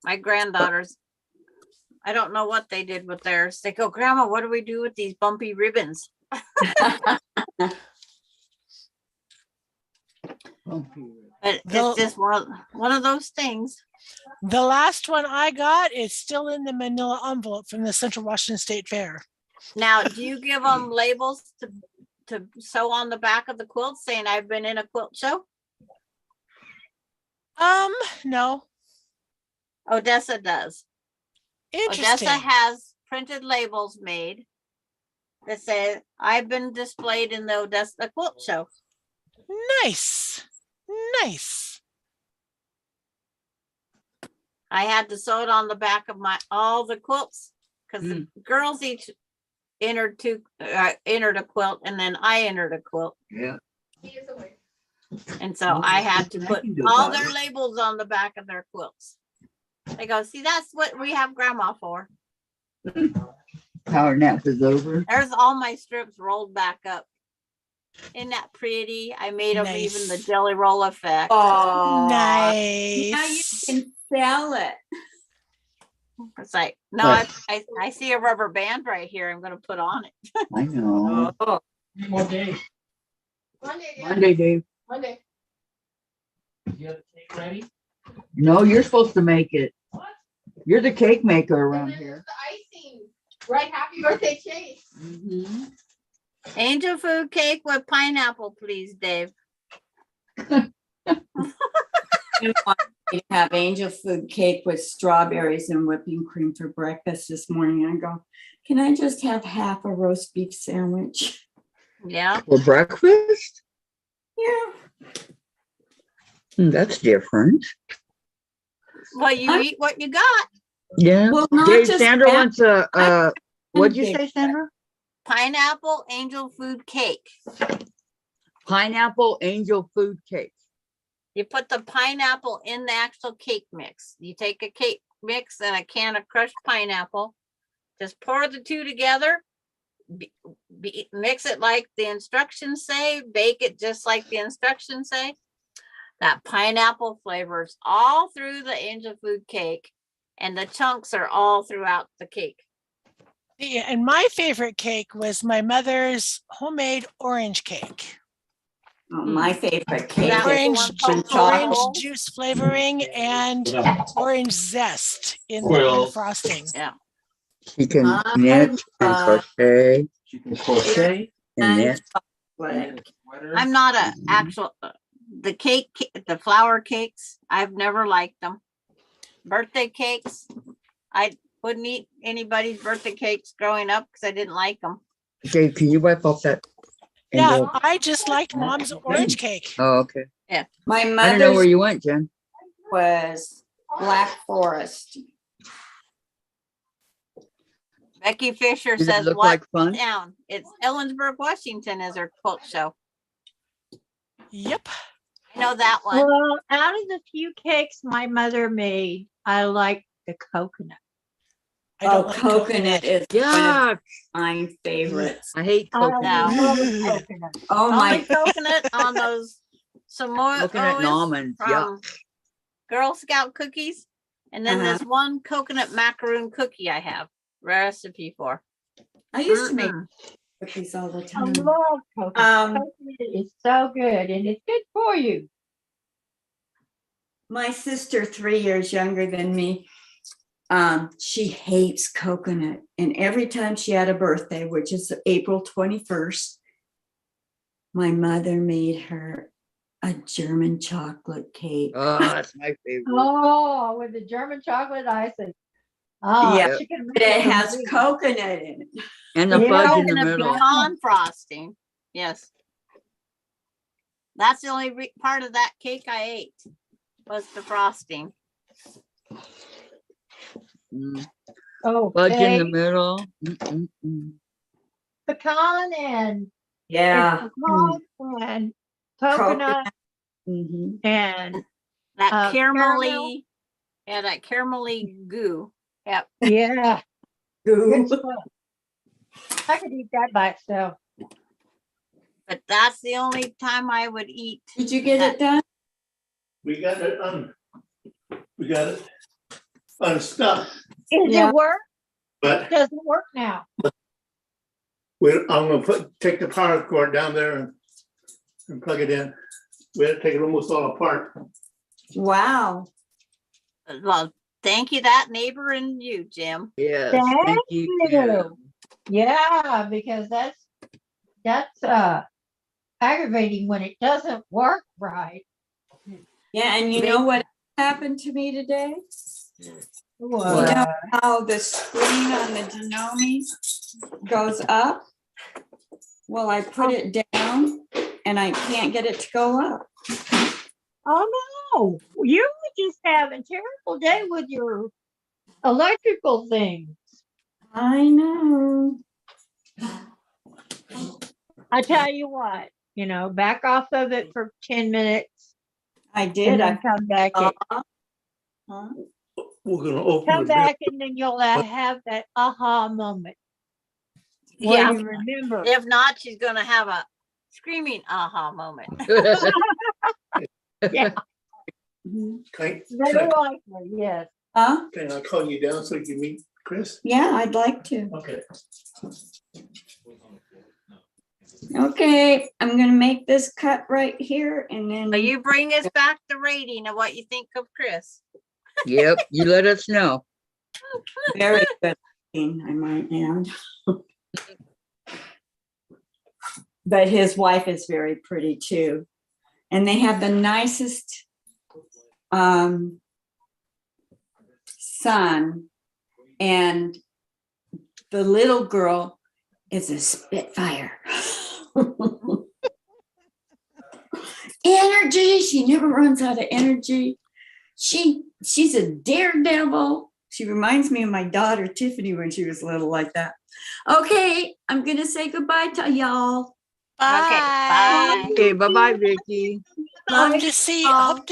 my granddaughters, I don't know what they did with theirs. They go, Grandma, what do we do with these bumpy ribbons? But it's just one of those things. The last one I got is still in the manila envelope from the Central Washington State Fair. Now, do you give them labels to sew on the back of the quilt saying I've been in a quilt show? No. Odessa does. Interesting. Odessa has printed labels made that say I've been displayed in the Odessa quilt show. Nice. Nice. I had to sew it on the back of all the quilts because the girls each entered a quilt and then I entered a quilt. Yeah. And so I had to put all their labels on the back of their quilts. They go, see, that's what we have Grandma for. Power nap is over. There's all my strips rolled back up. Isn't that pretty? I made them even the Nice. jelly roll effect. Oh, now you Nice. can sell it. It's like, no, I see a rubber band right here. I'm gonna put on it. I know. Oh, One day. Monday, yeah, Monday, Dave. Monday. You have the cake ready? No, you're supposed to make it. What? You're the cake maker And around then here. there's the icing. Right, happy birthday, Chase. Mhm. Angel food cake with pineapple, please, Dave. I wanted to have angel food cake with strawberries and whipping cream for breakfast this morning. I go, can I just have half a roast beef sandwich? Yeah. For breakfast? Yeah. That's different. Well, you eat what you got. Yeah. Well, not Dave, just Sandra that, wants a, what'd you big say, Sandra? Pineapple angel food cake. Pineapple angel food cake. You put the pineapple in the actual cake mix. You take a cake mix and a can of crushed pineapple. Just pour the two together. Mix it like the instructions say. Bake it just like the instructions say. That pineapple flavors all through the angel food cake, and the chunks are all throughout the cake. Yeah, and my favorite cake was my mother's homemade orange cake. Oh, my favorite cake That was the is one Orange, called chocolate. orange juice flavoring and orange zest in the Well, frosting. Yeah. She can I knit and love- crochet She can crochet. and knit. chocolate. I'm not a actual the flour cakes. I've never liked them. Birthday cakes. I wouldn't eat anybody's birthday cakes growing up because I didn't like them. Dave, can you wipe off that? Yeah, envelope? I just liked mom's orange cake. Oh, okay. My I don't know where mother's you went, Jen. was Black Forest. Becky Fisher Does it says, look "What like fun? town?" It's Ellensburg, Washington, is her quilt show. Yep. I know that one. Well, out of the few cakes my mother made, I like the coconut. I don't Oh, like coconut is one of Yeah, my favorites. I hate I coconut. love coconut. Oh Only my, coconut on those Samoa Coconut and almonds, yeah. from Girl Scout cookies. And then Uh-huh. this one coconut macaroon cookie I have recipe for. I used to make Mm-mm. cookies all the I time. love coconut. Coconut is so good and it's good for you. My sister, 3 years younger than me, she hates coconut. And every time she had a birthday, which is April 21st, my mother made her a German chocolate cake. Oh, that's my favorite. Oh, with the German chocolate icing. Oh, Yeah, she can But make it some has meat. coconut in it. And the Yeah. fudge in the Coconut middle. pecan frosting. Yes. That's the only part of that cake I ate was the frosting. Mm, Oh, Fudge in the okay. middle. Mm. Pecan and Yeah. it's pecan and coconut Mhm. and That caramel. caramelly, yeah, that caramelly goo. Yep. yeah, good Goo. stuff. I could eat that by itself. But that's the only time I would eat. Did you get it done? We got it unstuck, Is Yeah. it work? but Doesn't work now. I'm gonna take the power cord down there and plug it in. We had to take it almost all apart. Wow. Well, thank you, that neighbor and you, Jim. Yes, Thank thank you. you. Kim. Yeah, because that's aggravating when it doesn't work right. Yeah, and you know what happened to me today? You know how the screen on the Janome goes up? Well, I put it down and I can't get it to go up. Oh no, you were just having a terrible day with your electrical things. I know. I tell you what, back off of it for 10 minutes I and did. then come back. Huh? We're gonna open Come the back and then you'll have that aha moment. Well, Yeah. you remember. If not, she's gonna have a screaming aha moment. Mhm. Very likely, yes. Huh? Can I call you down so you can meet Chris? Yeah, I'd like to. Okay. Okay, I'm gonna make this cut right here and then. So you bring us back the rating of what you think of Chris. Yep, you let us know. Very good, looking, I might add. But his wife is very pretty too. And they have the nicest son. And the little girl is a spitfire. Energy, she never runs out of energy. She's a daredevil. She reminds me of my daughter Tiffany when she was little like that. Okay, I'm gonna say goodbye to y'all. Okay, bye. Okay, bye-bye, Vicki. Hope Bye. to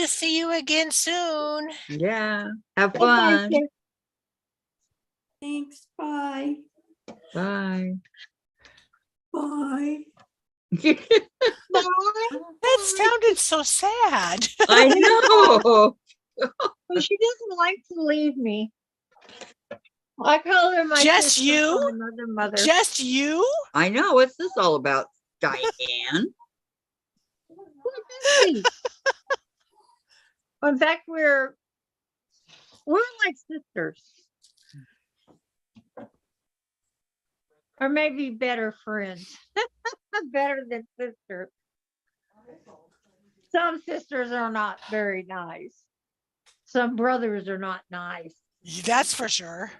see you again soon. Yeah, have Bye-bye, fun. Tiff. Thanks. Bye. Bye. Bye. That sounded so sad. I know. Well, she doesn't like to leave me. I call her my Just sister you? from another mother. Just you? I know. What's this all about, Diane? Busy. In fact, we're like sisters. Or maybe better friends. Better than sisters. Some sisters are not very nice. Some brothers are not nice. That's for sure.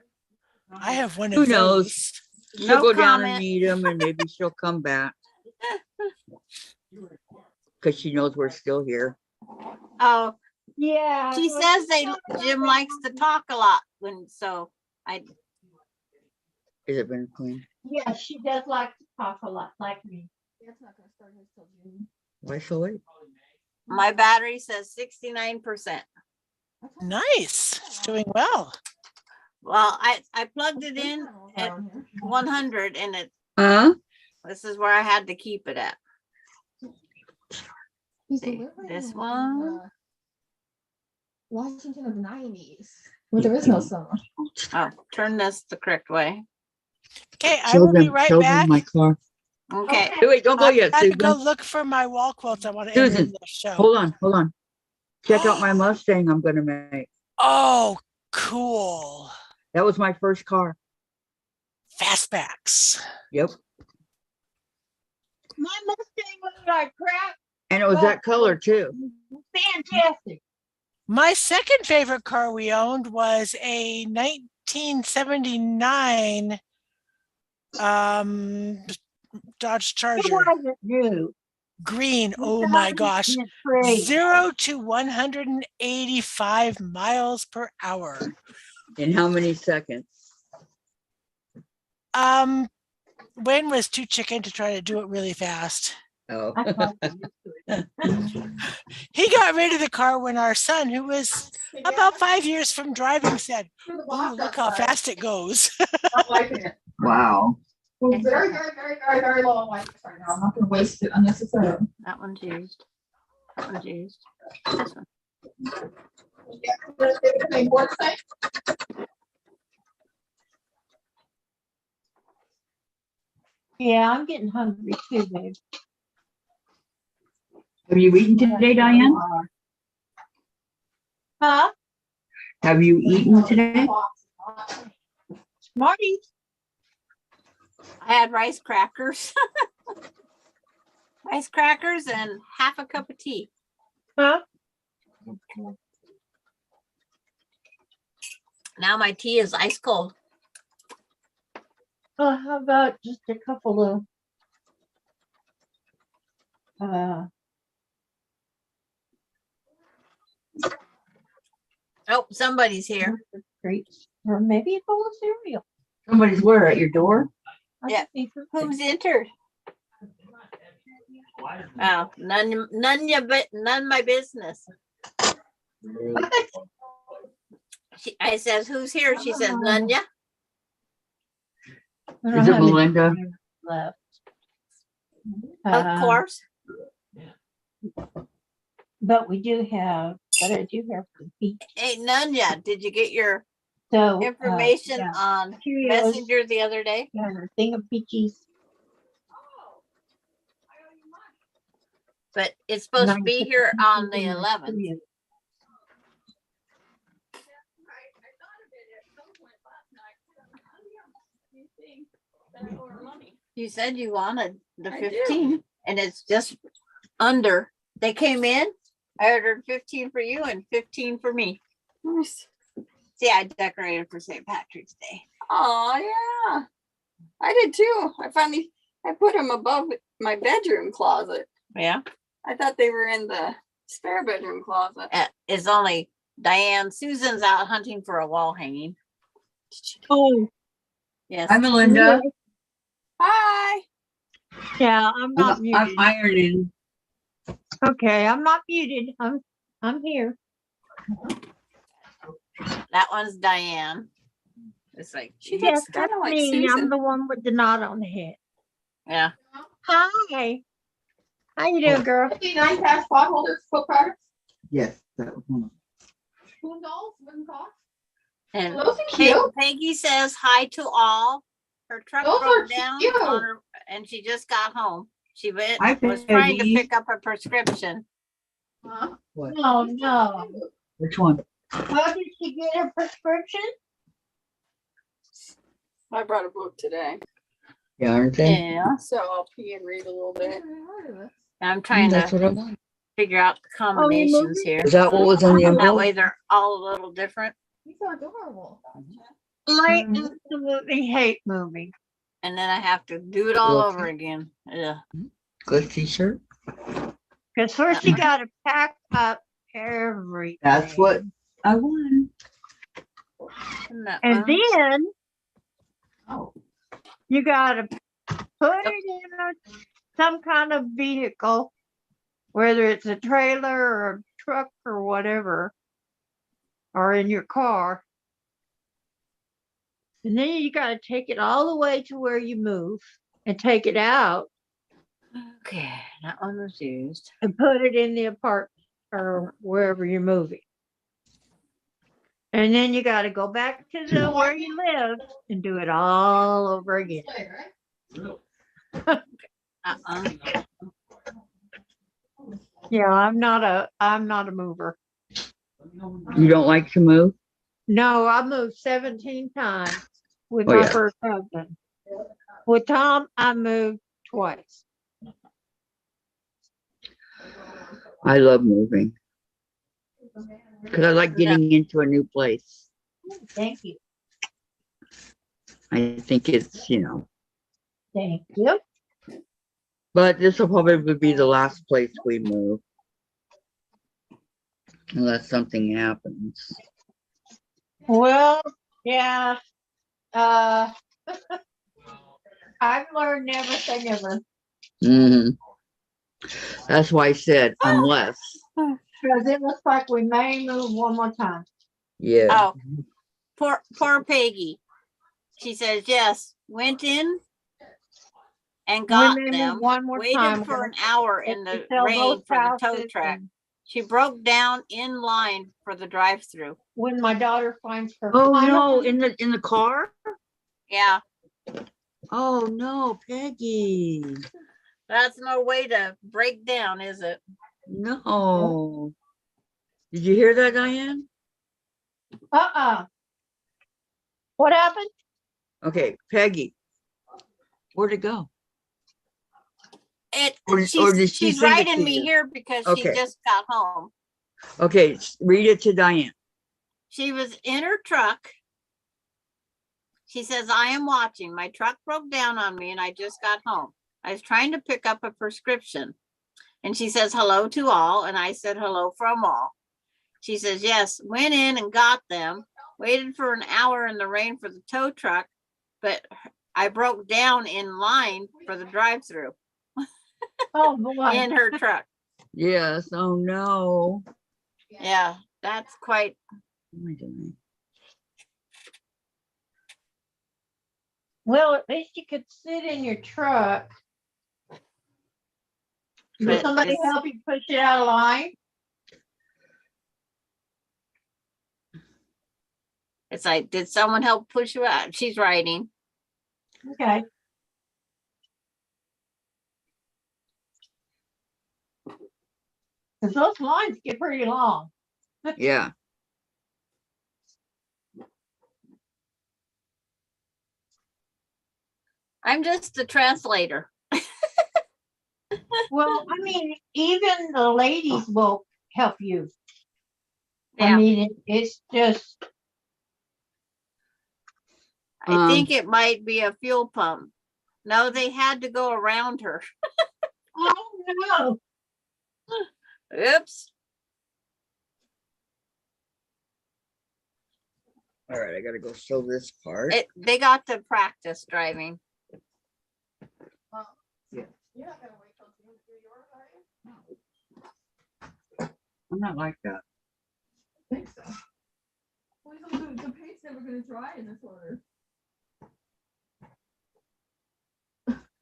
I have one Who of knows? those. She'll No go down and comment. meet him and maybe she'll come back. Because she knows we're still here. Oh, Yeah. she well, says she's they not about Jim that likes to one. talk a lot when so I Is it been clean? Yeah, she does like to talk a lot like me. That's not gonna start his till June. Why so late? my battery says 69%. Nice. It's doing well. Well, I plugged it in at 100 and Huh? this is where I had to keep it at. He's See, delivering this in, one. Washington of the 90s, where there is no summer. Oh, turn this the correct way. Okay, I will be right back. my car. Okay. Hey, wait, don't go I've yet, got to go Susan. look for my wall quilts. I want to enter Susan, in the show. Hold on. Check out my Mustang I'm gonna make. Oh, cool. That was my first car. Fastbacks. Yep. My Mustang was like crap. And it was that color too. Fantastic. My second favorite car we owned was a 1979 Dodge It Charger. wasn't new. Green. Oh my gosh. 0 to 185 miles per hour. In how many seconds? Wayne was too chicken to try to do it really fast. Oh. He got rid of the car when our son, who was about 5 years from driving, said, "Oh, look how fast it goes." I'm liking it. Wow. We're very, very, very, very, very low on lights right now. I'm not gonna waste it unnecessarily. That one's used. That one's used. This one. Okay, what's that? Yeah, I'm getting hungry too, babe. Have you eaten today, Diane? Huh? Have you eaten today? Marty? I had rice crackers. Rice crackers and half a cup of tea. Huh? Now my tea is ice cold. How about just a couple of Oh, somebody's here. treats, or maybe a bowl of cereal. Somebody's where? At your door? I Yeah. just need some- Who's entered? Oh, none my business. I says, who's here? She says, none ya. I don't Is it have any- Melinda? left. Of course. But I do have some peach. Ain't none yet. Did you get your So information yeah, on Cheerios, Messenger the other day? and a thing of peaches. But it's supposed to And I be put here on the peaches in 11th. Cheerios. You said you wanted the I do. 15 and it's just under. They came in. I ordered 15 for you and 15 for me. Nice. See, I decorated for St. Patrick's Day. Oh yeah, I did too. I put them above my bedroom closet. Yeah. I thought they were in the spare bedroom closet. It's only Diane. Susan's out hunting for a wall hanging. Oh, Yes. Hi, Melinda. Hi. yeah, I'm not I'm muted. ironing. Okay, I'm not muted. I'm here. That one's Diane. It's like, She Yes, looks kind that's of like me. Susan. I'm the one with the knot on the head. yeah. Hi. How you doing, girl? 59 cash potholders, foot products, Yes. That one. spoon dolls, wooden clocks. And Those are cute. Peggy says hi to all. Her truck Those are broke down cute. on her, and she just got home. She Hi, was trying to Peggy. pick up a prescription. Huh? What? Oh, no. Which one? How did she get a prescription? I brought a book today, Yeah, aren't they? Yeah. so I'll pee and read a little bit. I'm trying That's to what I want. figure out the combinations here. Is that what was on the That envelope? way they're all a little different. These are adorable. I Mhm. absolutely hate moving. And then I have to do it all Look. over again. Yeah. Good t-shirt. Because first you got to pack up everything. That's what I want. And then Oh. you got to put it in some kind of vehicle, whether it's a trailer or a truck or whatever, or in your car. And then you got to take it all the way to where you move and take it out Okay, that one was used. and put it in the apartment or wherever you're moving. And then you got to go back to the where you live and do it all over again. Yeah, I'm not a mover. You don't like to move? No, I moved 17 times with Oh, my yeah. first husband. With Tom, I moved twice. I love moving. Because I like getting into a new place. Thank you. I think it's, Thank you. but this will probably be the last place we move. Unless something happens. Well, yeah. I've learned never say never. Mhm. That's why I said unless. Because it looks like we may move one more time. Yeah. Oh, poor Peggy. She says, yes, went in and got We may move them, one more waited time. for an hour in If the we sell rain those for the tow houses truck. and She broke down in line for the drive-through. When my daughter finds her. Oh final- no, in the car? Yeah, Oh no, Peggy. that's no way to break down, is it? No. Did you hear that, Diane? What happened? Okay, Peggy. Where'd it go? Or did she She's send it writing to me you? here because she Okay. just got home. Okay, read it to Diane. She was in her truck. She says, I am watching. My truck broke down on me and I just got home. I was trying to pick up a prescription. And she says, hello to all. And I said, hello from all. She says, yes, went in and got them. Waited for an hour in the rain for the tow truck. But I broke down in line for the drive-through Oh, boy. in her truck. Yes, oh no. Yeah, that's quite. What am I doing? Well, at least you could sit in your truck. Did But somebody it's- help you push it out of line? It's like, did someone help push you out? She's writing. Okay. Because those lines get pretty long. Yeah. I'm just the translator. Well, I mean, even the ladies will help you. I Yeah, mean, it's just, I think it might be a fuel pump. No, they had to go around her. oh no. Oops. All right, I gotta go show this part. They got to practice driving. You're not gonna wait till June to do yours, are you? I'm not like that. I think so. Well, the paint's never gonna dry in this order.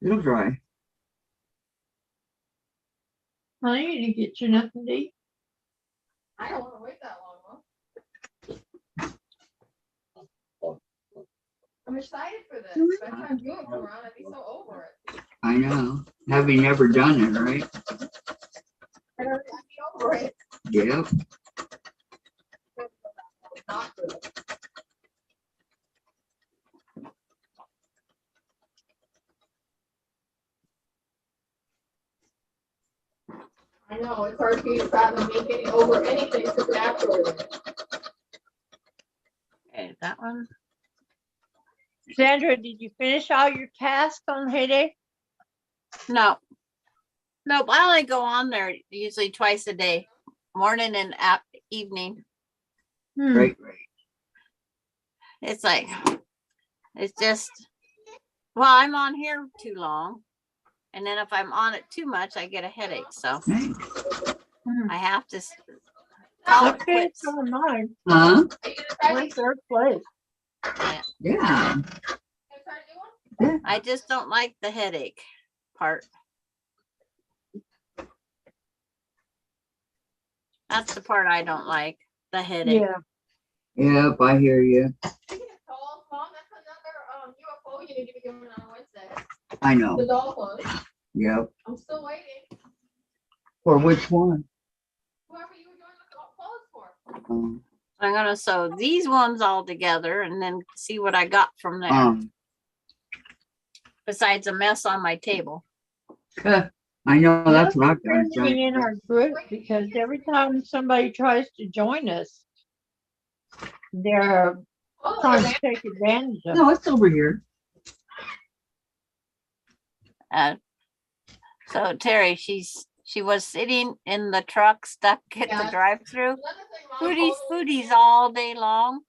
It'll dry. Honey, you didn't get you nothing to eat. I don't wanna wait that long, Mom. I'm excited for this. By the time June comes around, I'd be so over it. I know. Having never done it, right? I'd be over it. Yep. Not good. I know, it's hard for you to fathom me getting over anything supernaturally. Okay, that one. Sandra, did you finish all your tasks on Heyday? No. Nope, I only go on there usually twice a day, morning and evening. Right, right. It's like, it's just, well, I'm on here too long. And then if I'm on it too much, I get a headache. So Thanks. I have to call it Okay, quits. so am I. Huh? We're in third place. Yeah. I just don't like the headache part. That's the part I don't like, the headache. Yeah. Yep, I hear you. Speaking of dolls, Mom, that's another UFO you need to be doing on Wednesday. I know. The doll clothes. Yep. I'm still waiting. For which one? Whoever you were doing the clothes for. I'm gonna sew these ones all together and then see what I got from there. Besides a mess on my table. I know that's what I've Friends done. me in our group because every time somebody tries to join us, they're Oh, trying to take advantage of it. No, it's over here. So Terry, she was sitting in the truck stuck at the Yeah. drive-through. another thing, Mom, Foodies all day long.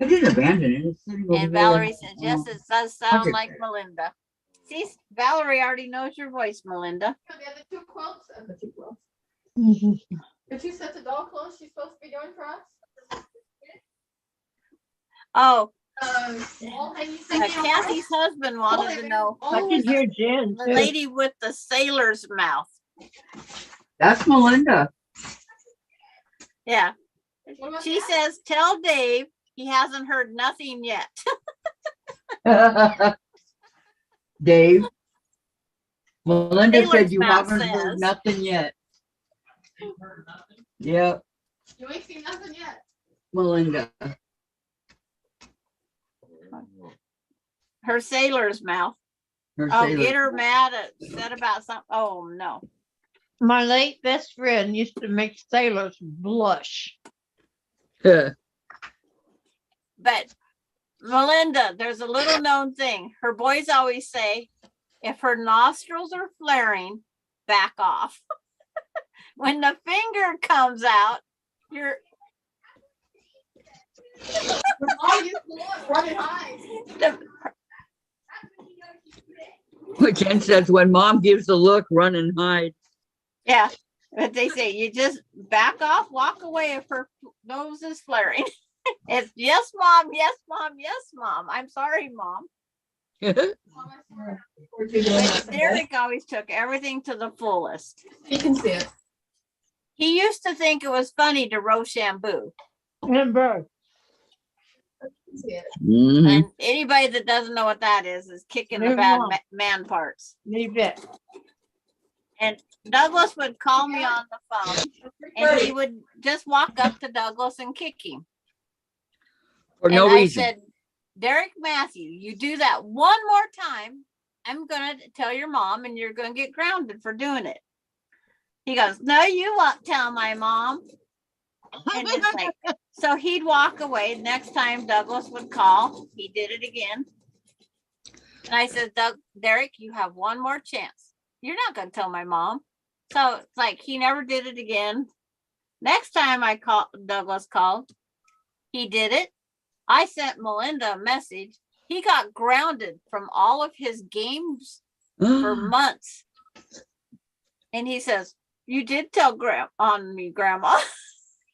I didn't abandon it. It's sitting over And there. Valerie says, yes, it does sound get like there. Melinda. See, Valerie already knows your voice, Melinda. The other two quilts, the two quilts. Mhm. The two sets of doll clothes she's supposed to be doing for us. Oh, And you said, Kathy's husband wanted to know I can hear Jen the too. lady with the sailor's mouth. That's Melinda. Yeah. She says, tell Dave he hasn't heard nothing yet. Dave. Melinda Sailor's said you mouth haven't heard says. nothing yet. Yep, You ain't seen nothing yet. Melinda. Her sailor's mouth. Her Oh, sailor- get her mad upset about something. Oh, no. My late best friend used to make sailors blush. But Melinda, there's a little known thing. Her boys always say, if her nostrils are flaring, back off. When the finger comes out, you're Oh, you look, running high. Jen says when mom gives the look, run and hide. yeah. But they say you just back off, walk away if her nose is flaring. It's yes, mom, yes, mom, yes, mom. I'm sorry, mom. Mom, I swear. Where'd you go But that day? Derek always took everything to the fullest. You can see it. He used to think it was funny to Rochambeau. And birth. You can see it. Mhm. And anybody that doesn't know what that is kicking the Move bad on. man parts. Leave it. And Douglas would call me on the phone and he would just walk up to Douglas and kick him. For And no I reason. said, Derek Matthew, you do that one more time, I'm gonna tell your mom and you're gonna get grounded for doing it. He goes, no, you won't tell my mom. And it's like, so he'd walk away. Next time Douglas would call, he did it again. And I said, Derek, you have one more chance. You're not gonna tell my mom. So it's like he never did it again. Next time Douglas called, he did it. I sent Melinda a message. He got grounded from all of his games for months. And he says, you did tell on me, Grandma.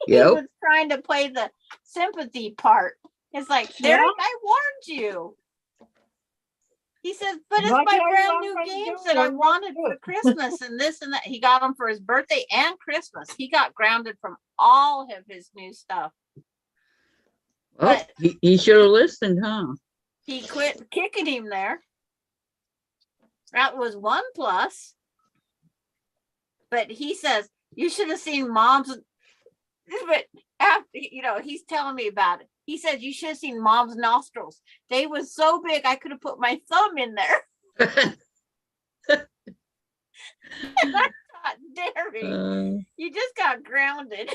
He Yep. was trying to play the sympathy part. It's like, Derek, I warned you. He says, but it's But my you're brand not new gonna games do that I it. wanted for Christmas and this and that. He got them for his birthday and Christmas. He got grounded from all of his new stuff. Oh, he should have listened, huh? He quit kicking him there. That was one plus. But he says, you should have seen Mom's. But after, he's telling me about it. He says, you should have seen Mom's nostrils. They was so big, I could have put my thumb in there. And I thought, Derek, you just got grounded.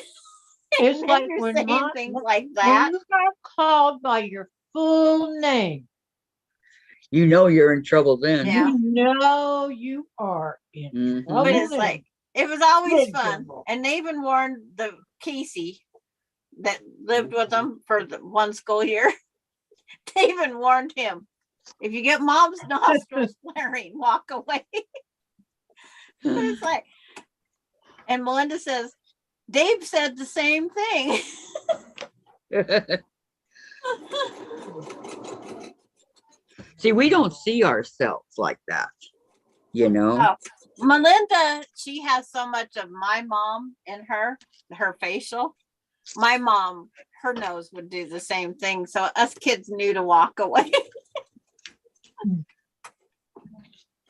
It's And like you're when saying things like that. when you got called by your full name, You know you're in trouble then. Yeah. you know you are in Mhm. trouble. But it's like, it was always Big fun. trouble. And they even warned the Casey that lived with them for the one school year. They even warned him, if you get Mom's nostrils flaring, walk away. But it's like, and Melinda says, Dave said the same thing. See, we don't see ourselves like that, you know? Oh, Melinda, she has so much of my mom in her facial. My mom, her nose would do the same thing. So us kids knew to walk away.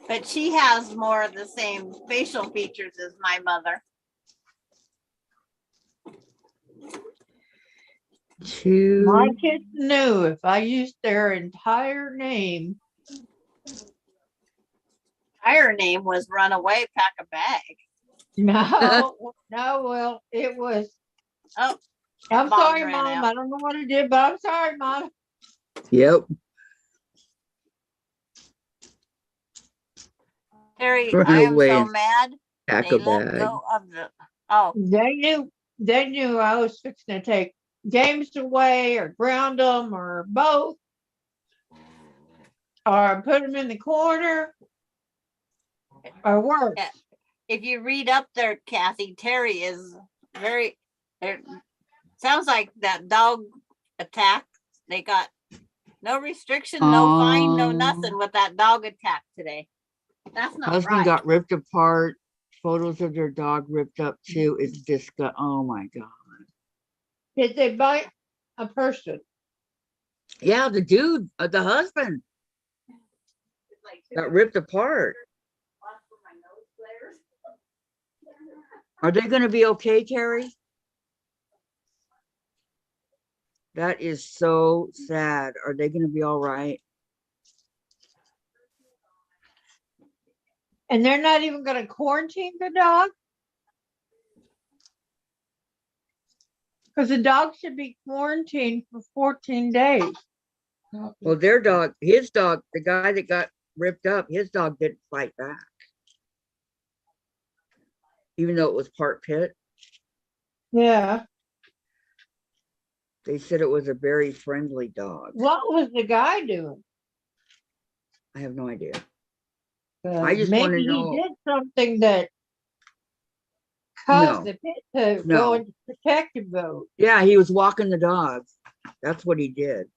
But she has more of the same facial features as my mother. My kids knew if I used their entire name, Her name was Run Away, Pack a Bag. well, it was, Oh, I'm Bob sorry, ran Mom. out. I don't know what I did, but I'm sorry, Mom. Yep. Terry, Run I am away so and mad. pack They a let bag. go of the, oh, They knew I was fixing to take James away or ground them or both, or put them in the corner or worse. Yeah. If you read up there, Kathy, Terry is very, it sounds like that dog attack. They got no restriction, no fine, no Oh. nothing with that dog attack today. That's not Husband right. got ripped apart. Photos of their dog ripped up too. It's disgusting. Oh my God. Did they bite a person? Yeah, the dude, the husband It's like, got ripped apart. watch for my nose flares. Are they going to be okay, Terry? That is so sad. Are they going to be all right? And they're not even going to quarantine the dog? Because the dog should be quarantined for 14 days. Well, their dog, his dog, the guy that got ripped up, his dog didn't fight back. Even though it was part pit, Yeah. they said it was a very friendly dog. What was the guy doing? I have no idea. I just Maybe wanna he know- did something that caused No. the pit to No. go into protective mode. Yeah, he was walking the dog. That's what he did.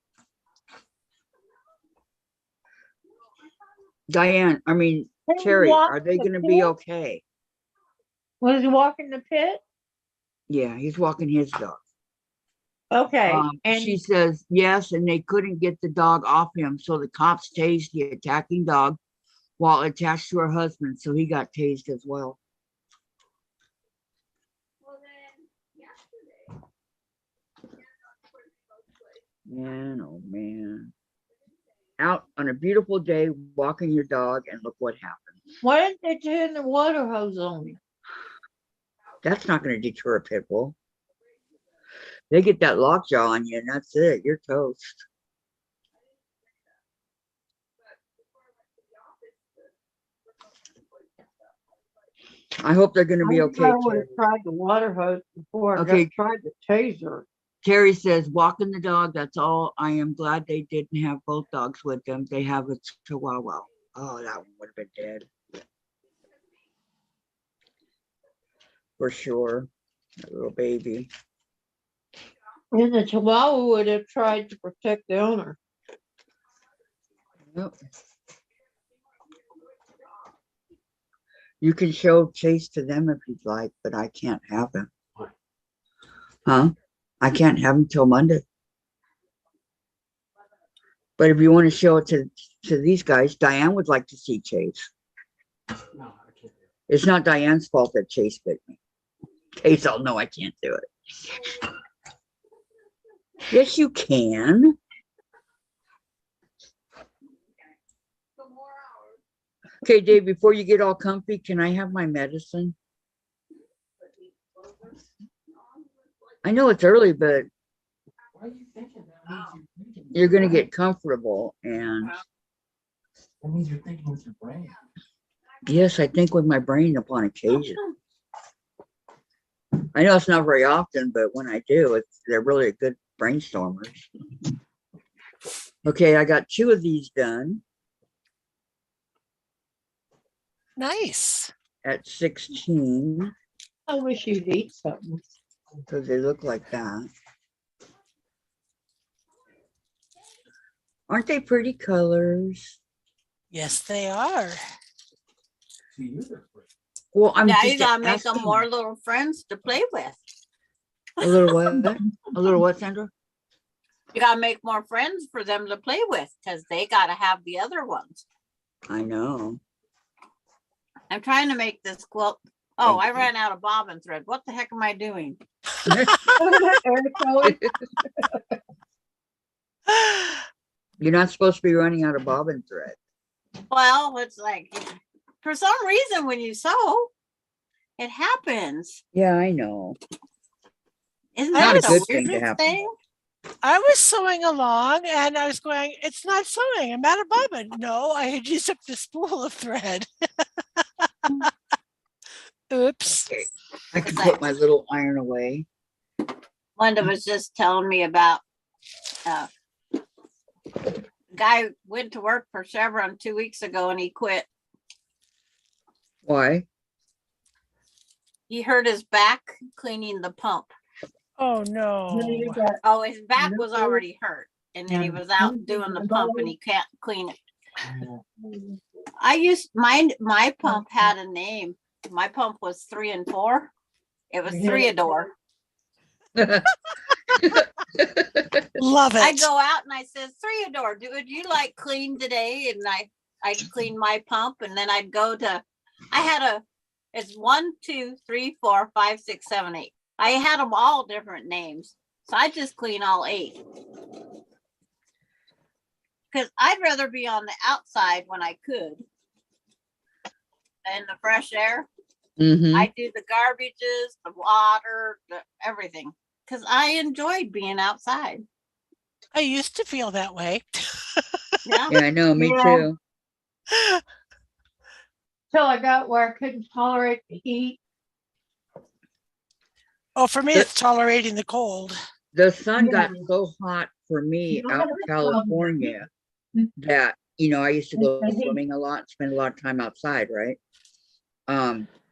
Diane, I mean, Can he Terry, walk are they the gonna be pit? okay? Was he walking the pit? Yeah, he's walking his dog. Okay, She and says yes, and they couldn't get the dog off him, so the cops tased the attacking dog while attached to her husband, so he got tased as well. Man, oh man. Out on a beautiful day, walking your dog, and look what happened. why didn't they turn the water hose on him? That's not going to deter a pit bull. They get that lockjaw on you, and that's it. You're toast. I hope they're going to be okay. I would Terry. have tried the water hose before I Okay. tried the taser. Terry says, walking the dog, that's all. I am glad they didn't have both dogs with them. They have a chihuahua. Oh, that one would have been dead. For sure. That little baby. And the Chihuahua would have tried to protect the owner. Yep. You can show Chase to them if you'd like, but I can't have him. Huh? I can't have him till Monday. But if you want to show it to these guys, Diane would like to see Chase. No, I can't. It's not Diane's fault that Chase bit me. Chase, I'll know I can't do it. Yes, you can. Okay, Dave, before you get all comfy, can I have my medicine? I know it's early, but Why are you thinking that? Means you're thinking. you're going to get comfortable. And That means you're thinking with your brain. yes, I think with my brain upon occasion. I know it's not very often, but when I do, they're really good brainstormers. Okay, I got 2 of these done Nice. at 16 I wish you'd eat something. because they look like that. Aren't they pretty colors? Yes, they are. See, you're the brain. Well, I'm Now just you gotta make them asking. more little friends to play with. A little what? A little what, Sandra? You gotta make more friends for them to play with because they gotta have the other ones. I know. I'm trying to make this quilt. Oh, I ran out of bobbin thread. What the heck am I doing? You're not supposed to be running out of bobbin thread. Well, it's like for some reason when you sew, it happens. Yeah, I know. Isn't Not that a the good thing to weirdest happen. thing? I was sewing along and I was going, it's not sewing. I'm out of bobbin. No, I had used up the spool of thread. Oops. Okay. I can put my little iron away. Linda was just telling me about guy went to work for Chevron 2 weeks ago and he quit. Why? He hurt his back cleaning the pump. Oh no. Oh, his back was already hurt. And then he was out doing the pump and he can't clean it. I used my pump had a name. My pump was 3 and 4. It was Threador. Love I it. go out and I says, Threador, would you like clean today? And I'd clean my pump and then I'd go to, it's 1, 2, 3, 4, 5, 6, 7, 8. I had them all different names. So I just clean all 8. Because I'd rather be on the outside when I could. In the fresh air. Mm-hmm. I do the garbages, the water, everything. Because I enjoyed being outside. I used to feel that way. Yeah. Yeah, I know. Me Yeah. too. Till I got where I couldn't tolerate the heat. Oh, for me, it's tolerating the cold. The sun Yeah. got so hot for me Yeah. out in California that, I used to go swimming a lot, spend a lot of time outside, right?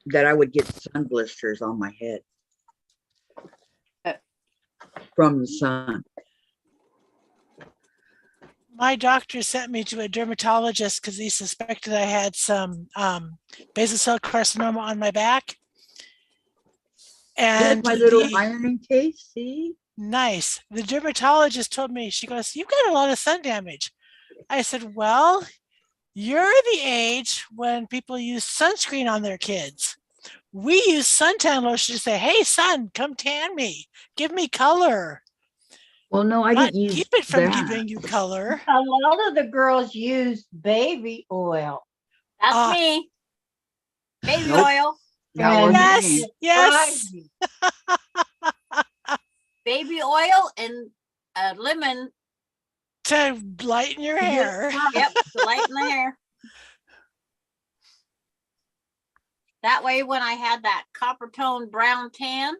That I would get sun blisters on my head from the sun. My doctor sent me to a dermatologist because he suspected I had some basal cell carcinoma on my back. Here's And my little the ironing case, see? nice. The dermatologist told me, she goes, "You've got a lot of sun damage." I said, "Well, you're the age when people use sunscreen on their kids. We use suntan lotion to say, hey, sun, come tan me. Give me color. Well, no, I Not didn't use keep it from that. giving you color." A lot of the girls use baby oil. That's Ah. me. Baby Nope. oil, That and wasn't Yes, me. yes. surprising. baby oil and lemon. To lighten your hair. Yep, to lighten the hair. That way, when I had that copper tone brown tan,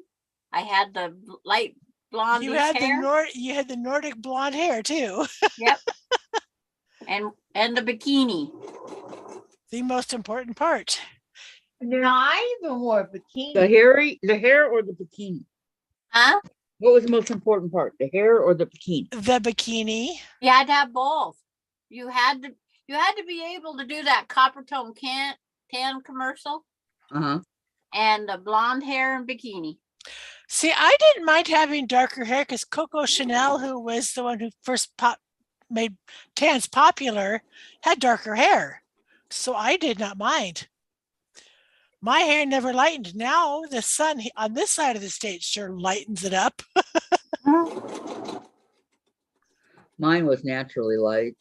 I had the light blondish You had hair. you had the Nordic blonde hair too. Yep. And the bikini. The most important part. Now I even wore a bikini. The hair or the bikini? Huh? What was the most important part? The hair or the bikini? The bikini. You had to have both. You had to be able to do that copper tone tan commercial Uh-huh. and the blonde hair and bikini. See, I didn't mind having darker hair because Coco Chanel, who was the one who first made tans popular, had darker hair. So I did not mind. My hair never lightened. Now the sun on this side of the state sure lightens it up. Mine was naturally light.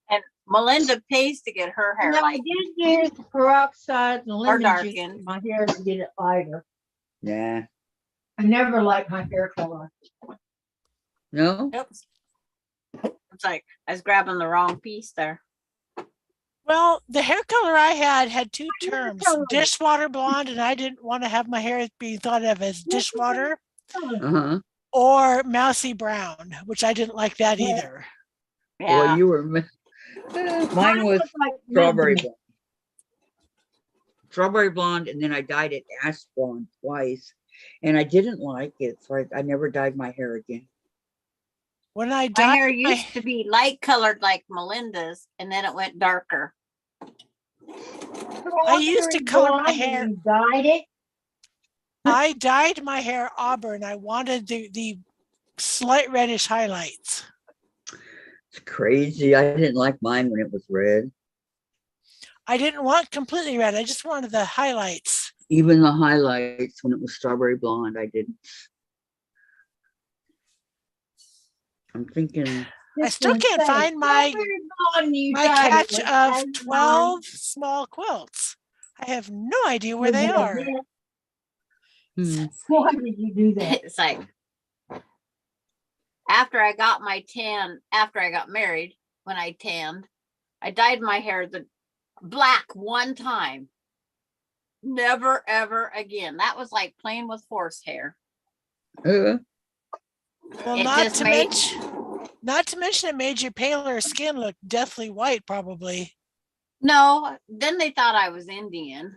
And Melinda pays to get her hair And I light did use peroxide and or lemon juice in darkened. my hair to get it lighter. Nah. I never liked my hair color. No? Oops. It's like I was grabbing the wrong piece there. Well, the hair color I had two terms, color. dishwater blonde, and I didn't want to have my hair being thought of as dishwater, Uh-huh. or mousy brown, which I didn't like that Yeah. either. Well, Yeah. you were. Mine was looked like strawberry lemon. blonde. Strawberry blonde, and then I dyed it ash blonde twice. And I didn't like it, so I never dyed my hair again. When I My dyed hair used to be light colored like Melinda's, and then it went darker. I used to color my Blonde, hair. and you dyed it. I dyed my hair auburn. I wanted the slight reddish highlights. It's crazy. I didn't like mine when it was red. I didn't want completely red. I just wanted the highlights. Even the highlights when it was strawberry blonde, I didn't. I'm thinking. I still can't find my catch of 12 small quilts. I have no idea where they are. Why did you do that? It's like after I got my tan, after I got married, when I tanned, I dyed my hair the black one time. Never ever again. That was like playing with horsehair. Uh, Well, It not just to made mention it made your paler skin look deathly white, probably. no. Then they thought I was Indian.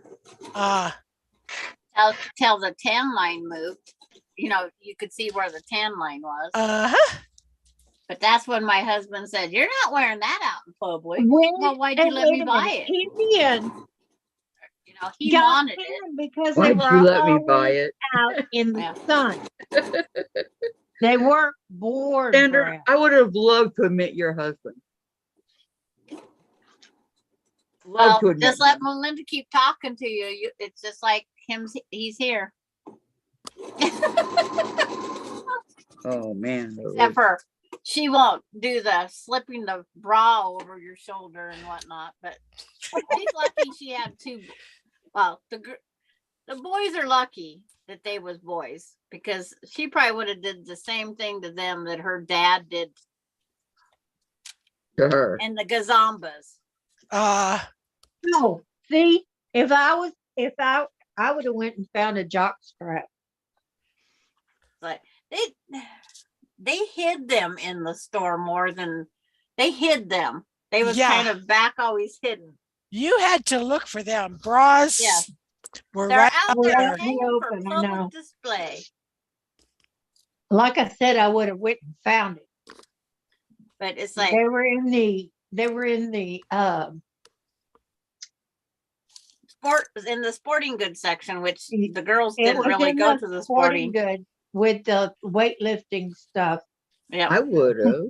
Till the tan line moved. You know, you could see where the tan line was. But that's when my husband said, "You're not wearing that out in public." Well, why'd you let me buy it? Indian You know, he got wanted it. tan because they why'd were you let me buy always it? out in the Yeah. sun. They weren't born Sandra, brown. I would have loved to admit your husband. Love to Well, admit. just let Melinda keep talking to you. It's just like him. He's here. Oh man. Except for she won't do the slipping the bra over your shoulder and whatnot. But she's lucky she had two. Well, the boys are lucky that they was boys, because she probably would have did the same thing to them that her dad did to her. and the Gazambas. No, see, if I would have went and found a jock strap. But they hid them in the store more than they hid them. They was kind of back always hidden. You had to look for them. Bras Yes. were They're right out there. there hanging for Open, I public know. display. Like I said, I would have went and found it. But it's like They were in the sporting goods section, which It- the girls it didn't was really in go the to the sporting sporting. goods with the weightlifting stuff Yeah. I would have.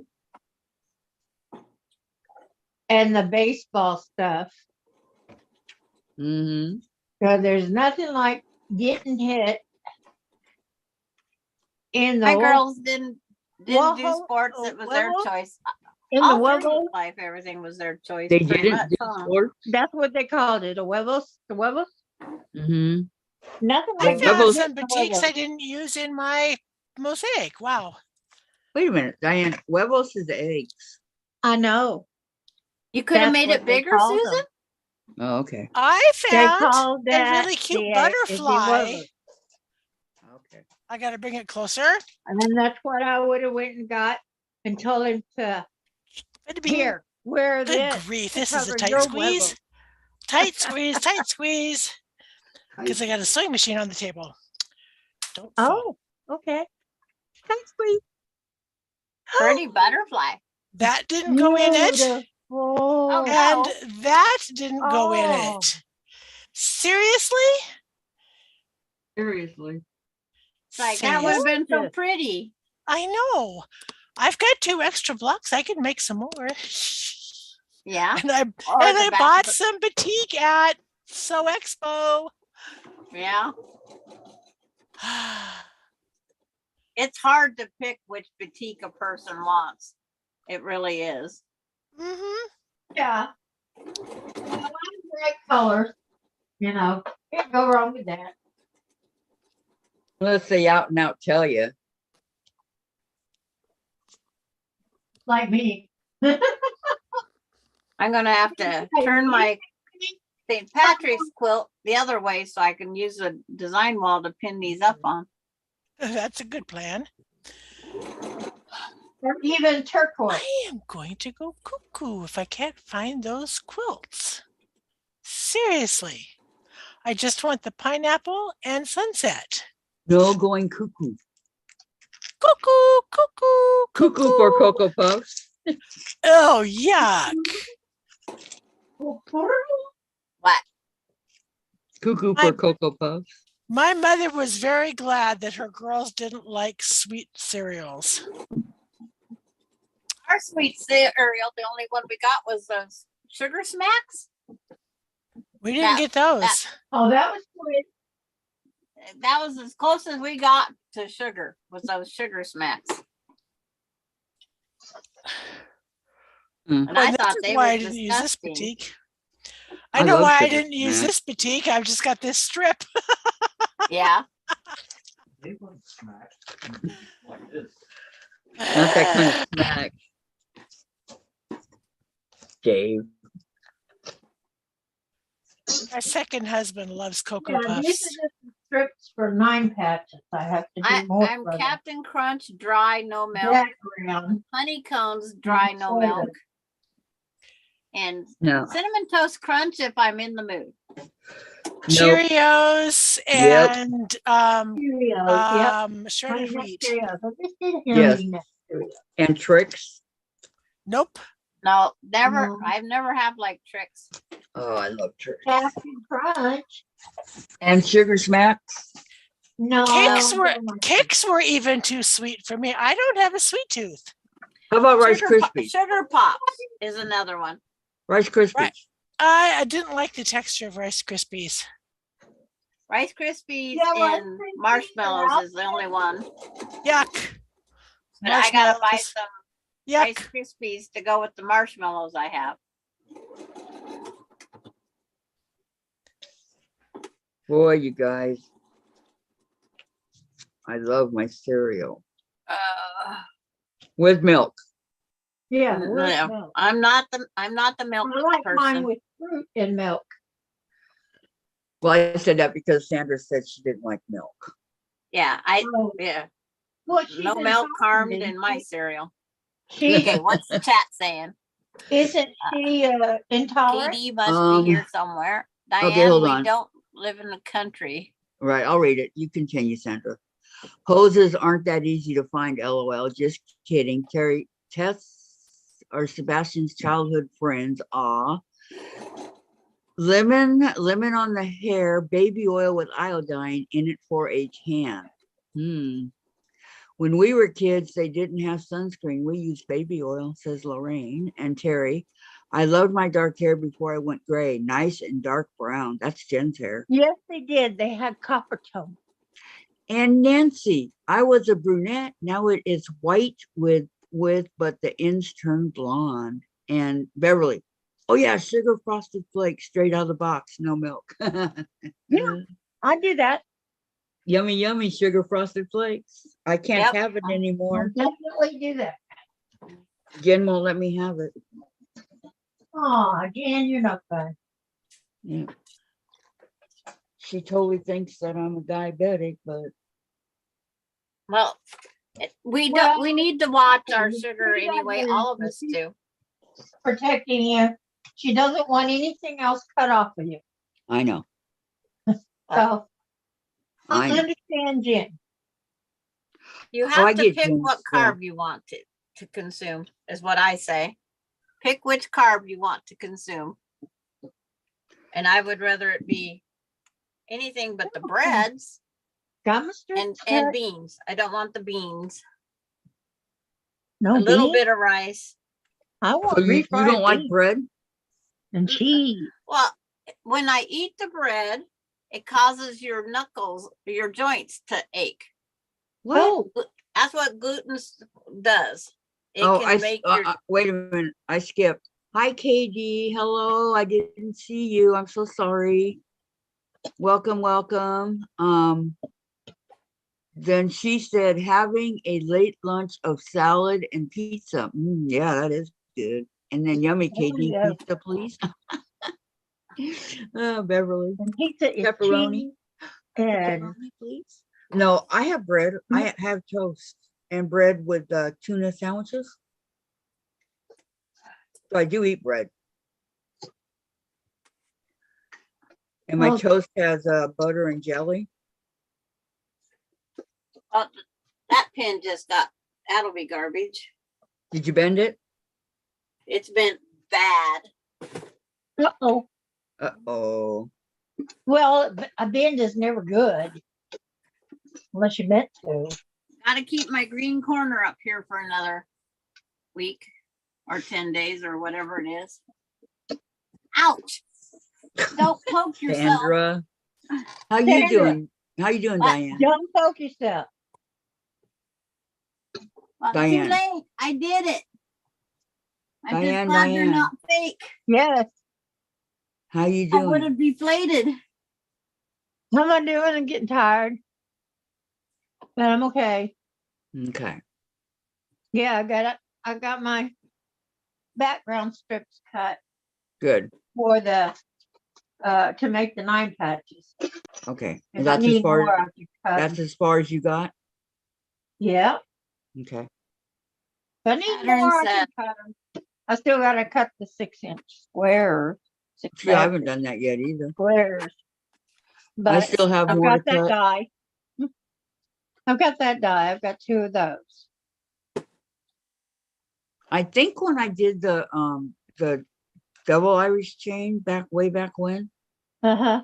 and the baseball stuff. Mm-hmm. So there's nothing like getting hit in the My girls didn't do Waffle- sports. It was their Waffle? choice. in the All through huevos. life, everything was their choice. They pretty didn't much, do huh? sports. That's what they called it. The huevos. The huevos. Mm-hmm. Nothing I like found Huevos- some getting boutiques I huevos. didn't use in my mosaic. Wow. Wait a minute, Diane. Huevos is eggs. I know. You could have That's made what it they bigger, called Susan. them. Oh, okay. I They found called a that really cute the butterfly. huevos. Okay. I got to bring it closer. And then that's what I would have went and got and told him to It'd be here wear good this. grief. to This is a cover tight your squeeze. huevos. Tight squeeze, tight squeeze. Because I got a sewing machine on the table. Don't fall. Oh, okay. Thanks, sweet. Pretty butterfly. That didn't go in it. Beautiful. Oh, And no. that didn't go in Oh. it. Seriously? Seriously. It's like that would have been so Gorgeous. pretty. I know. I've got 2 extra blocks. I can make some more. Yeah. And I Or and the I back bought of the- some batik at Sew Expo. Yeah. It's hard to pick which boutique a person wants. It really is. Mm-hmm. Yeah. I like bright colors. You know, can't go wrong with that. Unless they out and out tell you. Like me. I'm gonna have to turn my St. Patrick's quilt the other way so I can use a design wall to pin these up on. That's a good plan. Or even turquoise. I am going to go cuckoo if I can't find those quilts. Seriously. I just want the pineapple and sunset. No going cuckoo. Cuckoo, cuckoo, Cuckoo for Cocoa Puffs. Oh, yuck. What? Cuckoo I- for Cocoa Puffs. My mother was very glad that her girls didn't like sweet cereals. Our sweet cereal, the only one we got was those sugar smacks. We didn't That- get those. Oh, that was good. That was as close as we got to sugar, was those sugar smacks. Mm. And Well, I this thought is they why were I didn't use this disgusting. boutique. I I know love why I sugar didn't use smacks. this boutique. I've just got this strip. Yeah. They want smack like this. Not that kind of snack. Dave. My second husband loves Cocoa Yeah, these Puffs. are just strips for 9 patches. I have to do more I'm for them. Captain Crunch, dry, no milk. Background. Honeycombs, dry, no Soda. milk. And No. Cinnamon Toast Crunch if I'm in the mood. Nope. Cheerios Yep. and Cheerios, yep. shredded Honey Nut wheat. Cheerios. I just did Yes. Honey Nut Cheerios. And tricks. Nope. No, never. No. I've never had like tricks. Oh, I love tricks. Captain Crunch. And sugar smacks. No. Cakes were even too sweet for me. I don't have a sweet tooth. How about Rice Sugar, Krispies? Sugar Pops is another one. Rice Krispies. Right. I didn't like the texture of Rice Krispies. Rice Krispies Yeah, Rice and Krispies marshmallows are is the only one. Yuck. But I gotta buy Marshmallows. some Rice Yuck. Krispies to go with the marshmallows I have. Boy, you guys. I love my cereal. With milk. Yeah. No, with milk. I'm not the milk I like mine person. with fruit and milk. Well, I said that because Sandra said she didn't like milk. Yeah, Oh, yeah. well, she's No milk harmed intolerant. in my cereal. She Okay, what's the chat saying? isn't she intolerant? PD must be here somewhere. Diane, hold we on. don't live in the country. Right, I'll read it. You continue, Sandra. Hoses aren't that easy to find, LOL. Just kidding. Tess are Sebastian's childhood friends. Ah, lemon on the hair, baby oil with iodine in it for a tan. When we were kids, they didn't have sunscreen. We used baby oil, says Lorraine. And Terry, I loved my dark hair before I went gray, nice and dark brown. That's Jen's hair. Yes, they did. They had copper tone. And Nancy, I was a brunette. Now it is white with but the ends turned blonde. And Beverly, oh yeah, sugar frosted flakes straight out of the box, no milk. Yeah. I do that. Yummy, yummy sugar frosted flakes. I can't Yep. have it I anymore. definitely do that. Jen won't let me have it. Oh, Jan, you're not fun. Yeah. She totally thinks that I'm a diabetic, but Well, we need to watch our sugar anyway, all of us do. Protecting you. She doesn't want anything else cut off of you. I know. So I I know. understand Jen. You I have to get pick Jen's what stuff. carb you want to consume, is what I say. Pick which carb you want to consume. And I would rather it be anything but the breads Got my strips and cut. beans. I don't want the beans. No A little beans. bit of rice. I want So you refried don't like beans bread? and cheese. Well, when I eat the bread, it causes your knuckles, your joints to ache. What? Oh, That's what gluten does. It Oh, can make your wait a minute. I skipped. Hi, KD. Hello. I didn't see you. I'm so sorry. Welcome, welcome. Then she said having a late lunch of salad and pizza. Yeah, that is good. And then yummy oh, KD yeah. pizza, please. Beverly. And pizza is Pepperoni. cheese and Pepperoni, please. No, I have bread. I have toast and bread with tuna sandwiches. So I do eat bread. And my Oh. toast has butter and jelly. that pen just got, that'll be garbage. Did you bend it? It's been bad. uh-oh. Uh-oh. Well, a bend is never good unless you meant to. Gotta keep my green corner up here for another week or 10 days or whatever it is. Ouch. Don't poke yourself. Sandra. How you Sandra. doing? How you doing, What? Diane? Don't poke yourself. Well, too Diane. late. I did it. I'm just Diane, glad they're Diane. not fake. Yes. How you I would doing? have deflated. How am I doing? I'm getting tired. But I'm okay. Okay. Yeah, I got my background strips cut Good. for the to make the 9 patches. Okay. If And I that's as need far more, I can cut that's them. as far as you got? Yeah. Okay. If I need Pattern more, I set. can cut them. I still gotta cut the 6-inch squares. See, I haven't done that yet either. Squares. I But still have I've more to got that cut. die. I've got that die. I've got 2 of those. I think when I did the double Irish chain way back when, Uh-huh.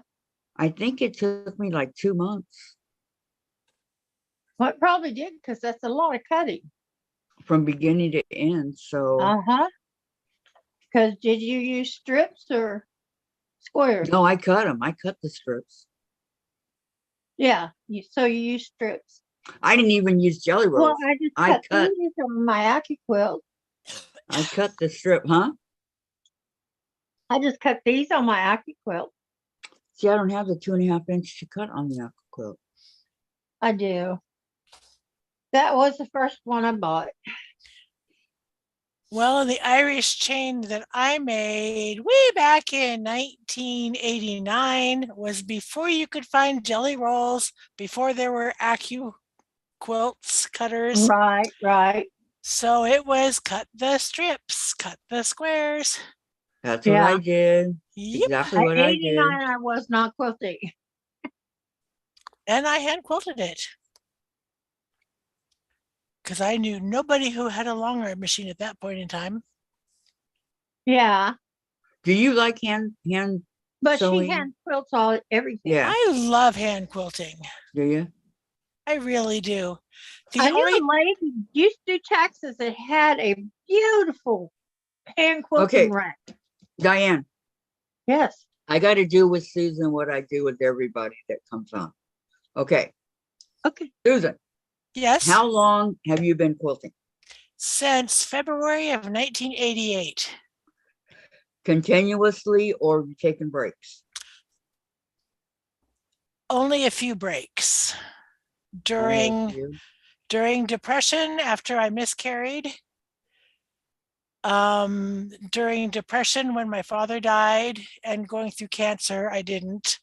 I think it took me like 2 months Well, it probably did because that's a lot of cutting. from beginning to end. So Uh-huh. Because did you use strips or squares? no, I cut them. I cut the strips. Yeah. So you use strips. I didn't even use jelly rolls. Well, I just I cut cut. these on my Aki quilt. I cut the strip, huh? I just cut these on my Aki quilt. See, I don't have the 2.5 inch to cut on the aqua quilt. I do. That was the first one I bought. Well, the Irish chain that I made way back in 1989 was before you could find jelly rolls, before there were Acu quilts cutters. Right. So it was cut the strips, cut the squares. That's what I did. Yep. Exactly At what I 89, did. I was not quilting. And I hand quilted it. Because I knew nobody who had a long arm machine at that point in time. Yeah, Do you like hand but she sewing? hand quilts all everything. Yeah, I love hand quilting. do you? I really do. I The knew only a lady used to do taxes that had a beautiful hand Okay. quilting rack. Diane, Yes. I got to do with Susan what I do with everybody that comes on. Okay, Okay. Susan, yes, how long have you been quilting? since February of 1988. Continuously or have you taken breaks? Only a few breaks Only a during few? depression after I miscarried. During depression when my father died and going through cancer, I didn't.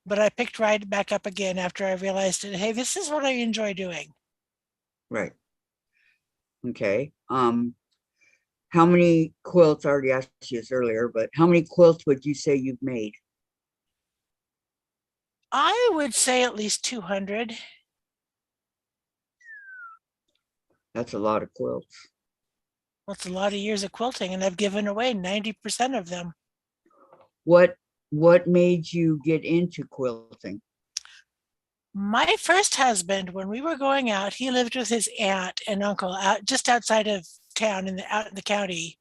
But I picked right back up again after I realized that, hey, this is what I enjoy doing. Right. Okay. How many quilts? I already asked you this earlier, but how many quilts would you say you've made? I would say at least 200. That's a lot of quilts. Well, it's a lot of years of quilting, and I've given away 90% of them. What made you get into quilting? My first husband, when we were going out, he lived with his aunt and uncle out just outside of town out in the county.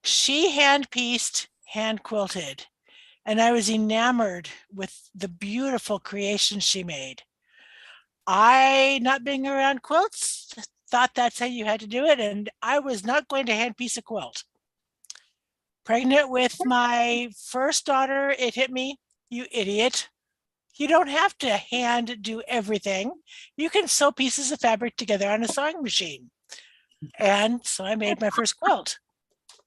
She hand pieced, hand quilted, and I was enamored with the beautiful creations she made. I, not being around quilts, thought that's how you had to do it, and I was not going to hand piece a quilt. Pregnant with my first daughter, it hit me, you idiot. You don't have to hand do everything. You can sew pieces of fabric together on a sewing machine. And so I made my first quilt.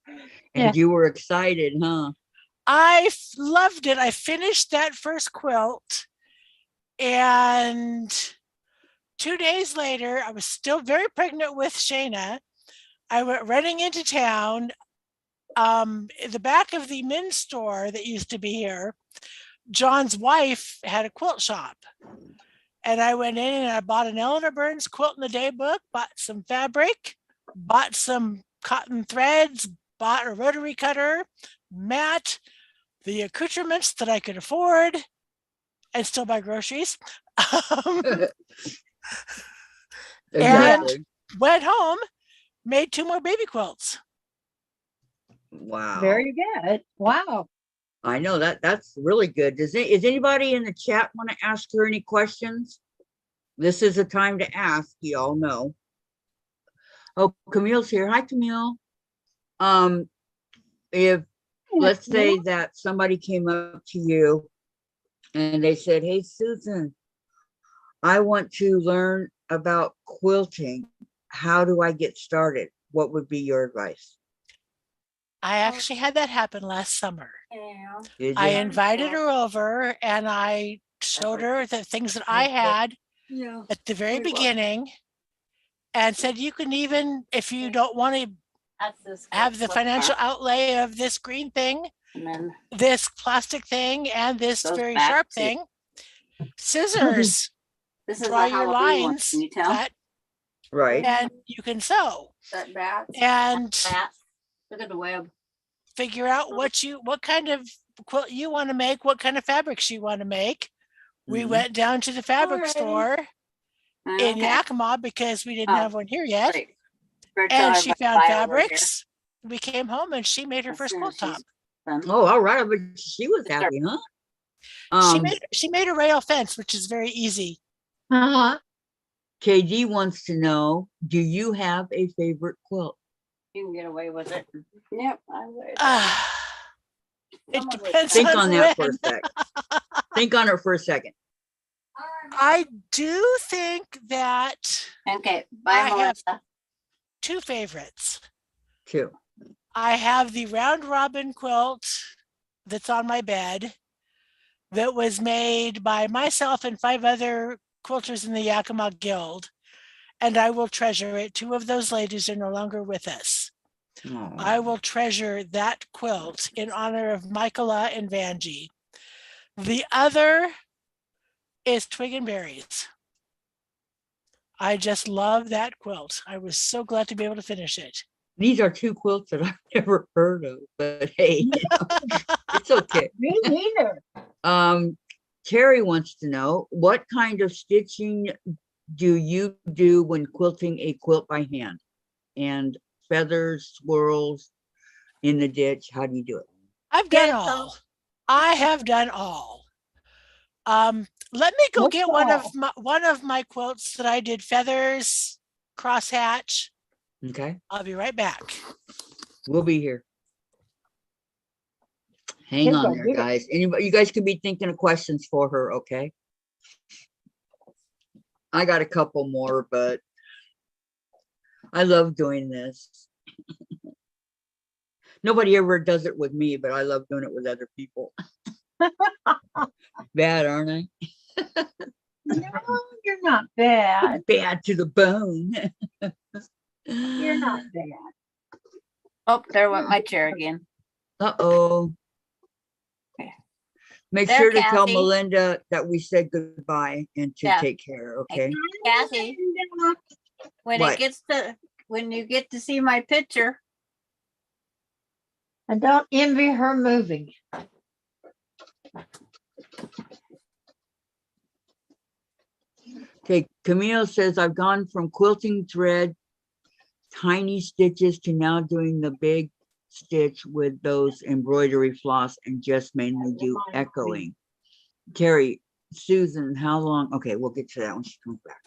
And Yeah. you were excited, huh? I loved it. I finished that first quilt, and 2 days later, I was still very pregnant with Shayna. I went running into town. In the back of the men's store that used to be here, John's wife had a quilt shop. And I went in and I bought an Eleanor Burns quilt in the day book, bought some fabric, bought some cotton threads, bought a rotary cutter, mat, the accoutrements that I could afford, and still buy groceries. Exactly. Went home, made 2 more baby quilts. Wow. Very good. Wow. I know that's really good. Is anybody in the chat want to ask her any questions? This is a time to ask, you all know. Oh, Camille's here. Hi, Camille. If let's say that somebody came up to you and they said, hey, Susan, I want to learn about quilting. How do I get started? What would be your advice? I actually had that happen last summer. Did I you? invited her over and I showed her the things that I had at the very beginning and said, you can even, if you don't want to have the financial outlay of this green thing, And then this plastic thing, and this Goes very back sharp to- thing, scissors, this is draw a your Halloween one, lines, can you tell? cut, Right. and you can sew That bats. and Bats. Look at the web. figure out what kind of quilt you want to make, what kind of fabrics you want to make. We Mhm. went down to the fabric Alrighty. store in Okay. Yakima because we didn't Oh, have one here yet. Great. Better tell And her she about found file over here. fabrics. We came home and she made her As first soon quilt as top. she's done. Oh, all right. But she was happy, huh? She made a rail fence, which is very easy. Uh-huh. KD wants to know, do you have a favorite quilt? You can get away with it. Yep, I would. It Some of it- depends Think on on that for when. a second. Think on it for a second. I do think that Okay, I bye, have- Melissa. 2 favorites. Two. I have the round robin quilt that's on my bed that was made by myself and 5 other quilters in the Yakima Guild. And I will treasure it. 2 of those ladies are no longer with us. Oh. I will treasure that quilt in honor of Michaela and Vanjie. The other is Twig and Berries. I just love that quilt. I was so glad to be able to finish it. These are two quilts that I've never heard of, but hey, it's okay. Me neither. Terry wants to know, what kind of stitching do you do when quilting a quilt by hand? And feathers, swirls in the ditch, how do you do it? I've done Yes, all. I have done all. Let me go What's get all? one of my quilts that I did feathers, crosshatch. Okay, I'll be right back. we'll be here. Hang Yes, on I there, did. guys. Anybody, you guys can be thinking of questions for her, okay? I got a couple more, but I love doing this. Nobody ever does it with me, but I love doing it with other people. Bad, aren't I? No, you're not bad. Bad to the bone. You're not bad. Oh, there went my chair again. Uh-oh. Okay. Make There, sure to tell Kathy. Melinda that we said goodbye and to Yeah. take care, okay? Kathy, when What? when you get to see my picture, I don't envy her moving. Okay, Camille says, I've gone from quilting thread, tiny stitches to now doing the big stitch with those embroidery floss and just mainly do echoing. Terry, Susan, how long? Okay, we'll get to that when she comes back.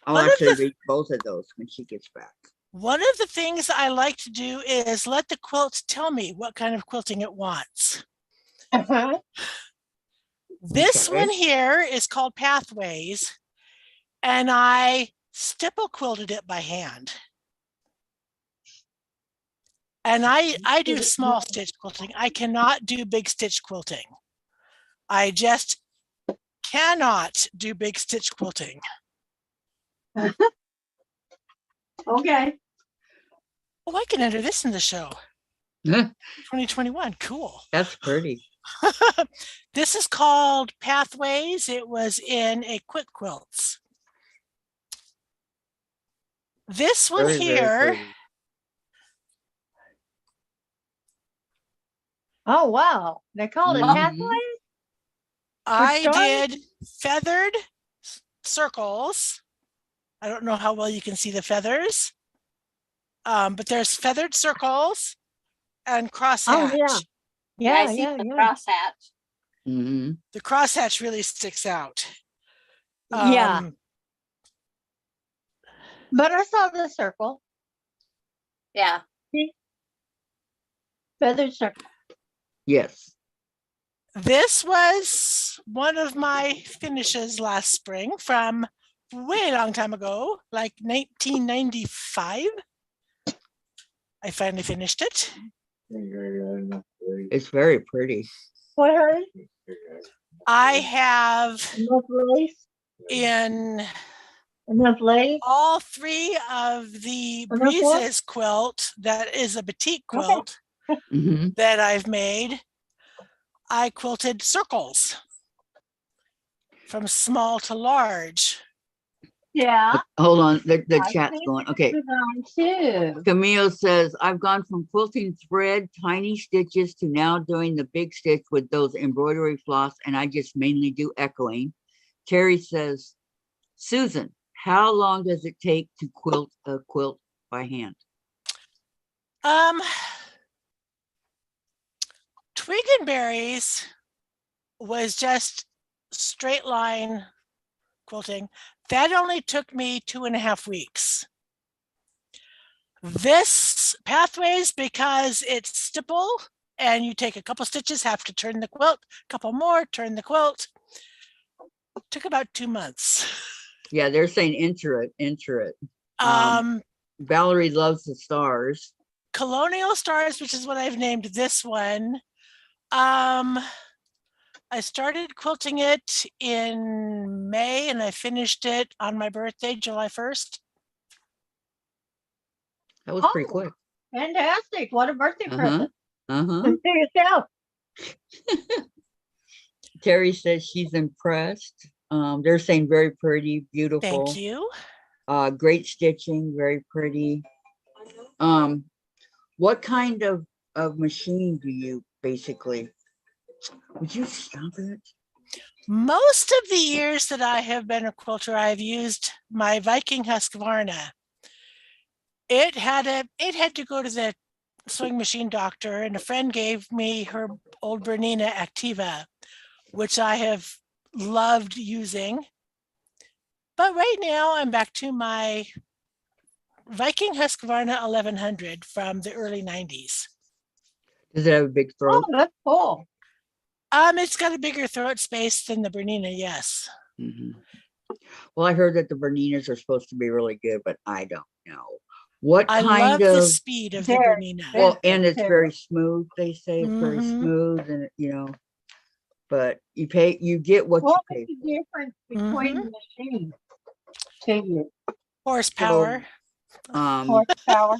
I'll One of actually the- read both of those when she gets back. One of the things I like to do is let the quilt tell me what kind of quilting it wants. This Okay. one here is called Pathways, and I stipple quilted it by hand. And I do small stitch quilting. I cannot do big stitch quilting. I just cannot do big stitch quilting. Okay. Oh, I can enter this in the show. 2021, cool. That's pretty. This is called Pathways. It was in a Quick Quilts. This one Very, very here, pretty. Oh, wow. They call it Mhm. pathway? I started- did feathered circles. I don't know how well you can see the feathers, but there's feathered circles and crosshatch. Oh, yeah. yeah, I Yeah, see yeah, the yeah. crosshatch. Mhm. The crosshatch really sticks out. Yeah. But I saw the circle, Yeah, feathered circle. Yes. This was one of my finishes last spring from way long time ago, like 1995. I finally finished it. It's very pretty. What are I have enough lace? in Enough lace? all three of the Enough what? Breezes quilt, that is a batik Okay. quilt Mhm. that I've made, I quilted circles from small to large. Yeah. Hold on, the I chat's think going. Okay. Too. Camille says, I've gone from quilting thread, tiny stitches to now doing the big stitch with those embroidery floss, and I just mainly do echoing. Terry says, Susan, how long does it take to quilt a quilt by hand? Twig and Berries was just straight line quilting. That only took me 2.5 weeks. This Pathways, because it's stipple and you take a couple stitches, have to turn the quilt, couple more, turn the quilt. Took about 2 months. Yeah, they're saying enter it. Um, Valerie loves the stars. Colonial Stars, which is what I've named this one. I started quilting it in May and I finished it on my birthday, July 1st. That was pretty Oh. quick. Fantastic. What a birthday Uh-huh. present. Uh-huh. To yourself. Terry says she's impressed. They're saying very pretty, beautiful. Thank you. Great stitching, very pretty. What kind of machine do you basically, would you stop it? Most of the years that I have been a quilter, I've used my Viking Husqvarna. It had to go to the sewing machine doctor, and a friend gave me her old Bernina Activa, which I have loved using. But right now I'm back to my Viking Husqvarna 1100 from the early 90s. Does it have a big Oh, throat? that's cool. It's got a bigger throat space than the Bernina, yes. Mhm. Well, I heard that the Berninas are supposed to be really good, but I don't know. What I kind love the of, speed of the Very Bernina. well, and it's Very. very smooth, they say it's very Mhm. smooth and, but you get what you What pay is the for. difference between the machines to you? Horsepower. Horsepower?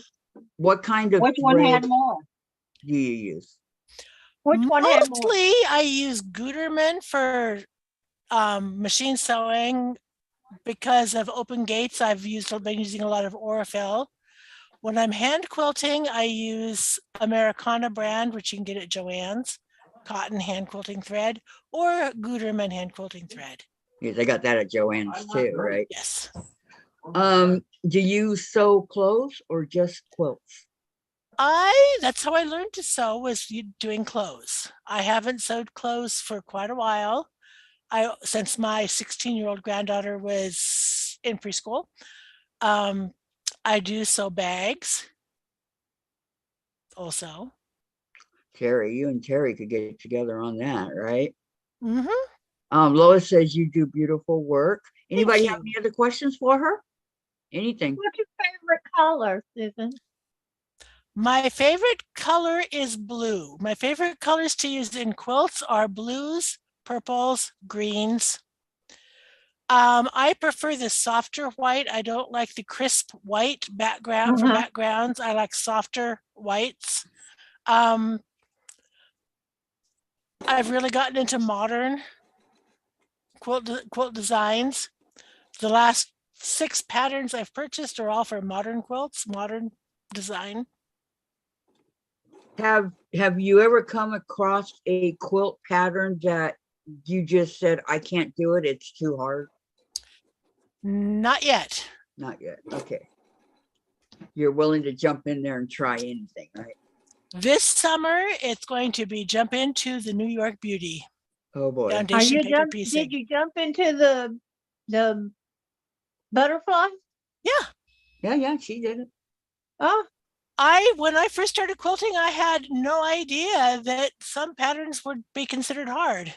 What kind of Which one thread had more? do you use? Which one had more? Mostly I use Gutermann for machine sewing. Because of open gates, I've been using a lot of Aurifil. When I'm hand quilting, I use Americana brand, which you can get at Joann's, cotton hand quilting thread, or Gutermann hand quilting thread. Yeah, they got that at Joann's too, right? Yes. Do you sew clothes or just quilts? That's how I learned to sew, was doing clothes. I haven't sewed clothes for quite a while. Since my 16-year-old granddaughter was in preschool. I do sew bags also. Terry, you and Terry could get together on that, right? Mm-hmm. Lois says you do beautiful work. Anybody Thank have you. any other questions for her? Anything? What's your favorite color, Susan? My favorite color is blue. My favorite colors to use in quilts are blues, purples, greens. I prefer the softer white. I don't like the crisp white background for backgrounds. I like softer whites. I've really gotten into modern quilt designs. The last 6 patterns I've purchased are all for modern quilts, modern design. Have you ever come across a quilt pattern that you just said, I can't do it, it's too hard? Not yet. Not yet. Okay. You're willing to jump in there and try anything, right? This summer, it's going to be jump into the New York Beauty Oh boy. foundation paper piecing. Did you jump into the butterfly? Yeah. Yeah, she did it. Oh, When I first started quilting, I had no idea that some patterns would be considered hard.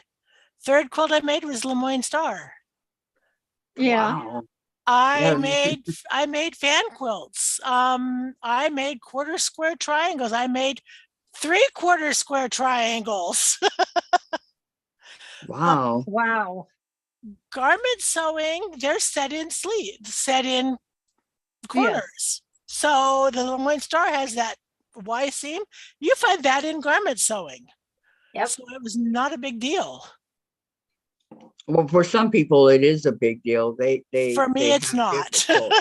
Third quilt I made was Lemoyne Star. yeah. Wow. I Yeah. made fan quilts. I made quarter square triangles. I made 3/4 square triangles. Wow. Wow. Garment sewing, they're set in sleeves, set in corners. So the Lemoyne Star has that Y seam. You find that in garment sewing. Yep. So it was not a big deal. Well, for some people, it is a big deal. For me, they it's have not. difficult,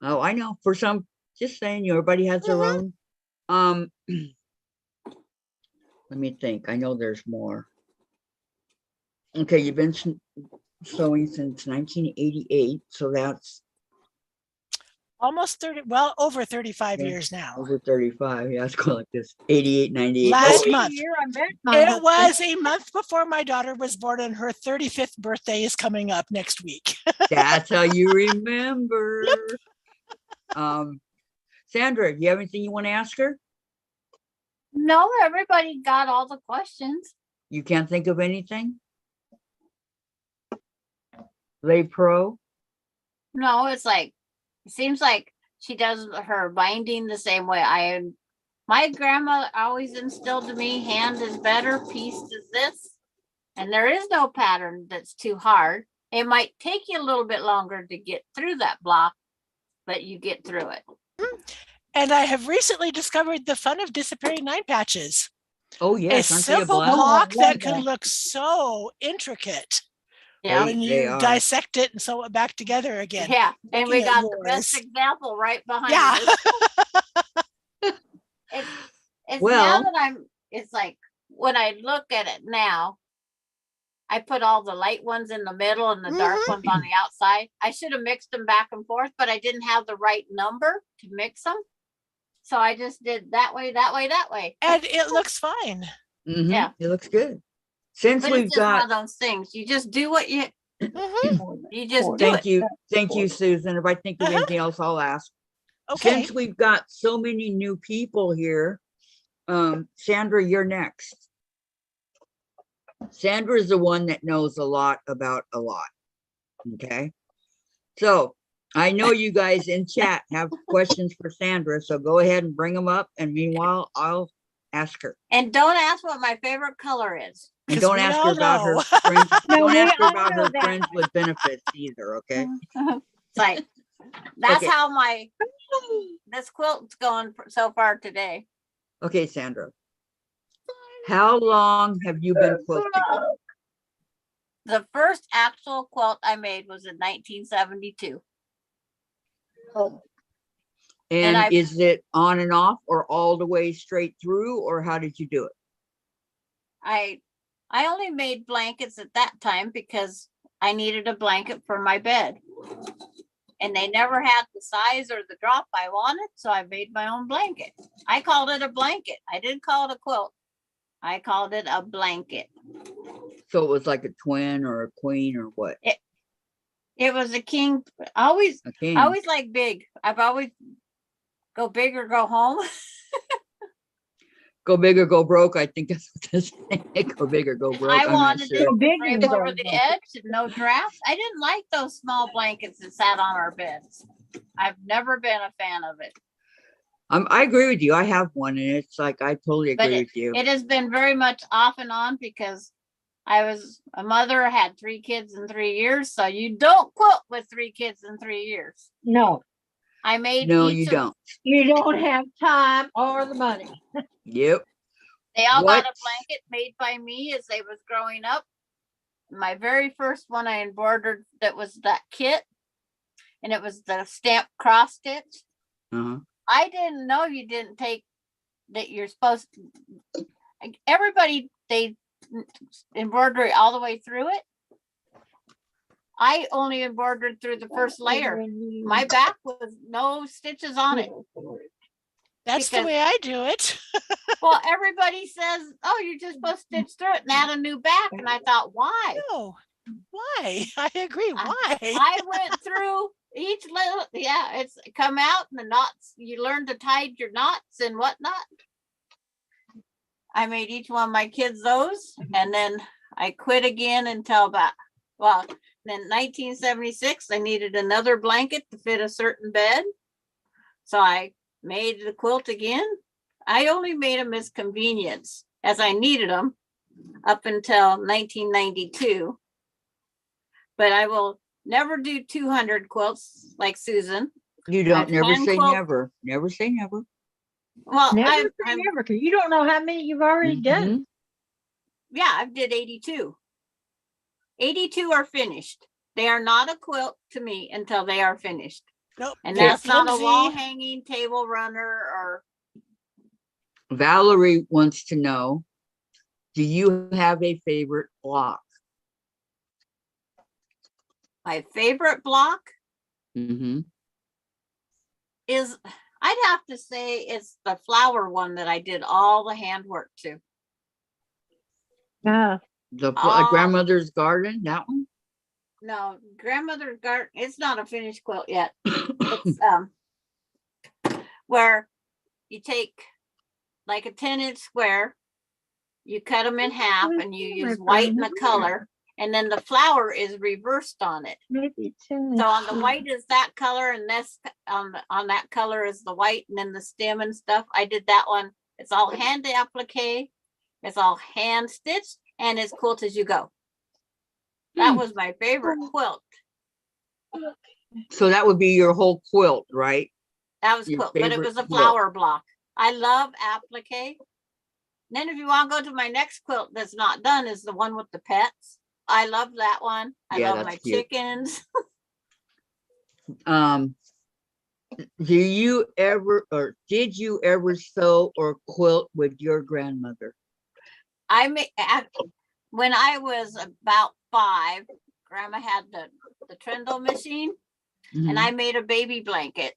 Oh, I know. For some, just saying, everybody has their own. Let me think. I know there's more. Okay, you've been sewing since 1988, so that's Almost 30, well, over 35 Yeah. years now. over 35. Yeah, it's going like this. 88, 98. Last Okay. month. Year I met my It husband. was a month before my daughter was born, and her 35th birthday is coming up next week. That's how you remember. Sandra, do you have anything you want to ask her? No, everybody got all the questions. You can't think of anything? Lay Pro? No, it seems like she does her binding the same way. My grandma always instilled to me, hand is better, piece is this. And there is no pattern that's too hard. It might take you a little bit longer to get through that block, but you get through it. And I have recently discovered the fun of disappearing 9 patches. Oh, yes. A Aren't they a simple blast? block Oh, I love that can that. look so intricate Yeah. when They you are. dissect it and sew it back together again. Yeah, and we Looking at got the best yours. example right behind Yeah. us. It's now Well, that it's like, when I look at it now, I put all the light ones in the middle and the dark Mhm. ones on the outside. I should have mixed them back and forth, but I didn't have the right number to mix them. So I just did that way, that way, that way. And it looks fine. Yeah. it looks good. Since But we've it's just one got, of those things. You just do what you Mhm. just do thank it. you, Susan. If I think of Uh-huh. anything else, I'll ask. Okay. Since we've got so many new people here, Sandra, you're next. Sandra is the one that knows a lot about a lot. Okay. So I know you guys in chat have questions for Sandra, so go ahead and bring them up. And meanwhile, I'll ask her. And don't ask what my favorite color is. And 'Cause don't we ask her all about her know. friends. No, Don't we ask her all about know her that. friends with benefits either. Okay. It's like, that's Okay. how this quilt's going so far today. Okay, Sandra. How long have you been quilting? The first actual quilt I made was in 1972. And I- is it on and off or all the way straight through, or how did you do it? I only made blankets at that time because I needed a blanket for my bed. And they never had the size or the drop I wanted, so I made my own blanket. I called it a blanket. I didn't call it a quilt. I called it a blanket. So it was like a twin or a queen or what? It was a king. I always Okay. like big. I've always go big or go home. Go big or go broke. I think that's what this Go big or go broke. I I'm not wanted sure. it to Big drape and over go the broke. edge and no draft. I didn't like those small blankets that sat on our beds. I've never been a fan of it. I agree with you. I have one, and it's like I totally But agree with you. It has been very much off and on because I was a mother, had 3 kids in 3 years. So you don't quilt with 3 kids in 3 years. No, I made No, each you of- don't. you don't have time or the money. Yep. They all What? got a blanket made by me as they was growing up. My very first one I embroidered, that was that kit, and it was the stamp cross stitch. Uh-huh. I didn't know you didn't take that. You're supposed to. Everybody they embroidery all the way through it. I only embroidered through the first layer. My back was no stitches on it. That's the Because- way I do it. Well, everybody says, "Oh, you're just supposed to stitch through it and add a new back," and I thought, why? No. Why? I agree. Why? I went through each little, it's come out and the knots, you learn to tie your knots and whatnot. I made each one of my kids those, and then I quit again until then 1976, I needed another blanket to fit a certain bed. So I made the quilt again. I only made them as convenience as I needed them up until 1992. But I will never do 200 quilts like Susan. You don't I've never hand say quilt- never. Never say never. Well, Never say never, because you don't know how many you've already done. Mhm. yeah, I did 82. 82 are finished. They are not a quilt to me until they are finished. Nope. And they're that's not a wall flimsy. hanging, table runner, or Valerie wants to know, do you have a favorite block? my favorite block Mm-hmm. is, I'd have to say it's the flower one that I did all the handwork to. Ah, The Oh. grandmother's garden, that one? No, grandmother's garden, it's not a finished quilt yet. It's where you take like a 10-inch square, you cut them in half and you use white and a color, and then the flower is reversed on it. maybe two. So on the white is that color, and this on that color is the white, and then the stem and stuff. I did that one. It's all hand applique. It's all hand stitched, and as quilt as you go. That was my favorite quilt. So that would be your whole quilt, right? That was Your quilt, but it favorite was a quilt. flower block. I love applique. Then if you want to go to my next quilt that's not done, is the one with the pets. I love that one. I Yeah, love that's my cute. chickens. Do you ever, or did you ever sew or quilt with your grandmother? When I was about 5, Grandma had the trundle machine, and I made a baby blanket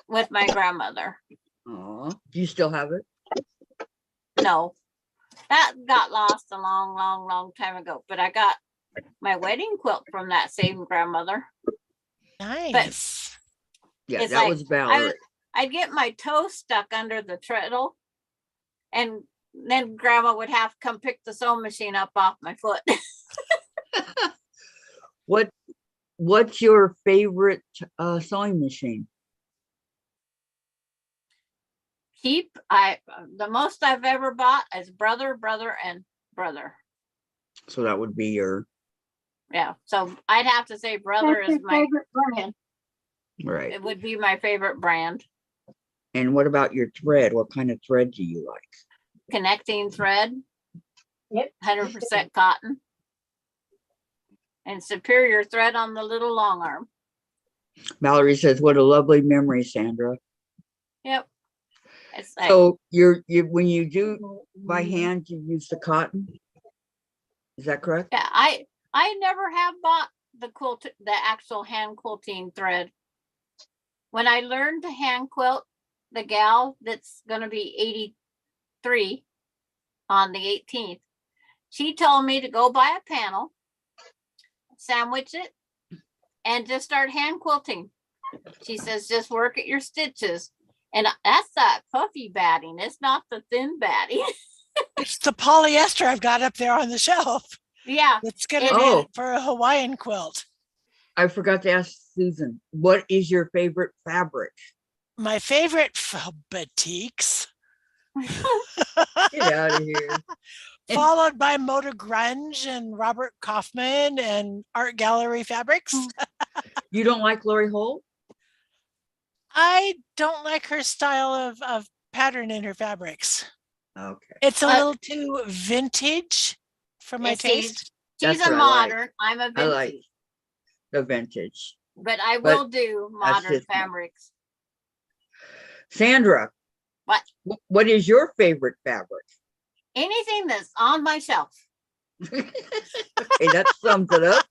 with my grandmother. Oh, do you still have it? No, that got lost a long, long, long time ago. But I got my wedding quilt from that same grandmother. Nice. Yeah, It's that like was Valerie. I'd get my toe stuck under the treadle, and then Grandma would have to come pick the sewing machine up off my foot. What's your favorite sewing machine? Keep the most I've ever bought is brother, and brother. So that would be your Yeah, so I'd have to say brother That's is your my favorite brand. right. it would be my favorite brand. And what about your thread? What kind of thread do you like? Connecting thread, Yep. 100% cotton, and superior thread on the little long arm. Valerie says, "What a lovely memory, Sandra." Yep. It's like, So you when you do by hand, you use the cotton. Is that correct? yeah, I never have bought the actual hand quilting thread. When I learned to hand quilt, the gal that's going to be 83 on the 18th, she told me to go buy a panel, sandwich it, and just start hand quilting. She says, just work at your stitches. And that's that puffy batting. It's not the thin batting. It's the polyester I've got up there on the shelf. Yeah. It's gonna Oh. be for a Hawaiian quilt. I forgot to ask Susan, what is your favorite fabric? My favorite batiks. Get out of here. Followed by Motor Grunge and Robert Kaufman and Art Gallery fabrics. You don't like Lori Holt? I don't like her style of pattern in her fabrics. Okay. It's a little too vintage for my taste. She's That's a what I like. modern. I'm a I like vintage. the vintage. But I But will do that's modern just me. fabrics. Sandra. What? What is your favorite fabric? Anything that's on my shelf. Okay, that sums it up.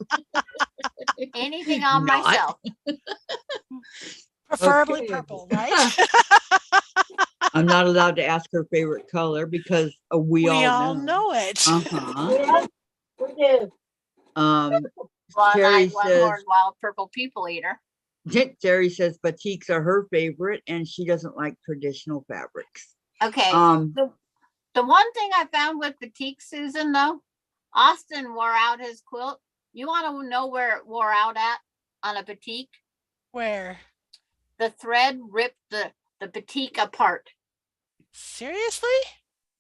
Anything on my Not. shelf. Preferably Okay. purple, right? I'm not allowed to ask her favorite color because we all know. it. Uh-huh. Yeah, we do. Terry One says, horned wild purple people eater. Terry says batiks are her favorite and she doesn't like traditional fabrics. Okay. The one thing I found with batik, Susan, though, Austin wore out his quilt. You want to know where it wore out at on a batik? Where? The thread ripped the batik apart. Seriously?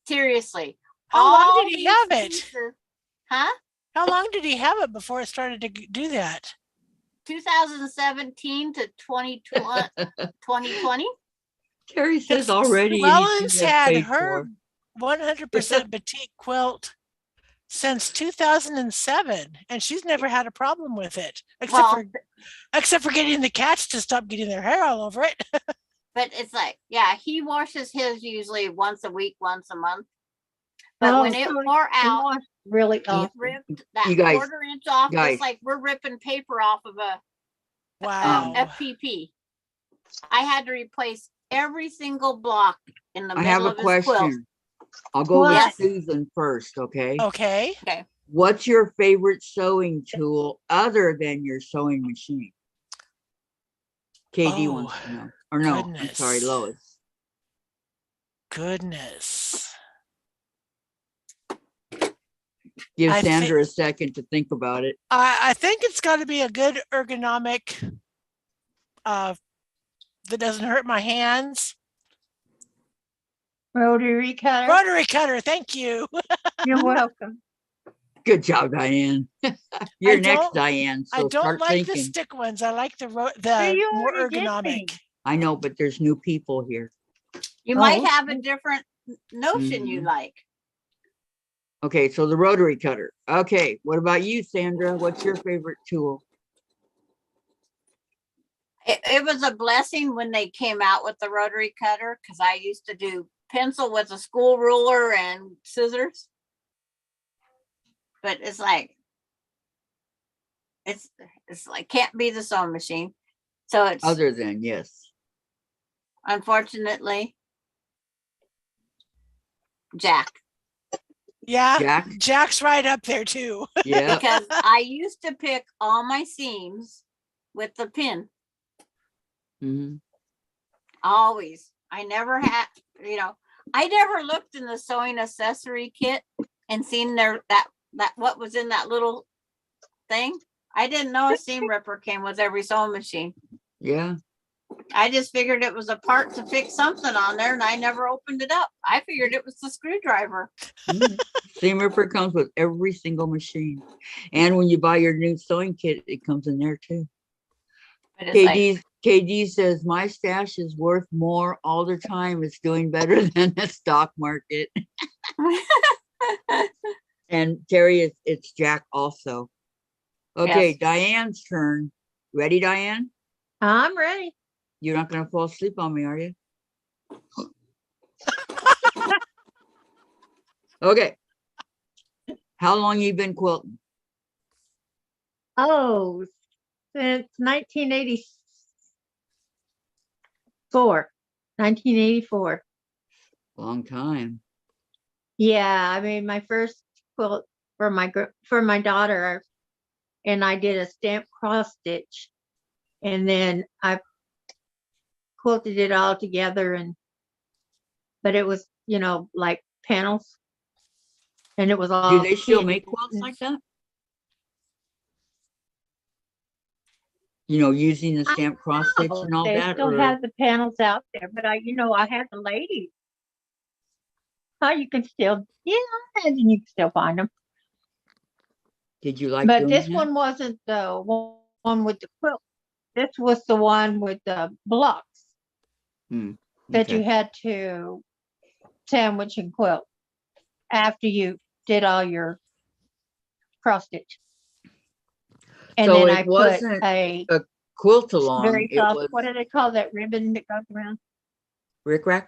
Seriously. How long All did he these have it? pieces- Huh? How long did he have it before it started to do that? 2017 to 2020. Terry says already Wellens anything that's had paid her for. 100% batik quilt since 2007, and she's never had a problem with it, except for getting the cats to stop getting their hair all over it. But it's like, yeah, he washes his usually once a week, once a month. But when it wore out, really he awesome. ripped that You guys- 1/4 inch off, guys. just like we're ripping paper off of a Wow. FPP. I had to replace every single block in the I have middle a of his quilt. question. I'll go with Yes. Susan first, okay? Okay. Okay. What's your favorite sewing tool other than your sewing machine? KD wants to know. Or no, I'm sorry, goodness. Lois. Goodness. Give I Sandra a second to think about it. I think it's got to be a good ergonomic that doesn't hurt my hands. Rotary cutter. Rotary cutter, thank you. You're welcome. Good job, Diane. You're I next, don't- Diane. I So don't start like the thinking. stick ones. I like the you more already did ergonomic. me. I know, but there's new people here. You Oh, might have a different notion you Mhm. like. Okay, so the rotary cutter. Okay, what about you, Sandra? What's your favorite tool? It was a blessing when they came out with the rotary cutter because I used to do pencil with a school ruler and scissors. But it's like can't be the sewing machine. So it's Other than, yes. unfortunately Jack. Yeah, Jack? Jack's right up there too. Yeah. Because I used to pick all my seams with the pin. Mhm. Always. I never had, I never looked in the sewing accessory kit and seen that what was in that little thing. I didn't know a seam ripper came with every sewing machine. Yeah. I just figured it was a part to fix something on there and I never opened it up. I figured it was the screwdriver. Seam ripper comes with every single machine. And when you buy your new sewing kit, it comes in there too. But it's like, KD says my stash is worth more all the time. It's doing better than the stock market. And Terry, it's Jack also. Okay, Yes. Diane's turn. Ready, Dianne? I'm ready. You're not gonna fall asleep on me, are you? Okay. How long you been quilting? Oh, since 1984. 1984. Long time. Yeah, I mean, my first quilt for my daughter, and I did a stamp cross stitch, and then I quilted it all together, but it was, like panels, and it was all. Do they still hidden. make quilts like that? Using the stamp cross stitch and all They that? still have the panels out there, but I had the ladies. Oh, you can still, yeah, I imagine you can still find them. Did you like But doing this that? one wasn't the one with the quilt. This was the one with the blocks that you Okay. had to sandwich and quilt after you did all your cross stitch. And So then it I put wasn't a a quilt along, very it soft, was what do they call that ribbon that goes around? rickrack?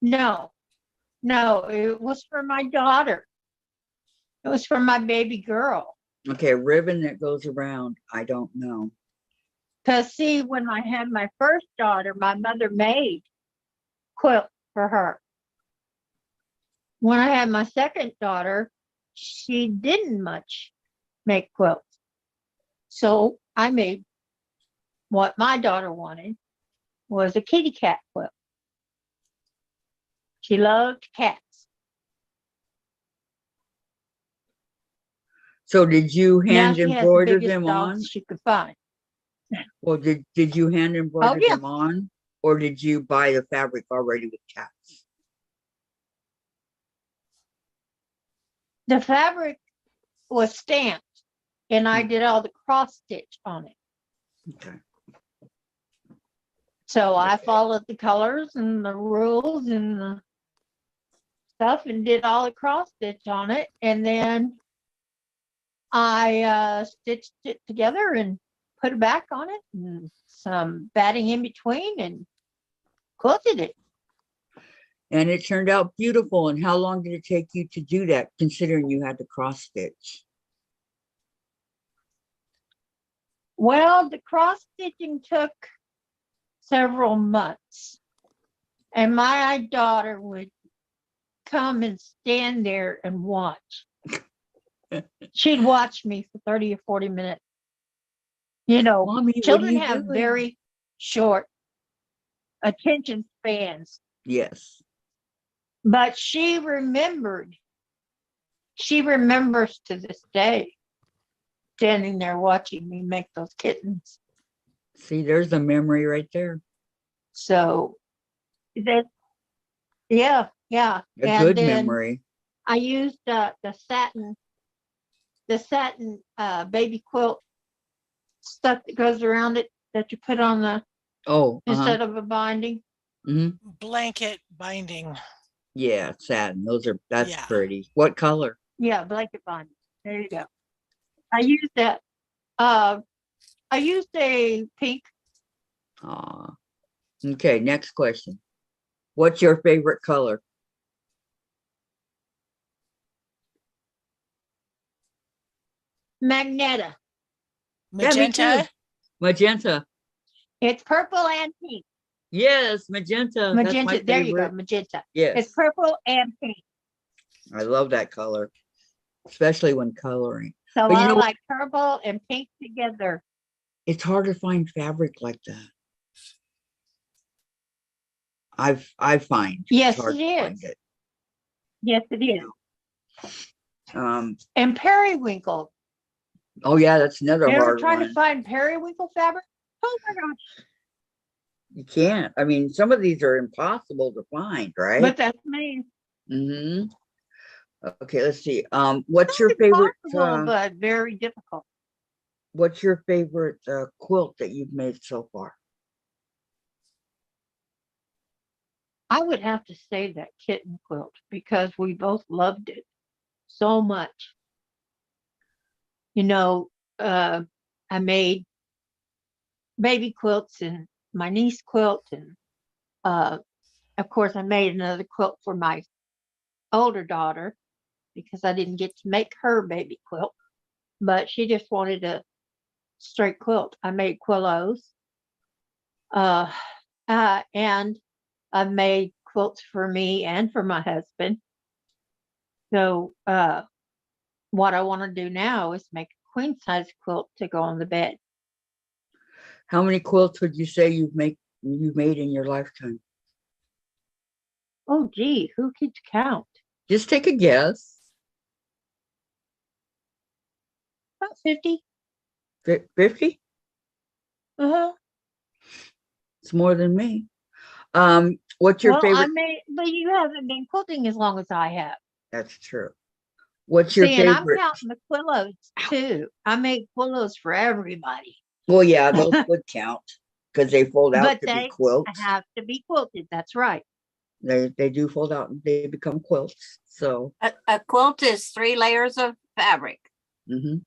No, it was for my daughter. It was for my baby girl. Okay, a ribbon that goes around. I don't know. Because see, when I had my first daughter, my mother made quilt for her. When I had my second daughter, she didn't much make quilts. So I made what my daughter wanted was a kitty cat quilt. She loved cats. So did you Now hand she has the embroider biggest them dogs on? she could find. Well, did you hand embroider yeah. them on? Or did you buy the fabric already with cats? The fabric was stamped and I did all the cross stitch on it. Okay. So I followed the colors and the rules and the stuff and did all the cross stitch on it. And then I stitched it together and put it back on it and some batting in between and quilted it. And it turned out beautiful. And how long did it take you to do that, considering you had to cross stitch? Well, the cross stitching took several months. And my daughter would come and stand there and watch. She'd watch me for 30 or 40 minutes. Mommy, what are children you have doing? very short attention spans. Yes. But she remembered. She remembers to this day standing there watching me make those kittens. See, there's the memory right there. So that, yeah. A And good then memory. I used the satin baby quilt stuff that goes around it that you put on the instead of a binding. Blanket binding. Yeah, satin. That's Yeah. pretty. What color? Yeah, blanket binding. There you go. I used that. I used a pink. Aw. Okay, next question. What's your favorite color? Magneta. Yeah, me too. Magenta. Magenta. It's purple and pink. Yes, magenta. That's my Magenta. There you go. favorite. Magenta. Yes, It's purple and pink. I love that color, especially when coloring. So But you I know what? like purple and pink together. It's hard to find fabric like that. I find it's Yes, hard it to find is. it. Yes, it is. Um, And periwinkle. oh yeah, that's another You ever hard try to one. find periwinkle fabric? Oh my gosh. You can't. I mean, some of these are impossible to find, right? But that's me. Mm-hmm. Okay, let's see. What's your Not favorite impossible, but very difficult. what's your favorite quilt that you've made so far? I would have to say that kitten quilt because we both loved it so much. You know, I made baby quilts and my niece quilt, and of course, I made another quilt for my older daughter because I didn't get to make her baby quilt, but she just wanted a straight quilt. I made quillos, uh, and I've made quilts for me and for my husband. So, what I want to do now is make a queen size quilt to go on the bed. How many quilts would you say you've made in your lifetime? Oh, gee, who keeps count? Just take a guess. About 50. 50? Uh-huh. It's more than me. What's your Well, I favorite? made, but you haven't been quilting as long as I have. That's true. What's your See, and I'm favorite? counting the quillos too. I made quillos for everybody, Well, yeah, those would count because they fold out but to be they quilts. have to be quilted. That's right. They do fold out and they become quilts. So A quilt is 3 layers of fabric mhm.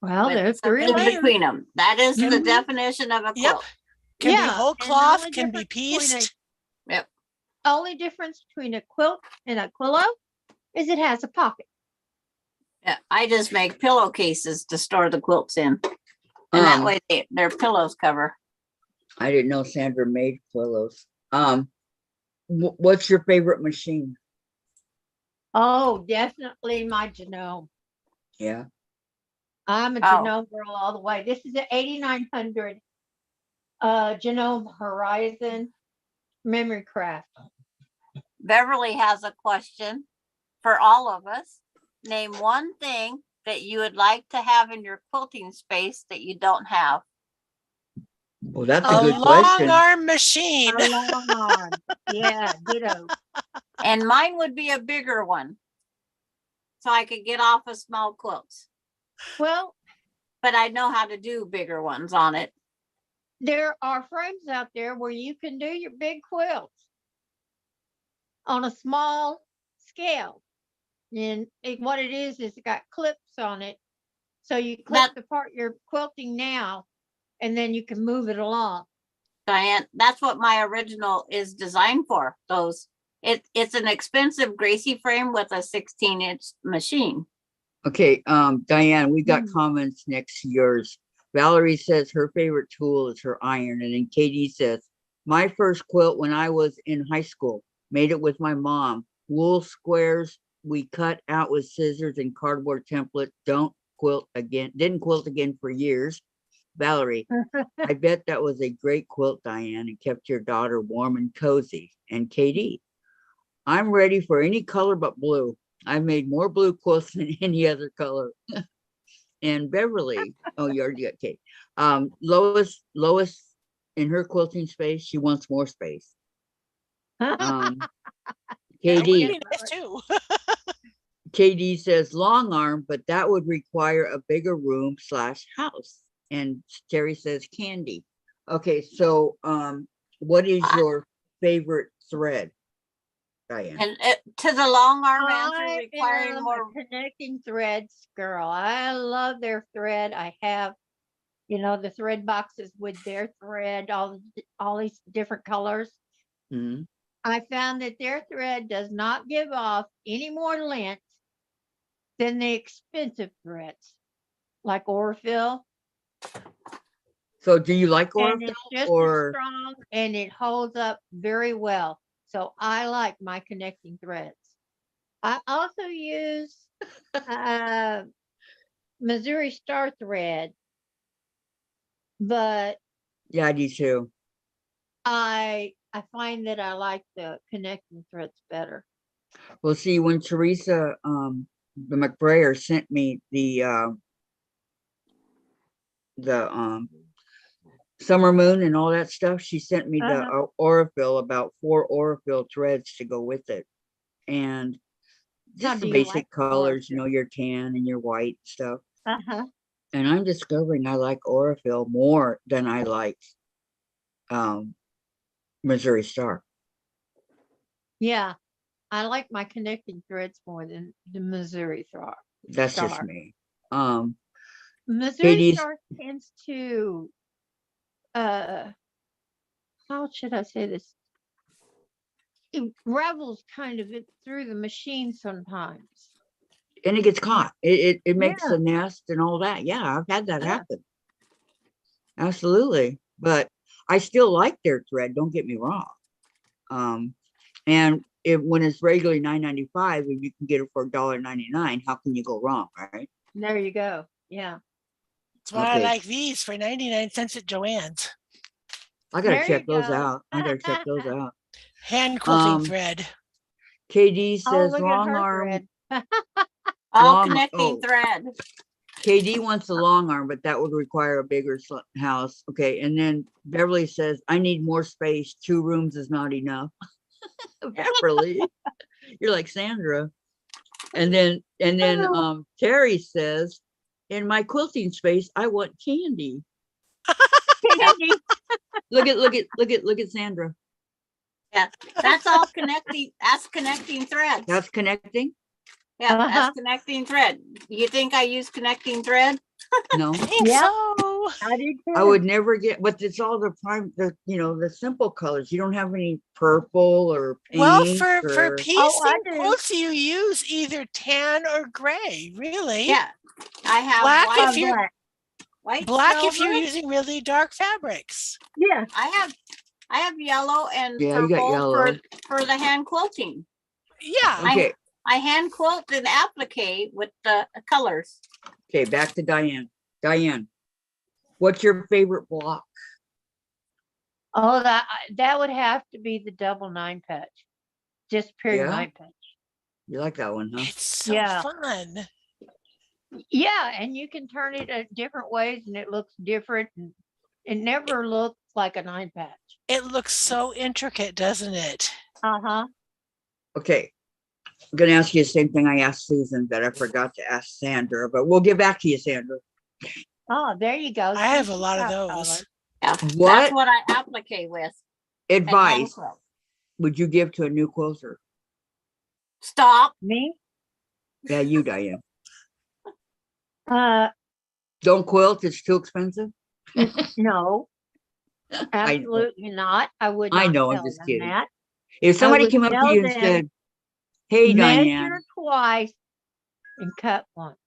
Well, with there's 3 something layers. between them. That is the Mhm. definition of a Yep. quilt. Can be Yeah, whole and the cloth, only can be difference between pieced. Yep. only difference between a quilt and a quillo is it has a pocket. Yeah, I just make pillowcases to store the quilts in. And that way their pillows cover. I didn't know Sandra made pillows. What's your favorite machine? Oh, definitely my Genome. Yeah. I'm a Oh. Genome girl all the way. This is an 8900 Genome Horizon memory craft. Beverly has a question for all of us. Name one thing that you would like to have in your quilting space that you don't have. Well, that's A a good long question. arm machine. A long arm. Yeah, ditto. And mine would be a bigger one. So I could get off of small quilts. Well, But I know how to do bigger ones on it. there are frames out there where you can do your big quilts on a small scale. And what it is it got clips on it. So you clip the part you're quilting now, and then you can move it along. Diane, that's what my original is designed for. It's an expensive Gracie frame with a 16-inch machine. Okay, Diane, we got Mm. comments next to yours. Valerie says her favorite tool is her iron. And then Katie says, my first quilt when I was in high school, made it with my mom. Wool squares we cut out with scissors and cardboard template. Didn't quilt again for years. Valerie, I bet that was a great quilt, Diane, and kept your daughter warm and cozy. And Katie, I'm ready for any color but blue. I've made more blue quilts than any other color. And Beverly, oh, you already got Kate. Lois, in her quilting space, she wants more space. That would KD, be nice too. KD says long arm, but that would require a bigger room / house. And Terry says candy. Okay, so what is your favorite thread? Diane. And to the long arm answer I requiring am more. a connecting threads girl. I love their thread. I have, the thread boxes with their thread, all these different colors. Mhm. I found that their thread does not give off any more length than the expensive threads, like Orfil, So do you like and Orfil it's just as or strong and it holds up very well. So I like my connecting threads. I also use uh, Missouri Star thread, but yeah, I do too. I find that I like the connecting threads better. Well, see, when Teresa the McBrayer sent me the summer moon and all that stuff, she sent me the Orifil, about 4 Orifil threads to go with it. And How just the do you basic like colors, Orifil? your tan and your white stuff. Uh-huh. And I'm discovering I like Orifil more than I like Missouri Star. Yeah, I like my connecting threads more than the Missouri That's just Star. me. Missouri Katie's Star tends to, uh, how should I say this? It ravels kind of it through the machine sometimes. and it gets caught. It makes Yeah. a nest and all that. Yeah, I've had that Yeah. happen. Absolutely. But I still like their thread, don't get me wrong. And when it's regularly $9.95 and you can get it for $1.99, how can you go wrong, right? There you go. Yeah. That's why I Okay. like these for 99 cents at Joann's. I gotta There you check those go. out. I gotta check those out. Hand quilting Um, thread. KD Oh, says look at long her arm, thread. All long. connecting Oh, thread. KD wants a long arm, but that would require a bigger house. Okay, and then Beverly says, "I need more space. 2 rooms is not enough." Beverly, you're like Sandra. And then Terry says, "In my quilting space, I want candy." Candy. Look at Sandra. Yeah, that's all connecting. That's connecting threads. That's connecting. Yeah, Uh-huh. that's connecting thread. You think I use connecting thread? No, I think Yeah. so. I did I too. would never get. But it's all the the simple colors. You don't have any purple or Well, pink for or. Oh, I piecing do. quilts, you use either tan or gray, really. Yeah, I have Black white, if you're white black if you're silver. using really dark fabrics. Yeah. I have yellow and Yeah, you got purple yellow. for the hand quilting. Yeah. Okay, I hand quilt and applique with the colors. okay. Back to Diane. Diane, what's your favorite block? Oh, that would have to be the double 9 patch. Just pure Yeah? 9 patch. You like that one, huh? It's so Yeah. fun. Yeah, and you can turn it different ways and it looks different. And it never looks like a 9 patch. It looks so intricate, doesn't it? Uh-huh. Okay. I'm gonna ask you the same thing I asked Susan that I forgot to ask Sandra, but we'll get back to you, Sandra. Oh, there you go. I have See, a lot of she's got those. color. Yeah, What that's what I applique with. And hand advice quilt. would you give to a new quilter? Stop. Me? Yeah, you, Diane. Don't quilt, it's too expensive. No, I know. absolutely not. I would I not know, I'm tell just them kidding. that. If I somebody would came up to tell you and them, said, "Hey, Diane," measure twice and cut once.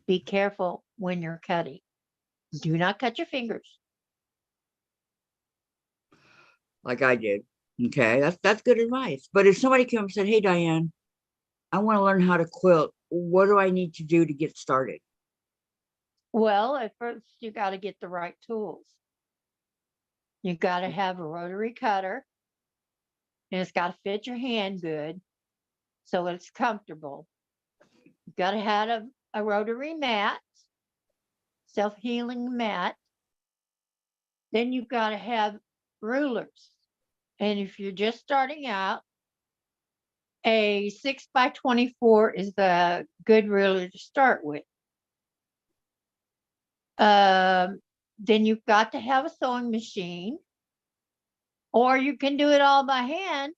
Be careful when you're cutting. Do not cut your fingers. like I did, okay, that's good advice. But if somebody came up and said, "Hey, Diane, I want to learn how to quilt. What do I need to do to get started?" Well, at first you got to get the right tools. You got to have a rotary cutter, and it's got to fit your hand good, so it's comfortable. You got to have a rotary mat, self-healing mat. Then you've got to have rulers. And if you're just starting out, a 6x24 is the good ruler to start with. Then you've got to have a sewing machine, or you can do it all by hand.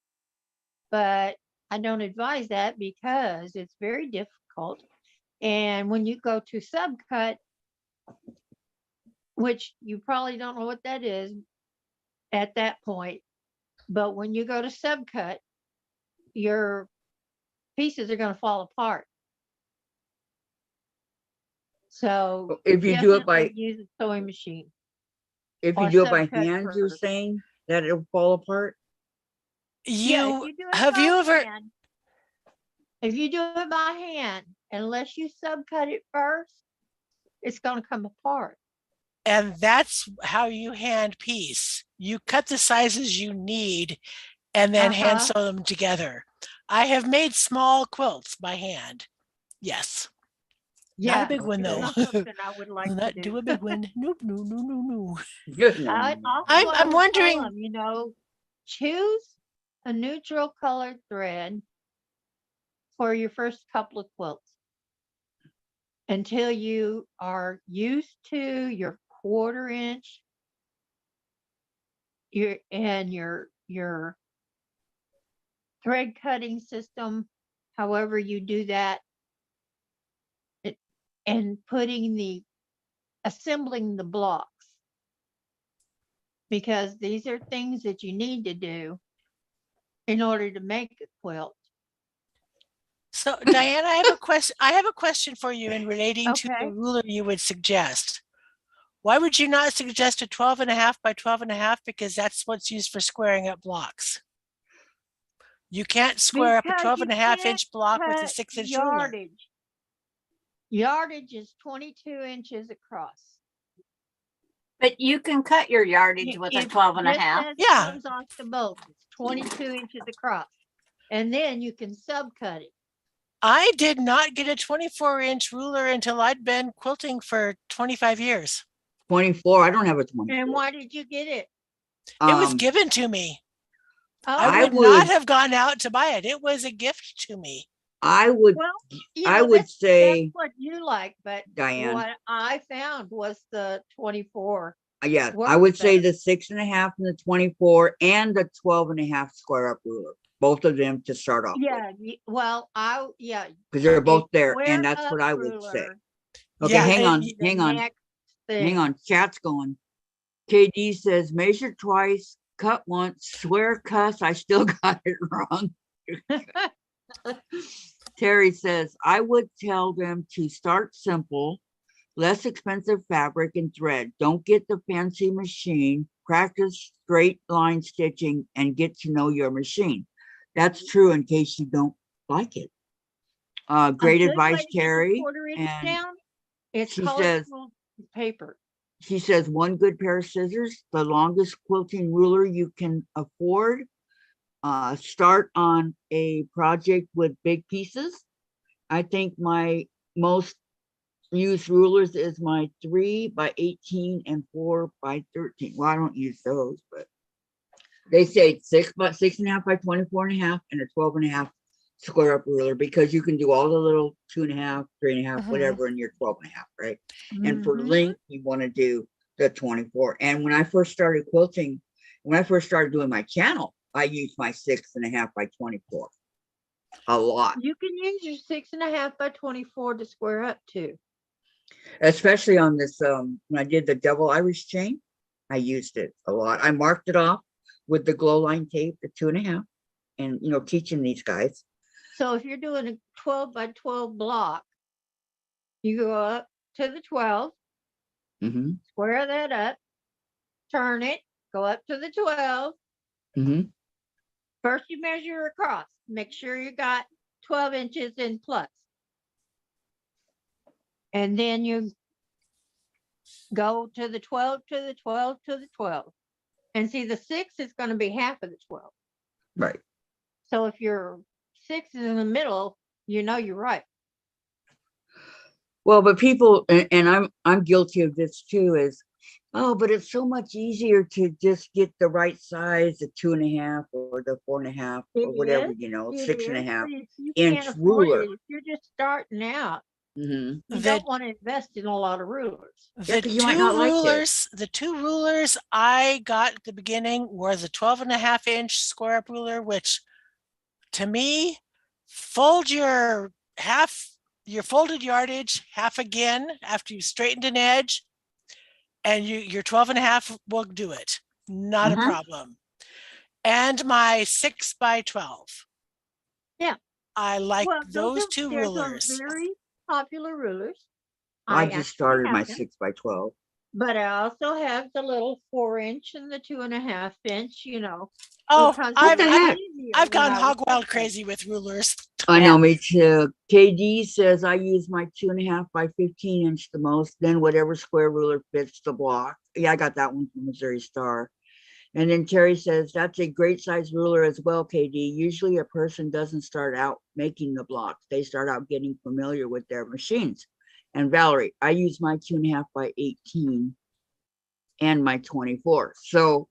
but I don't advise that because it's very difficult. And when you go to subcut, which you probably don't know what that is at that point, but when you go to subcut, your pieces are going to fall apart. So If you do it definitely by, use a sewing machine. if you or do it by subcut hand, you're first. saying that it'll fall apart? Yeah, if You, you do it have by you ever, hand, if you do it by hand, unless you subcut it first, it's going to come apart. and that's how you hand piece. You cut the sizes you need and then hand Uh-huh. sew them together. I have made small quilts by hand. Yes. Not a Yeah, big one it's Okay. though. not something I would like to Not do do. a big one. Nope, no, no, no, no. Good. No, I no, no. also I'm I I'm would tell wondering, them, choose a neutral colored thread for your first couple of quilts until you are used to your 1/4 inch your thread cutting system, however you do that, and assembling the blocks, because these are things that you need to do in order to make a quilt. so Diane, I have a question. I have a question for you in relating to the Okay. ruler you would suggest. Why would you not suggest a 12.5 by 12.5? Because that's what's used for squaring up blocks. You can't square up a Because 12.5 can't inch block with a cut 6-inch ruler. yardage. Yardage is 22 inches across. But you can cut your yardage with a If 12.5. just as it Yeah. comes off the bolt, it's 22 inches across. And then you can subcut it. I did not get a 24-inch ruler until I'd been quilting for 25 years. 24. I don't have a 24. And why did you get it? It was Um, given to me. Oh, I I would not would, have gone out to buy it. It was a gift to me. I would, well, I would that's say, what you like, but Diane, what I found was the 24. yeah, I worked would say better. the 6.5 and the 24 and the 12.5 square up ruler, both of them to start off with, Yeah, well, because they're a both there, square and that's up what I would say. ruler Okay, Yeah, hang on, is the hang on, next hang thing. on. Chat's going. KD says, measure twice, cut once, swear cuss. I still got it wrong. Terry says, I would tell them to start simple, less expensive fabric and thread. Don't get the fancy machine. Practice straight line stitching and get to know your machine. That's true in case you don't like it. Great A good advice, way to get the Terry. 1/4 inch And down is she says, colorful paper. she says, one good pair of scissors, the longest quilting ruler you can afford. Start on a project with big pieces. I think my most used rulers is my 3 by 18 and 4 by 13. Well, I don't use those, but they say 6.5 by 24.5 and a 12.5 square up ruler, because you can do all the little 2.5, 3.5, Mhm. whatever in your 12.5, right? And for Mhm. length, you want to do the 24. And when I first started quilting, when I first started doing my channel, I used my 6.5 by 24 a lot, You can use your 6.5 by 24 to square up too. especially on this. When I did the double Irish chain, I used it a lot. I marked it off with the glow line tape, the 2.5, and teaching these guys. So if you're doing a 12 by 12 block, you go up to the 12, Mhm, square that up, turn it, go up to the 12. mhm. First you measure across, make sure you got 12 inches in plus. And then you go to the 12, to the 12, to the 12. And see, the 6 is going to be half of the 12. Right. So if your 6 is in the middle, you're right. Well, but people, and I'm guilty of this too, is, oh, but it's so much easier to just get the right size, the 2.5 or the 4.5 or whatever, It is, 6.5 but if you inch can't afford ruler. it, if you're just starting out, Mhm. you The don't want to invest in a lot of rulers. Yeah, because you might not like it. the two rulers I got at the beginning were the 12.5 inch square up ruler, which to me, fold your folded yardage half again after you've straightened an edge, and your 12.5 will do it. Not a Mhm. problem. And my 6x12. Yeah. I like Well, those two they're some rulers. very popular rulers. I actually just started my have them, 6x12. but I also have the little 4-inch and the 2.5-inch, you know. Oh, because What it the was heck? easier I've when gone I was hog wild cutting. crazy with rulers. I Yeah. know, me too. KD says I use my 2.5 by 15 inch the most, then whatever square ruler fits the block. Yeah, I got that one from Missouri Star. And then Terry says that's a great size ruler as well, KD. Usually a person doesn't start out making the blocks. They start out getting familiar with their machines. And Valerie, I use my 2.5 by 18 and my 24. So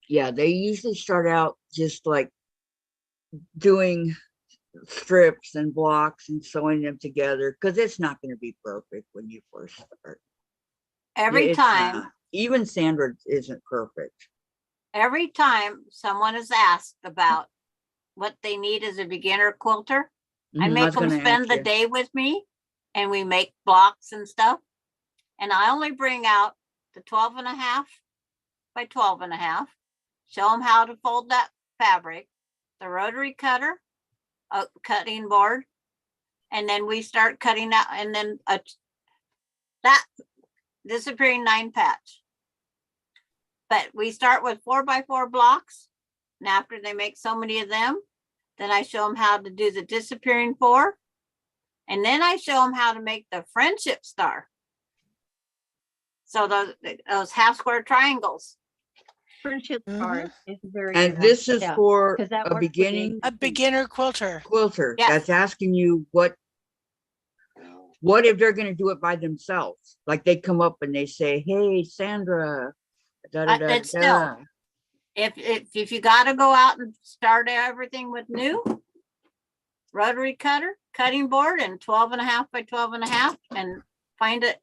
yeah, they usually start out just like doing strips and blocks and sewing them together because it's not going to be perfect when you first start. Every It's time, not. Even Sandra isn't perfect. every time someone is asked about what they need as a beginner quilter, I Mhm, make was them gonna spend ask the you. day with me and we make blocks and stuff. And I only bring out the 12.5 by 12.5, show them how to fold that fabric, the rotary cutter, a cutting board, and then we start cutting out, and then that disappearing 9 patch. But we start with 4x4 blocks, and after they make so many of them, then I show them how to do the disappearing 4, and then I show them how to make the friendship star. So those half square triangles. Friendship Mhm. card is a very And good this one. is Yeah, for 'cause that a works with beginning the A beginner quilter. quilter Yes. that's asking you what if they're going to do it by themselves? Like they come up and they say, "Hey, Sandra, da da da But still, da." if you got to go out and start everything with new rotary cutter, cutting board, and 12.5 by 12.5, and find it,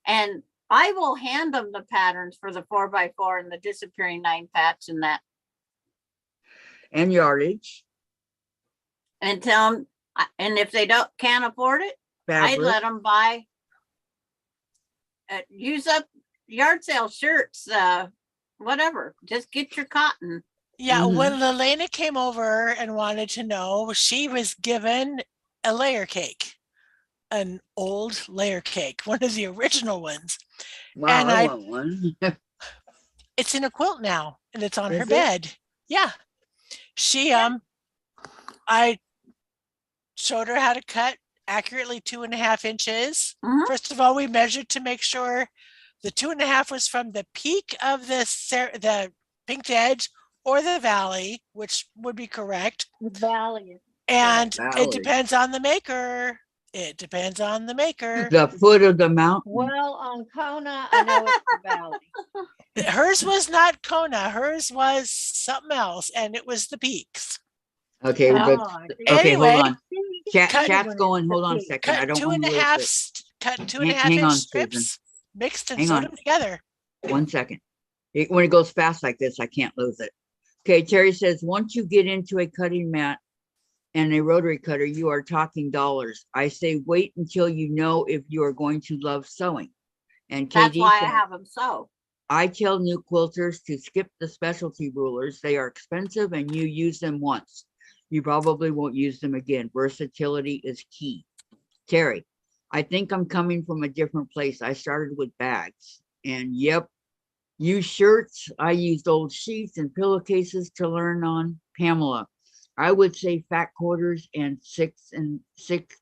and I will hand them the patterns for the 4x4 and the disappearing 9 patch and that, And yardage, and tell them, and if they can't afford it, I fabric. let them buy, use up yard sale shirts, whatever. Just get your cotton. Yeah, Mhm. when Lelena came over and wanted to know, she was given a layer cake, an old layer cake, one of the original ones. Wow, and I I- want one. It's in a quilt now, and it's on her Is it? bed. Yeah. She I showed her how to cut accurately 2.5 inches. Mhm. First of all, we measured to make sure the 2.5 was from the peak of the pinked edge or the valley, which would be correct. Valiant. And Valley. it depends on the maker. It depends on the maker. The foot of the mountain. Well, on Kona, I know it's the valley. Hers was not Kona. Hers was something else, and it was the peaks. Okay, but Oh, I see. okay, hold Anyway, on. cut- Chat's going. Hold on a second. I cut don't two want and to a lose half, it. cut 2.5 Hang inch on, Susan. strips, mixed and Hang sewed on. them together. 1 second. When it goes fast like this, I can't lose it. Okay, Terry says, once you get into a cutting mat and a rotary cutter, you are talking dollars. I say, wait until you know if you are going to love sewing. And That's KD why I says, have them sew. I tell new quilters to skip the specialty rulers. They are expensive and you use them once. You probably won't use them again. Versatility is key. Terry, I think I'm coming from a different place. I started with bags and yep, use shirts. I used old sheets and pillowcases to learn on. Pamela, I would say fat quarters and 6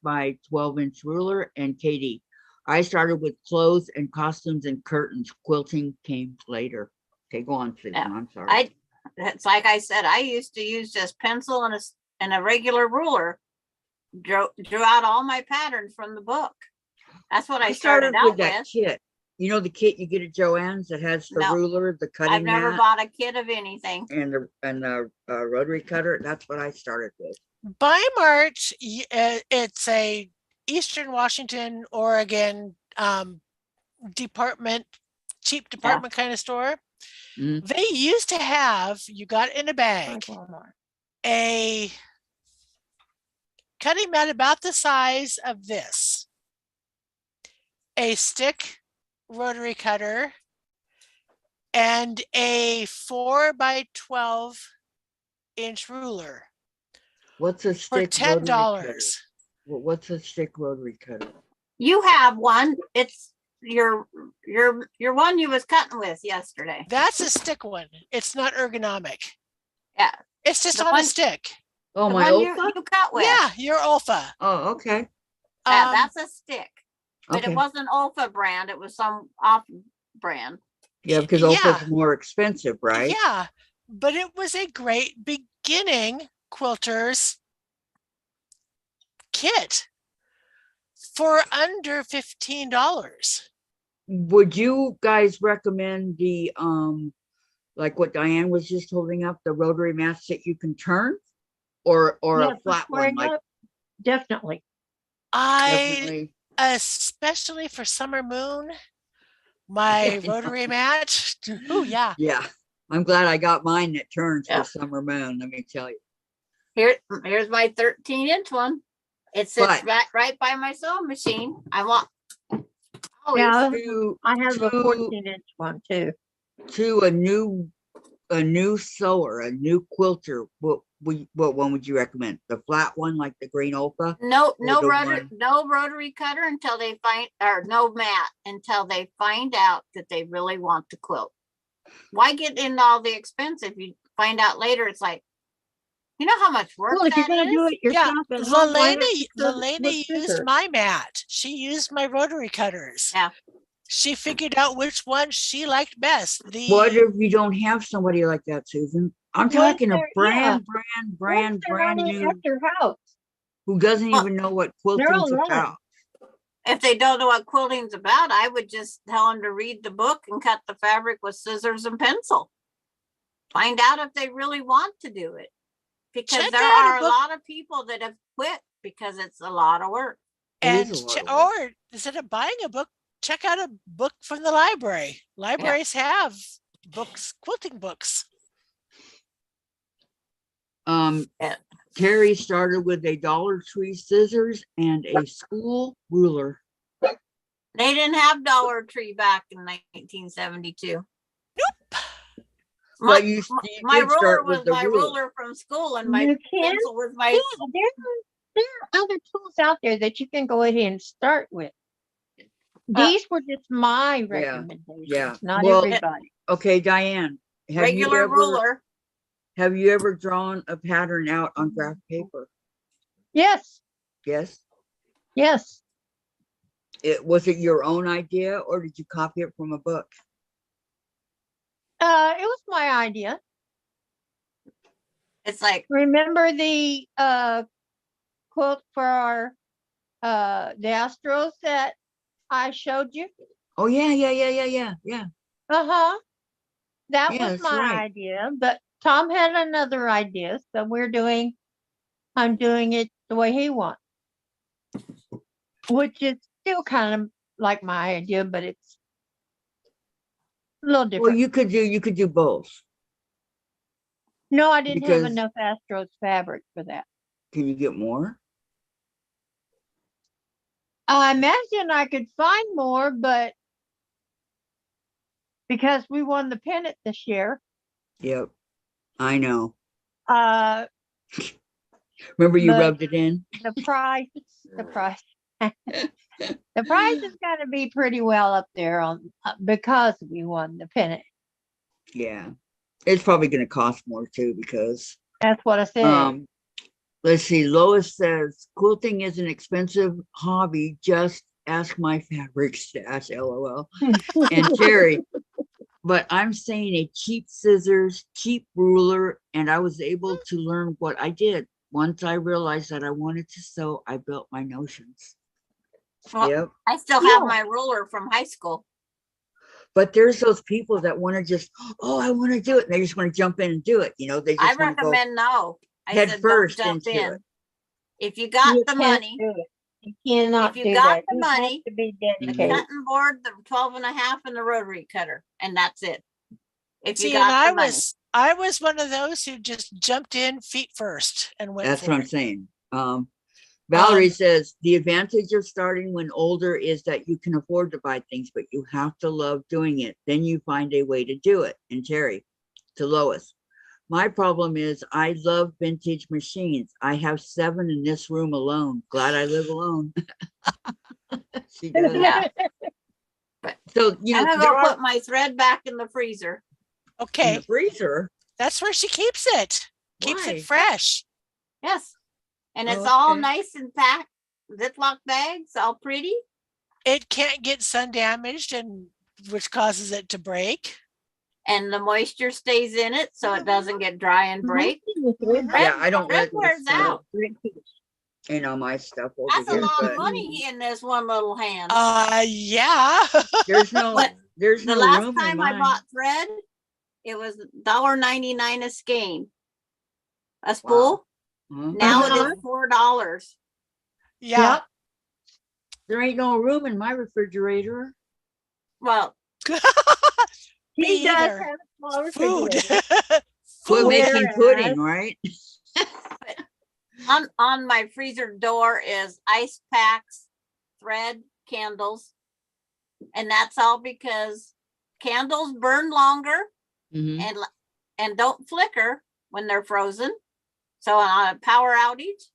by 12-inch ruler. And Katie, I started with clothes and costumes and curtains. Quilting came later. Okay, go on, Susan. Yeah. I'm sorry. It's like I said, I used to use just pencil and a regular ruler. Drew out all my patterns from the book. That's what I started out with that kit. You know the kit you get at Joann's that has the No. ruler, the cutting I've never mat, bought a kit of anything. and the rotary cutter. That's what I started with. By March, it's a Eastern Washington, Oregon department, cheap department kind of store. Mhm. They used to have, you got in a bag, Like Walmart. a cutting mat about the size of this. A stick rotary cutter and a 4x12 inch ruler What's a for stick $10. rotary cutter? What's a stick rotary cutter? You have one. It's your one you was cutting with yesterday. That's a stick one. It's not ergonomic. Yeah. It's just The on one- a stick. Oh, The my one you Olfa? cut with. Yeah, your Olfa. Oh, okay. That's a stick. But Okay. it wasn't Olfa brand. It was some off brand. Yeah, because yeah. Olfa's more expensive, right? Yeah, but it was a great beginning quilters kit for under $15. Would you guys recommend the like what Diane was just holding up, the rotary mats that you can turn, or Yeah, a for flat one? squaring Like up, definitely. definitely. Especially for summer moon, my rotary mat. Oh yeah. Yeah, I'm glad I got mine that turns Yeah. for summer moon. Let me tell you. Here's my 13-inch one. It sits But- right by my sewing machine. I want. Always. Yeah, To I have a to 14-inch one too. to a new sewer, a new quilter, what one would you recommend? The flat one, like the green Olfa? No the one- rotary cutter until they find, or no mat until they find out that they really want to quilt. Why get in all the expense if you find out later? It's like, you know how much work Well, if you're that gonna do is? it yourself at home, why not just do it Lelena with used scissors? my mat. She used my rotary cutters. Yeah. She figured out which one she liked best. What if you don't have somebody like that, Susan? I'm What if talking a they're- yeah. brand Once they're new, already at your house, who doesn't Well, even know what they're quilting's alone. about. If they don't know what quilting's about, I would just tell them to read the book and cut the fabric with scissors and pencil. Find out if they really want to do it. Because Check there out a are a book- lot of people that have quit because it's a lot of work. It And is a lot of work. or instead of buying a book, check out a book from the library. Libraries have books, quilting books. Yeah. Terry started with a Dollar Tree scissors and a school ruler. They didn't have Dollar Tree back in 1972. But My, you my did ruler start was with the my ruler. ruler from school and my you can. pencil was my. Yeah, there are other tools out there that you can go ahead and start with. These were just my recommendations, yeah. not Well, everybody. Okay, Diane, Regular ruler. have you ever drawn a pattern out on graph paper? Yes, Yes. yes. Was it your own idea or did you copy it from a book? It was my idea. It's like, Remember the quote for our the Astros that I showed you? Oh yeah. Uh-huh. That Yeah, was that's my right. idea, but Tom had another idea, so I'm doing it the way he wants. Which is still kind of like my idea, but it's a little different. Well, you could do both. No, I didn't have because- enough Astros fabric for that. Can you get more? I imagine I could find more, but because we won the pennant this year, Yep. I know. uh, Remember you But- rubbed it in? the price, the price, the price has got to be pretty well up there on because we won the pennant. Yeah. It's probably gonna cost more too because That's what I said. let's see, Lois says quilting is an expensive hobby. Just ask my fabric stash, LOL. And Terry, but I'm saying a cheap scissors, cheap ruler, and I was able to learn what I did. Once I realized that I wanted to sew, I built my notions. well, Yep. I still have Yeah. my ruler from high school. But there's those people that want to just, oh, I want to do it. And they just want to jump in and do it. You know, they I just want to go. recommend no. I head said, first don't jump into in. it. If you got You the can't money, do it. You cannot If you do got that. the You have money, to be the dedicated. cutting board, the 12.5 and the rotary cutter, and that's it. If you See, and got the money. I was one of those who just jumped in feet first and went That's for what I'm it. saying. Valerie says the advantage of starting when older is that you can afford to buy things, but you have to love doing it. Then you find a way to do it. And Terry, to Lois, my problem is I love vintage machines. I have 7 in this room alone. Glad I live alone. She does. Yeah. So, you know, I'm gonna there go are put my thread back in the freezer. in Okay, the freezer. that's where she keeps it. Keeps Why? it fresh. Yes. And it's all Okay. nice and packed, Ziploc bags, all pretty. It can't get sun damaged, and which causes it to break. And the moisture stays in it, so it doesn't get dry and break. Yeah, I don't Red let wears this stuff, out. you know, my stuff over That's a here, lot but of money in this one little hand. Yeah. there's no, But there's The no last room in time I mine. bought thread, it was $1.99 a skein. A spool. Huh? Now it is $4. Yeah. There ain't no room in my refrigerator. Well, Me He does either. have a small Food. refrigerator. Quit Food. making Whereas- pudding, right? on my freezer door is ice packs, thread, candles. And that's all because candles burn longer Mhm. and don't flicker when they're frozen. So on a power outage,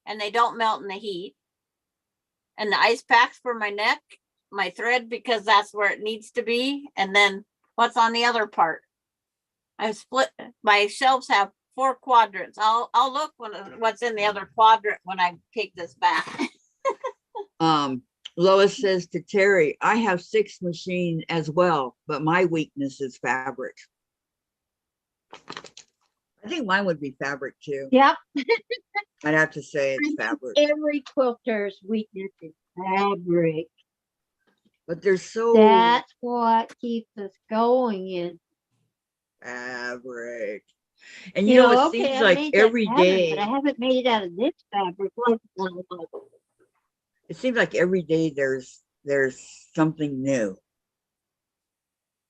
and they don't melt in the heat. And the ice packs for my neck, my thread, because that's where it needs to be. And then what's on the other part? I split, my shelves have 4 quadrants. I'll look what's in the other quadrant when I take this back. Lois says to Terry, I have 6 machines as well, but my weakness is fabric. I think mine would be fabric too. Yep. I'd have to say it's fabric, Every quilter's weakness is fabric. but there's so That's what keeps us going in. fabric. And you know, it seems I like made that every pattern, day, but I haven't made it out of this fabric. it seems like every day there's something new.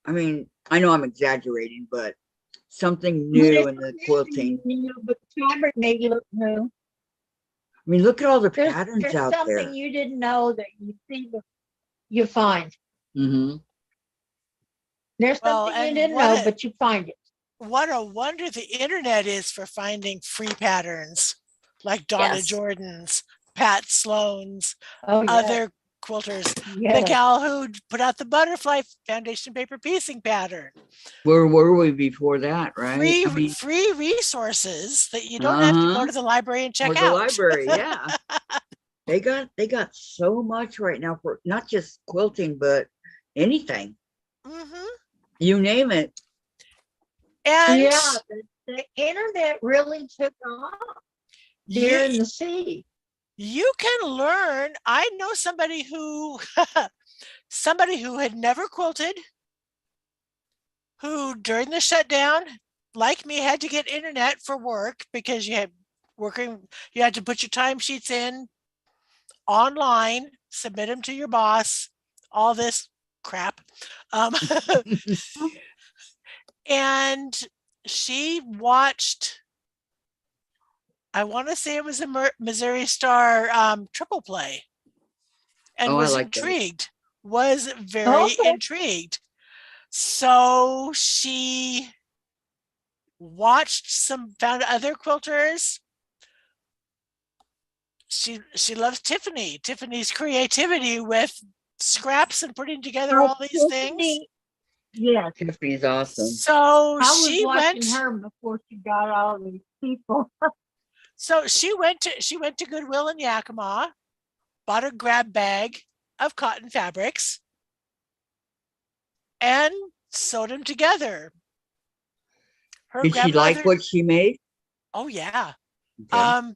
I mean, I know I'm exaggerating, but something new in the quilting. But fabric made you look new. I mean, look at all the There's patterns out something there. you didn't know that you see, you find. Mm-hmm. There's Well, something you and didn't what know, a- but you find it. What a wonder the internet is for finding free patterns like Donna Yes. Jordan's, Pat Sloan's, Oh, yeah. other quilters. The Yeah. gal who put out the butterfly foundation paper piecing pattern. Where were we before that, right? Free, I mean, free resources that you don't have to go Uh-huh. to the library and check or the out. library, yeah. They got so much right now for not just quilting, but anything. Mhm. You name it. And Yeah, the internet really took off here in the city. you can learn. I know somebody who had never quilted, who during the shutdown, like me, had to get internet for work because you had to put your timesheets in online, submit them to your boss, all this crap. And she watched, I want to say it was a Missouri Star triple play, and Oh, I was like that. intrigued, was very Okay. intrigued. So she found other quilters. She loves Tiffany's creativity with scraps and putting together all these things. Tiffany, yes, Tiffany's awesome. So I was she watching went. her before she got all these people. So she went to Goodwill in Yakima, bought a grab bag of cotton fabrics, and sewed them together. Her Did she like what she made? Oh yeah. Okay.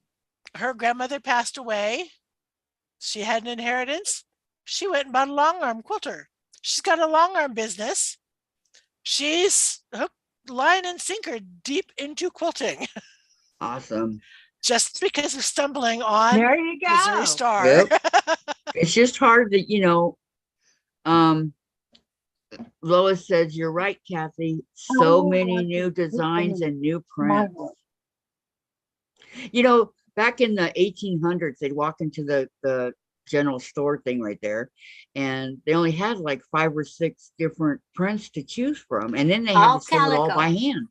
Her grandmother passed away. She had an inheritance. She went and bought a long arm quilter. She's got a long arm business. She's hooked, line and sinker deep into quilting Awesome. just because of stumbling on There you go. Missouri Star. Yep. It's just hard that, you know, Lois says, you're right, Kathy. So Oh, many I new think designs and new my prints. You know, back in the 1800s, they'd walk into the general store thing right there, and they only had like 5 or 6 different prints to choose from, and then they had All to sew it all calico. by hand.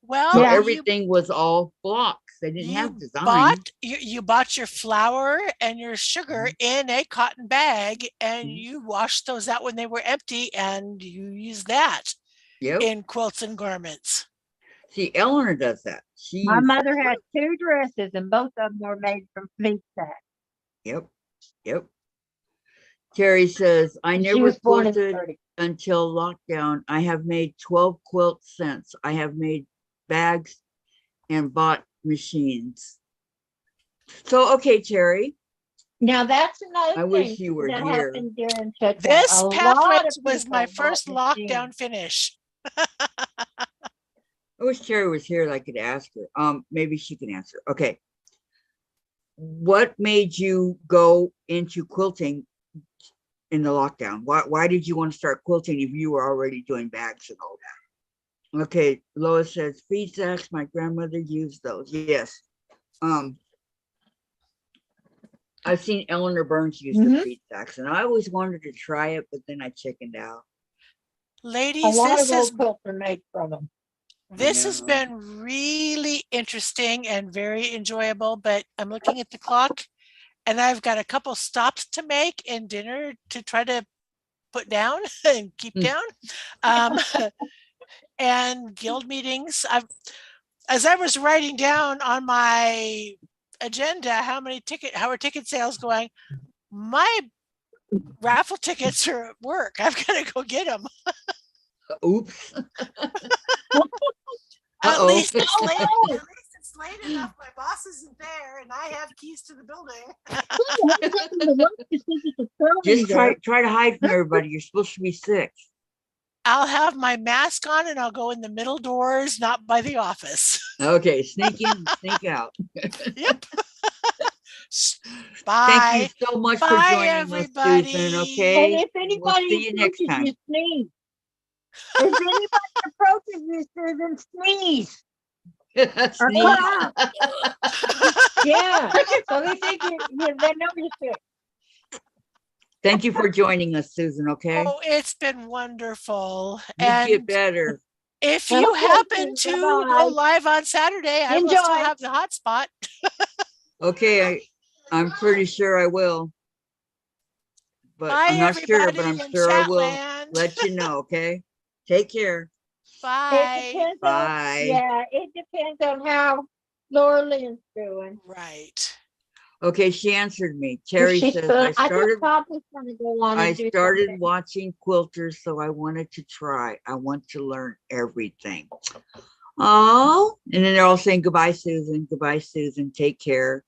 Well, So Yeah. everything was all blocks. They didn't have design. You bought your flour and your sugar in a cotton bag, and Mhm. you washed those out when they were empty, and you use that Yep. in quilts and garments. See, Eleanor does that. My She's mother had 2 dresses and both of them were made from fleece sack. Yep. Yep. Terry says, I She never was born in quilted 30. until lockdown. I have made 12 quilts since. I have made bags and bought machines. So, okay, Terry, Now that's another I thing wish you were that here. happened during shutdown. This A pamphlet lot of was my people bought first machines. lockdown finish. I wish Terry was here that I could ask her. Maybe she can answer. Okay. What made you go into quilting in the lockdown? Why did you want to start quilting if you were already doing bags and all that? Okay, Lois says, feed sacks, my grandmother used those. Yes. I've seen Eleanor Burns use the Mhm. feed sacks, and I always wanted to try it, but then I chickened out. A Ladies, lot of old quilts are made from them. this has Yeah. been really interesting and very enjoyable, but I'm looking at the clock and I've got a couple stops to make and dinner to try to put down and keep down. Um, and guild meetings. As I was writing down on my agenda how are ticket sales going, my raffle tickets are at work. I've got to go get them. Oops. At Uh-oh. least it's late. At least it's late enough. My boss isn't there, and I have keys to the building. Just try to hide from everybody. You're supposed to be sick. I'll have my mask on, and I'll go in the middle doors, not by the office. Okay, sneak in, sneak out. Yep. Thank Bye. you so much for Bye, joining everybody. us, Susan. And Okay, if anybody we'll see you next approaches time. you, sneeze. If anybody approaches you, Susan, sneeze. Or Sneeze. cough. Yeah. So they think they know you're sick. Thank you for joining us, Susan. Okay, Oh, it's been wonderful. you get And better. if you Okay, happen Susan, to bye-bye. go live on Saturday, I will still Enjoy. have the hotspot. Okay, I'm pretty sure I will. But Bye, I'm not sure, but everybody I'm in sure I will Chatland. let you know. Okay, take care. Bye. It depends Bye. yeah, it depends on how Laura Lynn's doing. Right. Okay, she answered me. If Terry she's says, feeling- I I started just probably want to go on I and do started something. watching quilters, so I wanted to try. I want to learn everything. Oh, and then they're all saying goodbye, Susan. Goodbye, Susan. Take care.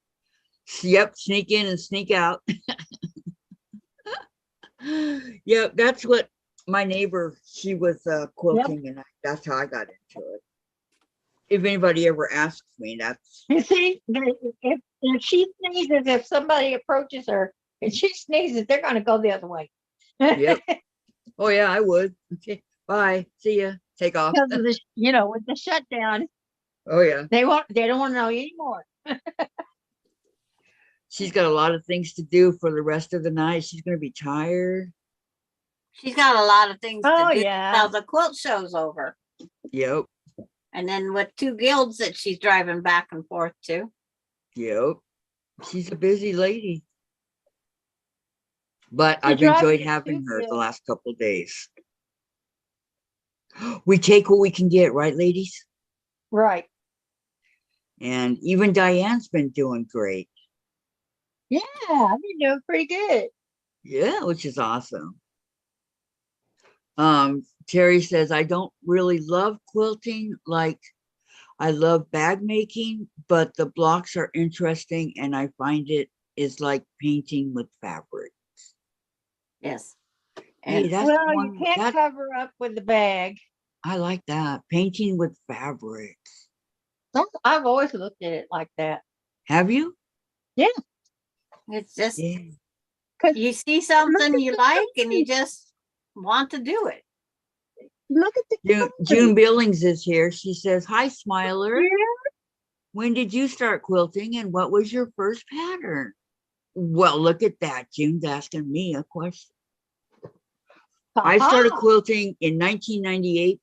Yep, sneak in and sneak out. Yep, that's what my neighbor, she was quilting, and that's how I got into it. If anybody ever asks me, that's You see, if she sneezes, if somebody approaches her and she sneezes, they're gonna go the other way. yep. Oh yeah, I would. Okay, bye. See ya. Take off. Because of the, with the shutdown, Oh yeah. they don't want to know you anymore. She's got a lot of things to do for the rest of the night. She's gonna be tired. She's got a lot of things Oh, to do yeah. while the quilt show's over. Yep. And then with 2 guilds that she's driving back and forth to. Yep. She's a busy lady. But She I've drives enjoyed me having too her the good. last couple of days. We take what we can get, right, ladies? Right. And even Diane's been doing great. Yeah, I've been doing pretty good. Yeah, which is awesome. Terry says, I don't really love quilting. Like, I love bag making, but the blocks are interesting, and I find it is like painting with fabric. Yes. Hey, And that's Well, one you can't that cover up with the bag. I like that. Painting with fabric. I've always looked at it like that. Have you? it's just, Yeah. you see something you like and you just want to do it. Look at the June Billings is here. She says, hi, Smiler. Yeah. When did you start quilting and what was your first pattern? Well, look at that. June's asking me a question. I started Aha. quilting in 1998.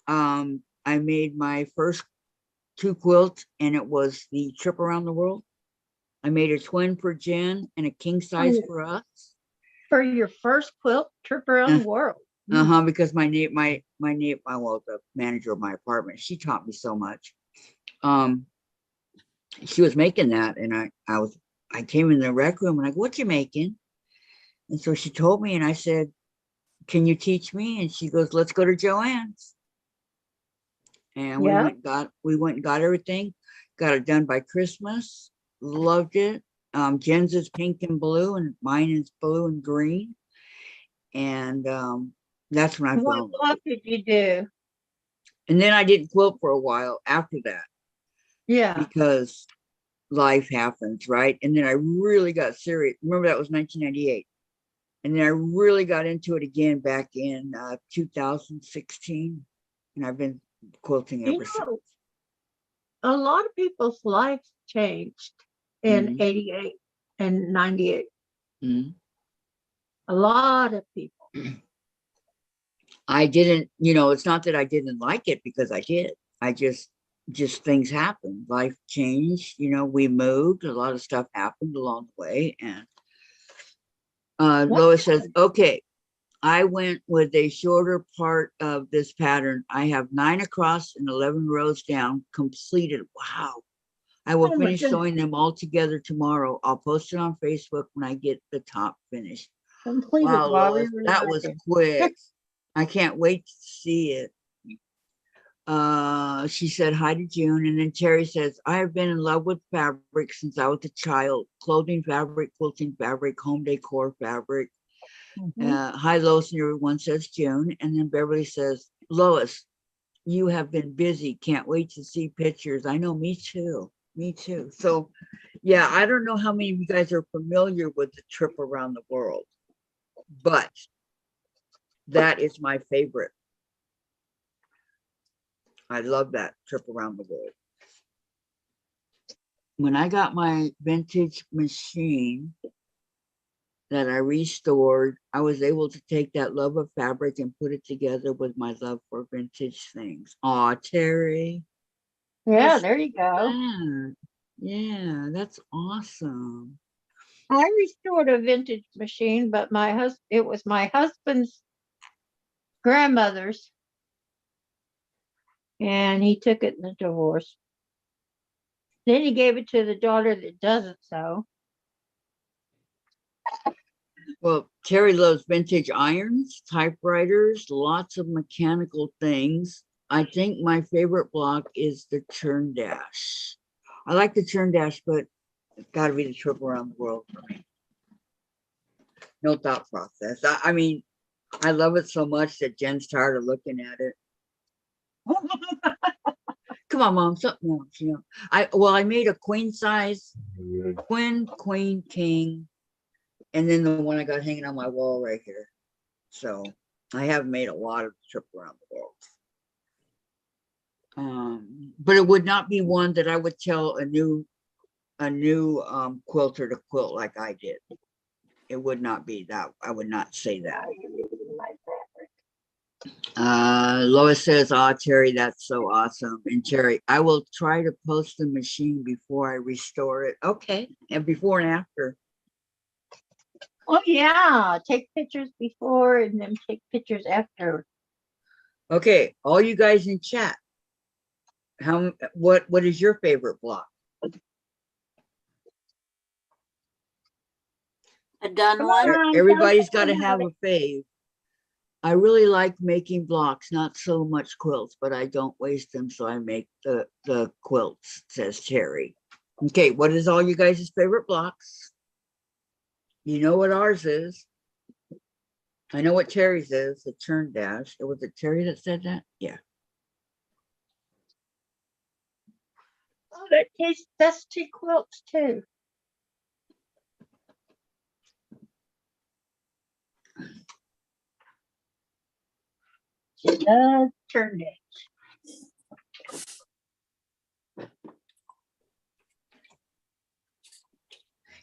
I made my first 2 quilts and it was the trip around the world. I made a twin for Jen and a king size for us. For your first quilt trip around the world. Because my well, the manager of my apartment, she taught me so much. She was making that and I came in the rec room and I go, what you making? And so she told me and I said, can you teach me? And she goes, let's go to Joanne's. And Yeah. we went and got everything, got it done by Christmas, loved it. Jen's is pink and blue and mine is blue and green. And that's when I What fell. block did you do? And then I didn't quilt for a while after that Yeah. because life happens, right? And then I really got serious. Remember that was 1998. And then I really got into it again back in 2016. And I've been quilting You ever since. know, a lot of people's lives changed in Mhm. 88 and 98. Mhm. A lot of people. I didn't, it's not that I didn't like it because I did. I just things happened. Life changed, we moved, a lot of stuff happened along the way. And Lois says, okay, I went with a shorter part of this pattern. I have 9 across and 11 rows down completed. Wow. I will Oh my finish goodness. sewing them all together tomorrow. I'll post it on Facebook when I get the top finished. Completed Wow, while we Lois, were that was working. quick. I can't wait to see it. She said hi to June, and then Terry says, I have been in love with fabric since I was a child. Clothing fabric, quilting fabric, home decor fabric. Hi, Lois, and everyone says June. And then Beverly says, Lois, you have been busy. Can't wait to see pictures. I know, me too. Me too. So, yeah, I don't know how many of you guys are familiar with the trip around the world, but that is my favorite. I love that trip around the world. When I got my vintage machine that I restored, I was able to take that love of fabric and put it together with my love for vintage things. Aw, Terry. Yeah, there you go. Yeah, that's awesome. I restored a vintage machine, but it was my husband's grandmother's, and he took it in the divorce. Then he gave it to the daughter that doesn't sew. Well, Terry loves vintage irons, typewriters, lots of mechanical things. I think my favorite block is the churn dash. I like the churn dash, but it's got to be the trip around the world for me. No thought process. I mean, I love it so much that Jen's tired of looking at it. Come on, Mom, something else, I made a queen size, twin, queen, king, and then the one I got hanging on my wall right here. So I have made a lot of the trip around the world. But it would not be one that I would tell a new quilter to quilt like I did. It would not be that. I would not say that. Lois says, Terry, that's so awesome. And Terry, I will try to post the machine before I restore it. Okay. And before and after. Oh yeah, take pictures before and then take pictures after. Okay, all you guys in chat. What is your favorite block? A done one. Everybody's got to have a fave. I really like making blocks, not so much quilts, but I don't waste them, so I make the quilts, says Terry. Okay, what is all you guys' favorite blocks? You know what ours is. I know what Terry's is, the churn dash. Was it Terry that said that? Yeah. Oh, that's 2 quilts too. She does turn it.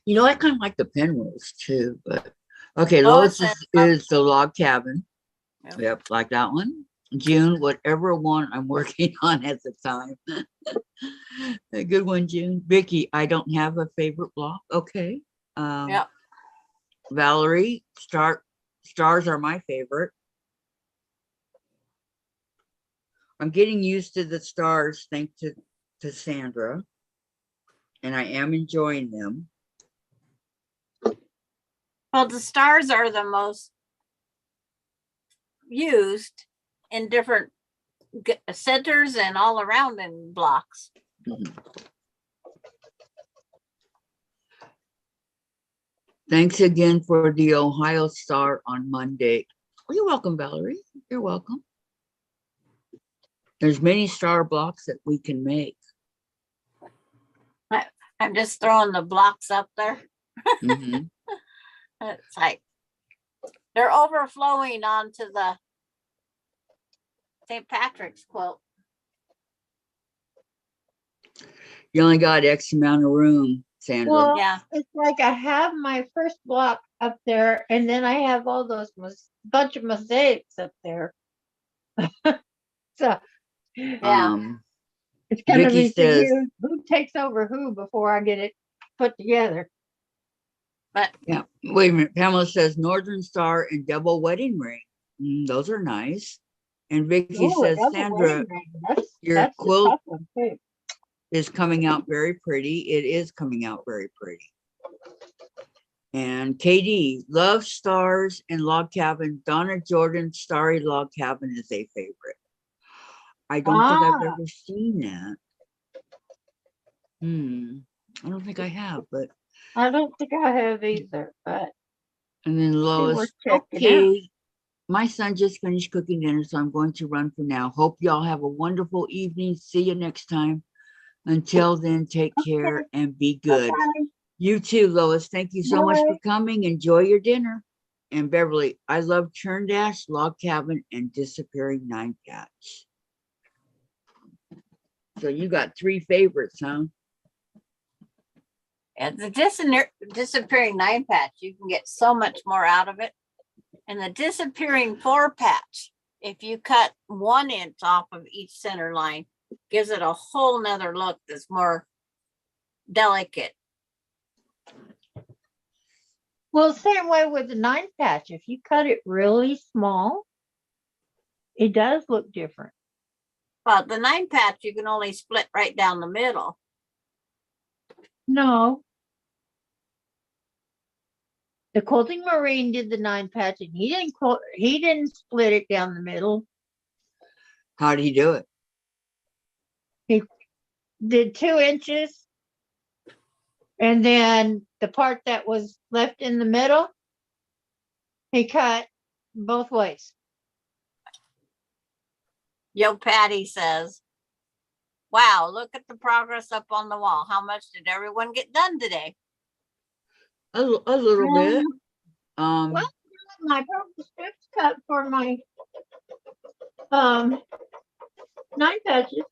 You know, I kind of like the Penrose too, but okay, Lois Lois says, is the log cabin. Yeah. Yep, like that one. June, whatever one I'm working on at the time. A good one, June. Vicki, I don't have a favorite block. Okay. yeah, Valerie, stars are my favorite. I'm getting used to the stars thanks to Sandra, and I am enjoying them. well, the stars are the most used in different centers and all around in blocks. Thanks again for the Ohio Star on Monday. Oh, you're welcome, Valerie. You're welcome. There's many star blocks that we can make. I'm just throwing the blocks up there. Mhm. It's like they're overflowing onto the St. Patrick's quilt. You only got X amount of room, Sandra. Well, Yeah. it's like I have my first block up there, and then I have all those bunch of mosaics up there. So Yeah. it's gonna Vicki be says, who takes over who before I get it put together. But yeah, wait a minute. Pamela says Northern Star and double wedding ring. Those are nice. And Vicki Ooh, says, double Sandra, wedding ring. your That's a quilt tough one too. is coming out very pretty. It is coming out very pretty. And KD, love stars and log cabin. Donna Jordan, starry log cabin is a favorite. I don't think I've ever seen that. I don't think I have, but. I don't think I have either, but And then Lois, worth checking out. okay. My son just finished cooking dinner, so I'm going to run for now. Hope y'all have a wonderful evening. See you next time. Until then, take care and be good. Bye. You too, Lois. Thank you so much for coming. Enjoy your dinner. And Beverly, I love Churn Dash, Log Cabin, and Disappearing 9 Patch. So you got 3 favorites, huh? and the disappearing 9 patch, you can get so much more out of it. And the disappearing 4 patch, if you cut 1 inch off of each center line, gives it a whole nother look that's more delicate. Well, same way with the 9 patch. If you cut it really small, it does look different. Well, the 9 patch, you can only split right down the middle. No. The Quilting Marine did the 9 patch, and he didn't split it down the middle. How did he do it? He did 2 inches, and then the part that was left in the middle, he cut both ways. Yo, Patty says, wow, look at the progress up on the wall. How much did everyone get done today? A little bit. Well, my purple strips cut for my 9 patches.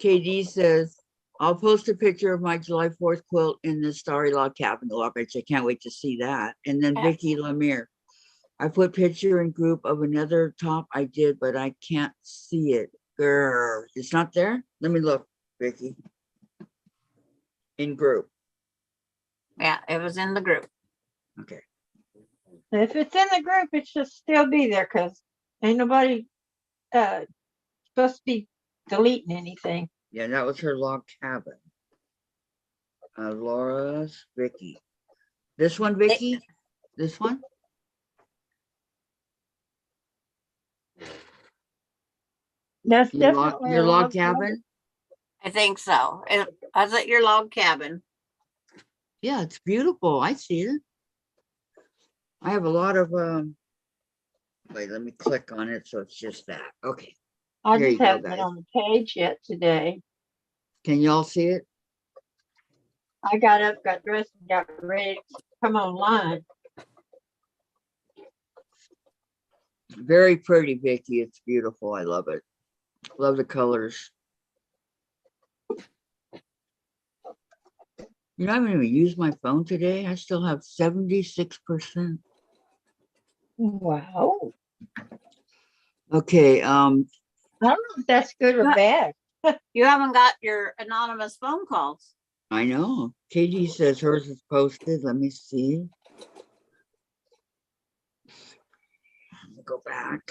KD says, I'll post a picture of my July 4th quilt in the Starry Log Cabin. Oh, I bet you can't wait to see that. And then Yeah. Vicki Lemire, I put picture in group of another top I did, but I can't see it. Girl, it's not there? Let me look, Vicki. In group. Yeah, it was in the group. Okay. If it's in the group, it should still be there because ain't nobody supposed to be deleting anything. Yeah, that was her log cabin. Laura's Vicki. This one, Vicki? This one? That's Your definitely your a log log cabin? I think so. I was at your log cabin. Yeah, it's beautiful. I see it. I have a lot of wait, let me click on it so it's just that. Okay. I Here just you go, haven't been guys. on the page yet today. Can y'all see it? I got up, got dressed, and got ready to come online. Very pretty, Vicki. It's beautiful. I love it. Love the colors. You know, I haven't even used my phone today. I still have 76%. Wow. Okay, I don't know if that's good or But- bad. You haven't got your anonymous phone calls. I know. Katie says hers is posted. Let me see. Let me go back.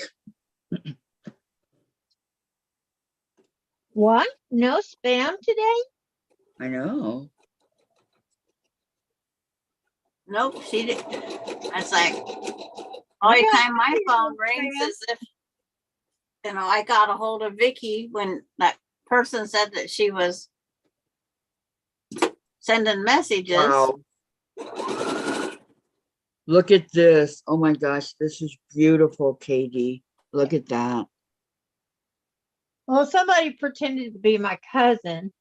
What? No spam today? I know. Nope, she did. It's like, only got time my zero phone rings spam. is if, I got a hold of Vicki when that person said that she was sending messages. Wow. Look at this. Oh my gosh, this is beautiful, Katie. Look at that. Well, somebody pretended to be my cousin.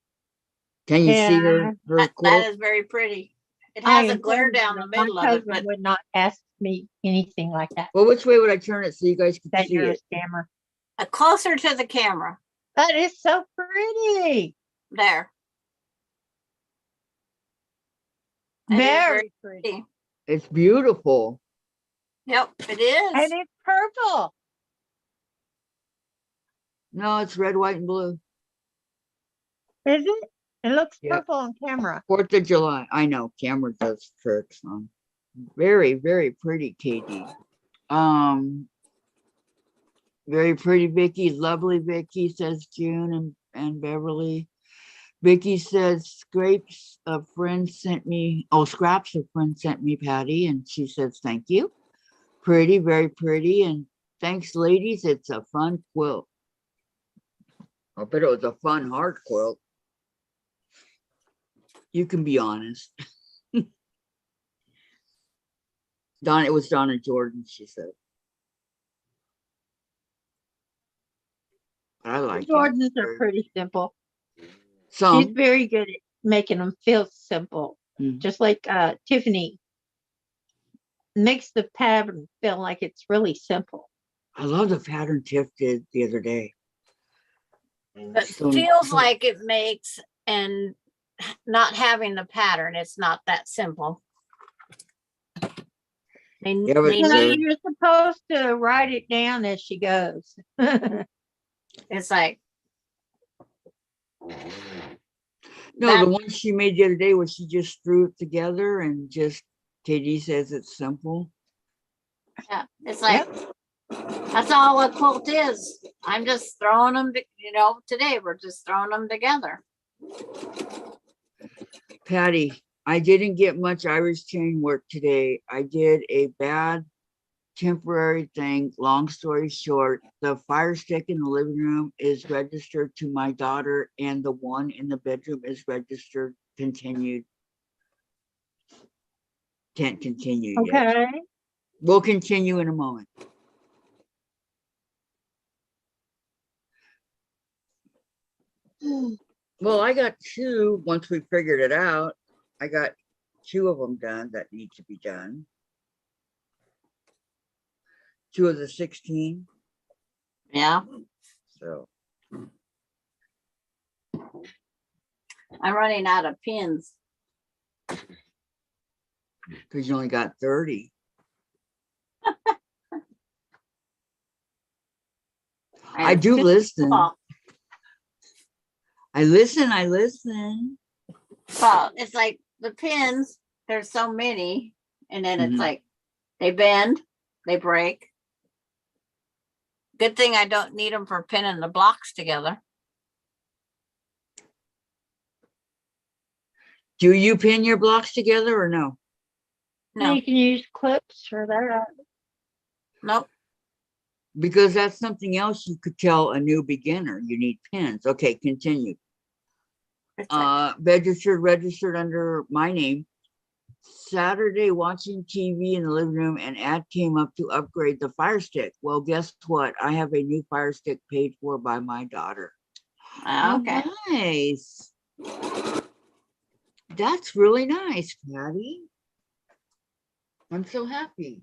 Can you see Yeah. her That quilt? is very pretty. It I has a glare informed down you the that my middle of it, cousin but would not ask me anything like that. Well, which way would I turn it so you guys can That see you're a it? scammer. closer to the camera. That is so pretty. There. That is Very pretty. pretty. It's beautiful. Yep, it And is. it's purple. No, it's red, white, and blue. Is it? It looks Yeah. purple on camera. 4th of July. I know, camera does tricks. Very, very pretty, Katie. Very pretty, Vicki. Lovely, Vicki, says June and Beverly. Vicki says scraps a friend sent me. Oh, scraps a friend sent me, Patty, and she says thank you. Pretty, very pretty, and thanks, ladies. It's a fun quilt. I bet it was a fun hard quilt. You can be honest. It was Donna Jordan, she said. I like Jordans it. are pretty simple. She's Some. very good at making them feel simple. Mhm. Just like Tiffany makes the pattern feel like it's really simple. I love the pattern Tiff did the other day. It So- feels like it makes, and not having the pattern, it's not that simple. They, Yeah, but they You know, the- need, you're supposed to write it down as she goes. it's like, No, that- the one she made the other day where she just threw it together and just, Katie says it's simple. yeah, it's like, that's all a quilt is. I'm just throwing them, today we're just throwing them together. Patty, I didn't get much Irish chain work today. I did a bad temporary thing. Long story short, the fire stick in the living room is registered to my daughter and the one in the bedroom is registered continued. Can't continue yet. Okay. We'll continue in a moment. Well, I got two, once we figured it out, I got two of them done that need to be done. Two of the 16, Yeah, so. I'm running out of pins. Because you only got 30. I do listen. Well, I listen. it's like the pins, there's so many, and then Mhm. it's like, they bend, they break. Good thing I don't need them for pinning the blocks together. Do you pin your blocks together or no? No, You can use clips for that. nope. Because that's something else you could tell a new beginner. You need pins. Okay, continue. It's like, Registered under my name. Saturday watching TV in the living room, an ad came up to upgrade the Fire Stick. Well, guess what? I have a new Fire Stick paid for by my daughter. okay. Oh, nice. That's really nice, Patty. I'm so happy.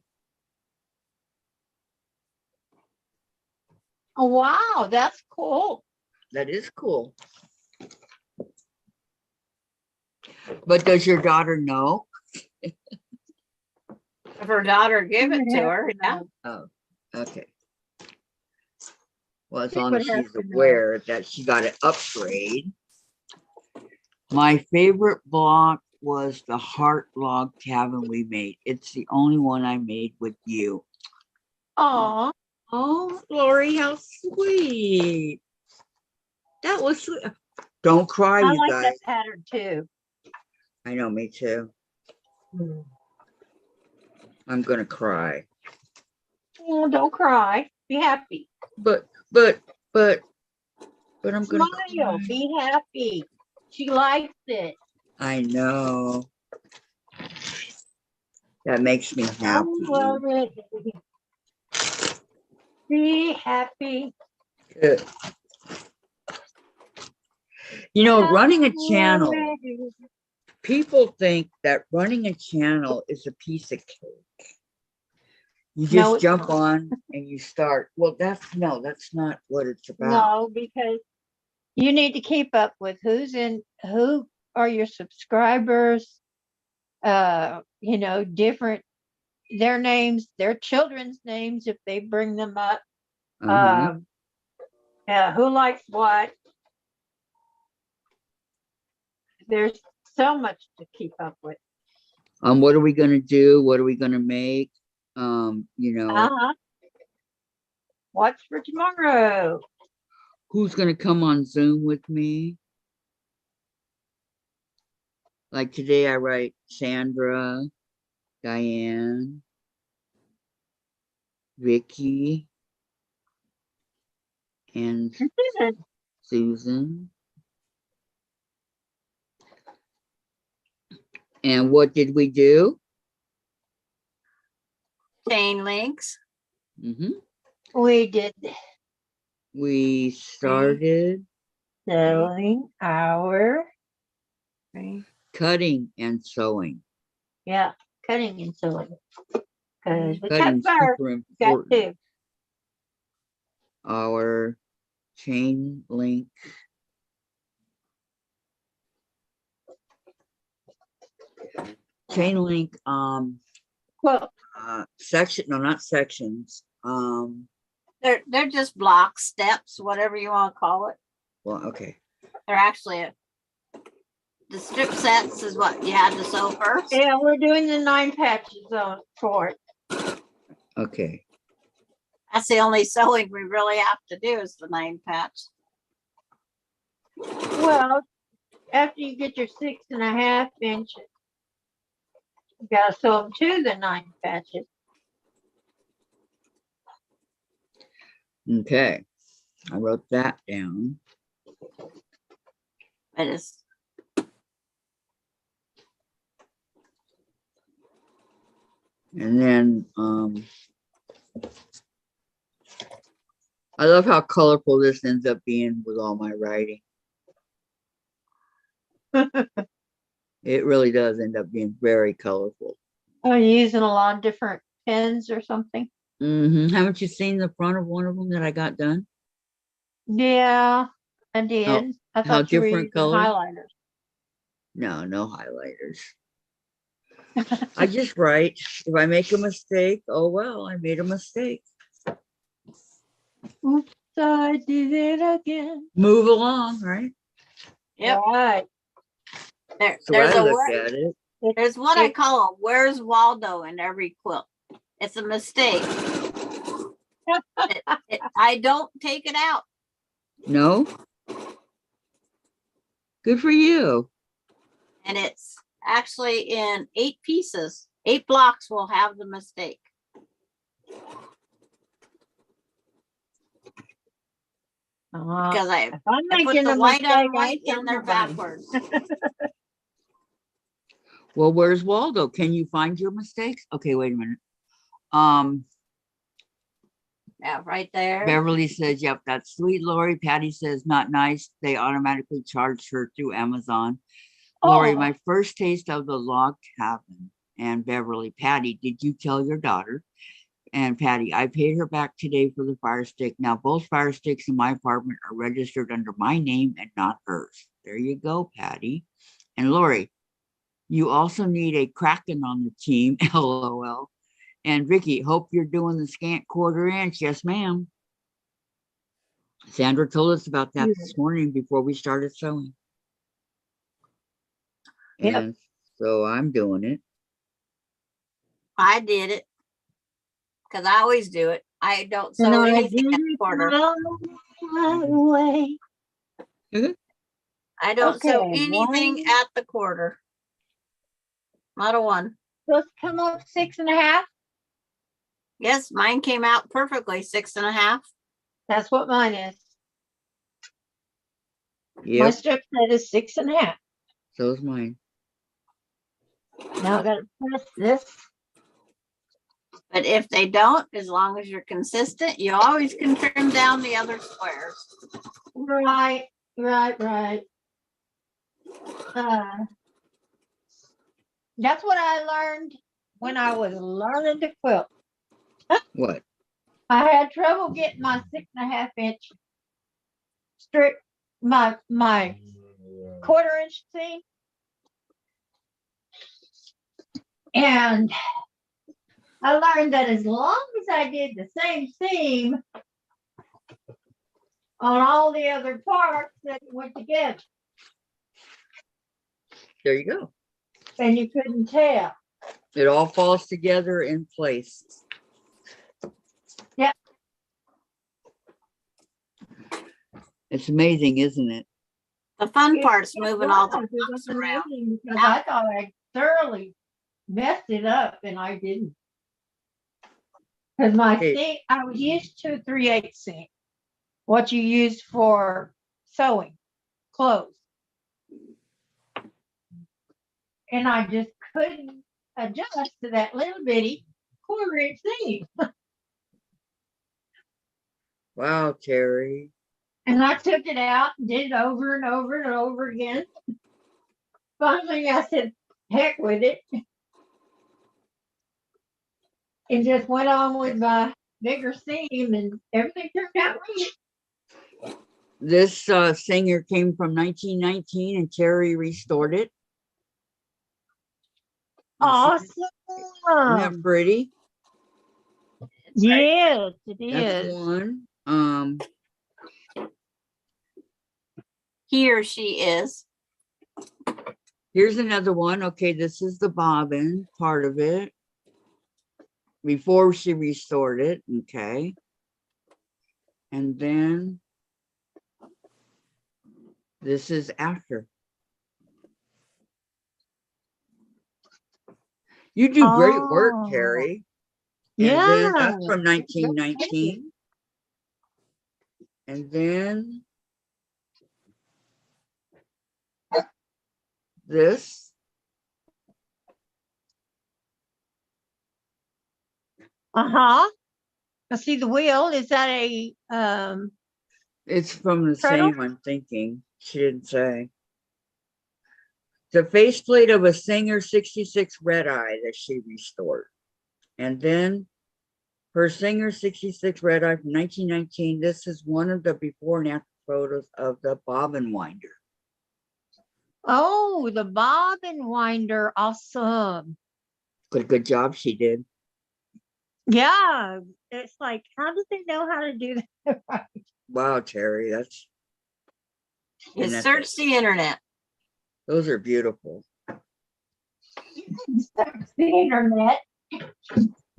Oh, wow, that's cool. That is cool. But does your daughter know? If her daughter give it to her, yeah. Oh, okay. Well, as She long would as have she's to know. aware that she got an upgrade. My favorite block was the heart log cabin we made. It's the only one I made with you. Aw, Oh, Lori, how sweet. That was sweet. Don't cry, I you like guys. that pattern too. I know, me too. Mm. I'm gonna cry. Oh, don't cry. Be happy. But I'm gonna Smile. cry. Be happy. She likes it. I know. That makes me happy. Love it. Be happy. Good. You know, running a channel, people think that running a channel is a piece of cake. You No, just it's jump not. on and you start. Well, that's not what it's about. No, because you need to keep up with who are your subscribers, you know, different their names, their children's names if they bring them up. Uh-huh. Who likes what? There's so much to keep up with. What are we gonna do? What are we gonna make? You know, Uh-huh. Watch for tomorrow. who's gonna come on Zoom with me? Like today, I write Sandra, Dianne, Vicki, and Susan. And what did we do? Chain links. We did We started selling our, cutting and sewing. yeah, cutting and sewing. Because we cut Cutting first, super got important. to. Our chain link. Chain link, Well, section, no, not sections. They're just blocks, steps, whatever you want to call it. Well, okay. They're actually the strip sets is what you had to sew first. yeah, we're doing the 9 patches on for it. Okay. That's the only sewing we really have to do is the 9 patch. Well, after you get your 6.5 inches, you gotta sew them to the 9 patches. Okay. I wrote that down. It is. And then I love how colorful this ends up being with all my writing. It really does end up being very colorful. Are you using a lot of different pens or something? Haven't you seen the front of one of them that I got done? Yeah, I did. I how thought you were different using colors? highlighters. No highlighters. I just write. If I make a mistake, oh well, I made a mistake. Oops, I did it again. Move along, right? Yep. Right. So There's I a look word. at it. There's what I call a "Where's Waldo" in every quilt. It's a mistake. I don't take it out. No. Good for you. And it's actually in 8 pieces. 8 blocks will have the mistake. Because I I'm put making the a white mistake, on white I'm in there telling backwards. Well, where's Waldo? Can you find your mistakes? Okay, wait a minute. Yeah, right there. Beverly says, yep, that's sweet. Lori, Patty says, not nice. They automatically charged her through Amazon. Lori, Oh. my first taste of the log cabin. And Beverly, Patty, did you tell your daughter? And Patty, I paid her back today for the fire stick. Now, both fire sticks in my apartment are registered under my name and not hers. There you go, Patty. And Lori, You also need a Kraken on the team, LOL. And Vicki, hope you're doing the scant 1/4 inch. Yes, ma'am. Sandra told us about that this morning before we started sewing. Yep. And so I'm doing it. I did it. Cause I always do it. I don't And sew I anything did at it 1/4. my way. I don't sew Okay, anything one. at the 1/4. Not a one. Supposed to come up 6.5. Yes, mine came out perfectly, 6.5. That's what mine is. My Yep, strip set is 6.5. so is mine. Now I gotta press this. But if they don't, as long as you're consistent, you always can trim down the other squares. Right. That's what I learned when I was learning to quilt. What? I had trouble getting my 6.5 inch strip, my 1/4 inch seam. And I learned that as long as I did the same seam on all the other parts, that it went together, There you go. and you couldn't tell. It all falls together in place. Yep. It's amazing, isn't it? The fun It- part's it moving all the was. It was blocks around. amazing because I thought I thoroughly messed it up, and I didn't. Because my Okay. seam, I was used to 3/8 seam, what you use for sewing clothes. And I just couldn't adjust to that little bitty 1/4 inch seam. Wow, Terry. And I took it out and did it over and over and over again. Finally, I said, heck with it. And just went on with my bigger seam, and everything turned out great. This singer came from 1919 and Terry restored it. Awesome. Isn't that pretty? Yes, it That's is. one. He or she is. Here's another one. Okay, this is the bobbin part of it. Before she restored it, okay. And then this is after. You do great work, Oh, Terry. And then yeah. that's from 1919. And then this. I see the wheel. Is that a It's from the turtle? same, I'm thinking. She didn't say. The faceplate of a Singer 66 Red Eye that she restored. And then her Singer 66 Red Eye from 1919. This is one of the before and after photos of the bobbin winder. Oh, the bobbin winder. Awesome. Good job she did. Yeah. It's like, how do they know how to do that? Right? Wow, Terry, that's You and that's search it. the internet. Those are beautiful. Search the internet.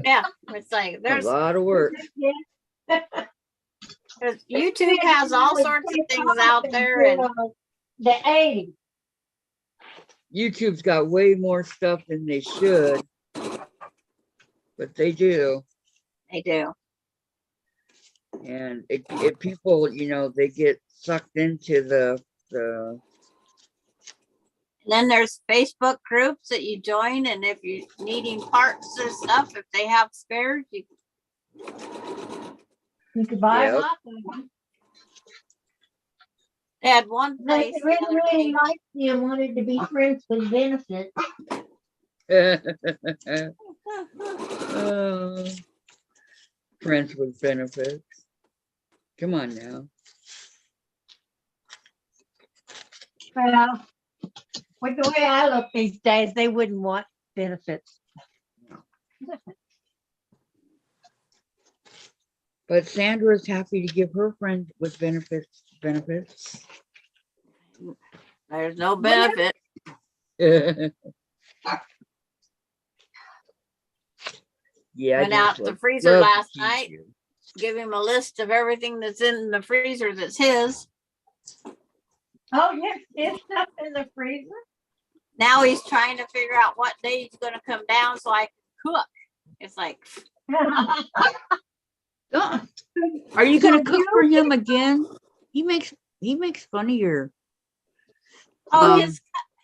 Yeah, it's like A there's lot of work. YouTube has all sorts of things out there, and The 80s. YouTube's got way more stuff than they should, but they do. they do. And it people, you know, they get sucked into the And then there's Facebook groups that you join, and if you're needing parts or stuff, if they have spares, you You could buy Yep. them off of them. they had one They place the other really day. liked you and wanted to be friends with benefits. Oh, friends with benefits. Come on now. Well, With the way I look these days, they wouldn't want benefits. But Sandra's happy to give her friend with benefits. There's no benefit. Yeah. I Went out just to the love- freezer love to last tease night. you. Give him a list of everything that's in the freezer that's his. Oh, yes, there's stuff in the freezer. Now he's trying to figure out what day he's gonna come down so I can cook. It's like, Uh, Are you gonna cook for him again? He makes fun of your. oh, Um, his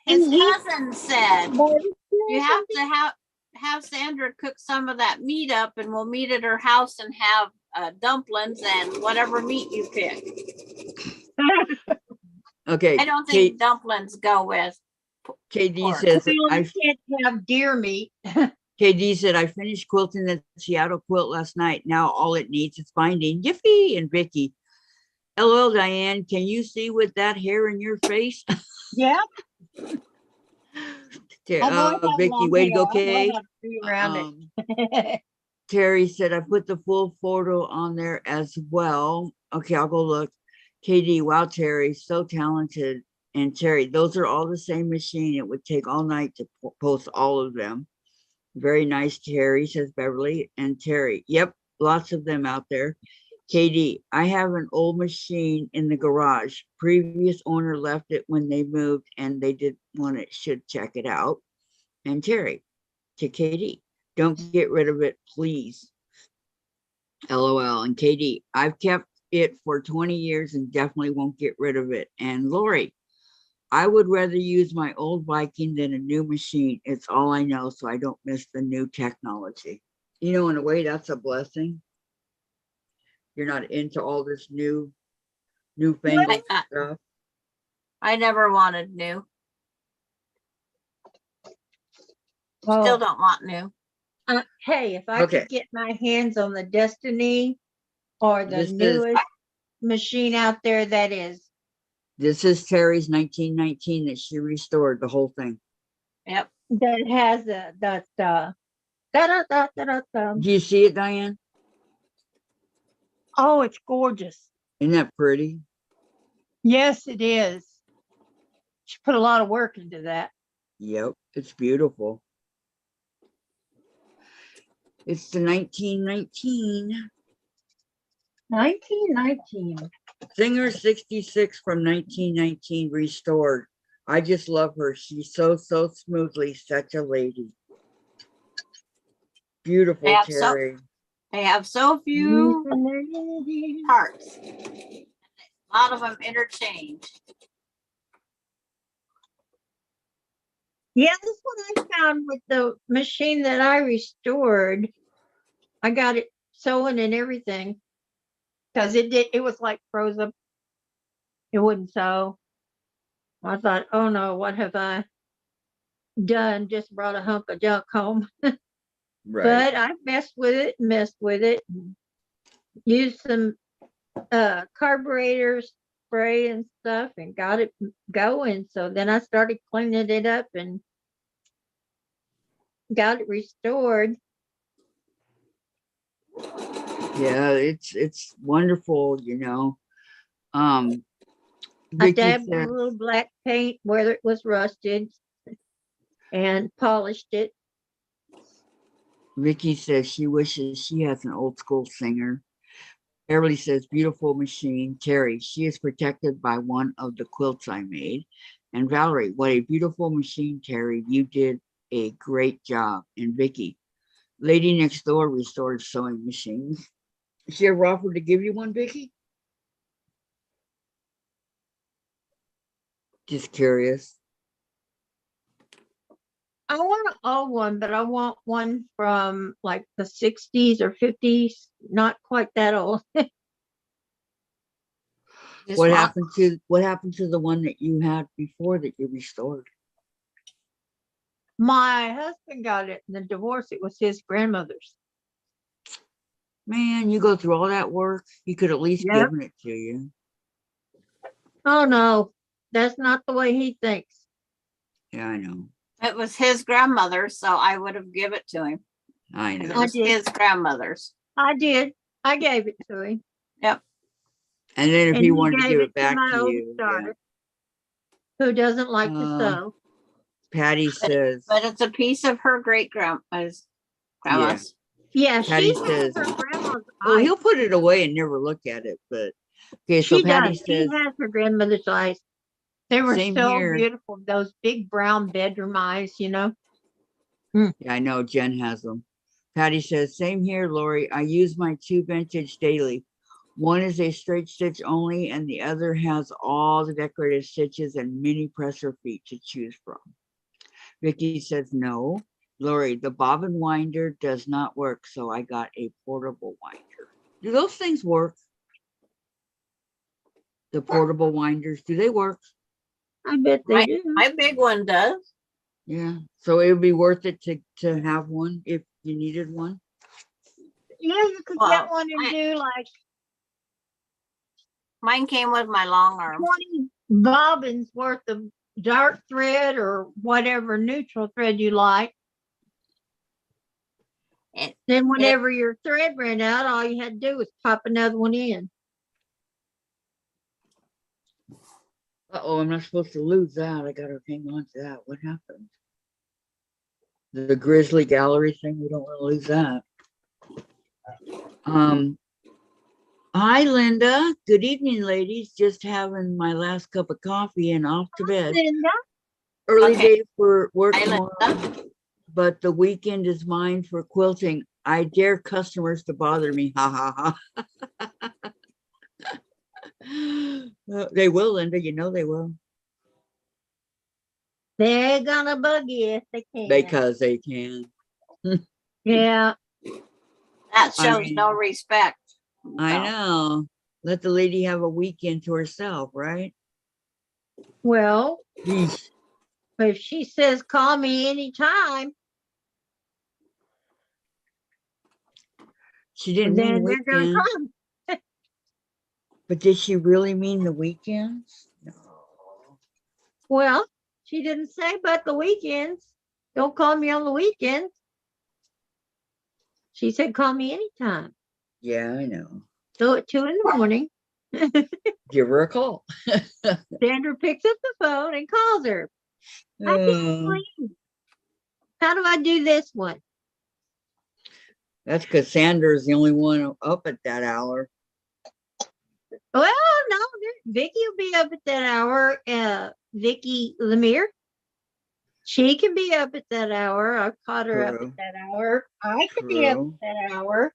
and he- cousin said, you have to have Sandra cook some of that meat up and we'll meet at her house and have dumplings and whatever meat you pick. Okay. I don't think dumplings go with. KD pork. says We I. can't have deer meat. KD said I finished quilting the Seattle quilt last night. Now all it needs is binding. Yippee! And Vicki. LOL, Diane. Can you see with that hair in your face? Yeah. Vicki, way to go, Kay. Around it. Terry said I put the full photo on there as well. Okay, I'll go look. KD, wow, Terry, so talented. And Terry, those are all the same machine. It would take all night to post all of them. Very nice, Terry, says Beverly. And Terry, yep, lots of them out there. KD, I have an old machine in the garage. Previous owner left it when they moved and they did want it, should check it out. And Terry, to KD, don't get rid of it, please. LOL. And KD, I've kept it for 20 years and definitely won't get rid of it. And Lori, I would rather use my old Viking than a new machine. It's all I know, so I don't miss the new technology. You know, in a way, that's a blessing. You're not into all this newfangled stuff. I never wanted new. Well, Still don't want new. hey, if I Okay. could get my hands on the Destiny or the This is- newest machine out there, that is. This is Terry's 1919 that she restored the whole thing. Yep. That has that da-da-da-da-da-da. Do you see it, Diane? Oh, it's gorgeous. Isn't that pretty? Yes, it is. She put a lot of work into that. Yep, it's beautiful. It's the 1919. 1919. Singer 66 from 1919 restored. I just love her. She's so smoothly such a lady. Beautiful, Yeah, Terry. They have so few parts. A lot of them interchange. Yeah, that's what I found with the machine that I restored. I got it sewing and everything because it was like froze up. It wouldn't sew. I thought, oh no, what have I done? Just brought a hunk of junk home. Right. But I messed with it, used some carburetor spray and stuff and got it going. So then I started cleaning it up and got it restored. Yeah, it's wonderful, you know. I Vicki dabbed a said, little black paint where it was rusted and polished it. Vicki says she wishes she has an old school singer. Beverly says, beautiful machine. Terry, she is protected by one of the quilts I made. And Valerie, what a beautiful machine, Terry. You did a great job. And Vicki, lady next door restored sewing machines. She ever offered to give you one, Vicki? Just curious. I want an old one, but I want one from like the 60s or 50s, not quite that old. What happened to the one that you had before that you restored? My husband got it in the divorce. It was his grandmother's. Man, you go through all that work. He could at least Yep. given it to you. Oh no, that's not the way he thinks. Yeah, I know. It was his grandmother, so I would have give it to him. I 'Cause know. it was did. his grandmother's. I did. I gave it to him. And then if And he he wanted to gave give it it back my to oldest you, yeah. daughter, who doesn't like to sew. Patty says, But it's a piece of her great grandma's. Yeah, Patty she has says, her grandma's well, eyes. he'll put it away and never look at it. But okay, so She Patty does. She says, has her grandmother's eyes. They were same so here. beautiful. Those big brown bedroom eyes, you know. Yeah, I know Jen has them. Patty says, same here, Lori. I use my 2 vintage daily. One is a straight stitch only, and the other has all the decorative stitches and mini presser feet to choose from. Vicki says, no, Lori, the bobbin winder does not work, so I got a portable winder. Do those things work? The portable winders, do they work? I bet they do. My big one does. Yeah, so it would be worth it to have one if you needed one. Yeah, you could Well, get one and do like Mine came with my long arm. 20 bobbins worth of dark thread or whatever neutral thread you like. It- Then whenever your thread ran out, all you had to do was pop another one in. Uh-oh, I'm not supposed to lose that. I gotta hang on to that. What happened? The Grizzly Gallery thing, we don't want to lose that. Hi, Linda. Good evening, ladies. Just having my last cup of coffee and off to bed. Linda, Early Okay. day for work Hi, tomorrow, Linda. but the weekend is mine for quilting. I dare customers to bother me. Ha ha ha. They will, Linda. You know they will. they're gonna bug you if they can. Because they can. Yeah, That I shows no mean, respect. I So, know. Let the lady have a weekend to herself, right? well, Yeesh. if she says call me anytime, She didn't mean then they're gonna weekend, come. but did she really mean the weekends? No. Well, she didn't say but the weekends. Don't call me on the weekends. She said call me anytime. Yeah, I know. So at 2 a.m, Give her a call. Sandra picks up the phone and calls her. I can't Uh, believe. How do I do this one? that's because Sandra is the only one up at that hour. Well, no, Vicki will be up at that hour. Vicki Lemire. She can be up at that hour. I caught her up True. at that hour. I can be up True. at that hour.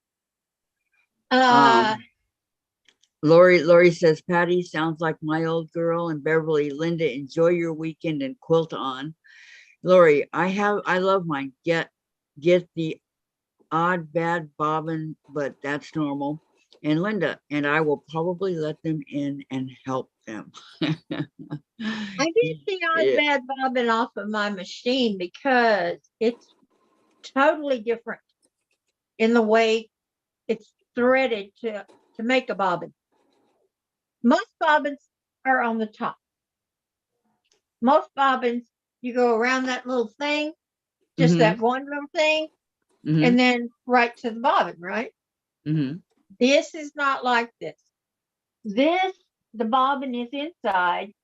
Lori says, Patty sounds like my old girl, and Beverly, Linda, enjoy your weekend and quilt on. Lori, I love mine. Get the odd bad bobbin, but that's normal. And Linda, and I will probably let them in and help them. I get the odd Yeah. bad bobbin off of my machine because it's totally different in the way it's threaded to make a bobbin. Most bobbins are on the top. Most bobbins, you go around that little thing, just Mhm. that one little thing, Mhm. and then right to the bobbin, right? Mhm. This is not like this. The bobbin is inside,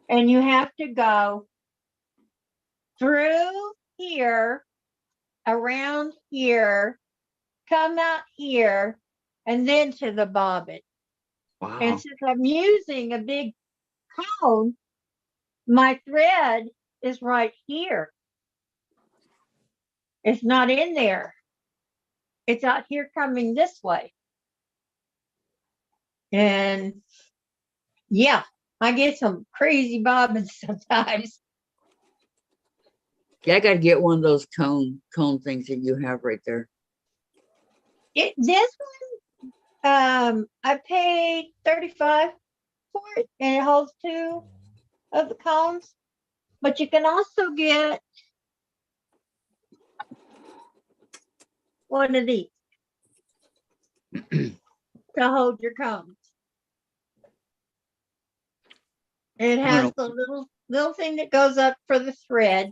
and you have to go through here, around here, come out here, and then to the bobbin. Wow. And since I'm using a big cone, my thread is right here. It's not in there. It's out here coming this way. And yeah, I get some crazy bobbins sometimes. Yeah, I gotta get one of those cone things that you have right there. This one, I paid $35 for it, and it holds 2 of the cones. But you can also get one of these to hold your cones. It has the little little thing that goes up for the thread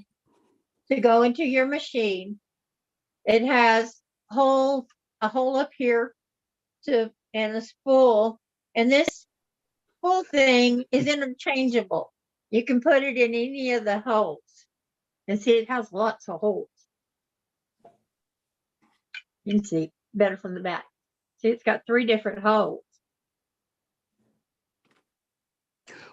to go into your machine. It has a hole up here and a spool. And this spool thing is interchangeable. You can put it in any of the holes. And see, it has lots of holes. You can see better from the back. See, it's got 3 different holes.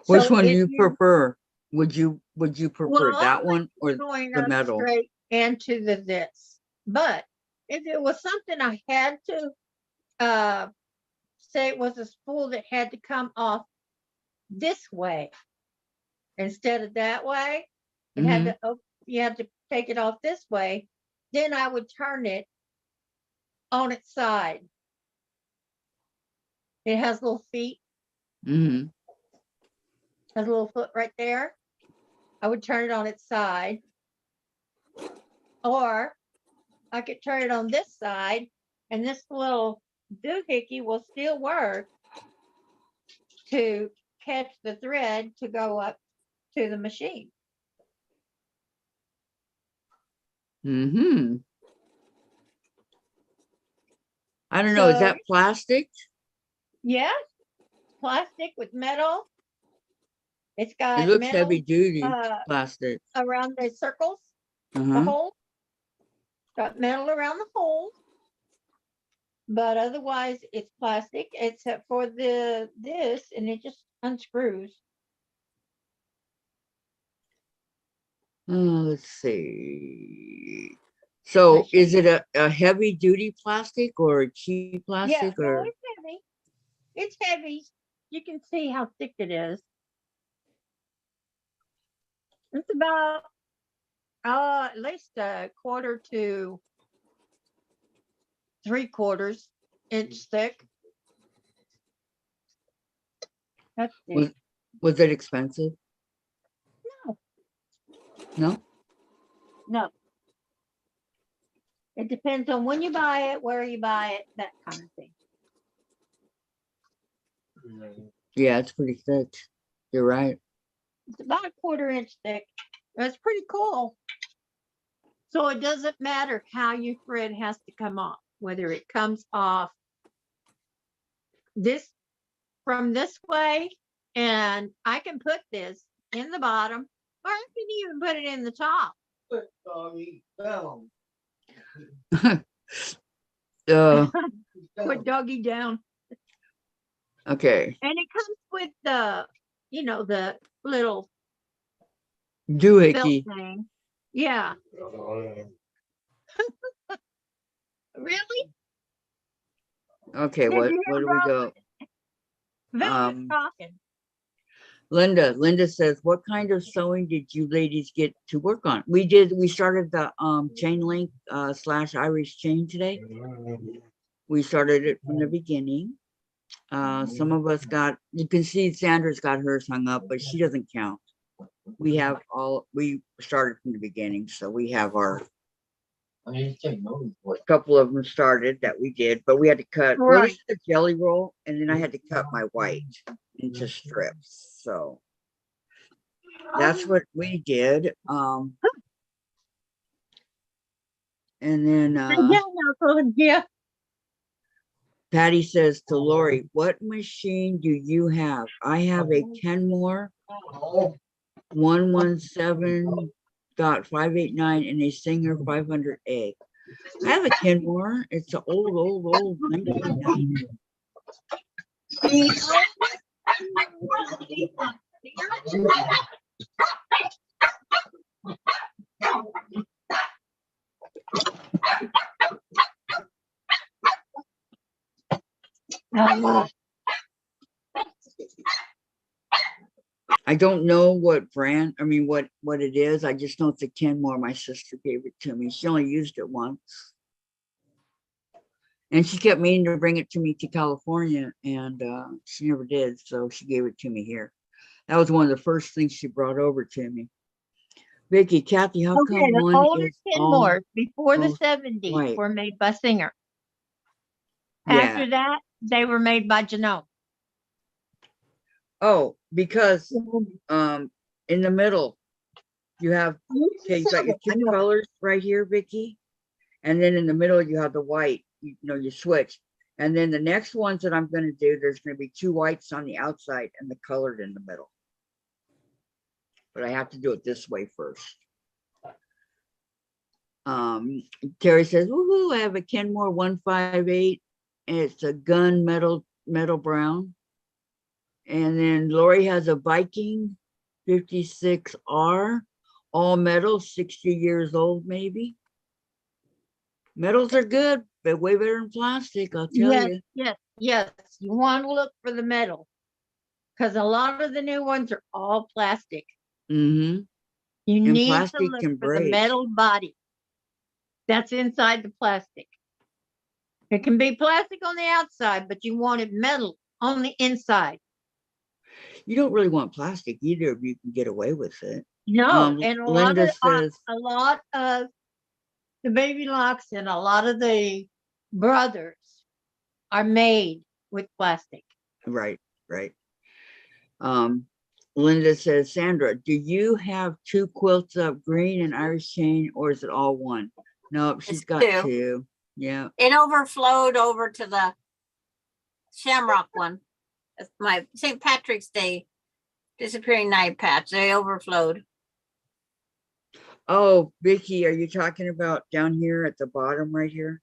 Which So one do if you you're- prefer? Would you prefer Well, that I one or going the up metal? straight into this. But if it was something I had to say it was a spool that had to come off this way instead of that way, it had to you had to take it off this way, then I would turn it on its side. It has little feet, Mm-hmm. has a little foot right there. I would turn it on its side. Or I could turn it on this side, and this little doohickey will still work to catch the thread to go up to the machine. Mm-hmm. I don't know. Is So, that plastic? yeah, plastic with metal. It's It got looks heavy metal duty plastic. around the circles, the Uh-huh. hole. Got metal around the hole. But otherwise it's plastic except for this, and it just unscrews. Let's see. So is it a heavy duty plastic or a cheap Yeah, plastic no, or? it's heavy. It's heavy. You can see how thick it is. It's about at least a quarter to 3/4 inch thick. That's thick. Was it expensive? No, No? no. It depends on when you buy it, where you buy it, that kind of thing. Yeah, it's pretty thick. You're right. It's about a 1/4 inch thick. That's pretty cool. So it doesn't matter how your thread has to come off, whether it comes off this from this way, and I can put this in the bottom, or I can even put it in the top. Put doggy down. Okay. And it comes with the little belt Doohickey. thing. Yeah. Really? Okay, Did what you do hear we go? Velvet's talking. Linda says, what kind of sewing did you ladies get to work on? We started the chain link / Irish chain today. We started it from the beginning. Some of us you can see Sandra's got hers hung up, but she doesn't count. We started from the beginning, so we have our couple of them started that we did, but we had to cut. Well, this is a jelly roll, and then I had to cut my white into strips. So that's what we did. And then Yeah. Patty says to Lori, what machine do you have? I have a Kenmore 117.589 and a Singer 500A. I have a Kenmore. It's an old 1990. I don't know what brand, what it is. I just know it's a Kenmore. My sister gave it to me. She only used it once. And she kept meaning to bring it to me to California, and she never did. So she gave it to me here. That was one of the first things she brought over to me. Vicki, Kathy, how come The one older is Kenmores before the all 70s white? were made by Singer. Yeah. After that, they were made by Janome. Oh, because in the middle, you have, okay, you got your I two know. colors right here, Vicki. And then in the middle, you have the white, you know, you switch. And then the next ones that I'm gonna do, there's gonna be two whites on the outside and the colored in the middle. But I have to do it this way first. Terry says, woohoo, I have a Kenmore 158 and it's a gun metal brown. And then Lori has a Viking 56R, all metal, 60 years old maybe. Metals are good, but way better than plastic, I'll tell Yes, you. yes, yes. You want to look for the metal. Because a lot of the new ones are all plastic. Mm-hmm. You And need to plastic look can for the break. metal body that's inside the plastic. It can be plastic on the outside, but you want it metal on the inside. You don't really want plastic either if you can get away with it. No, and Linda says, a lot of the baby locks and a lot of the brothers are made with plastic. right. Linda says, Sandra, do you have two quilts of green and Irish chain, or is it all one? Nope, she's It's got two. two. Yeah. It overflowed over to the Shamrock one. It's my St. Patrick's Day disappearing night patch. They overflowed. Oh, Vicki, are you talking about down here at the bottom right here?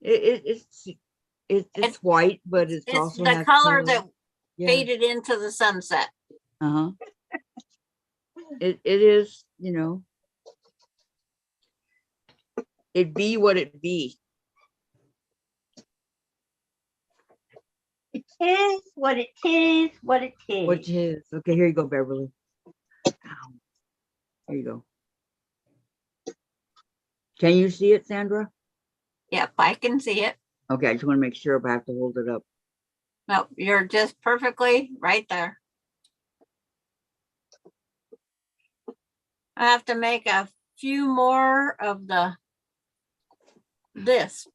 It's white, but it's It's also the has color that Yeah. faded into the sunset. Uh-huh. It is, you know, it be what it be. It is what it is, what it is. What is? Okay, here you go, Beverly. Ow. Here you go. Can you see it, Sandra? Yep, I can see it. Okay, I just want to make sure if I have to hold it up. No, you're just perfectly right there. I have to make a few more of this.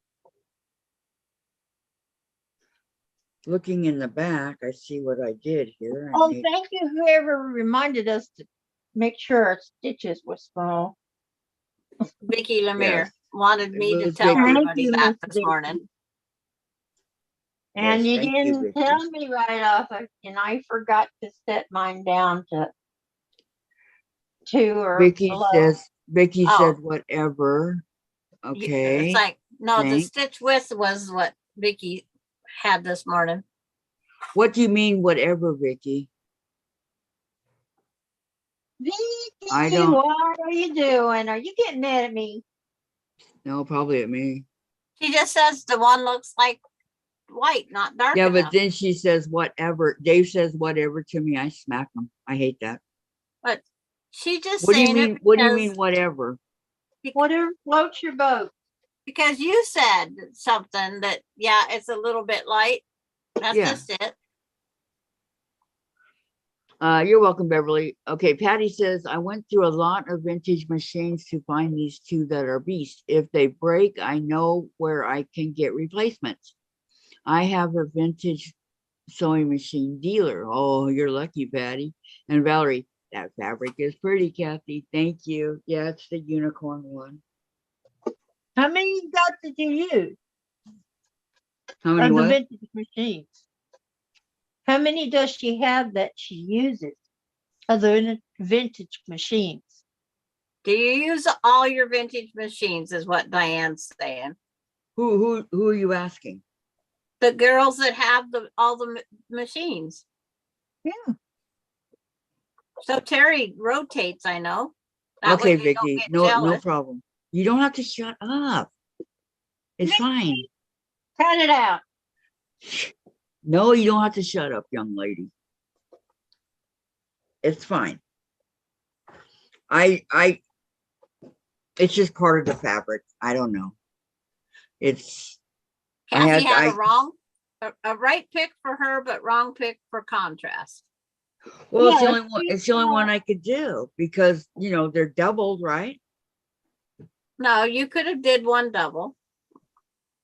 Looking in the back, I see what I did here. I Oh, made- thank you, whoever reminded us to make sure our stitches were small. Vicki Lemire Yes. wanted It me to was tell Vicki. everybody Thank you, that Miss this Vicki. morning. And Yes, you thank you, didn't Vicki. tell me right off, and I forgot to set mine down to 2 or Vicki below. says, Vicki Oh. said whatever. Okay. It's like, no, the thanks. stitch width was what Vicki had this morning. What do you mean, whatever, Vicki? Vicki, I don't- what are you doing? Are you getting mad at me? No, probably at me. She just says the one looks like white, not dark Yeah, but enough. then she says whatever. Dave says whatever to me. I smack him. I hate that. But she just What do you saying mean? it What do you because- mean, whatever? Whatever floats your boat. because you said something that, yeah, it's a little bit light. That's Yeah. just it. You're welcome, Beverly. Okay, Patty says, I went through a lot of vintage machines to find these two that are beasts. If they break, I know where I can get replacements. I have a vintage sewing machine dealer. Oh, you're lucky, Patty. And Valerie, that fabric is pretty, Kathy. Thank you. Yeah, it's the unicorn one. How many dots did you use How many of the what? vintage machines? How many does she have that she uses of the vintage machines? Do you use all your vintage machines is what Diane's saying. Who are you asking? The girls that have all the machines. Yeah. So Terry rotates, I know. That Okay, way you don't Vicki. get No jealous. problem. You don't have to shut up. It's Vicki. fine. Cut it out. No, you don't have to shut up, young lady. It's fine. It's just part of the fabric. I don't know. It's, Kathy had a right pick for her, but wrong pick for contrast. well, it's the Yeah, only one, it's the only one I could do because, you know, they're doubled, right? No, you could have did one double.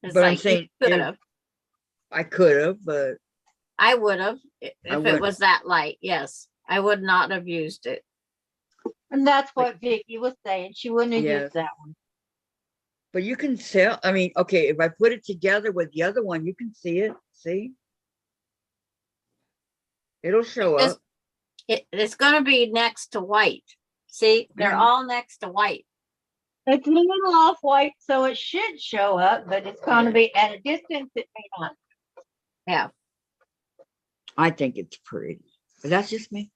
It's But I'm like saying you could it- have. I could have, but I would have, if it would- was that light, yes. I would not have used it. And that's what Vicki was saying. She wouldn't have Yes. used that one. But you can sell, I mean, okay, if I put it together with the other one, you can see it, see? It'll show This- up. It's gonna be next to white. See, they're Mhm. all next to white. It's a little off white, so it should show up, but it's going to be at a distance. It may not. Yeah. I think it's pretty, but that's just me.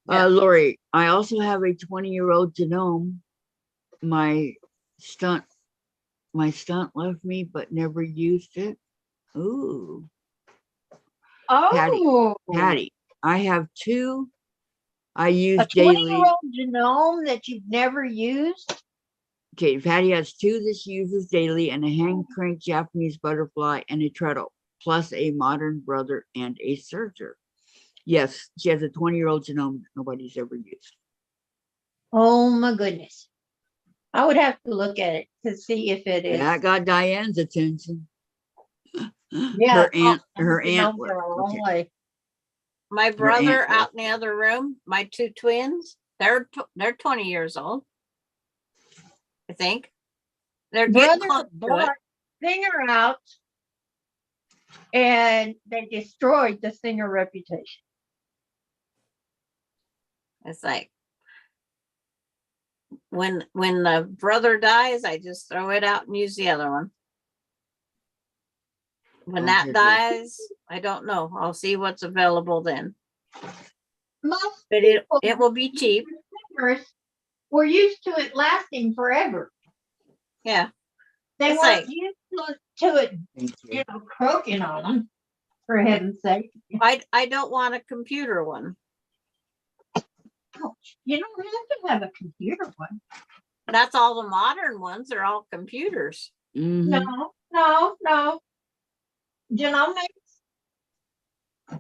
Yeah. Lori, I also have a 20-year-old genome. My stunt left me, but never used it. Ooh, Oh, Patty, I have two I a use daily. 20-year-old genome that you've never used? Okay, Patty has two that she uses daily, and a hand crank Japanese butterfly and a treadle, plus a modern brother and a serger. Yes, she has a 20-year-old genome that nobody's ever used. Oh my goodness. I would have to look at it to see if it is. That got Diane's attention. Yeah, her aunt. gnomes are a long Okay. way. My aunt brother was- out in the other room, my two twins, they're 20 years old. I think. They're getting Brother close to it. brought Singer out and they destroyed the Singer reputation. It's like when the brother dies, I just throw it out and use the other one. When Oh, that dear. dies, I don't know. I'll see what's available then. Most But it will be cheap. singers were used to it lasting forever. Yeah. They It's weren't like- used to it, Thank you. you know, croaking on them, for heaven's sake. I don't want a computer one. You don't have to have a computer one. That's all the modern ones. They're all computers. Mhm. No.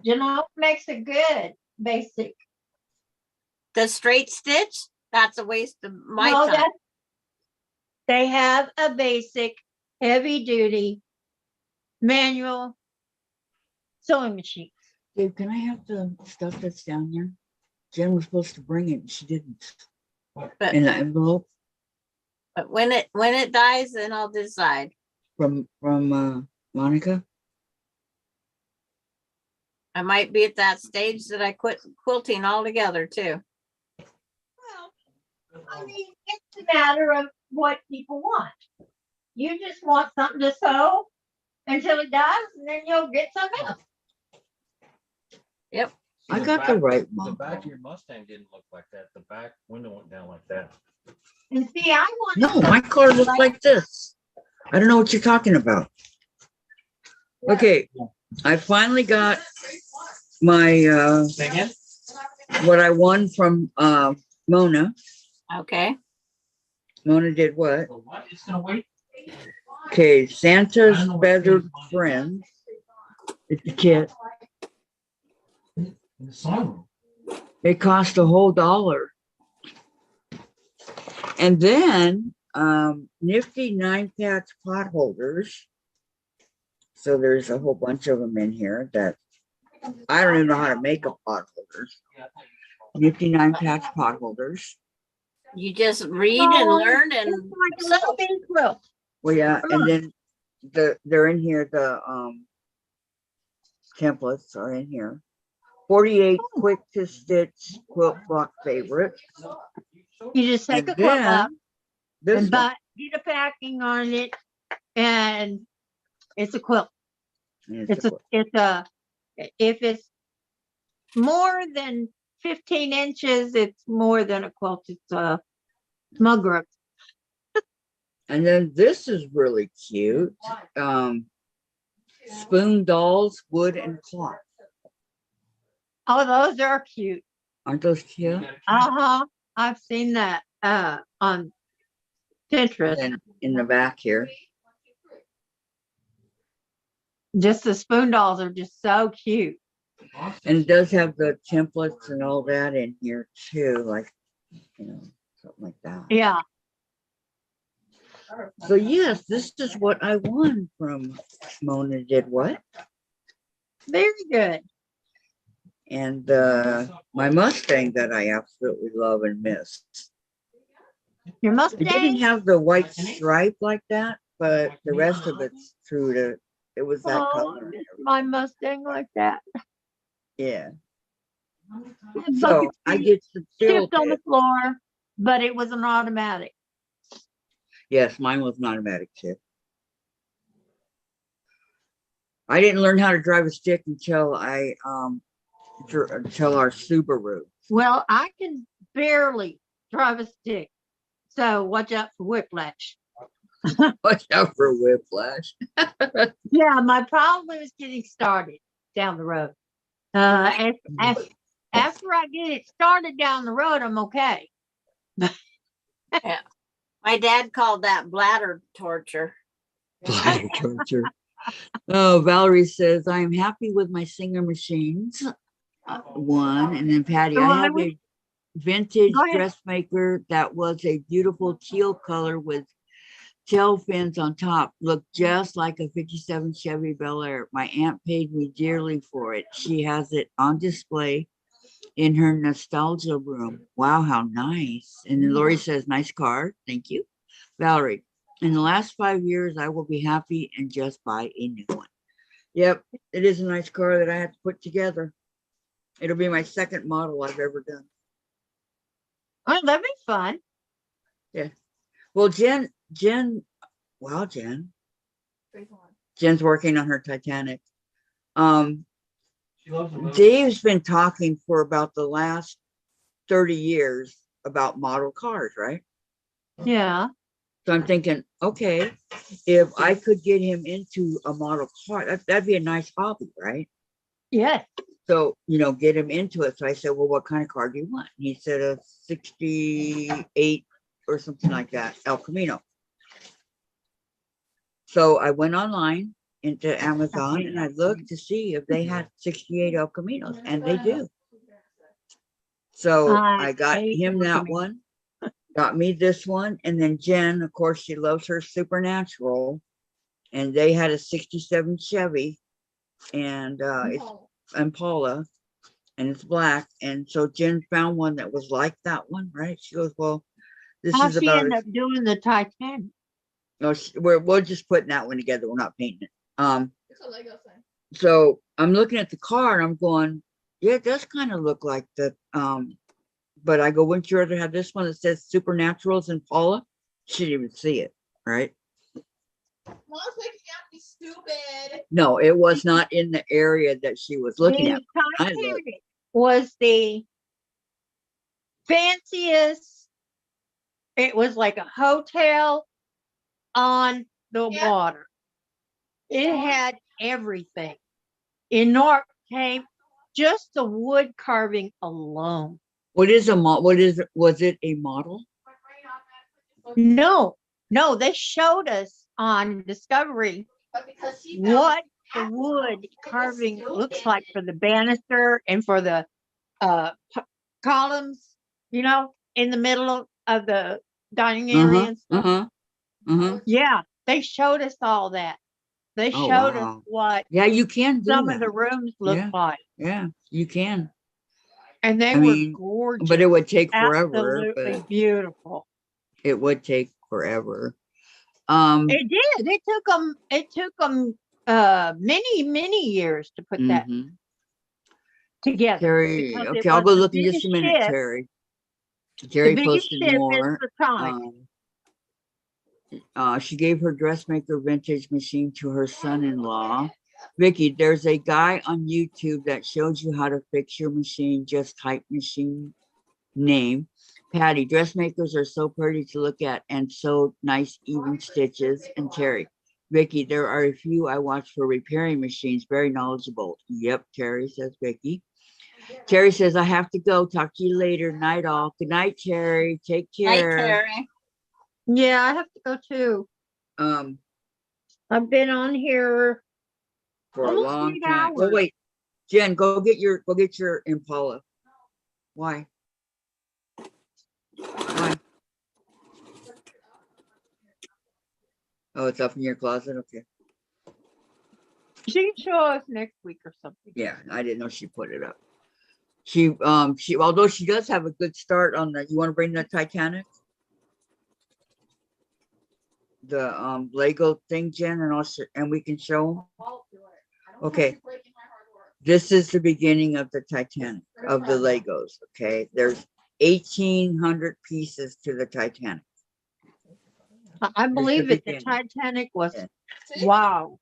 Genome makes a good basic. The straight stitch, that's a waste of my No, time. that- They have a basic, heavy duty manual sewing machine. Dave, can I have the stuff that's down there? Jen was supposed to bring it, and she didn't. But- In the envelope But when it dies, then I'll decide. from Monica. I might be at that stage that I quit quilting altogether too. Well, I mean, it's a matter of what people want. You just want something to sew until it dies, and then you'll get something else. Yep. I got the right The one. back of your Mustang didn't look like that. The back window went down like that. And see, I want. No, my car looks like this. I don't know what you're talking about. Okay, I finally got my Say again? what I won from Mona. Okay. Mona did what? For what? It's gonna wait. Okay, Santa's I don't know what Feathered things mine- Friend. It's a kit. In the sunroom. It cost a whole $1. And then nifty 9-patch pot holders. So there's a whole bunch of them in here that I don't even know how to make a pot holder. Nifty 9-patch pot holders. You just read and Oh, learn It's and like a little bitty quilt. Well, yeah, and then they're in here. The templates are in here. 48 quick to stitch quilt block favorites. You just take And a quilt out then this and one. get a packing on it, and it's a quilt. And It's a a, quilt. if it's more than 15 inches, it's more than a quilt. It's a smug grip. And then this is really cute. Spoon dolls, wood and cloth. Oh, those are cute. Aren't those cute? Uh-huh. I've seen that on Pinterest. And in the back here. Just the spoon dolls are just so cute. And it does have the templates and all that in here too, like, you know, something like that. Yeah. So yes, this is what I won from Mona did what? Very good. And my Mustang that I absolutely love and miss. Your It didn't Mustang? have the white stripe like that, but the rest of it's true to, it was that Oh, color. I miss my Mustang like that. Yeah. That So bucket I seat get to feel shift on the it. floor, but it was an automatic. Yes, mine was an automatic shift. I didn't learn how to drive a stick until until our Subaru. Well, I can barely drive a stick. So watch out for whiplash. Watch out for whiplash. Yeah, my problem is getting started down the road. After I get it started down the road, I'm okay. My dad called that bladder torture. Bladder torture. Oh, Valerie says, I'm happy with my Singer machines. One. And then Patty, I have a vintage Go ahead. dressmaker that was a beautiful teal color with tail fins on top. Looked just like a 57 Chevy Bel Air. My aunt paid me dearly for it. She has it on display in her nostalgia room. Wow, how nice. And then Lori says, nice car. Thank you. Valerie, in the last 5 years, I will be happy and just buy a new one. Yep, it is a nice car that I have to put together. It'll be my second model I've ever done. Oh, that'd be fun. Yeah. Well, Jen's working on her Titanic. Dave's been talking for about the last 30 years about model cars, right? Yeah. So I'm thinking, okay, if I could get him into a model car, that'd be a nice hobby, right? Yes. So, get him into it. So I said, well, what kind of car do you want? He said a 68 or something like that, El Camino. So I went online into Amazon and I looked to see if they had 68 El Caminos, and they do. So I got hate him El that Camino. one, got me this one, and then Jen, of course, she loves her Supernatural, and they had a 67 Chevy, and it's Impala, and it's black. And so Jen found one that was like that one, right? She goes, well, this How'd is she about end it. up doing the Titanic? No, we're just putting that one together. We're not painting it. It's a Lego thing. So I'm looking at the car and I'm going, yeah, it does kind of look like the but I go, wouldn't you rather have this one that says Supernaturals and Paula? She didn't even see it, right? Mom's making me out to be stupid. No, it was not in the area that she was looking at. The I looked. Titanic was the fanciest. It was like a hotel on the water. It had everything. In North came just the wood carving alone. What is a model? Was it a model? No, they showed us on Discovery what the wood carving looks like for the banister and for the columns, in the middle of the dining area and stuff. Yeah, they showed us all that. They Oh, showed us wow. what Yeah, you can do some that. of the rooms look like. Yeah, you can. And they I were mean, gorgeous. but it would take forever. Absolutely But beautiful. it would take forever. It did. It took them many years to put that together. Terry, because okay, it I'll was go the look in just a biggest minute, ship. Terry. The Terry biggest posted ship at more. the time. She gave her dressmaker vintage machine to her son-in-law. Vicki, there's a guy on YouTube that shows you how to fix your machine. Just type machine name. Patty, dressmakers are so pretty to look at and so nice, even stitches. And Terry, Vicki, there are a few I watch for repairing machines. Very knowledgeable. Yep, Terry, says Vicki. Terry says, I have to go. Talk to you later. Night all. Good night, Terry. Take care. Night, Terry. Yeah, I have to go too. I've been on here For a almost long 8 time. Well, hours. wait, Jen, go get your Impala. Why? Oh, it's up in your closet. Okay. She can show us next week or something. Yeah, I didn't know she put it up. She although she does have a good start on the, you want to bring the Titanic? The Lego thing, Jen, and also, and we can show 'em? I'll do it. I don't want Okay. you breaking my hard work. This is the beginning of the Titanic, of the Legos, okay? There's 1,800 pieces to the Titanic. I believe it. The beginning. Titanic was, Yeah. See? wow.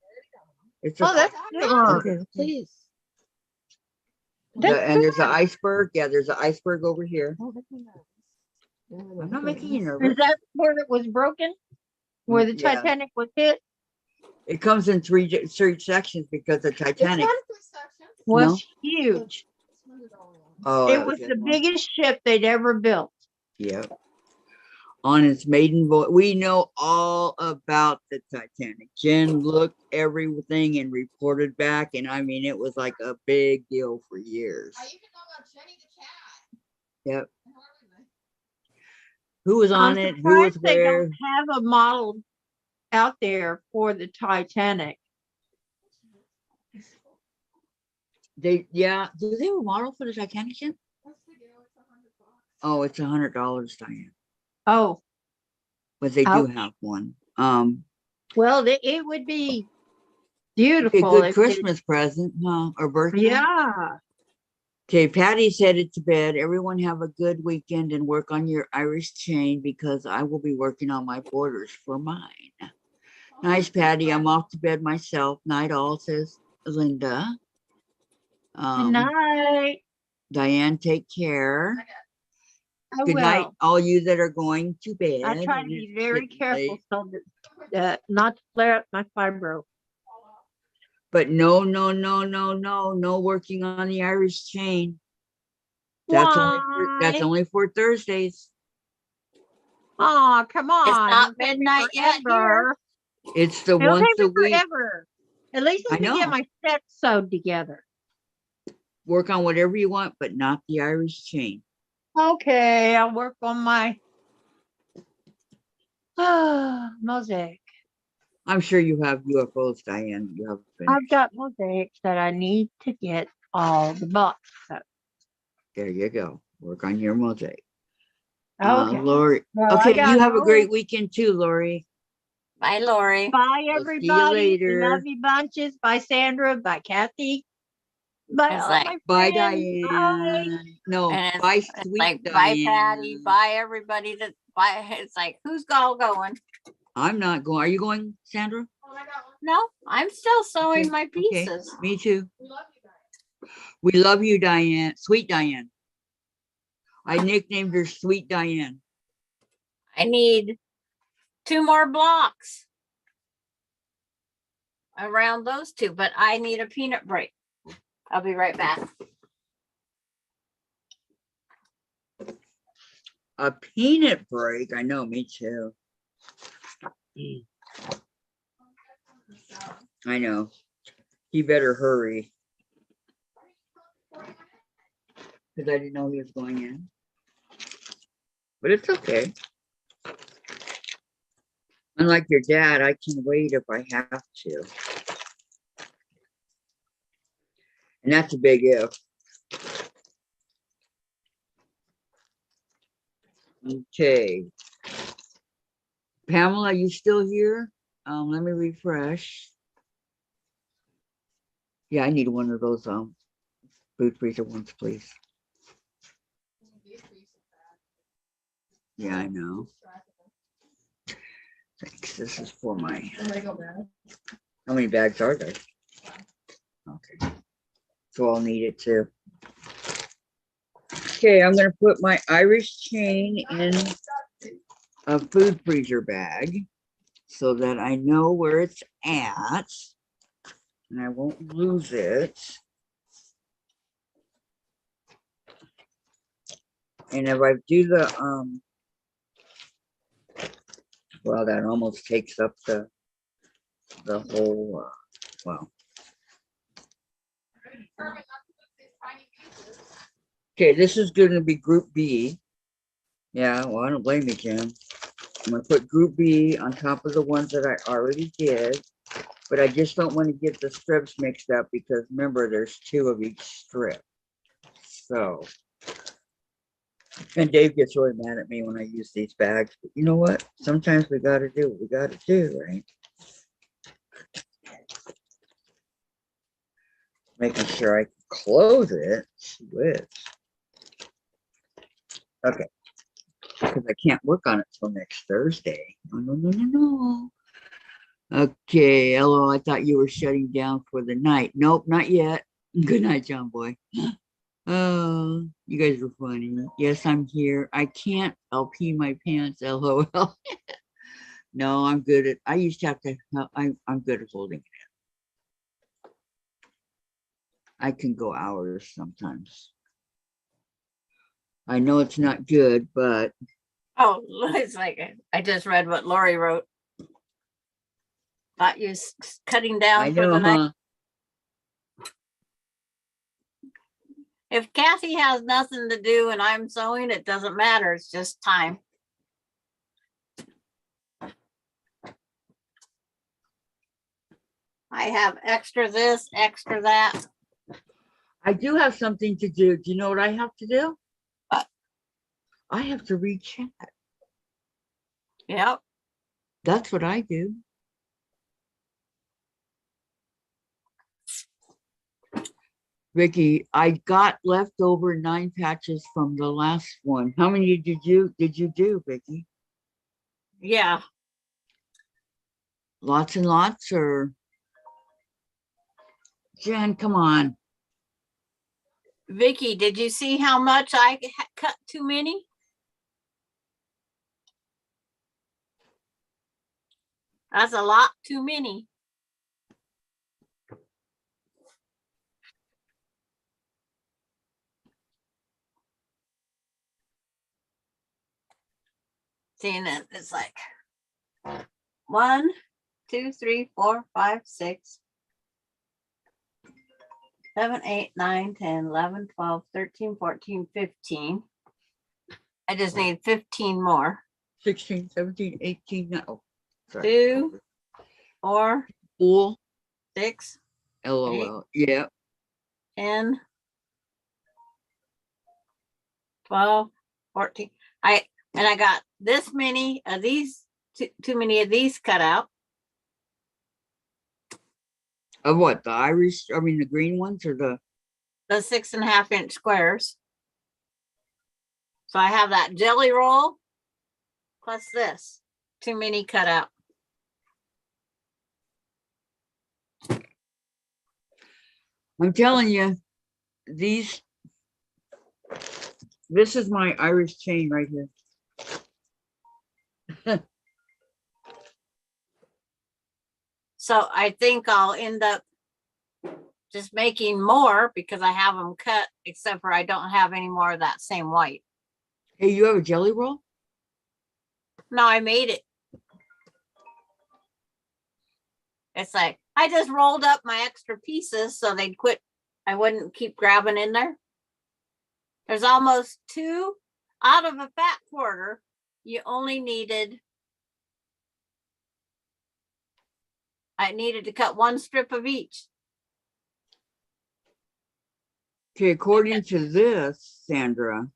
It's Oh, a, that's good. okay, please. That's And there's good. an iceberg. Yeah, there's an iceberg over here. I'm not making you nervous. Is that where it was broken? Where the Yeah. Titanic was hit? It comes in three sections because the It's Titanic. not a quick section. Was huge. Oh, It that was good the one. biggest ship they'd ever built. Yep. On its maiden voyage. We know all about the Titanic. Jen looked everything and reported back. And I mean, it was like a big deal for years. I even know about Jenny the cat. Yep. and Harley. Who was on I'm it? Who was surprised they where? don't have a model out there for the Titanic. Yeah. Do they have a model for the Titanic, Jen? What's the deal? It's $100. Oh, it's $100, Diane. Oh, But they do Ouch. have one. well, it would be It'd be a beautiful. good if it- Christmas present, huh? Or birthday. Yeah. Okay, Patty's headed to bed. Everyone have a good weekend and work on your Irish chain because I will be working on my borders for mine. Nice, Patty. I'm off to bed myself. Night all, says Linda. Good night. Diane, take care. I Good night, will. all you that are going to bed. I try to and be it's very getting careful late. so that not to flare up my fibro. But no working on the Irish chain. That's Why? only for Thursdays. Oh, come on. It's not It'll take me midnight yet here. forever. It's the It'll once take a me week. forever. At least I let me know. get my steps sewed together. Work on whatever you want, but not the Irish chain. Okay, I'll work on my mosaic. I'm sure you have UFOs, Diane. You have I've got mosaics that I need to get all the boxes up. There you go. Work on your mosaic. Okay. Lori. Well, I Okay, you gotta have a go. great weekend too, Lori. Bye, Lori. Bye, We'll see you everybody. later. Love you bunches. Bye, Sandra. Bye, Kathy. Bye, It's all like- my Bye, friends. Bye. Diane. No, And bye, it's sweet like, Diane. bye, Patty. Bye, everybody. That bye. It's like, who's all going? I'm not going. Are you going, Sandra? Oh, I got one. No, I'm still sewing Okay, my okay. pieces. Me too. We love you guys. We love you, Diane. Sweet Diane. I nicknamed her Sweet Diane. I need 2 more blocks around those two, but I need a peanut break. I'll be right back. A peanut break. I know, me too. I know. He better hurry. Because I didn't know he was going in. But it's okay. Unlike your dad, I can wait if I have to. And that's a big if. Okay. Pamela, are you still here? Let me refresh. Yeah, I need one of those food freezer ones, please. Yeah, I know. Thanks. This is for my. How many bags are there? Okay. So I'll need it too. Okay, I'm gonna put my Irish chain in a food freezer bag so that I know where it's at and I won't lose it. And if I do the well, that almost takes up the whole well. Okay, this is going to be group B. Yeah, well, I don't blame you, Kim. I'm going to put group B on top of the ones that I already did. But I just don't want to get the strips mixed up because remember, there's 2 of each strip. So, and Dave gets really mad at me when I use these bags. But you know what? Sometimes we got to do what we got to do, right? Making sure I can close it. Switch. Okay. Because I can't work on it till next Thursday. No, no, no, no, no. Okay, hello. I thought you were shutting down for the night. Nope, not yet. Good night, John Boy. Oh, you guys are funny. Yes, I'm here. I can't. I'll pee my pants. LOL. No, I'm good at. I used to have to. I'm good at holding it in. I can go hours sometimes. I know it's not good, but Oh, it's like, I just read what Lori wrote. Thought you cutting I down for know, the night. huh? If Kathy has nothing to do and I'm sewing, it doesn't matter. It's just time. I have extra this, extra that. I do have something to do. Do you know what I have to do? What? I have to read chat. Yep. That's what I do. Vicki, I got leftover 9 patches from the last one. How many did you do, Vicki? Yeah. Lots and lots, or Jen, come on. Vicki, did you see how much I cut too many? That's a lot too many. Seeing it, it's like 1, 2, 3, 4, 5, 6, 7, 8, 9, 10, 11, 12, 13, 14, 15. I just need 15 more. 16, 17, 18. No. Sorry. 2, 4, Cool. 6, LOL. Yeah. 10, 12, 14. I got this many of these, too many of these cut out. Of what? The Irish, I mean, the green ones or the. The 6.5 inch squares. So I have that jelly roll plus this, too many cut out. I'm telling you, this is my Irish chain right here. So I think I'll end up just making more because I have them cut, except for I don't have any more of that same white. Hey, you have a jelly roll? No, I made it. It's like, I just rolled up my extra pieces so they'd quit. I wouldn't keep grabbing in there. There's almost 2 out of a fat quarter. You only needed, I needed to cut 1 strip of each. Okay, according to this, Sandra,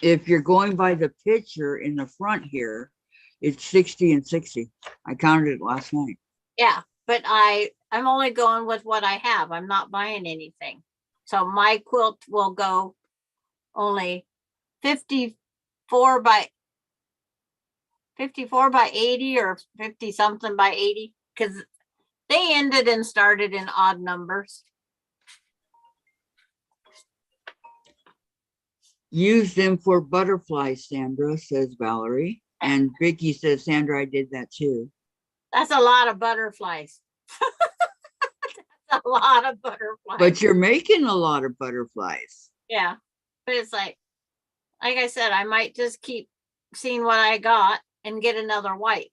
if you're going by the picture in the front here, it's 60 and 60. I counted it last night. Yeah, but I'm only going with what I have. I'm not buying anything. So my quilt will go only 54 by 80 or 50 something by 80, because they ended and started in odd numbers. Use them for butterflies, Sandra, says Valerie. And Vicki says, Sandra, I did that too. That's a lot of butterflies. That's a lot of butterflies. But you're making a lot of butterflies. Yeah, but it's like I said, I might just keep seeing what I got and get another white.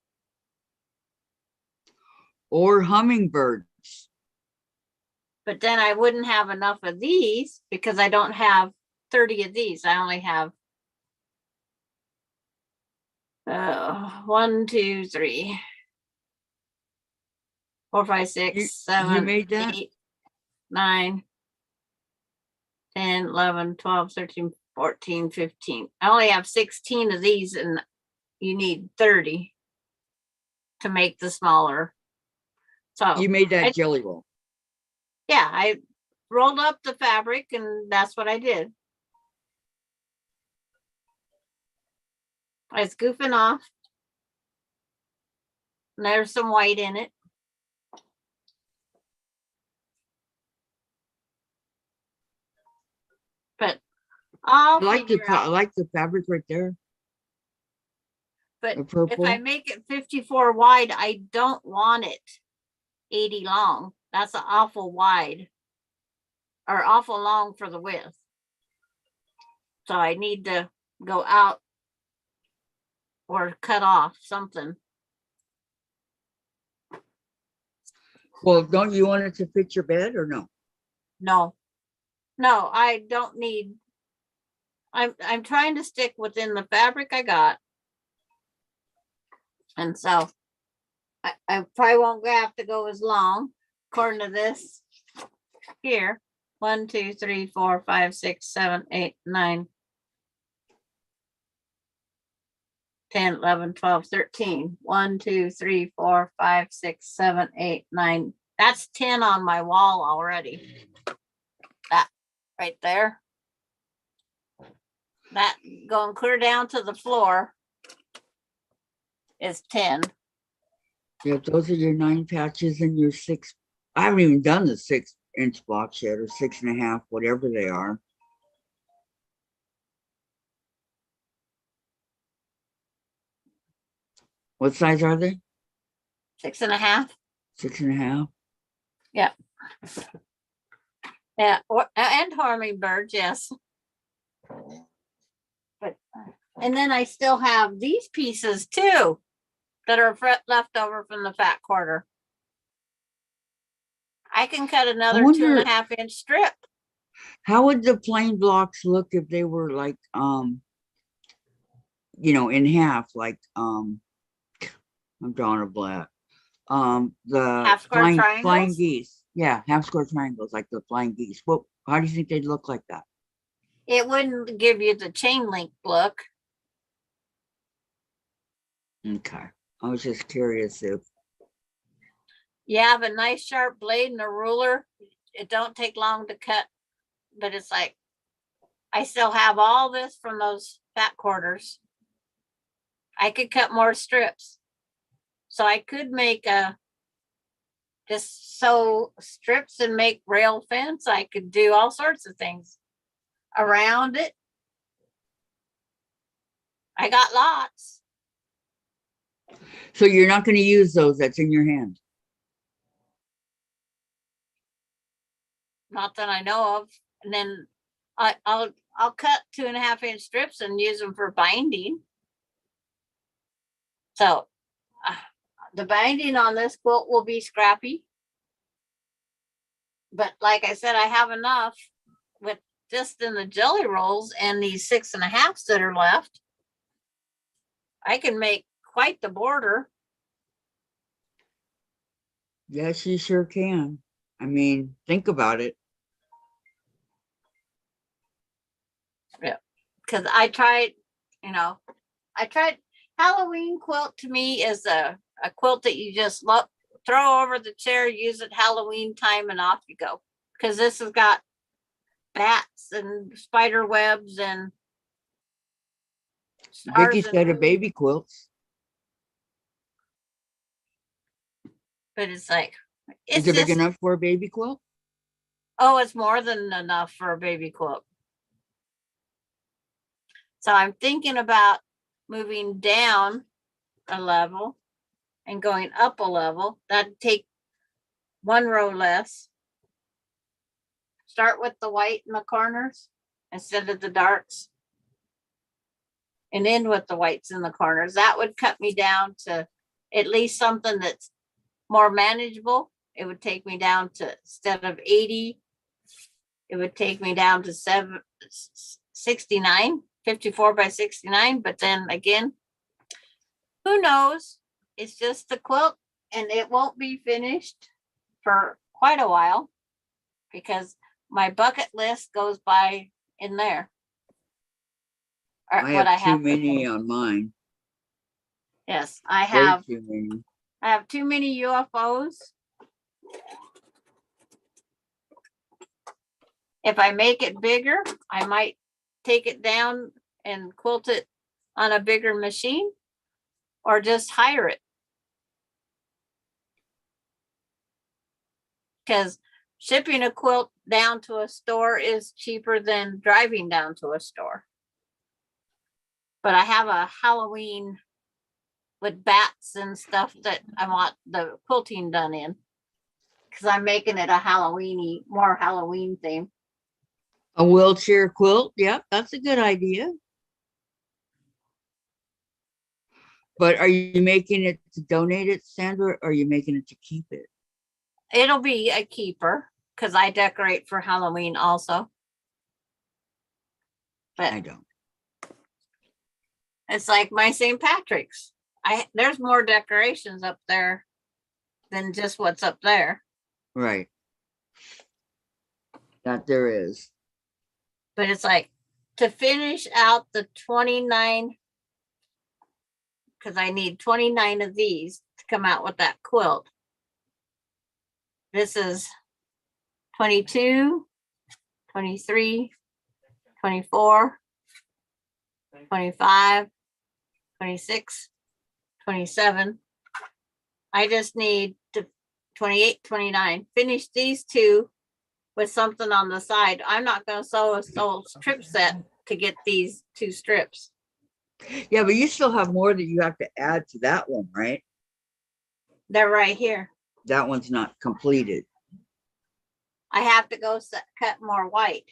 Or hummingbirds. But then I wouldn't have enough of these because I don't have 30 of these. I only have 1, 2, 3, 4, 5, You- 6, you 7, made that? 8, 9, 10, 11, 12, 13, 14, 15. I only have 16 of these and you need 30 to make the smaller. So You made that I- jelly roll. yeah, I rolled up the fabric and that's what I did. I was goofing off. And there's some white in it. But I'll figure I out. like the fabric right there. But The if purple. I make it 54 wide, I don't want it 80 long. That's an awful wide or awful long for the width. So I need to go out or cut off something. Well, don't you want it to fit your bed or no? No, I don't need. I'm trying to stick within the fabric I got. And so I probably won't have to go as long according to this here. 1, 2, 3, 4, 5, 6, 7, 8, 9, 10, 11, 12, 13. 1, 2, 3, 4, 5, 6, 7, 8, 9. That's 10 on my wall already. That right there. That going clear down to the floor is 10. Yeah, those are your 9 patches and your 6. I haven't even done the 6-inch blocks yet, or 6.5, whatever they are. What size are they? 6.5. 6.5. Yeah, and hummingbirds, yes. But and then I still have these pieces too that are left over from the fat quarter. I can cut another wonder- 2.5-inch strip. How would the plain blocks look if they were like, in half, like, I'm drawing a blank. The Half square flying triangles? geese. Yeah, half square triangles, like the flying geese. Well, how do you think they'd look like that? It wouldn't give you the chain link look. Okay. I was just curious if, You have a nice sharp blade and a ruler. It don't take long to cut, but it's like I still have all this from those fat quarters. I could cut more strips. So I could make just sew strips and make rail fence. I could do all sorts of things around it. I got lots. so you're not going to use those that's in your hand. Not that I know of. And then I'll cut 2.5-inch strips and use them for binding. So the binding on this quilt will be scrappy. But like I said, I have enough with just in the jelly rolls and these 6.5s that are left. I can make quite the border. Yes, you sure can. I mean, think about it. Because I tried Halloween quilt. To me is a quilt that you just throw over the chair, use it Halloween time, and off you go. Because this has got bats and spider webs and stars. Vicki said a and baby quilts. But it's like Is it big enough for a baby quilt? Oh, it's more than enough for a baby quilt. So I'm thinking about moving down a level and going up a level. That'd take 1 row less. Start with the white in the corners instead of the darks. And end with the whites in the corners. That would cut me down to at least something that's more manageable. It would take me down to, instead of 80, it would take me down to 69, 54 by 69. But then again, who knows? It's just the quilt and it won't be finished for quite a while because my bucket list goes by in there. Or I what have I too have to many finish. on mine. Yes, I Way have. too many. I have too many UFOs. If I make it bigger, I might take it down and quilt it on a bigger machine or just hire it. Because shipping a quilt down to a store is cheaper than driving down to a store. But I have a Halloween with bats and stuff that I want the quilting done in. Because I'm making it a Halloweeny, more Halloween theme. A wheelchair quilt. Yep, that's a good idea. But are you making it to donate it, Sandra, or are you making it to keep it? It'll be a keeper because I decorate for Halloween also. But I don't. it's like my St. Patrick's. There's more decorations up there than just what's up there. Right. That there is. But it's like to finish out the 29, because I need 29 of these to come out with that quilt. This is 22, 23, 24, 25, 26, 27. I just need to 28, 29. Finish these two with something on the side. I'm not going to sew a strip set to get these 2 strips. Yeah, but you still have more that you have to add to that one, right? They're right here. That one's not completed. I have to go cut more white.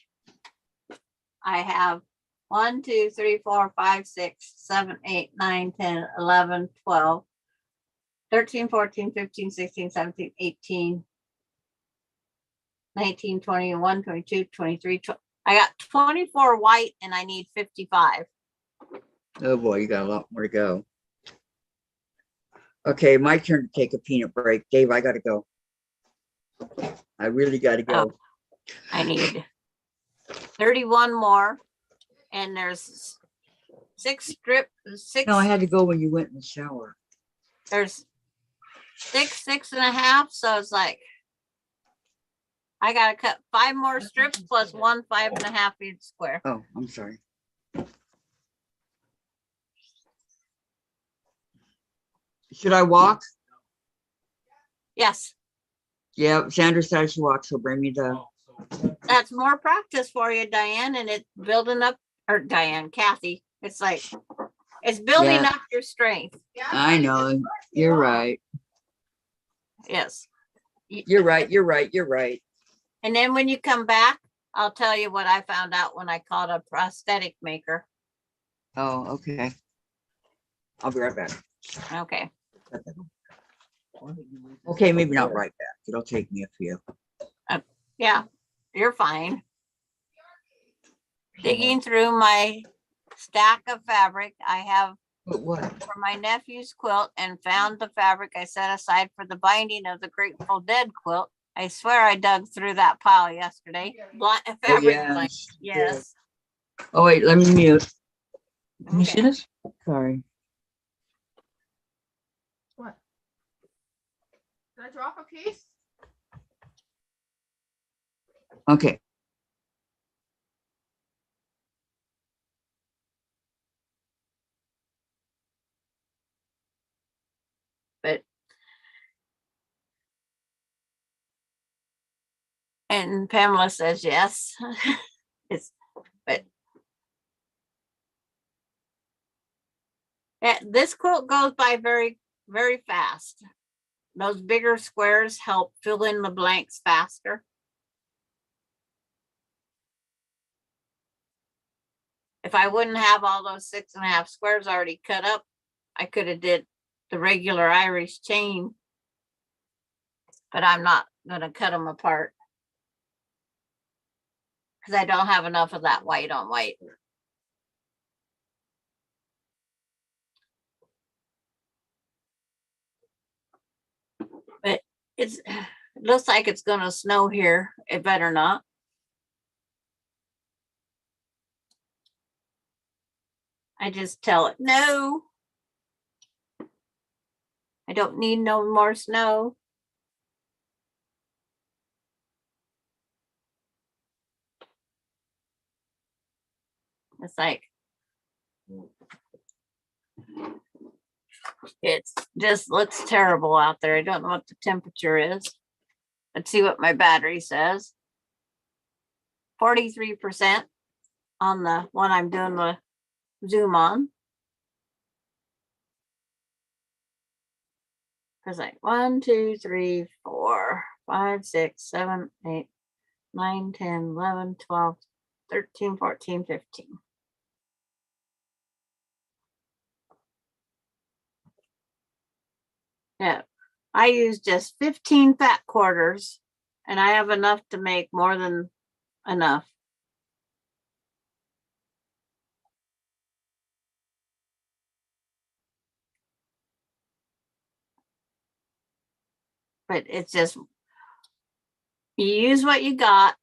I have 1, 2, 3, 4, 5, 6, 7, 8, 9, 10, 11, 12, 13, 14, 15, 16, 17, 18, 19, 21, 22, 23. I got 24 white and I need 55. Oh boy, you got a lot more to go. Okay, my turn to take a peanut break. Dave, I gotta go. I really gotta go. I need 31 more. And there's 6 No, I had to go when you went in the shower. There's 6 and a half. So it's like, I got to cut 5 more strips plus 1 5.5 inch square. Oh, I'm sorry. Should I walk? Yes, Yeah, Sandra said I should walk, so bring me the. that's more practice for you, Diane. And it's building up, or Diane, Kathy. It's like, it's building Yeah. up your strength. I know. You're right. Yes. You're right. You're right. You're right. And then when you come back, I'll tell you what I found out when I called a prosthetic maker. Oh, okay. I'll be right back. Okay. Okay, maybe not right back. It'll take me a few. Yeah, you're fine. Digging through my stack of fabric, I have But what? for my nephew's quilt and found the fabric I set aside for the binding of the Grateful Dead quilt. I swear I dug through that pile yesterday. Fabric yeah. blanket, yes. Oh, wait, let me mute. Can you see Okay. this? Sorry. What? Did I drop a piece? Okay. But and Pamela says yes. It's but this quilt goes by very, very fast. Those bigger squares help fill in the blanks faster. If I wouldn't have all those 6.5 squares already cut up, I could have did the regular Irish chain, but I'm not going to cut them apart because I don't have enough of that white on white. But it's, it looks like it's gonna snow here. It better not. I just tell it, no. I don't need no more snow. It's like, it just looks terrible out there. I don't know what the temperature is. Let's see what my battery says. 43% on the one I'm doing the Zoom on. It's like 1, 2, 3, 4, 5, 6, 7, 8, 9, 10, 11, 12, 13, 14, 15. Yeah, I use just 15 fat quarters and I have enough to make more than enough. But it's just, you use what you got.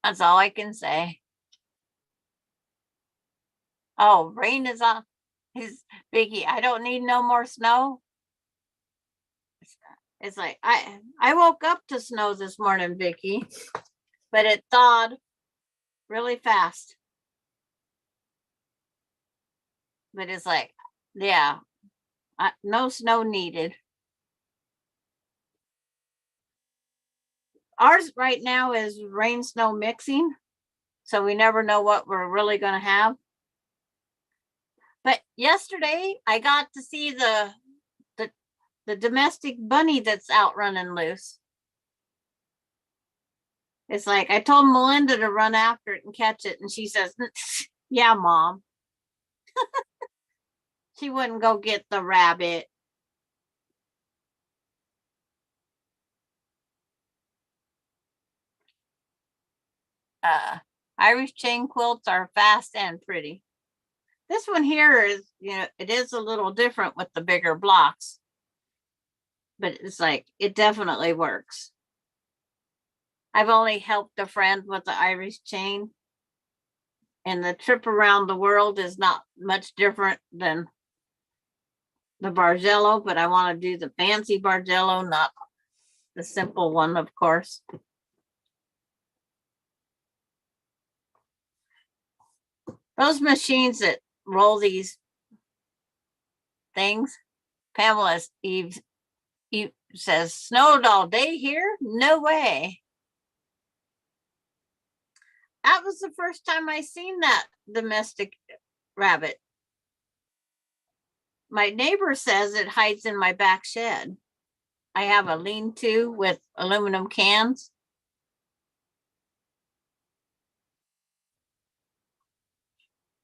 That's all I can say. Oh, rain is on. He's Vicki, I don't need no more snow. It's like, I woke up to snow this morning, Vicki, but it thawed really fast. But it's like, yeah, no snow needed. Ours right now is rain snow mixing, so we never know what we're really going to have. But yesterday I got to see the domestic bunny that's out running loose. It's like, I told Melinda to run after it and catch it, and she says, yeah, Mom. She wouldn't go get the rabbit. Irish chain quilts are fast and pretty. This one here is, it is a little different with the bigger blocks, but it's like, it definitely works. I've only helped a friend with the Irish chain, and the trip around the world is not much different than the Bargello, but I want to do the fancy Bargello, not the simple one, of course. Those machines that roll these things, Pamela's Eve says, snowed all day here? No way. That was the first time I seen that domestic rabbit. My neighbor says it hides in my back shed. I have a lean-to with aluminum cans.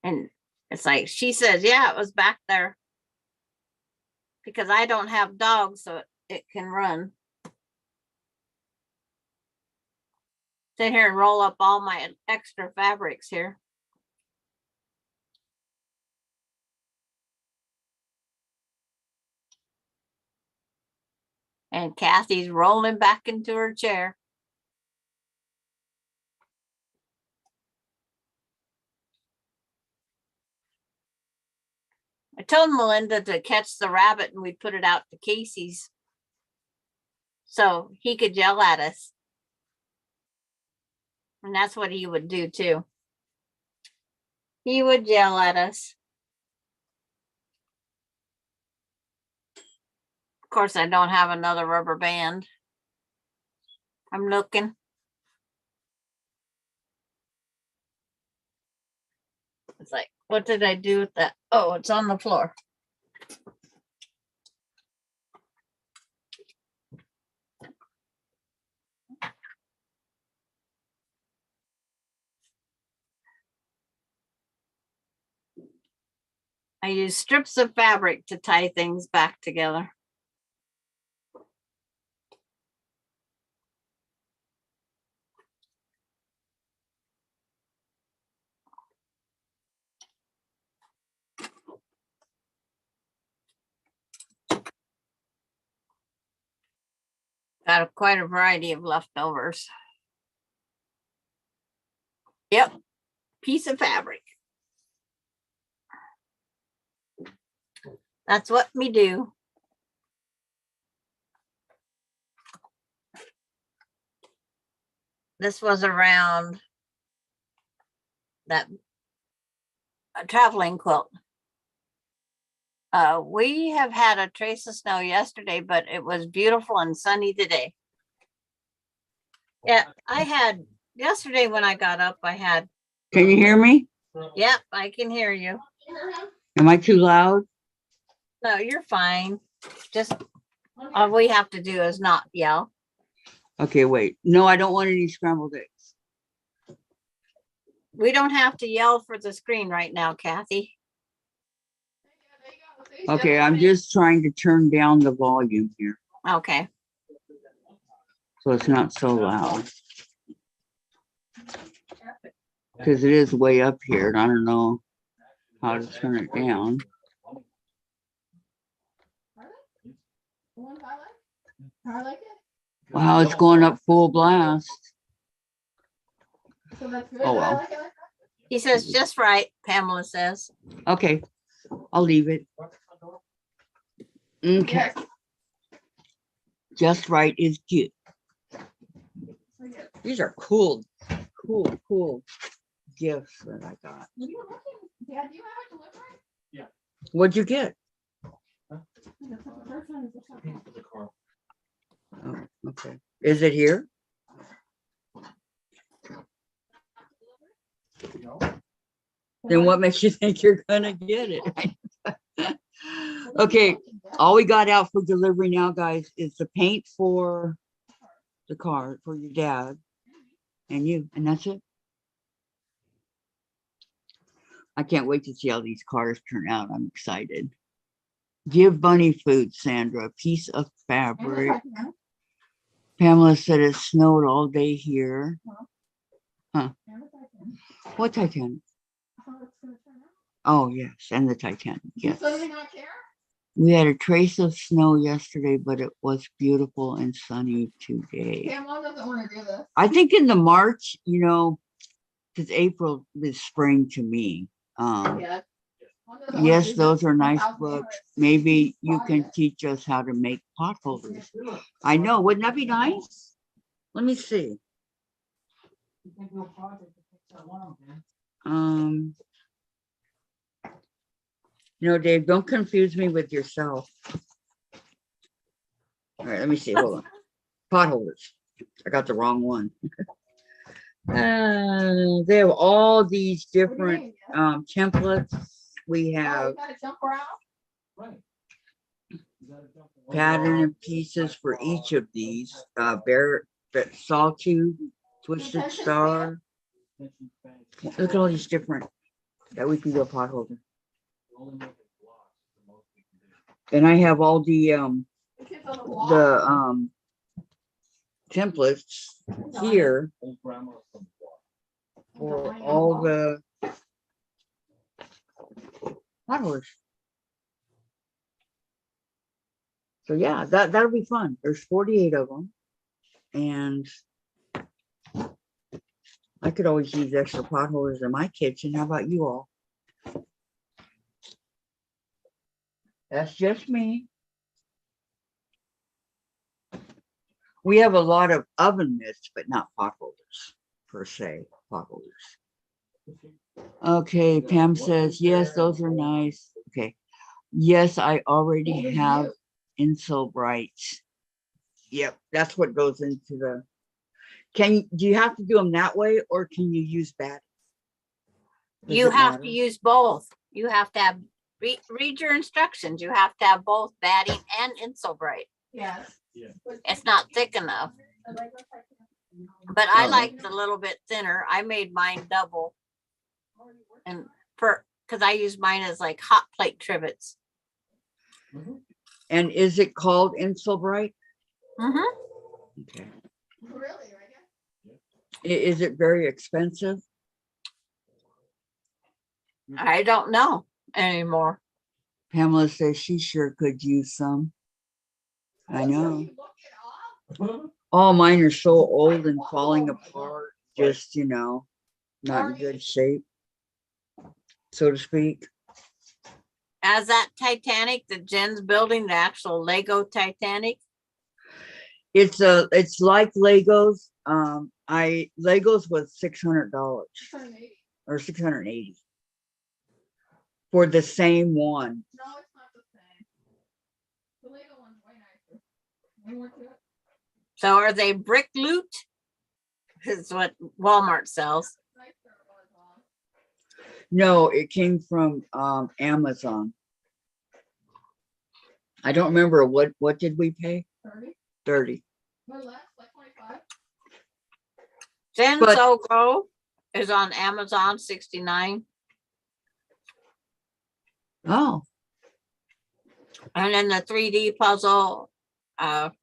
And it's like, she says, yeah, it was back there. Because I don't have dogs, so it can run. Sit here and roll up all my extra fabrics here. And Kathy's rolling back into her chair. I told Melinda to catch the rabbit and we'd put it out to Casey's so he could yell at us. And that's what he would do too. He would yell at us. Of course, I don't have another rubber band. I'm looking. It's like, what did I do with that? Oh, it's on the floor. I use strips of fabric to tie things back together. Got quite a variety of leftovers. Yep, piece of fabric. That's what we do. This was around that a traveling quilt. We have had a trace of snow yesterday, but it was beautiful and sunny today. Yeah, I had yesterday when I got up, I had, Can you hear me? yep, I can hear you. Am I too loud? No, you're fine. Just all we have to do is not yell. Okay, wait. No, I don't want any scrambled eggs. We don't have to yell for the screen right now, Kathy. Okay, I'm just trying to turn down the volume here Okay. so it's not so loud. Because it is way up here and I don't know how to turn it down. Wow, it's going up full blast. Oh well. He says just right, Pamela says. Okay, I'll leave it. Okay. Just right is cute. These are cool gifts that I got. Dad, do you have a delivery? What'd you get? Oh, okay. Is it here? Then what makes you think you're gonna get it? Okay, all we got out for delivery now, guys, is the paint for the car for your dad and you, and that's it. I can't wait to see how these cars turn out. I'm excited. Give bunny food, Sandra, a piece of fabric. Pamela said it snowed all day here. Huh? What Titanic? Oh, yes, and the Titanic, yes. Not care? We had a trace of snow yesterday, but it was beautiful and sunny today. Yeah, Mom doesn't want to do this. I think in the March, you know, because April is spring to me. Yeah. Mom doesn't wanna Yes, do those this. are nice 1,000 books. carrots. Maybe you Buy can it. teach us how to make pot holders. I know, wouldn't that be nice? Let me see. No, Dave, don't confuse me with yourself. All right, let me see. Hold on. Pot holders. I got the wrong one. They have all these different templates. We Oh, have you gotta jump around? pattern and pieces for each of these. Bear, sawtooth, twisted star. Look at all these different that we can do a pot holder. And I have all the The kids on the wall? templates here for all the pot holders. So yeah, that'll be fun. There's 48 of them, and I could always use extra pot holders in my kitchen. How about you all? That's just me. We have a lot of oven mitts, but not pot holders per se. Pot holders. Okay, Pam says yes, those are nice. Okay, yes, I already have Insul Bright. Yep, that's what goes into the. Do you have to do them that way, or can you use that? You have to use both. You have to have, read your instructions. You have to have both batting and Insul Bright. Yes. It's not thick enough. But I liked a little bit thinner. I made mine double. And because I use mine as like hot plate trivets. And is it called Insul Bright? Mm-hmm. Okay. Really, right? Is it very expensive? I don't know anymore. Pamela says she sure could use some. I know. All mine are so old and falling apart, just, not in good shape, so to speak. As that Titanic that Jen's building, the actual Lego Titanic. It's like Legos. Legos was $600 or 680 for the same one. No, it's not the same. The Lego one's way nicer. Way more to it. So are they brick loot? Is what Walmart sells. Nicer it was on. No, it came from Amazon. I don't remember what did we pay? 30. 30. Or less, like 25. Jen's But- Go is on Amazon 69. Oh, And then the 3D puzzle, cotton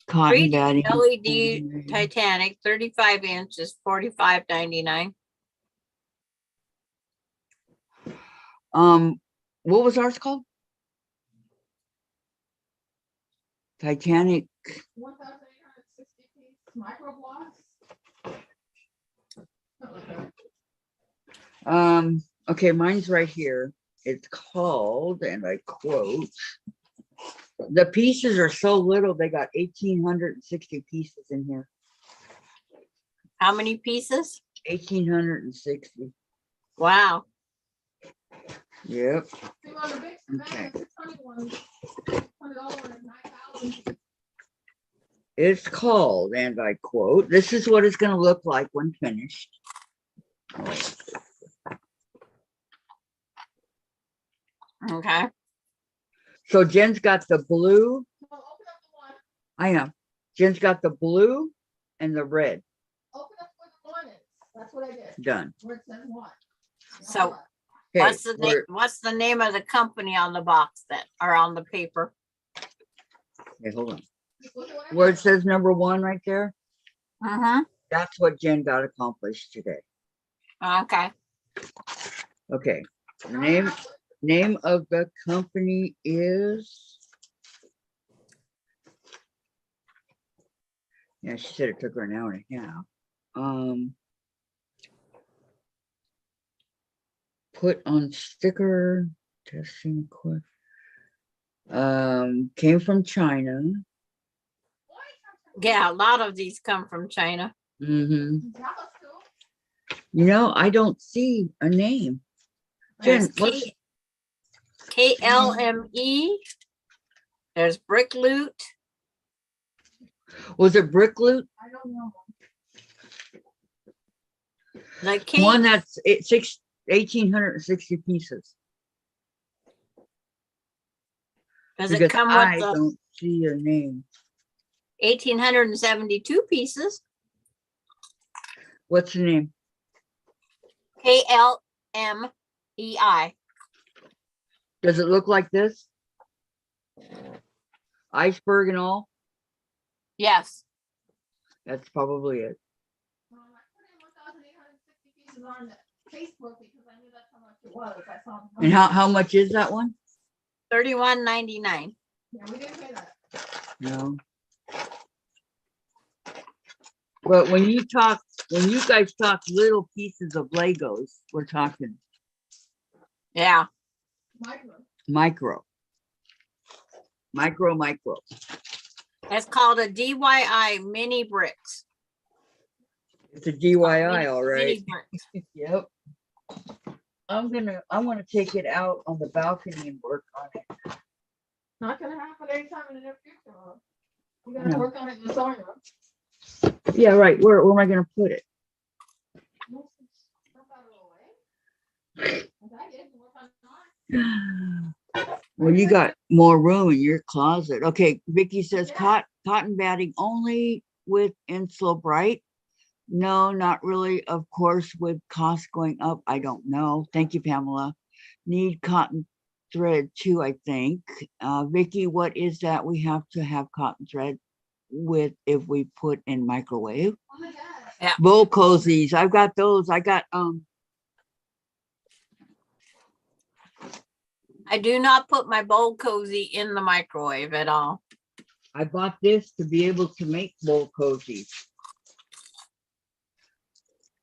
3D batting. LED Titanic 35 inch is $45.99. What was ours called? Titanic. 1,860 piece micro blocks. Okay, mine's right here. It's called, and I quote, the pieces are so little, they got 1,860 pieces in here. How many pieces? 1,860. Wow. Yep. See, on the big Okay. the 600 one, $100 is 9,000. It's called, and I quote, this is what it's going to look like when finished. Okay. So Jen's got the blue. So open up the one. I am. Jen's got the blue and the red. Open up where the one is. That's what I did. Done. Where it says one. So Okay, what's the name of the company on the box that are on the paper? okay, hold on. Just look at what I Where it did. says number 1 right there, Mm-hmm. that's what Jen got accomplished today. Okay. Okay. The name of the company is. Yeah, she said it took her an hour and a half. Put on sticker, testing quick. Came from China. Yeah, a lot of these come from China. Mm-hmm. Tell us to. I don't see a name. There's Jen, what's KLME. There's Brick Loot. was it Brick Loot? I don't know. The K, One that's 1,860 pieces. does it Because come I with the don't see a name. 1,872 pieces? What's the name? KLMEI. Does it look like this? Iceberg and all? Yes. That's probably it. I put in 1,860 pieces on Facebook because I knew that's how much it was. I saw. And how much is that one? $31.99. Yeah, we didn't pay that. No. But when you guys talk little pieces of Legos, we're talking Yeah. Micro. micro. It's called a DIY mini bricks. It's a DIY, all Mini right. bricks. Yep. I want to take it out on the balcony and work on it. Not gonna happen anytime in the near future. You gotta No. work on it in the sewing room. Yeah, right. Where am I gonna put it? Stuff out of the way. As I did, work on mine. Well, you got more room in your closet. Okay, Vicki says cotton batting only with Insula Bright. No, not really. Of course, with costs going up, I don't know. Thank you, Pamela. Need cotton thread too, I think. Vicki, what is that? We have to have cotton thread with if we put in microwave. Oh my God. Yeah. Bowl cozies. I've got those. I got I do not put my bowl cozy in the microwave at all. I bought this to be able to make bowl cozies.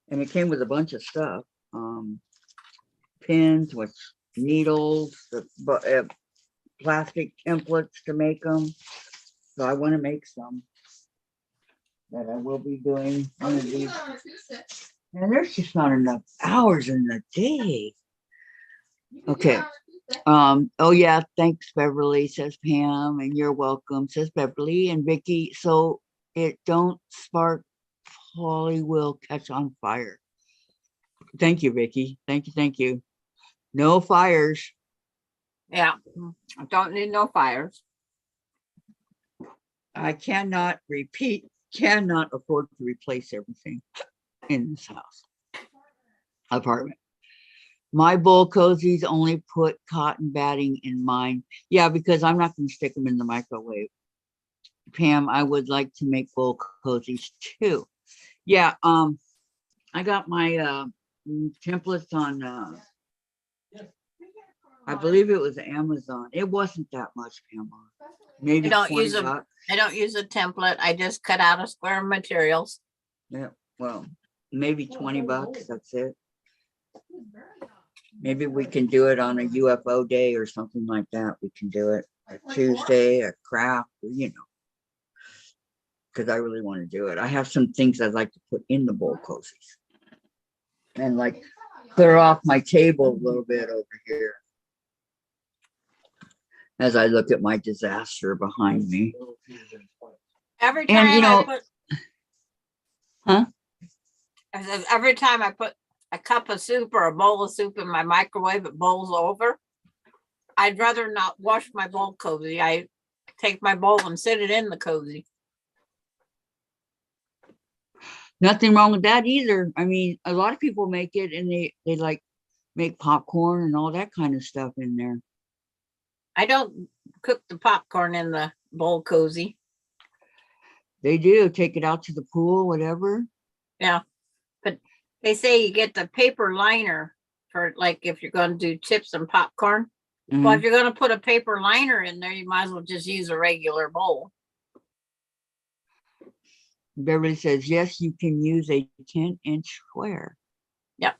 And it came with a bunch of stuff. Pins with needles, plastic templates to make them. So I want to make some that I will be doing one of these. And there's just not enough hours in the day. Okay. Oh yeah, thanks Beverly, says Pam, and you're welcome, says Beverly and Vicki. So it don't spark, Polly will catch on fire. Thank you, Vicki. Thank you, thank you. No fires. Yeah, I don't need no fires. I cannot afford to replace everything in this house. Apartment. My bowl cozies only put cotton batting in mine. Yeah, because I'm not going to stick them in the microwave. Pam, I would like to make bowl cozies too. Yeah, I got my templates on I believe it was Amazon. It wasn't that much, Pam. Maybe I don't 20 use bucks. I don't use a template. I just cut out a square of materials. Yeah, well, maybe 20 bucks. That's it. Maybe we can do it on a UFO day or something like that. We can do it a Tuesday, a craft, you know, because I really want to do it. I have some things I'd like to put in the bowl cozies and like clear off my table a little bit over here as I look at my disaster behind me. Every And, time you know, I put, huh? I said, every time I put a cup of soup or a bowl of soup in my microwave, it bowls over. I'd rather not wash my bowl cozy. I take my bowl and sit it in the cozy. Nothing wrong with that either. I mean, a lot of people make it and they like make popcorn and all that kind of stuff in there. I don't cook the popcorn in the bowl cozy. They do take it out to the pool, whatever. Yeah, but they say you get the paper liner for like if you're going to do chips and popcorn. Well, if you're going to put a paper liner in there, you might as well just use a regular bowl. Beverly says, yes, you can use a 10-inch square. Yep.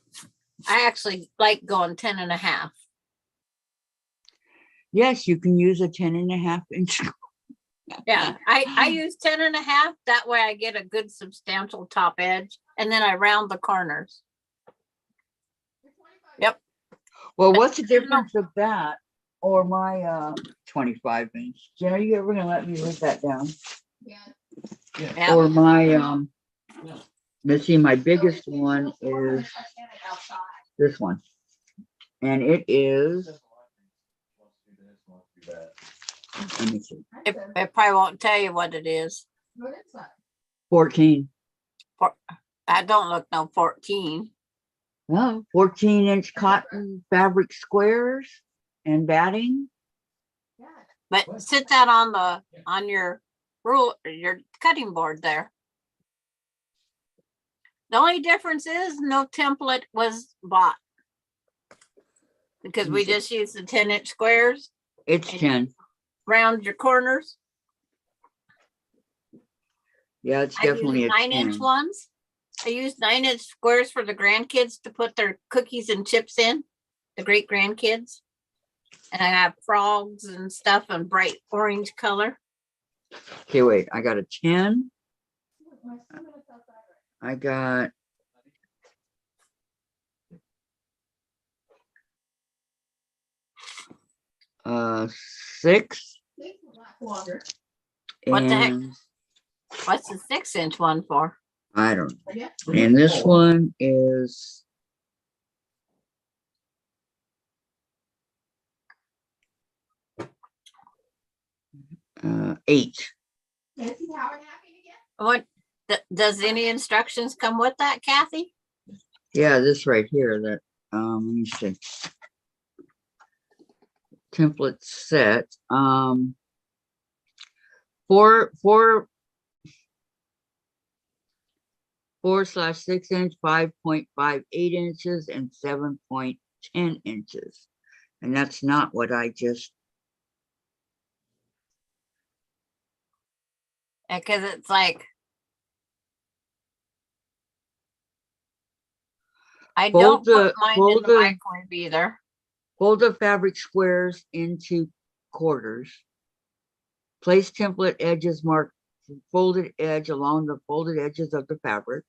I actually like going 10.5. Yes, you can use a 10.5-inch. Yeah, I use 10.5. That way I get a good substantial top edge and then I round the corners. Yep. Well, what's the difference of that or my 25-inch? Jen, are you ever gonna let me write that down? Yeah. Or my let's see, my biggest one is this one. And it is, let me see, It probably won't tell you what it is. 14. I don't look no 14. Well, 14-inch cotton fabric squares and batting. But sit that on your your cutting board there. The only difference is no template was bought because we just used the 10-inch squares. It's 10. Round your corners. Yeah, it's definitely a 9-inch 10. ones. I used 9-inch squares for the grandkids to put their cookies and chips in, the great grandkids. And I have frogs and stuff in bright orange color. Okay, wait, I got a 10. I got uh 6. What the heck? And What's the 6-inch one for? I don't know. And this one is uh 8. What does any instructions come with that, Kathy? Yeah, this right here that let me see. Template set. 4/6-inch, 5.58 inches, and 7.10 inches. And that's not what I just Because it's like, I Fold don't put the- mine in fold the the- microwave either. Fold the fabric squares into quarters. Place template edges marked folded edge along the folded edges of the fabric.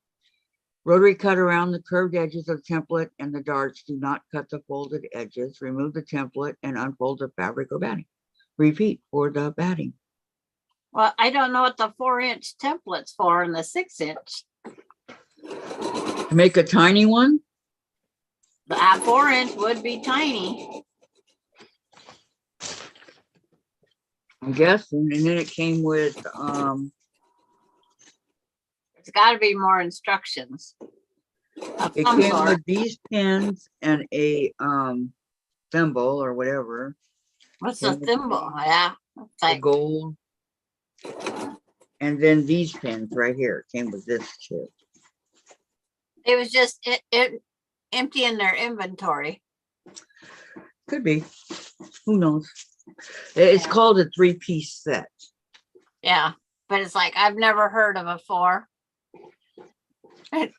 Rotary cut around the curved edges of the template and the darts. Do not cut the folded edges. Remove the template and unfold the fabric or batting. Repeat for the batting. Well, I don't know what the 4-inch template's for and the 6-inch. To make a tiny one, The 4-inch would be tiny. I'm guessing, and then it came with It's got to be more instructions. Of it some came sort. with these pins and a thimble or whatever. What's the thimble? Yeah, it's The like, gold. And then these pins right here came with this too. it was just emptying their inventory. Could be. Who knows? It's called a 3-piece set. Yeah, but it's like I've never heard of a 4.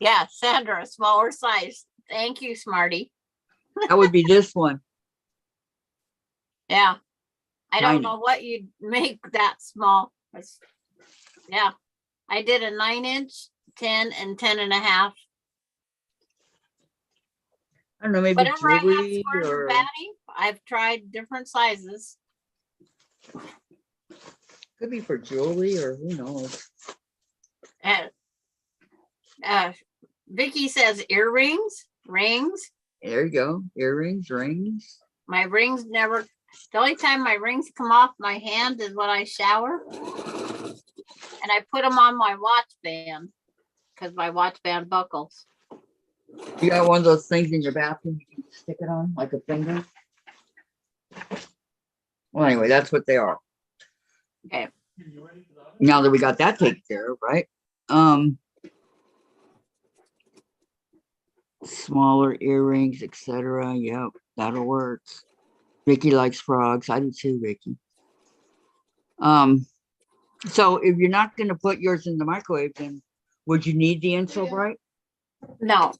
Yeah, Sandra, a smaller size. Thank you, Smarty. That would be this one. Yeah. I don't Tiny. know what you'd make that small. Yeah. I did a 9-inch, 10 and 10.5. I don't know, maybe Whenever I have jewelry squares or or batting, I've tried different sizes. could be for jewelry or who knows. And Vicki says earrings, rings. There you go. Earrings, rings. My rings never, the only time my rings come off my hand is when I shower. And I put them on my watch band because my watch band buckles. You got one of those things in your bathroom you can stick it on like a finger? Well, anyway, that's what they are. Okay. Now that we got that taken care of, right? Smaller earrings, etc. Yep, that'll work. Vicki likes frogs. I do too, Vicki. So if you're not going to put yours in the microwave, then would you need the Insul Bright? No,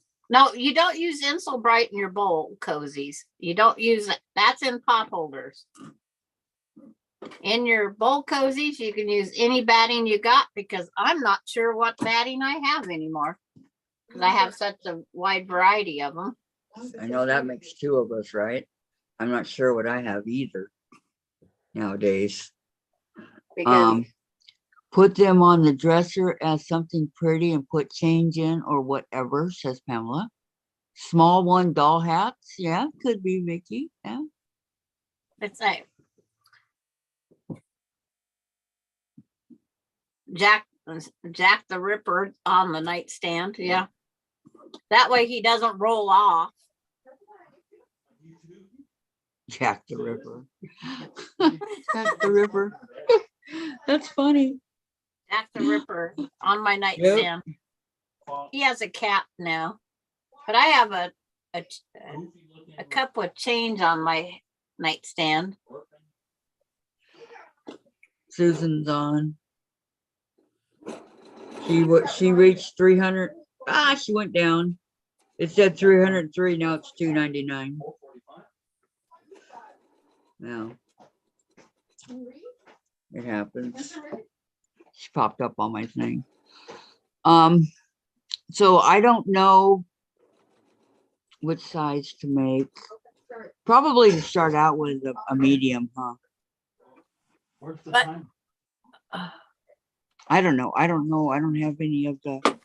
you don't use Insul Bright in your bowl cozies. You don't use it. That's in pot holders. In your bowl cozies, you can use any batting you got because I'm not sure what batting I have anymore. Because I have such a wide variety of them. I know that makes 2 of us, right? I'm not sure what I have either nowadays. Because Put them on the dresser as something pretty and put change in or whatever, says Pamela. Small one doll hats. Yeah, could be Vicki. Yeah. it's like Jack the Ripper on the nightstand. Yeah. That way he doesn't roll off. Jack the Ripper. Jack the Ripper. That's funny. Jack the Ripper on my nightstand. He has a cat now, but I have a cup with change on my nightstand. Susan's on. She reached 300. She went down. It said 303. Now it's 299. Now it happens. She popped up on my thing. So I don't know which size to make. Probably to start out with a medium, huh? But I don't know. I don't have any of the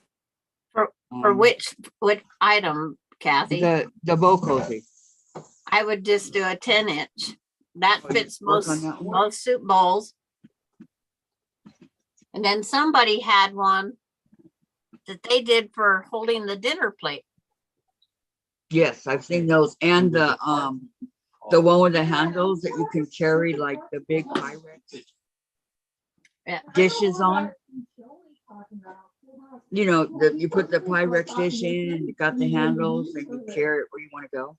for which item, Kathy? the bow cozy. I would just do a 10-inch. That fits Work on most that one? most soup bowls. And then somebody had one that they did for holding the dinner plate. Yes, I've seen those, and the one with the handles that you can carry like the big Pyrex Yeah. dishes on. You know, you put the Pyrex dish in and you got the handles and you carry it where you want to go.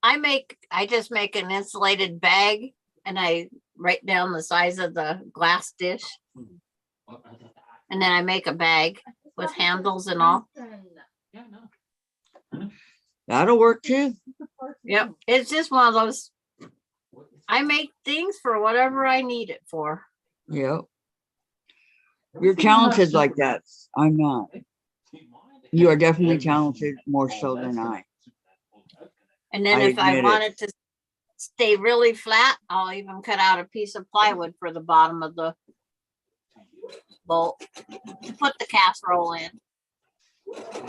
I just make an insulated bag and I write down the size of the glass dish. And then I make a bag with handles and all. Yeah, no. That'll work too. Yep, it's just one of those, I make things for whatever I need it for. Yep. You're talented like that. I'm not. You are definitely talented more so than I. And then I if I admit it. want it to stay really flat, I'll even cut out a piece of plywood for the bottom of the bowl to put the casserole in.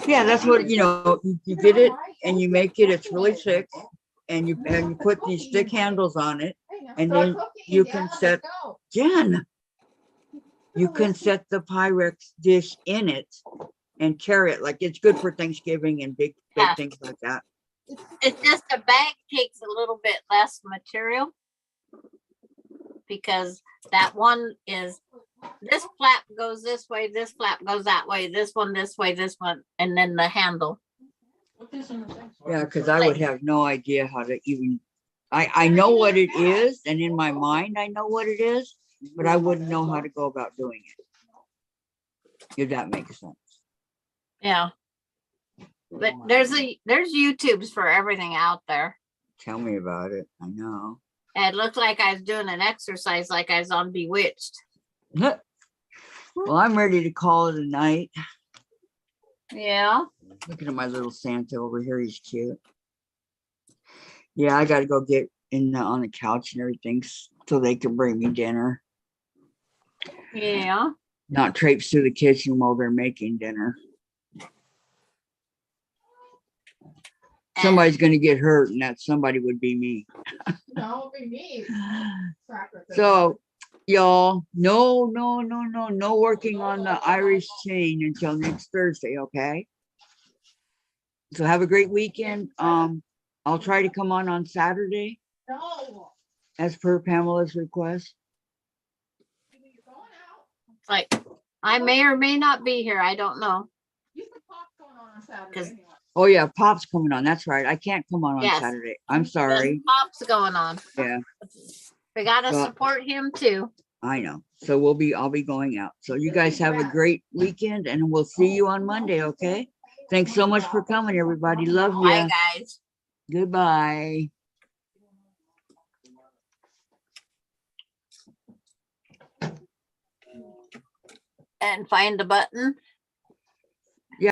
Yeah, that's what, you get it and you make it, it's really thick. And you put these thick handles on it. And then you can set, Jen, you can set the Pyrex dish in it and carry it. Like it's good for Thanksgiving and big Yeah. things like that. It's just a bag takes a little bit less material because that one is, this flap goes this way, this flap goes that way, this one this way, this one, and then the handle. Yeah, because I would have no idea how to even, I know what it is, and in my mind, I know what it is, but I wouldn't know how to go about doing it. If that makes sense. Yeah. But there's YouTubes for everything out there. Tell me about it. I know. And it looked like I was doing an exercise like I was on Bewitched. Well, I'm ready to call it a night. Yeah. Looking at my little Santa over here. He's cute. Yeah, I got to go get on the couch and everything so they can bring me dinner. Yeah. Not traipse through the kitchen while they're making dinner. Somebody's going to get hurt, and that somebody would be me. No, it'd be me. So, y'all, no working on the Irish chain until next Thursday, okay? So have a great weekend. I'll try to come on Saturday No. as per Pamela's request. You're going out. It's like I may or may not be here. I don't know. You can pop going on Saturday. 'Cause- anyway. Oh yeah, Pop's coming on. That's right. I can't come on Yes. Saturday. I'm There's sorry. Pops going on. Yeah, We gotta So- support him too. I know. So I'll be going out. So you guys have a great weekend, and we'll see you on Monday, okay? Thanks so much for coming, everybody. Love Bye, you. guys. Goodbye. And find the button.